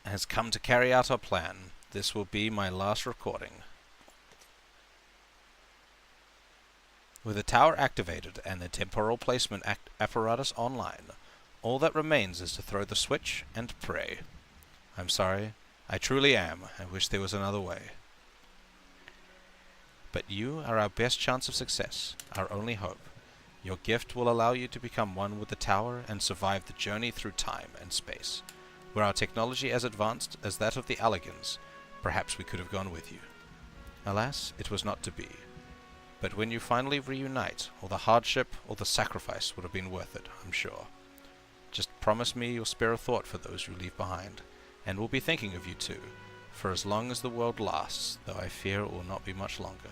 Has come to carry out our plan. This will be my last recording. With the tower activated and the temporal placement apparatus online, all that remains is to throw the switch and pray. I'm sorry. I truly am. I wish there was another way. But you are our best chance of success, our only hope. Your gift will allow you to become one with the tower and survive the journey through time and space. Were our technology as advanced as that of the Alligans, perhaps we could have gone with you. Alas, it was not to be. But when you finally reunite, all the hardship, all the sacrifice would have been worth it, I'm sure. Just promise me you'll spare a thought for those you leave behind, and we'll be thinking of you too, for as long as the world lasts, though I fear it will not be much longer.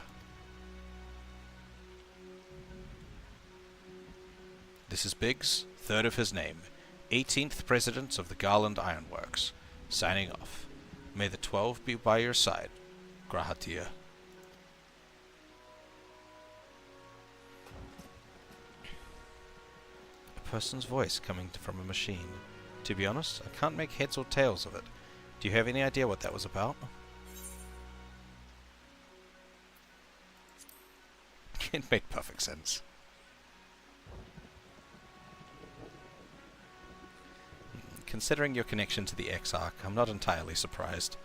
This is Biggs, third of his name, 18th President of the Garland Ironworks, signing off. May the 12 be by your side, Grahatia. A person's voice coming from a machine. To be honest, I can't make heads or tails of it. Do you have any idea what that was about? It made perfect sense. Considering your connection to the Exarch, I'm not entirely surprised.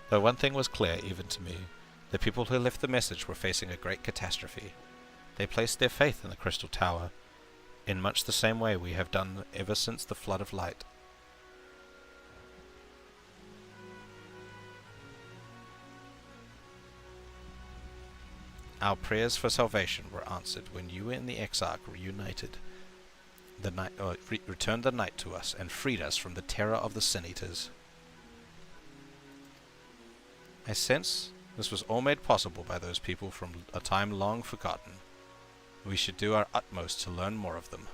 Though one thing was clear even to me. The people who left the message were facing a great catastrophe. They placed their faith in the Crystal Tower, in much the same way we have done ever since the Flood of Light. Our prayers for salvation were answered when you and the Exarch reunited. The night, returned the night to us and freed us from the terror of the Sin Eaters. I sense this was all made possible by those people from a time long forgotten. We should do our utmost to learn more of them.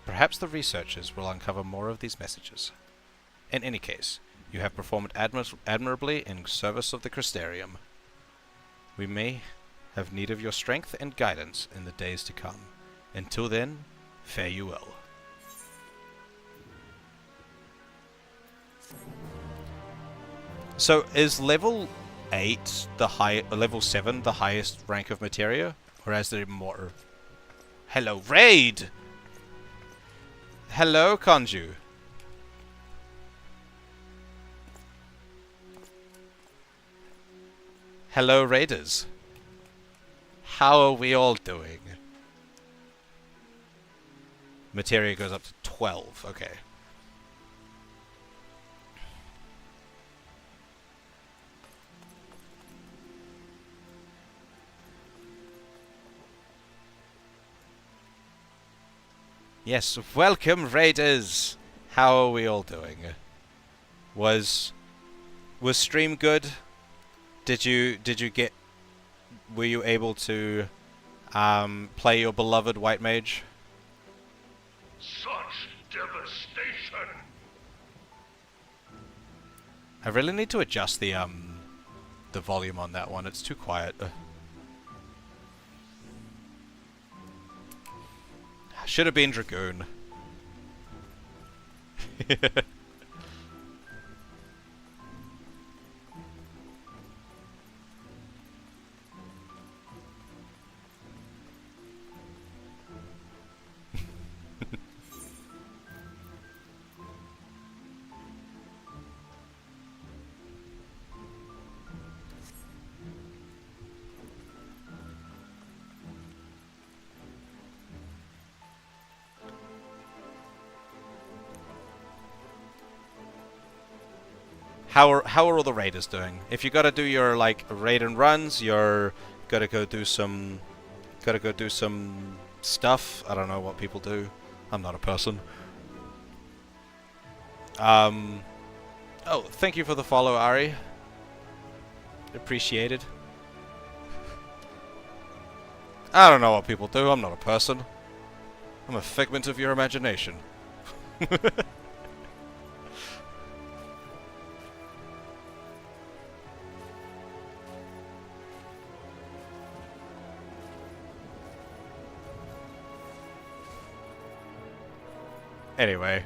Perhaps the researchers will uncover more of these messages. In any case, you have performed admirably in service of the Crystarium. We may have need of your strength and guidance in the days to come. Until then, fare you well. So, is level 8 level 7 the highest rank of Materia? Or is there more? Hello, Raid! Hello, Konju. Hello, Raiders. How are we all doing? Materia goes up to 12. Okay. Yes, welcome, Raiders. How are we all doing? Was stream good? Did you get? Were you able to play your beloved White Mage? Such devastation! I really need to adjust the volume on that one. It's too quiet. Should have been Dragoon. How are all the raiders doing? If you gotta do your like raid and runs, you're gotta go do some stuff. I don't know what people do. I'm not a person. Oh, thank you for the follow, Ari. Appreciated. I don't know what people do. I'm not a person. I'm a figment of your imagination. Anyway,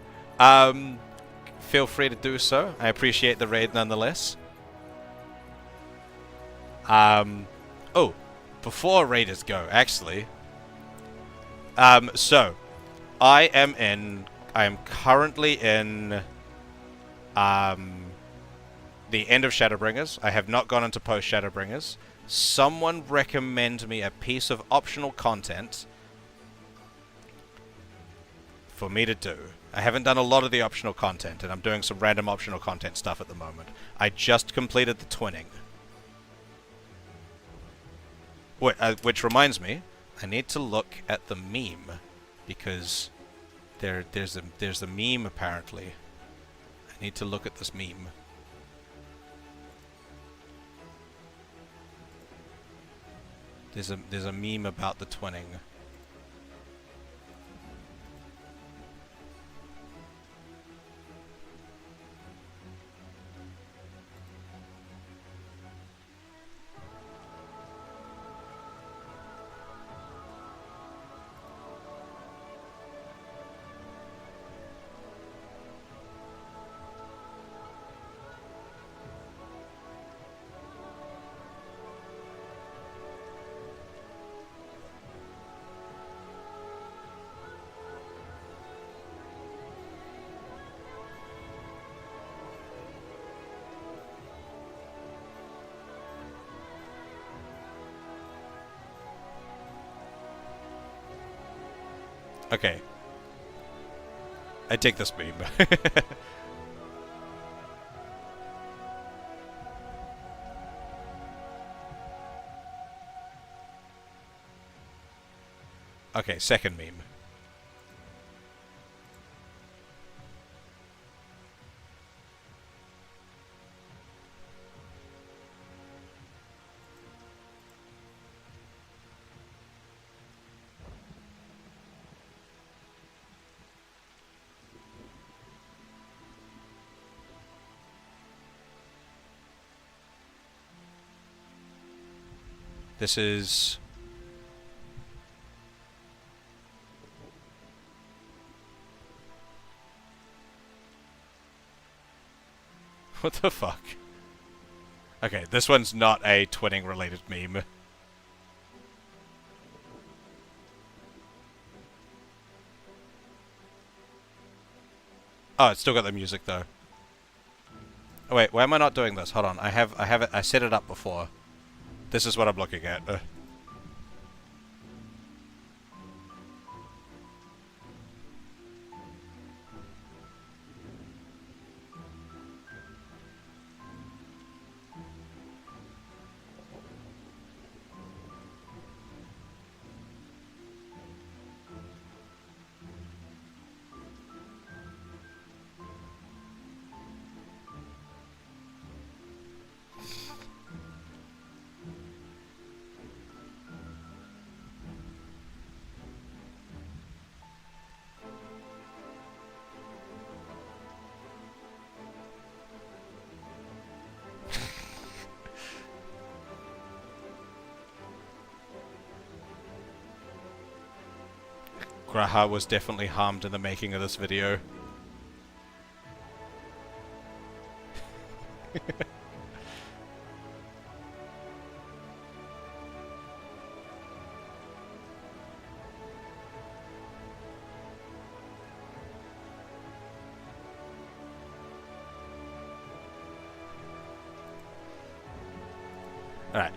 feel free to do so. I appreciate the raid nonetheless. Oh, before raiders go, actually. So, I am currently in, the end of Shadowbringers. I have not gone into Post Shadowbringers. Someone recommend me a piece of optional content for me to do. I haven't done a lot of the optional content, and I'm doing some random optional content stuff at the moment. I just completed the twinning. Which reminds me, I need to look at the meme, because there's a meme apparently. I need to look at this meme. There's a meme about the twinning. Okay. I take this meme. Okay, second meme. This is... What the fuck? Okay, this one's not a twinning related meme. Oh, it's still got the music though. Oh wait, why am I not doing this? Hold on, I have it, I set it up before. This is what I'm looking at. Graha was definitely harmed in the making of this video. Alright.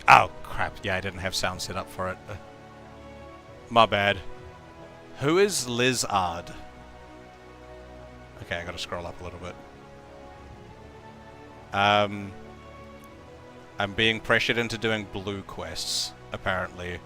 Oh, crap. Yeah, I didn't have sound set up for it. My bad. Who is Lizard? Okay, I gotta scroll up a little bit. I'm being pressured into doing blue quests, apparently.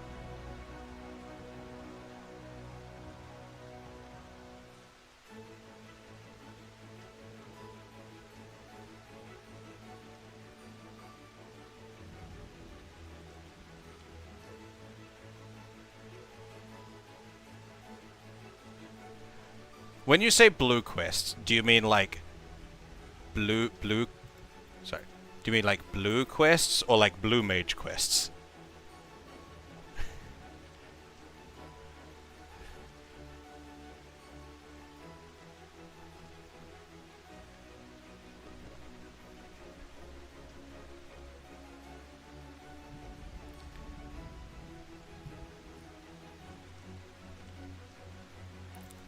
When you say blue quests, do you mean like sorry. Do you mean like blue quests or like blue mage quests?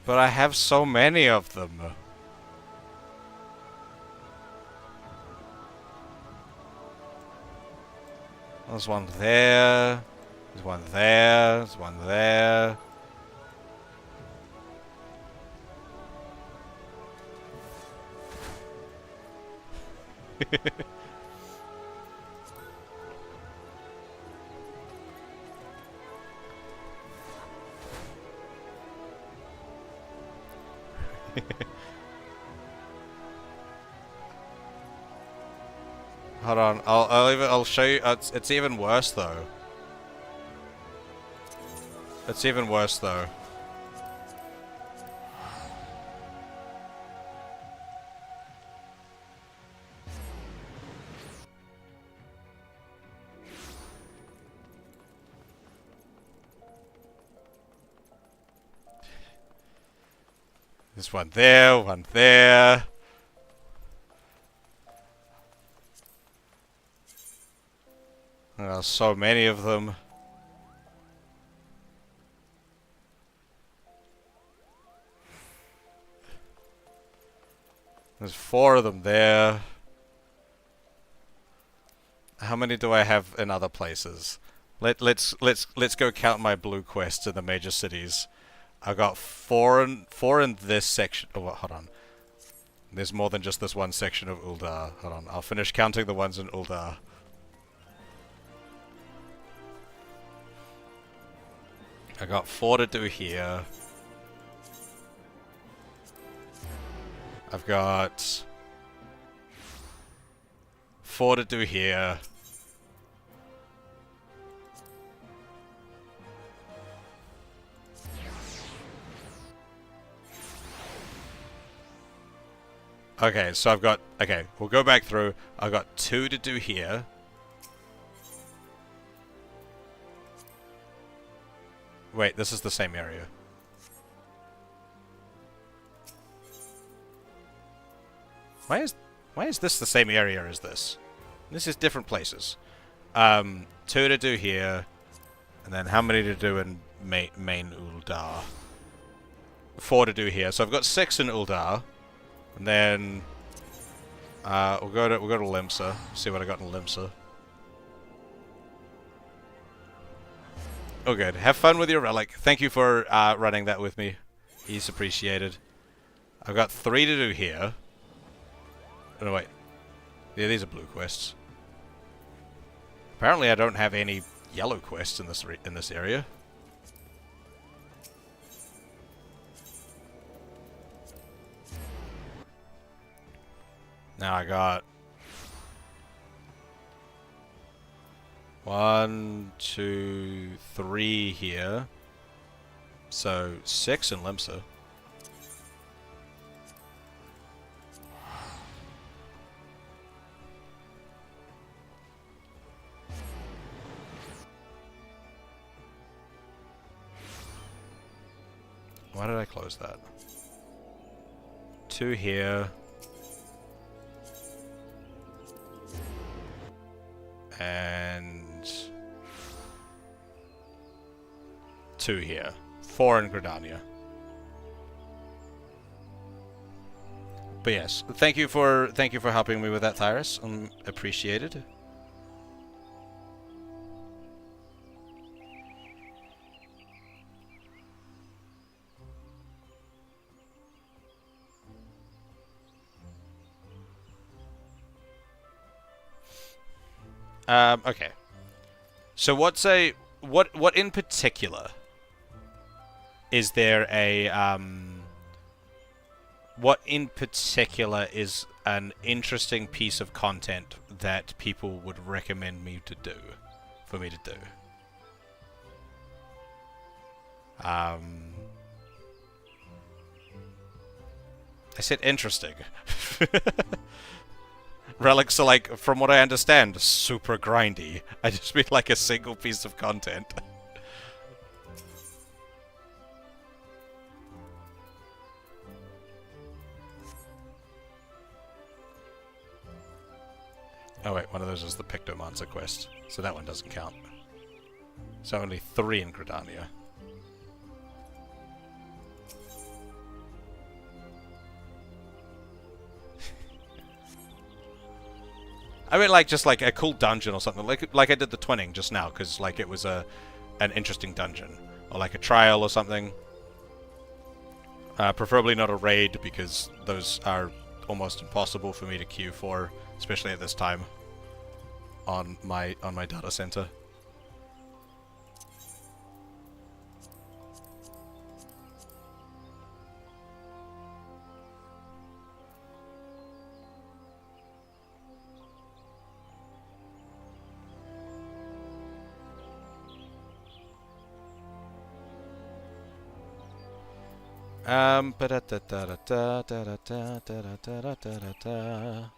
But I have so many of them. There's one there. There's one there. There's one there. Hold on, I'll show you. It's even worse though. It's even worse though. There's one there, one there. There's so many of them. There's 4 of them there. How many do I have in other places? Let's go count my blue quests in the major cities. I got 4 in this section. Oh, hold on. There's more than just this one section of Uldar. Hold on. I'll finish counting the ones in Uldar. I got 4 to do here. I've got 4 to do here. Okay, so I've got... Okay, we'll go back through. I've got 2 to do here. Wait, this is the same area. Why is this the same area as this? This is different places. 2 to do here. And then how many to do in main Uldar? 4 to do here. So I've got 6 in Uldar. And then we'll go to Limsa. See what I got in Limsa. Oh, good. Have fun with your relic. Thank you for running that with me. He's appreciated. I've got 3 to do here. Oh, no, wait. Yeah, these are blue quests. Apparently, I don't have any yellow quests in this area. Now I got 1, 2, 3 here. So 6 in Limsa. Why did I close that? 2 here. And 2 here. 4 in Gridania. But yes, thank you for helping me with that, Tyrus. Appreciated. Okay. So what in particular is there what in particular is an interesting piece of content that people would recommend me to do, for me to do? I said interesting. Relics are, like, from what I understand, super grindy. I just mean like a single piece of content. Oh wait, one of those is the Pictomancer quest, so that one doesn't count. So only 3 in Gridania. I mean, like, just like a cool dungeon or something. Like I did the twinning just now, because, like, it was an interesting dungeon. Or like a trial or something. Preferably not a raid, because those are almost impossible for me to queue for, especially at this time on my data center. Ba-da-da-da-da-da-da-da-da-da-da-da-da.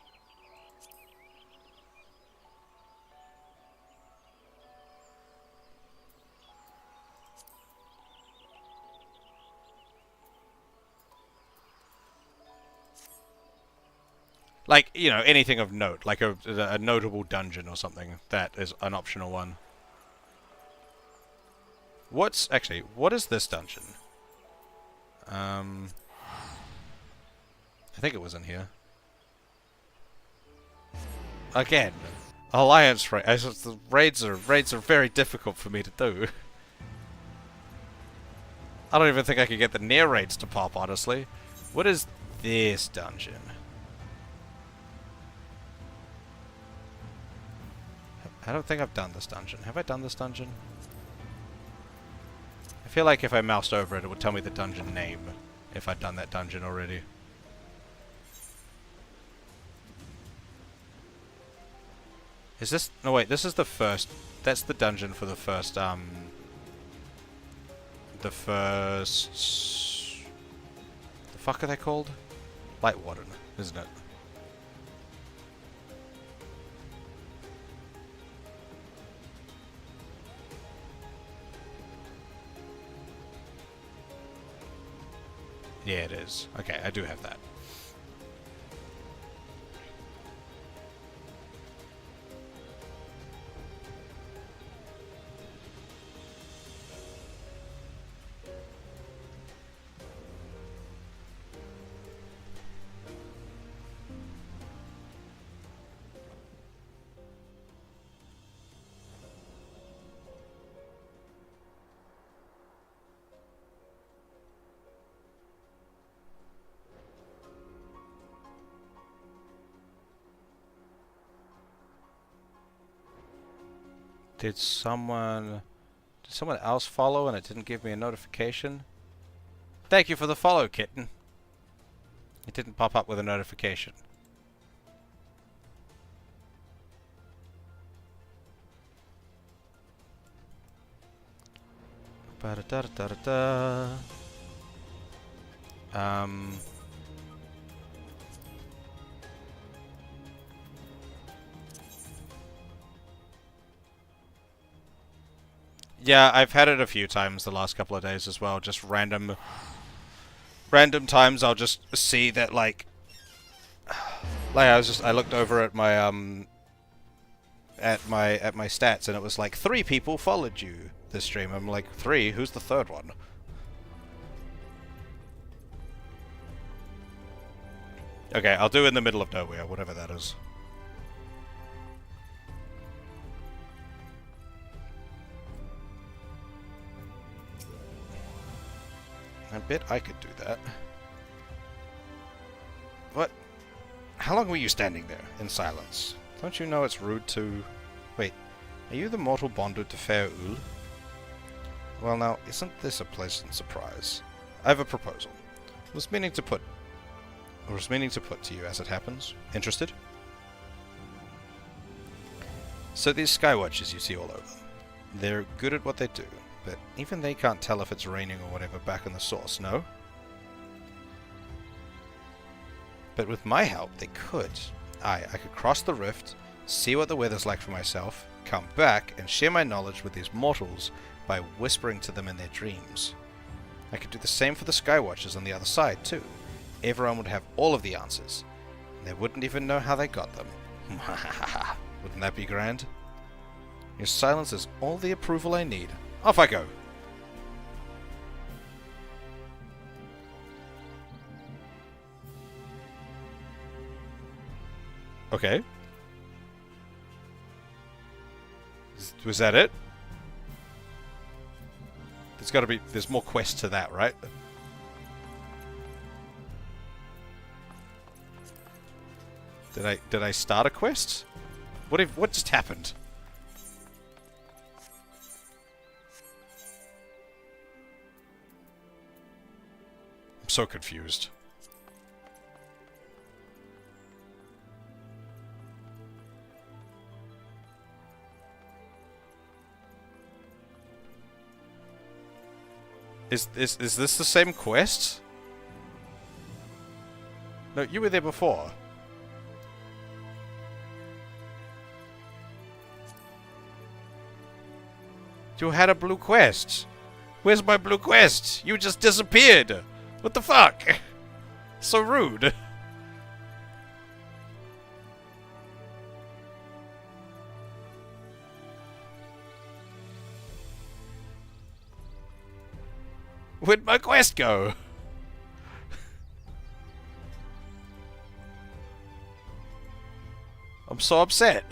Like, you know, anything of note, like a notable dungeon or something. That is an optional one. What is this dungeon? I think it was in here. Again, Alliance raid. The raids are very difficult for me to do. I don't even think I could get the near raids to pop, honestly. What is this dungeon? I don't think I've done this dungeon. Have I done this dungeon? I feel like if I moused over it, it would tell me the dungeon name, if I'd done that dungeon already. Is this... No, wait, this is the first... That's the dungeon for the first, The first... The fuck are they called? Light Warden, isn't it? Yeah, it is. Okay, I do have that. Did someone else follow and it didn't give me a notification? Thank you for the follow, kitten. It didn't pop up with a notification. Ba-da-da-da-da-da. Yeah, I've had it a few times the last couple of days as well. Just random times I'll just see that, like I looked over at my at my stats and it was like 3 people followed you this stream. I'm like, 3? Who's the third one? Okay, I'll do in the middle of nowhere, whatever that is. I bet I could do that. What? How long were you standing there, in silence? Don't you know it's rude to... Wait, are you the mortal bonded to fair Ul? Well now, isn't this a pleasant surprise? I have a proposal. I was meaning to put to you as it happens. Interested? So these Skywatchers you see all over. They're good at what they do. But even they can't tell if it's raining or whatever back in the source, no? But with my help, they could. I could cross the rift, see what the weather's like for myself, come back and share my knowledge with these mortals by whispering to them in their dreams. I could do the same for the Skywatchers on the other side, too. Everyone would have all of the answers, and they wouldn't even know how they got them. Wouldn't that be grand? Your silence is all the approval I need. Off I go! Okay. Was that it? There's got to be... There's more quests to that, right? Did I start a quest? What just happened? I'm so confused. Is this the same quest? No, you were there before. You had a blue quest. Where's my blue quest? You just disappeared. What the fuck? So rude. Where'd my quest go? I'm so upset.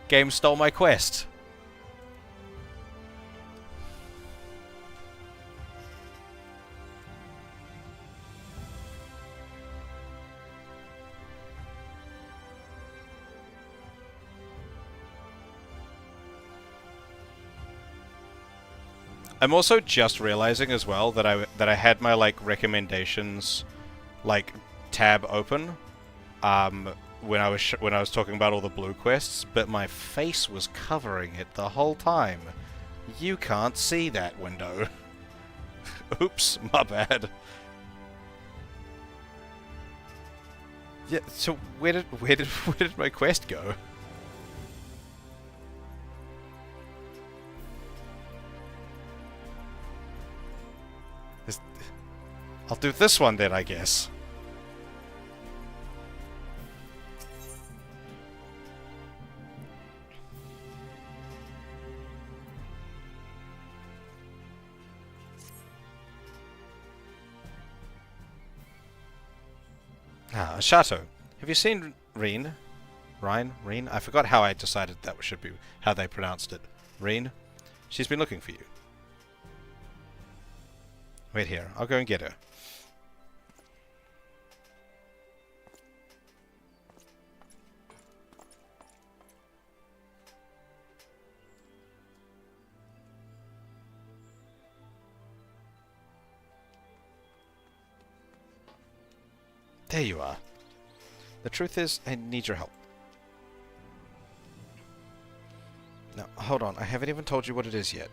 Game stole my quest. I'm also just realizing as well that I had my like recommendations like tab open when I was talking about all the blue quests, but my face was covering it the whole time. You can't see that window. Oops, my bad. Yeah, so where did my quest go? I'll do this one then, I guess. Ah, a chateau. Have you seen Reen? Reen? I forgot how I decided that should be how they pronounced it. Reen? She's been looking for you. Wait here. I'll go and get her. There you are. The truth is, I need your help. Now, hold on. I haven't even told you what it is yet.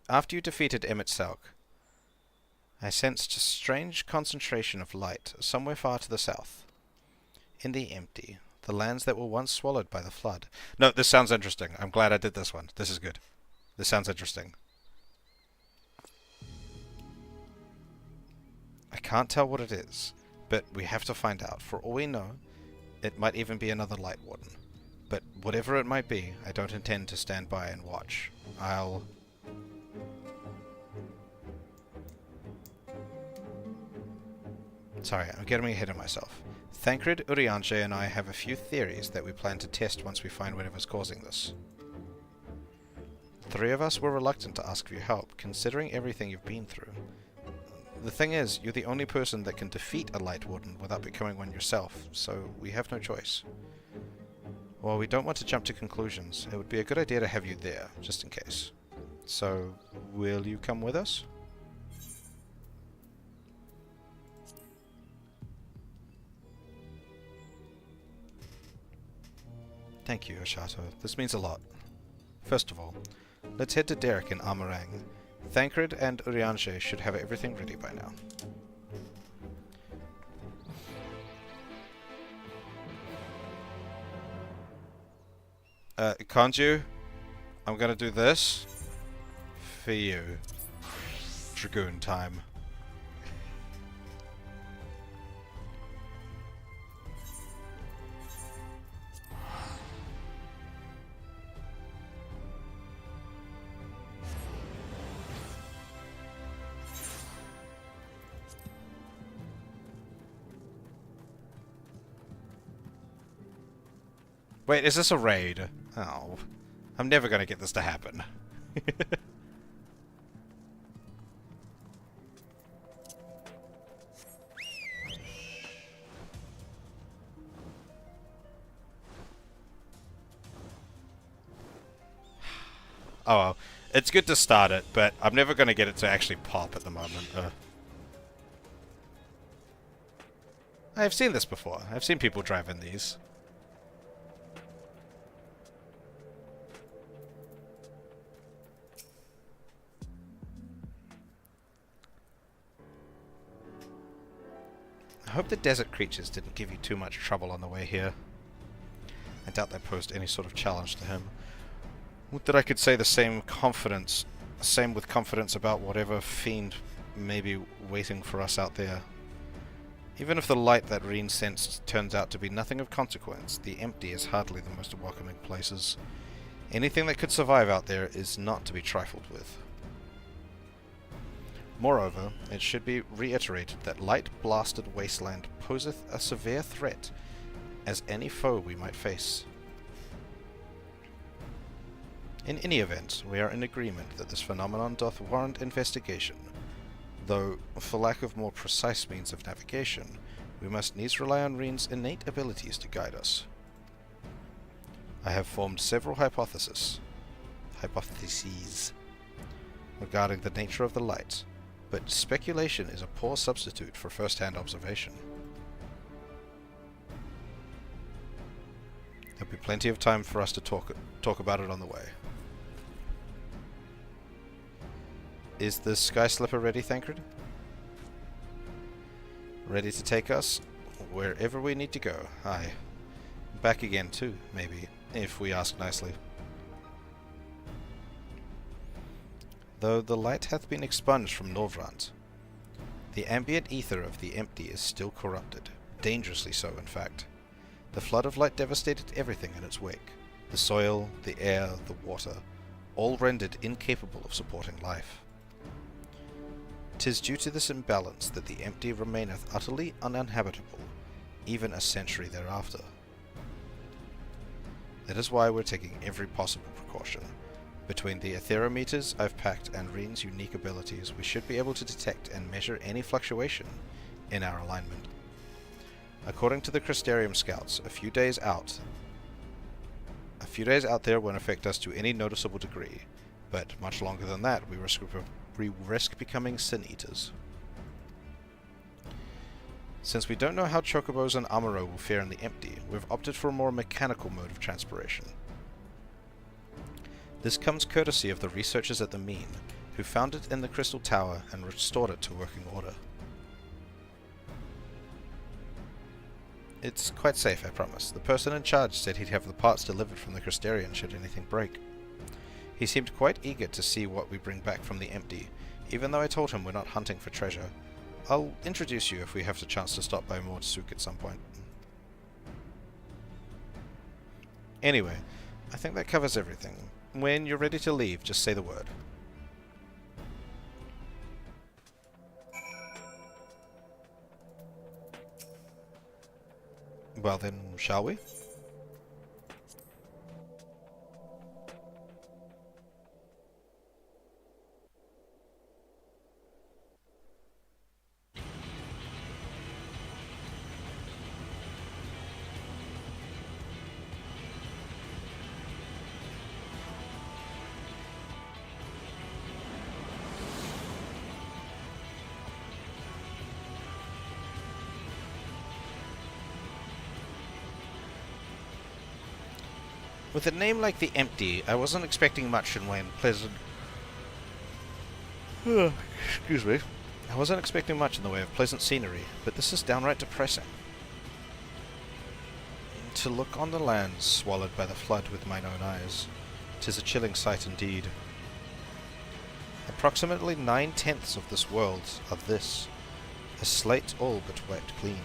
After you defeated Emmett Salk, I sensed a strange concentration of light somewhere far to the south. In the empty, the lands that were once swallowed by the flood. No, this sounds interesting. I'm glad I did this one. This is good. This sounds interesting. I can't tell what it is, but we have to find out. For all we know, it might even be another Light Warden. But whatever it might be, I don't intend to stand by and watch. Sorry, I'm getting ahead of myself. Thancred, Eorzea, and I have a few theories that we plan to test once we find whatever's causing this. 3 of us were reluctant to ask for your help, considering everything you've been through. The thing is, you're the only person that can defeat a Light Warden without becoming one yourself, so we have no choice. While we don't want to jump to conclusions, it would be a good idea to have you there, just in case. So, will you come with us? Thank you, Ashato. This means a lot. First of all, let's head to Derek in Amarang. Thancred and Eorzea should have everything ready by now. Kanju, I'm gonna do this for you. Dragoon time. Wait, is this a raid? Oh. I'm never gonna get this to happen. Oh well. It's good to start it, but I'm never gonna get it to actually pop at the moment. I've seen this before. I've seen people drive in these. I hope the desert creatures didn't give you too much trouble on the way here. I doubt they posed any sort of challenge to him. Would that I could say the same with confidence about whatever fiend may be waiting for us out there. Even if the light that Reen sensed turns out to be nothing of consequence, the empty is hardly the most welcoming places. Anything that could survive out there is not to be trifled with. Moreover, it should be reiterated that light-blasted wasteland poseth a severe threat as any foe we might face. In any event, we are in agreement that this phenomenon doth warrant investigation, though, for lack of more precise means of navigation, we must needs rely on Reen's innate abilities to guide us. I have formed several hypotheses regarding the nature of the light, but speculation is a poor substitute for first-hand observation. There'll be plenty of time for us to talk about it on the way. Is the Sky Slipper ready, Thancred? Ready to take us wherever we need to go. Aye. Back again too, maybe, if we ask nicely. Though the light hath been expunged from Norvrant, the ambient ether of the empty is still corrupted, dangerously so in fact. The flood of light devastated everything in its wake, the soil, the air, the water, all rendered incapable of supporting life. 'Tis due to this imbalance that the empty remaineth utterly uninhabitable, even a century thereafter. That is why we're taking every possible precaution. Between the aetherometers I've packed and Reen's unique abilities, we should be able to detect and measure any fluctuation in our alignment. According to the Crystarium scouts, a few days out there won't affect us to any noticeable degree, but much longer than that we risk becoming sin-eaters. Since we don't know how Chocobos and Amuro will fare in the empty, we've opted for a more mechanical mode of transpiration. This comes courtesy of the researchers at the Mean, who found it in the Crystal Tower and restored it to working order. It's quite safe, I promise. The person in charge said he'd have the parts delivered from the Crystarian should anything break. He seemed quite eager to see what we bring back from the empty, even though I told him we're not hunting for treasure. I'll introduce you if we have the chance to stop by Mordsuk at some point. Anyway, I think that covers everything. When you're ready to leave, just say the word. Well then, shall we? With a name like the Empty, I wasn't expecting much in way of pleasant... excuse me. I wasn't expecting much in the way of pleasant scenery, but this is downright depressing. To look on the lands swallowed by the flood with mine own eyes, 'tis a chilling sight indeed. Approximately 9/10 of this world of this, a slate all but wiped clean.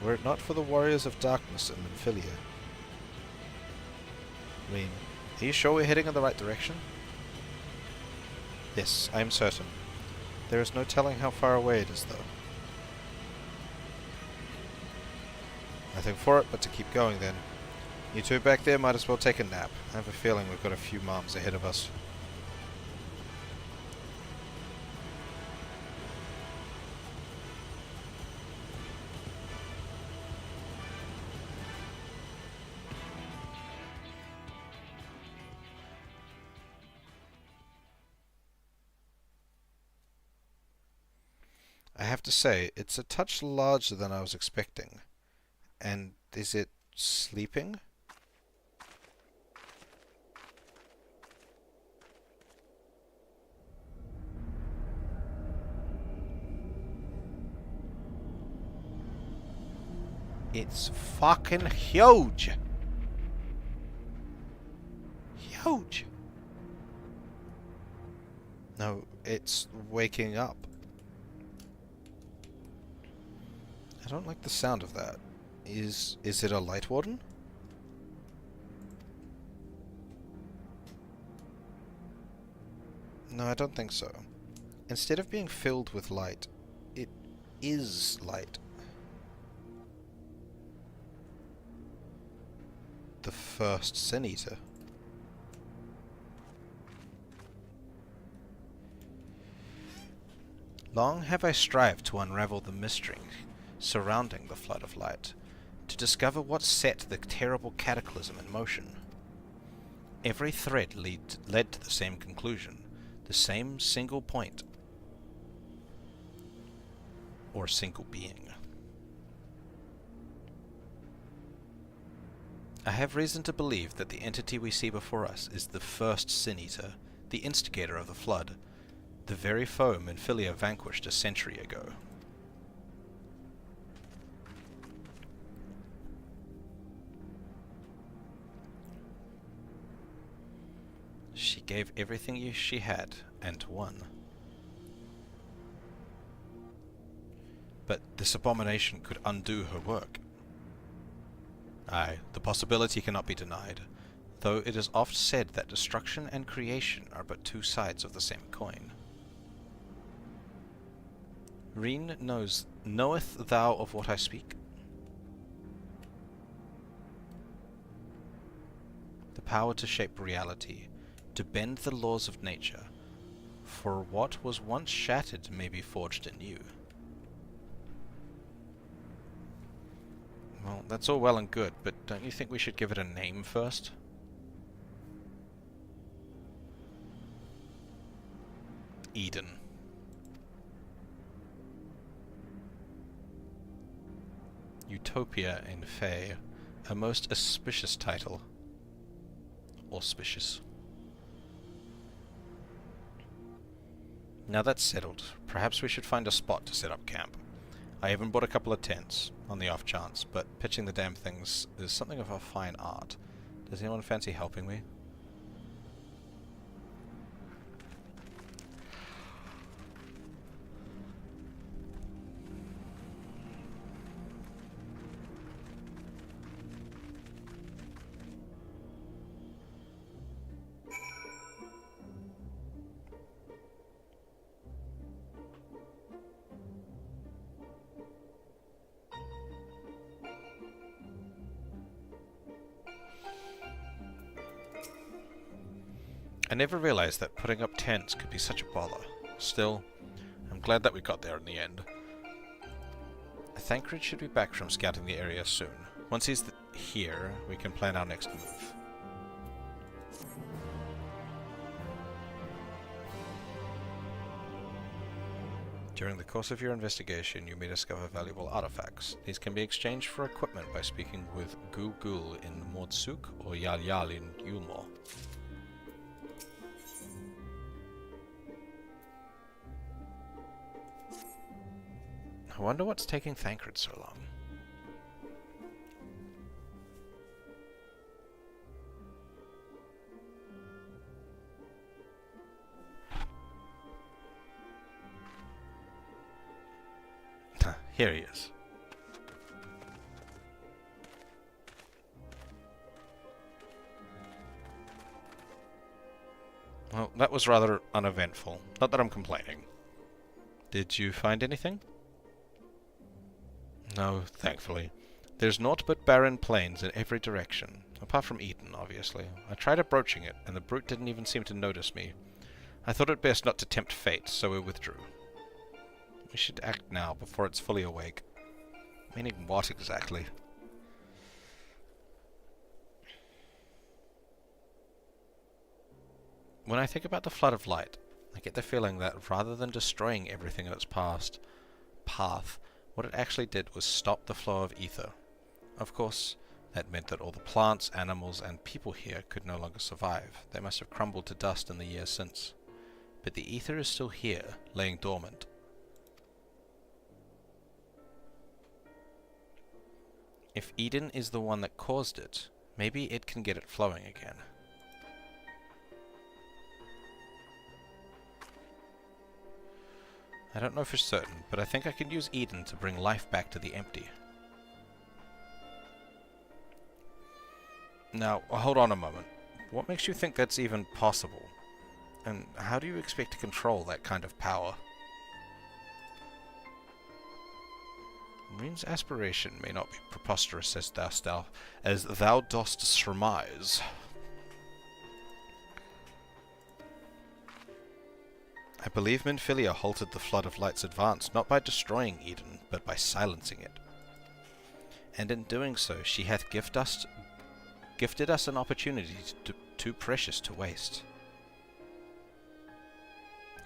Were it not for the warriors of darkness in Amphilia. Reen, are you sure we're heading in the right direction? Yes, I am certain. There is no telling how far away it is, though. Nothing for it but to keep going then. You two back there might as well take a nap. I have a feeling we've got a few moms ahead of us. I have to say, it's a touch larger than I was expecting. And is it sleeping? It's fucking huge! Huge! No, it's waking up. I don't like the sound of that. Is it a light warden? No, I don't think so. Instead of being filled with light, it is light. The first Sin Eater. Long have I strived to unravel the mystery surrounding the flood of light, to discover what set the terrible cataclysm in motion. Every thread led to the same conclusion, the same single point, or single being. I have reason to believe that the entity we see before us is the first Sin Eater, the instigator of the flood, the very foe Minfilia vanquished a century ago. She gave everything she had, and won. But this abomination could undo her work. Aye, the possibility cannot be denied, though it is oft said that destruction and creation are but two sides of the same coin. Reen knoweth thou of what I speak? The power to shape reality, to bend the laws of nature, for what was once shattered may be forged anew. Well, that's all well and good, but don't you think we should give it a name first? Eden. Utopia in Fae, a most auspicious title. Auspicious. Now that's settled, perhaps we should find a spot to set up camp. I even bought a couple of tents, on the off chance, but pitching the damn things is something of a fine art. Does anyone fancy helping me? I never realized that putting up tents could be such a bother. Still, I'm glad that we got there in the end. Thancred should be back from scouting the area soon. Once he's here, we can plan our next move. During the course of your investigation, you may discover valuable artifacts. These can be exchanged for equipment by speaking with Gul Gul in Mordsuk or Yal Yal in Yulmor. I wonder what's taking Thancred so long. Here he is. Well, that was rather uneventful. Not that I'm complaining. Did you find anything? No, thankfully. There's naught but barren plains in every direction, apart from Eden, obviously. I tried approaching it, and the brute didn't even seem to notice me. I thought it best not to tempt fate, so we withdrew. We should act now, before it's fully awake. Meaning what, exactly? When I think about the Flood of Light, I get the feeling that rather than destroying everything in its path, what it actually did was stop the flow of ether. Of course, that meant that all the plants, animals, and people here could no longer survive. They must have crumbled to dust in the years since. But the ether is still here, laying dormant. If Eden is the one that caused it, maybe it can get it flowing again. I don't know for certain, but I think I can use Eden to bring life back to the empty. Now, hold on a moment. What makes you think that's even possible? And how do you expect to control that kind of power? Reen's aspiration may not be preposterous as thou dost surmise. I believe Minfilia halted the Flood of Light's advance not by destroying Eden, but by silencing it. And in doing so, she hath gifted us an opportunity too precious to waste.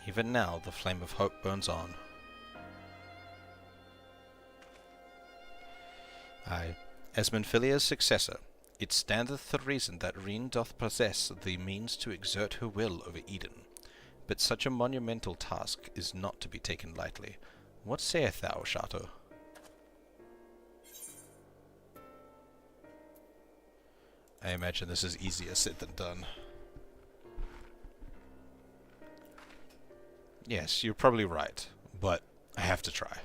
Even now, the flame of hope burns on. Aye, as Minfilia's successor, it standeth to reason that Reen doth possess the means to exert her will over Eden. But such a monumental task is not to be taken lightly. What sayest thou, Shato? I imagine this is easier said than done. Yes, you're probably right, but I have to try.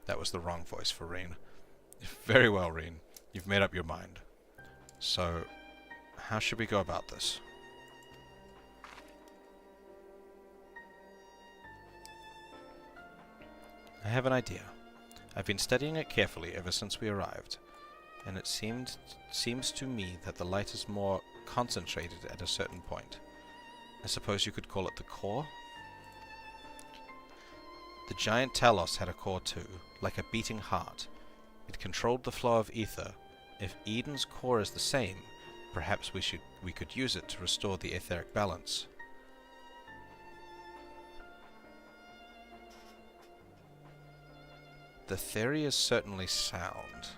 That was the wrong voice for Reen. Very well, Reen. You've made up your mind. So, how should we go about this? I have an idea. I've been studying it carefully ever since we arrived, and it seems to me that the light is more concentrated at a certain point. I suppose you could call it the core? The giant Talos had a core too, like a beating heart. It controlled the flow of ether. If Eden's core is the same, perhaps we could use it to restore the etheric balance. The theory is certainly sound.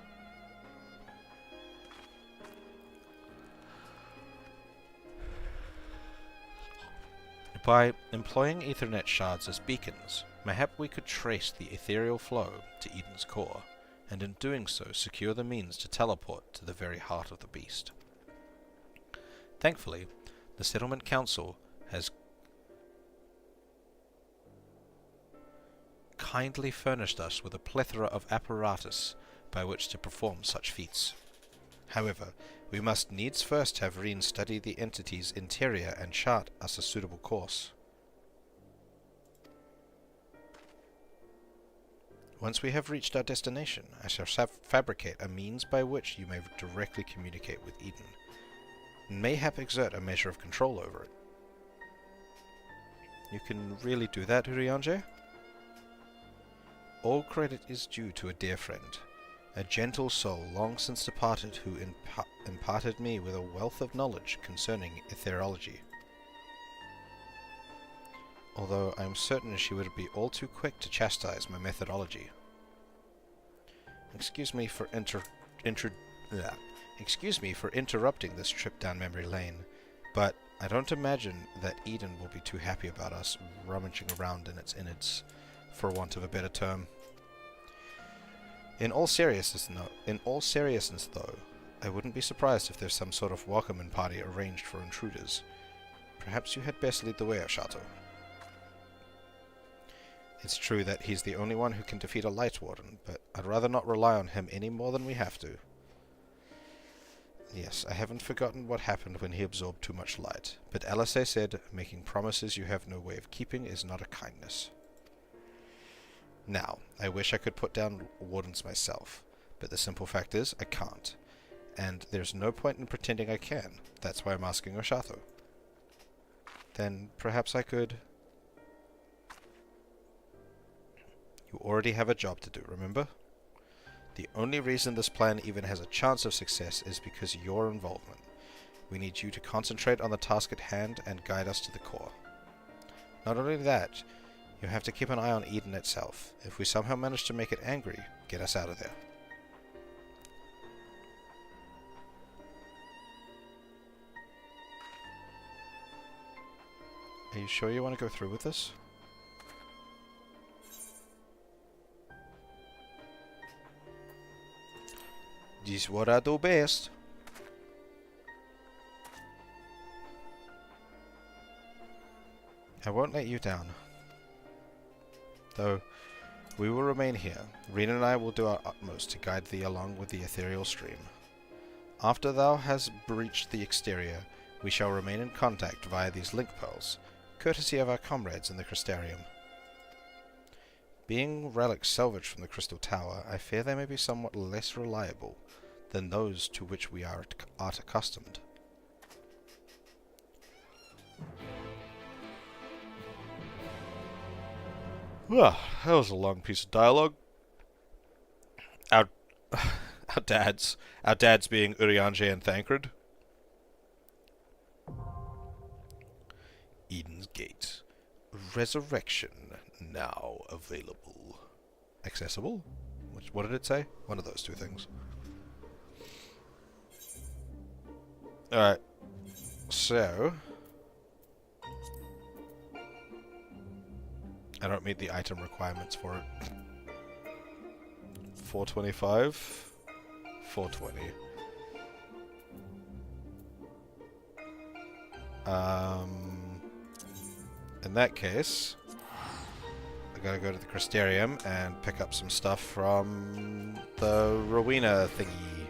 By employing Ethernet shards as beacons, mayhap we could trace the ethereal flow to Eden's core, and in doing so secure the means to teleport to the very heart of the beast. Thankfully, the Settlement Council has kindly furnished us with a plethora of apparatus by which to perform such feats. However, we must needs first have Reen study the entity's interior and chart us a suitable course. Once we have reached our destination, I shall fabricate a means by which you may directly communicate with Eden, and mayhap exert a measure of control over it. You can really do that, Urianger? All credit is due to a dear friend, a gentle soul long since departed who imparted me with a wealth of knowledge concerning ethereology. Although I am certain she would be all too quick to chastise my methodology. Excuse me for interrupting this trip down memory lane, but I don't imagine that Eden will be too happy about us rummaging around in its innards, for want of a better term. In all seriousness, though, I wouldn't be surprised if there's some sort of welcoming party arranged for intruders. Perhaps you had best lead the way, Ashato. It's true that he's the only one who can defeat a Light Warden, but I'd rather not rely on him any more than we have to. Yes, I haven't forgotten what happened when he absorbed too much light, but Alice said, making promises you have no way of keeping is not a kindness. Now, I wish I could put down wardens myself, But the simple fact is, I can't. And there's no point in pretending I can. That's why I'm asking Oshato. Then perhaps I could... You already have a job to do, remember? The only reason this plan even has a chance of success is because of your involvement. We need you to concentrate on the task at hand and guide us to the core. Not only that, you have to keep an eye on Eden itself. If we somehow manage to make it angry, get us out of there. Are you sure you want to go through with this? This is what I do best. I won't let you down. Though, we will remain here. Rena and I will do our utmost to guide thee along with the ethereal stream. After thou hast breached the exterior, we shall remain in contact via these link pearls, courtesy of our comrades in the Crystarium. Being relics salvaged from the Crystal Tower, I fear they may be somewhat less reliable than those to which we are accustomed. Well, that was a long piece of dialogue. Our dads being Urianger and Thancred. Eden's Gate. Resurrection now available. Accessible? What did it say? One of those two things. Alright. So... I don't meet the item requirements for it. 425. 420. In that case, I gotta go to the Crystarium and pick up some stuff from the Rowena thingy.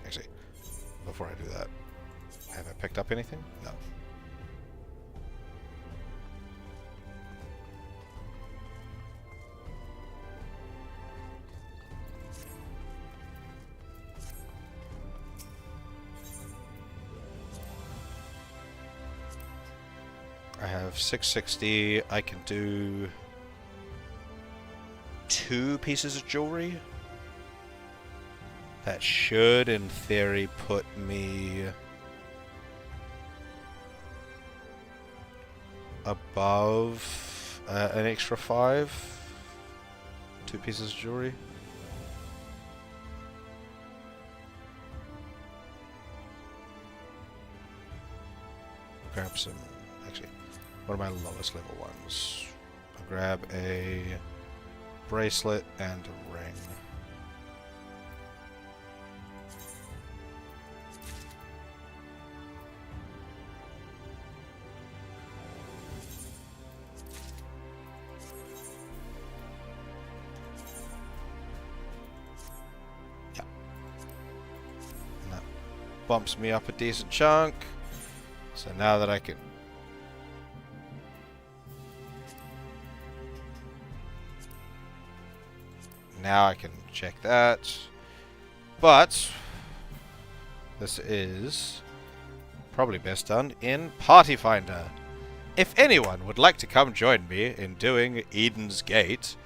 Actually, before I do that, have I picked up anything? No. I have 660. I can do 2 pieces of jewelry. That should, in theory, put me above an extra 5. 2 pieces of jewelry. Grab some... Actually, what are my lowest level ones? I'll grab a bracelet and a ring. Yeah. And that bumps me up a decent chunk. So now that I can... Now I can check that. But this is probably best done in Party Finder. If anyone would like to come join me in doing Eden's Gate,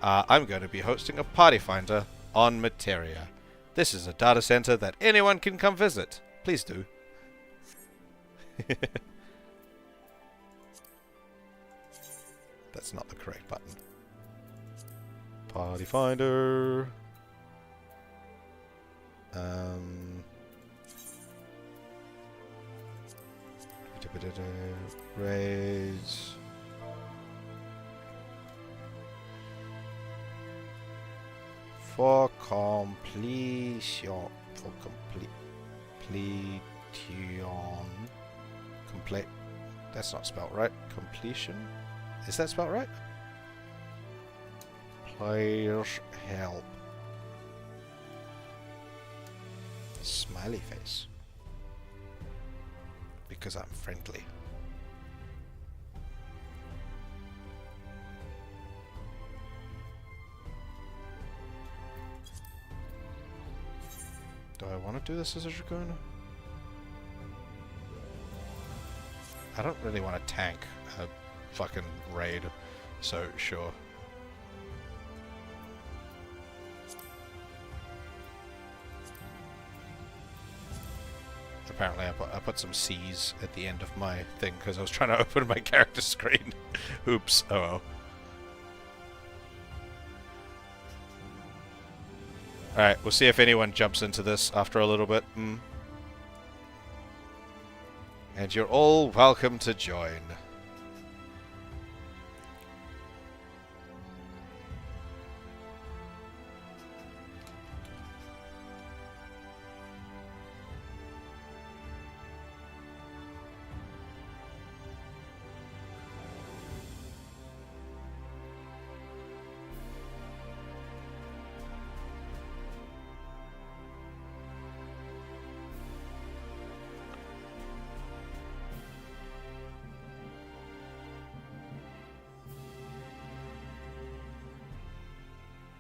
I'm going to be hosting a Party Finder on Materia. This is a data center that anyone can come visit. Please do. That's not the correct button. Party Finder. Raise. For completion. For completion. Complete. That's not spelled right. Completion. Is that spelled right? Players help. Smiley face. Because I'm friendly. Do I want to do this as a Dragoon? I don't really want to tank a fucking raid, so sure. Apparently I put some C's at the end of my thing because I was trying to open my character screen. Oops. Oh well. Alright, we'll see if anyone jumps into this after a little bit. And you're all welcome to join.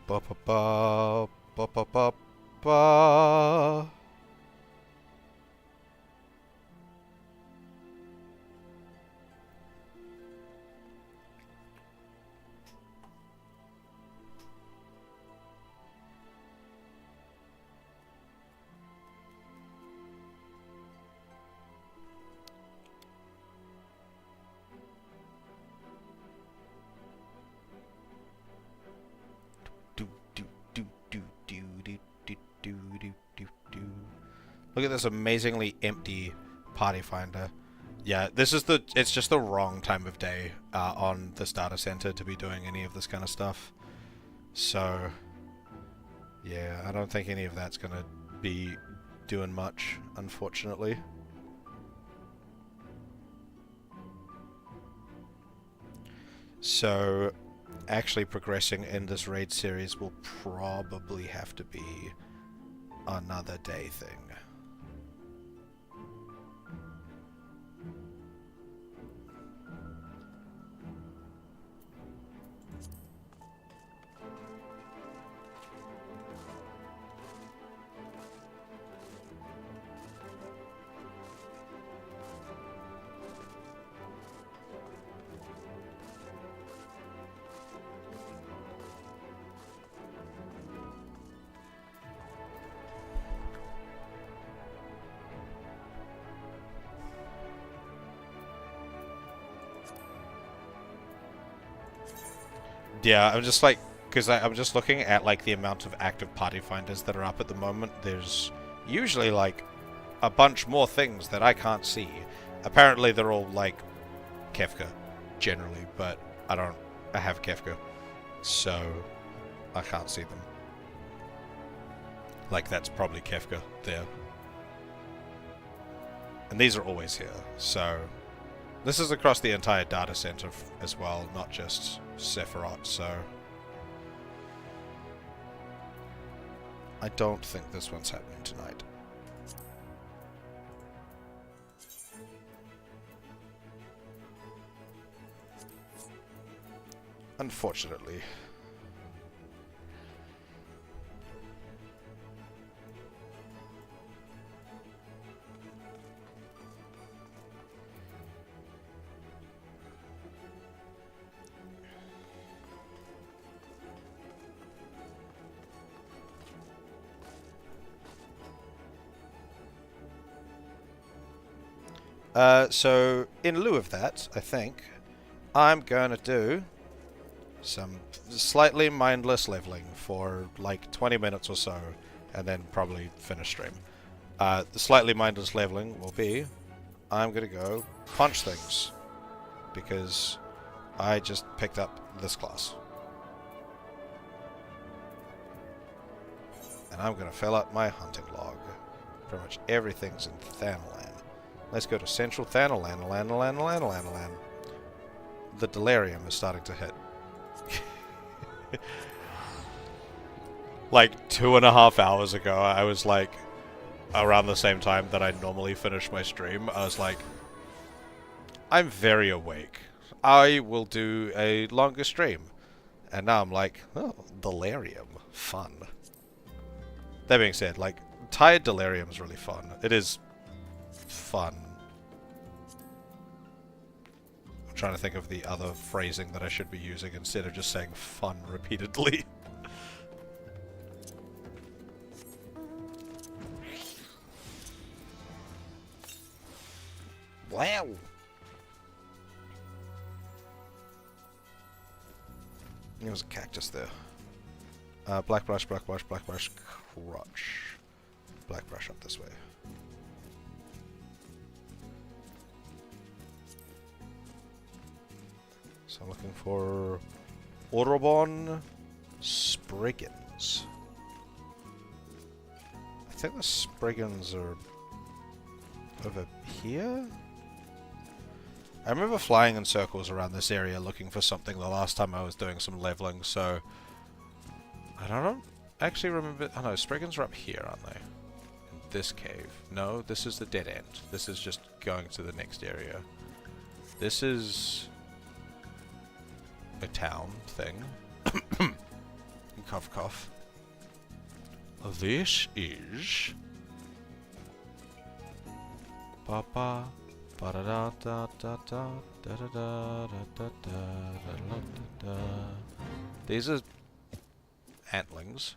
Ba ba ba ba ba ba ba. Look at this amazingly empty party finder. Yeah, it's just the wrong time of day on this data center to be doing any of this kind of stuff. So, yeah, I don't think any of that's gonna be doing much, unfortunately. So, actually progressing in this raid series will probably have to be another day thing. Yeah, I'm just like, because I'm just looking at like the amount of active party finders that are up at the moment. There's usually like a bunch more things that I can't see. Apparently they're all like Kefka, generally, but I have Kefka, so I can't see them. Like that's probably Kefka there. And these are always here, so this is across the entire data center as well, not just Sephiroth, so I don't think this one's happening tonight. Unfortunately. So, in lieu of that, I think, I'm gonna do some slightly mindless leveling for like 20 minutes or so, and then probably finish stream. The slightly mindless leveling will be, I'm gonna go punch things, because I just picked up this class. And I'm gonna fill up my hunting log. Pretty much everything's in Thanalan. Let's go to Central Thanalan. The delirium is starting to hit. Like 2.5 hours ago, I was like, around the same time that I normally finish my stream, I was like, I'm very awake. I will do a longer stream. And now I'm like, oh, delirium. Fun. That being said, like, Tired Delirium is really fun. It is fun. I'm trying to think of the other phrasing that I should be using instead of just saying fun repeatedly. Wow. There was a cactus there. Black brush, black brush, black brush, crutch. Black brush up this way. So I'm looking for Orobon Spriggans. I think the Spriggans are over here? I remember flying in circles around this area looking for something the last time I was doing some leveling, so I don't actually remember. Oh no, Spriggans are up here, aren't they? In this cave. No, this is the dead end. This is just going to the next area. This is a town thing. Cough cough. This is Papa. These are antlings.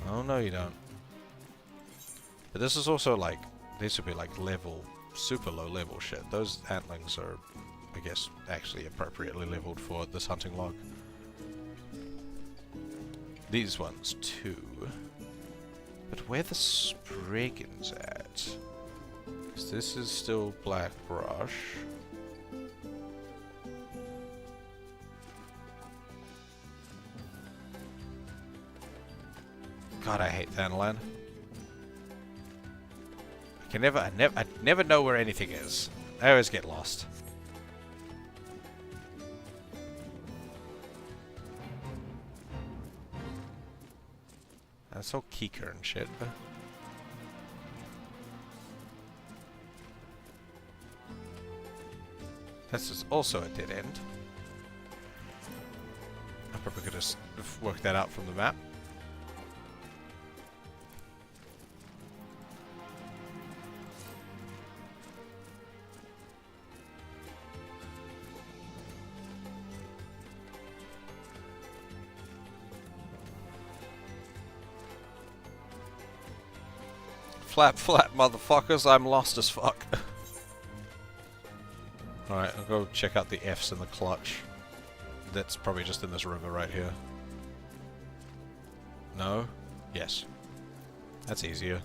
Oh no, you don't. But this is also like, these would be like level, super low level shit. Those antlings are, I guess, actually appropriately leveled for this hunting log. These ones too. But where the Spriggans at? This is still black brush. God, I hate Thanalan. I never know where anything is. I always get lost. That's all Keeker and shit. This is also a dead end. I probably could have worked that out from the map. Flap, flap, motherfuckers, I'm lost as fuck. Alright, I'll go check out the F's in the clutch. That's probably just in this river right here. No? Yes. That's easier.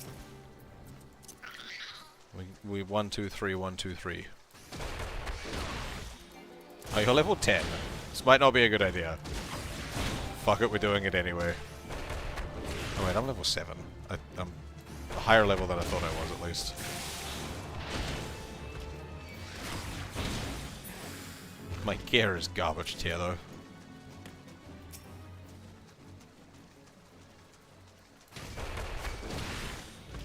We 1, 2, 3, 1, 2, 3. Oh, you're level 10. This might not be a good idea. Fuck it, we're doing it anyway. Oh wait, I'm level 7. I'm a higher level than I thought I was, at least. My gear is garbage tier, though.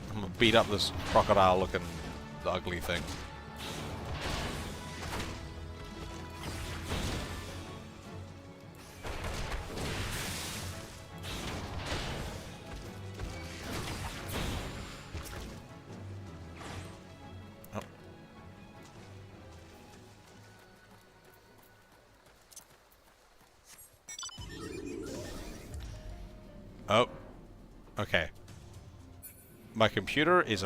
I'm gonna beat up this crocodile-looking ugly thing. Oh. Okay. My computer is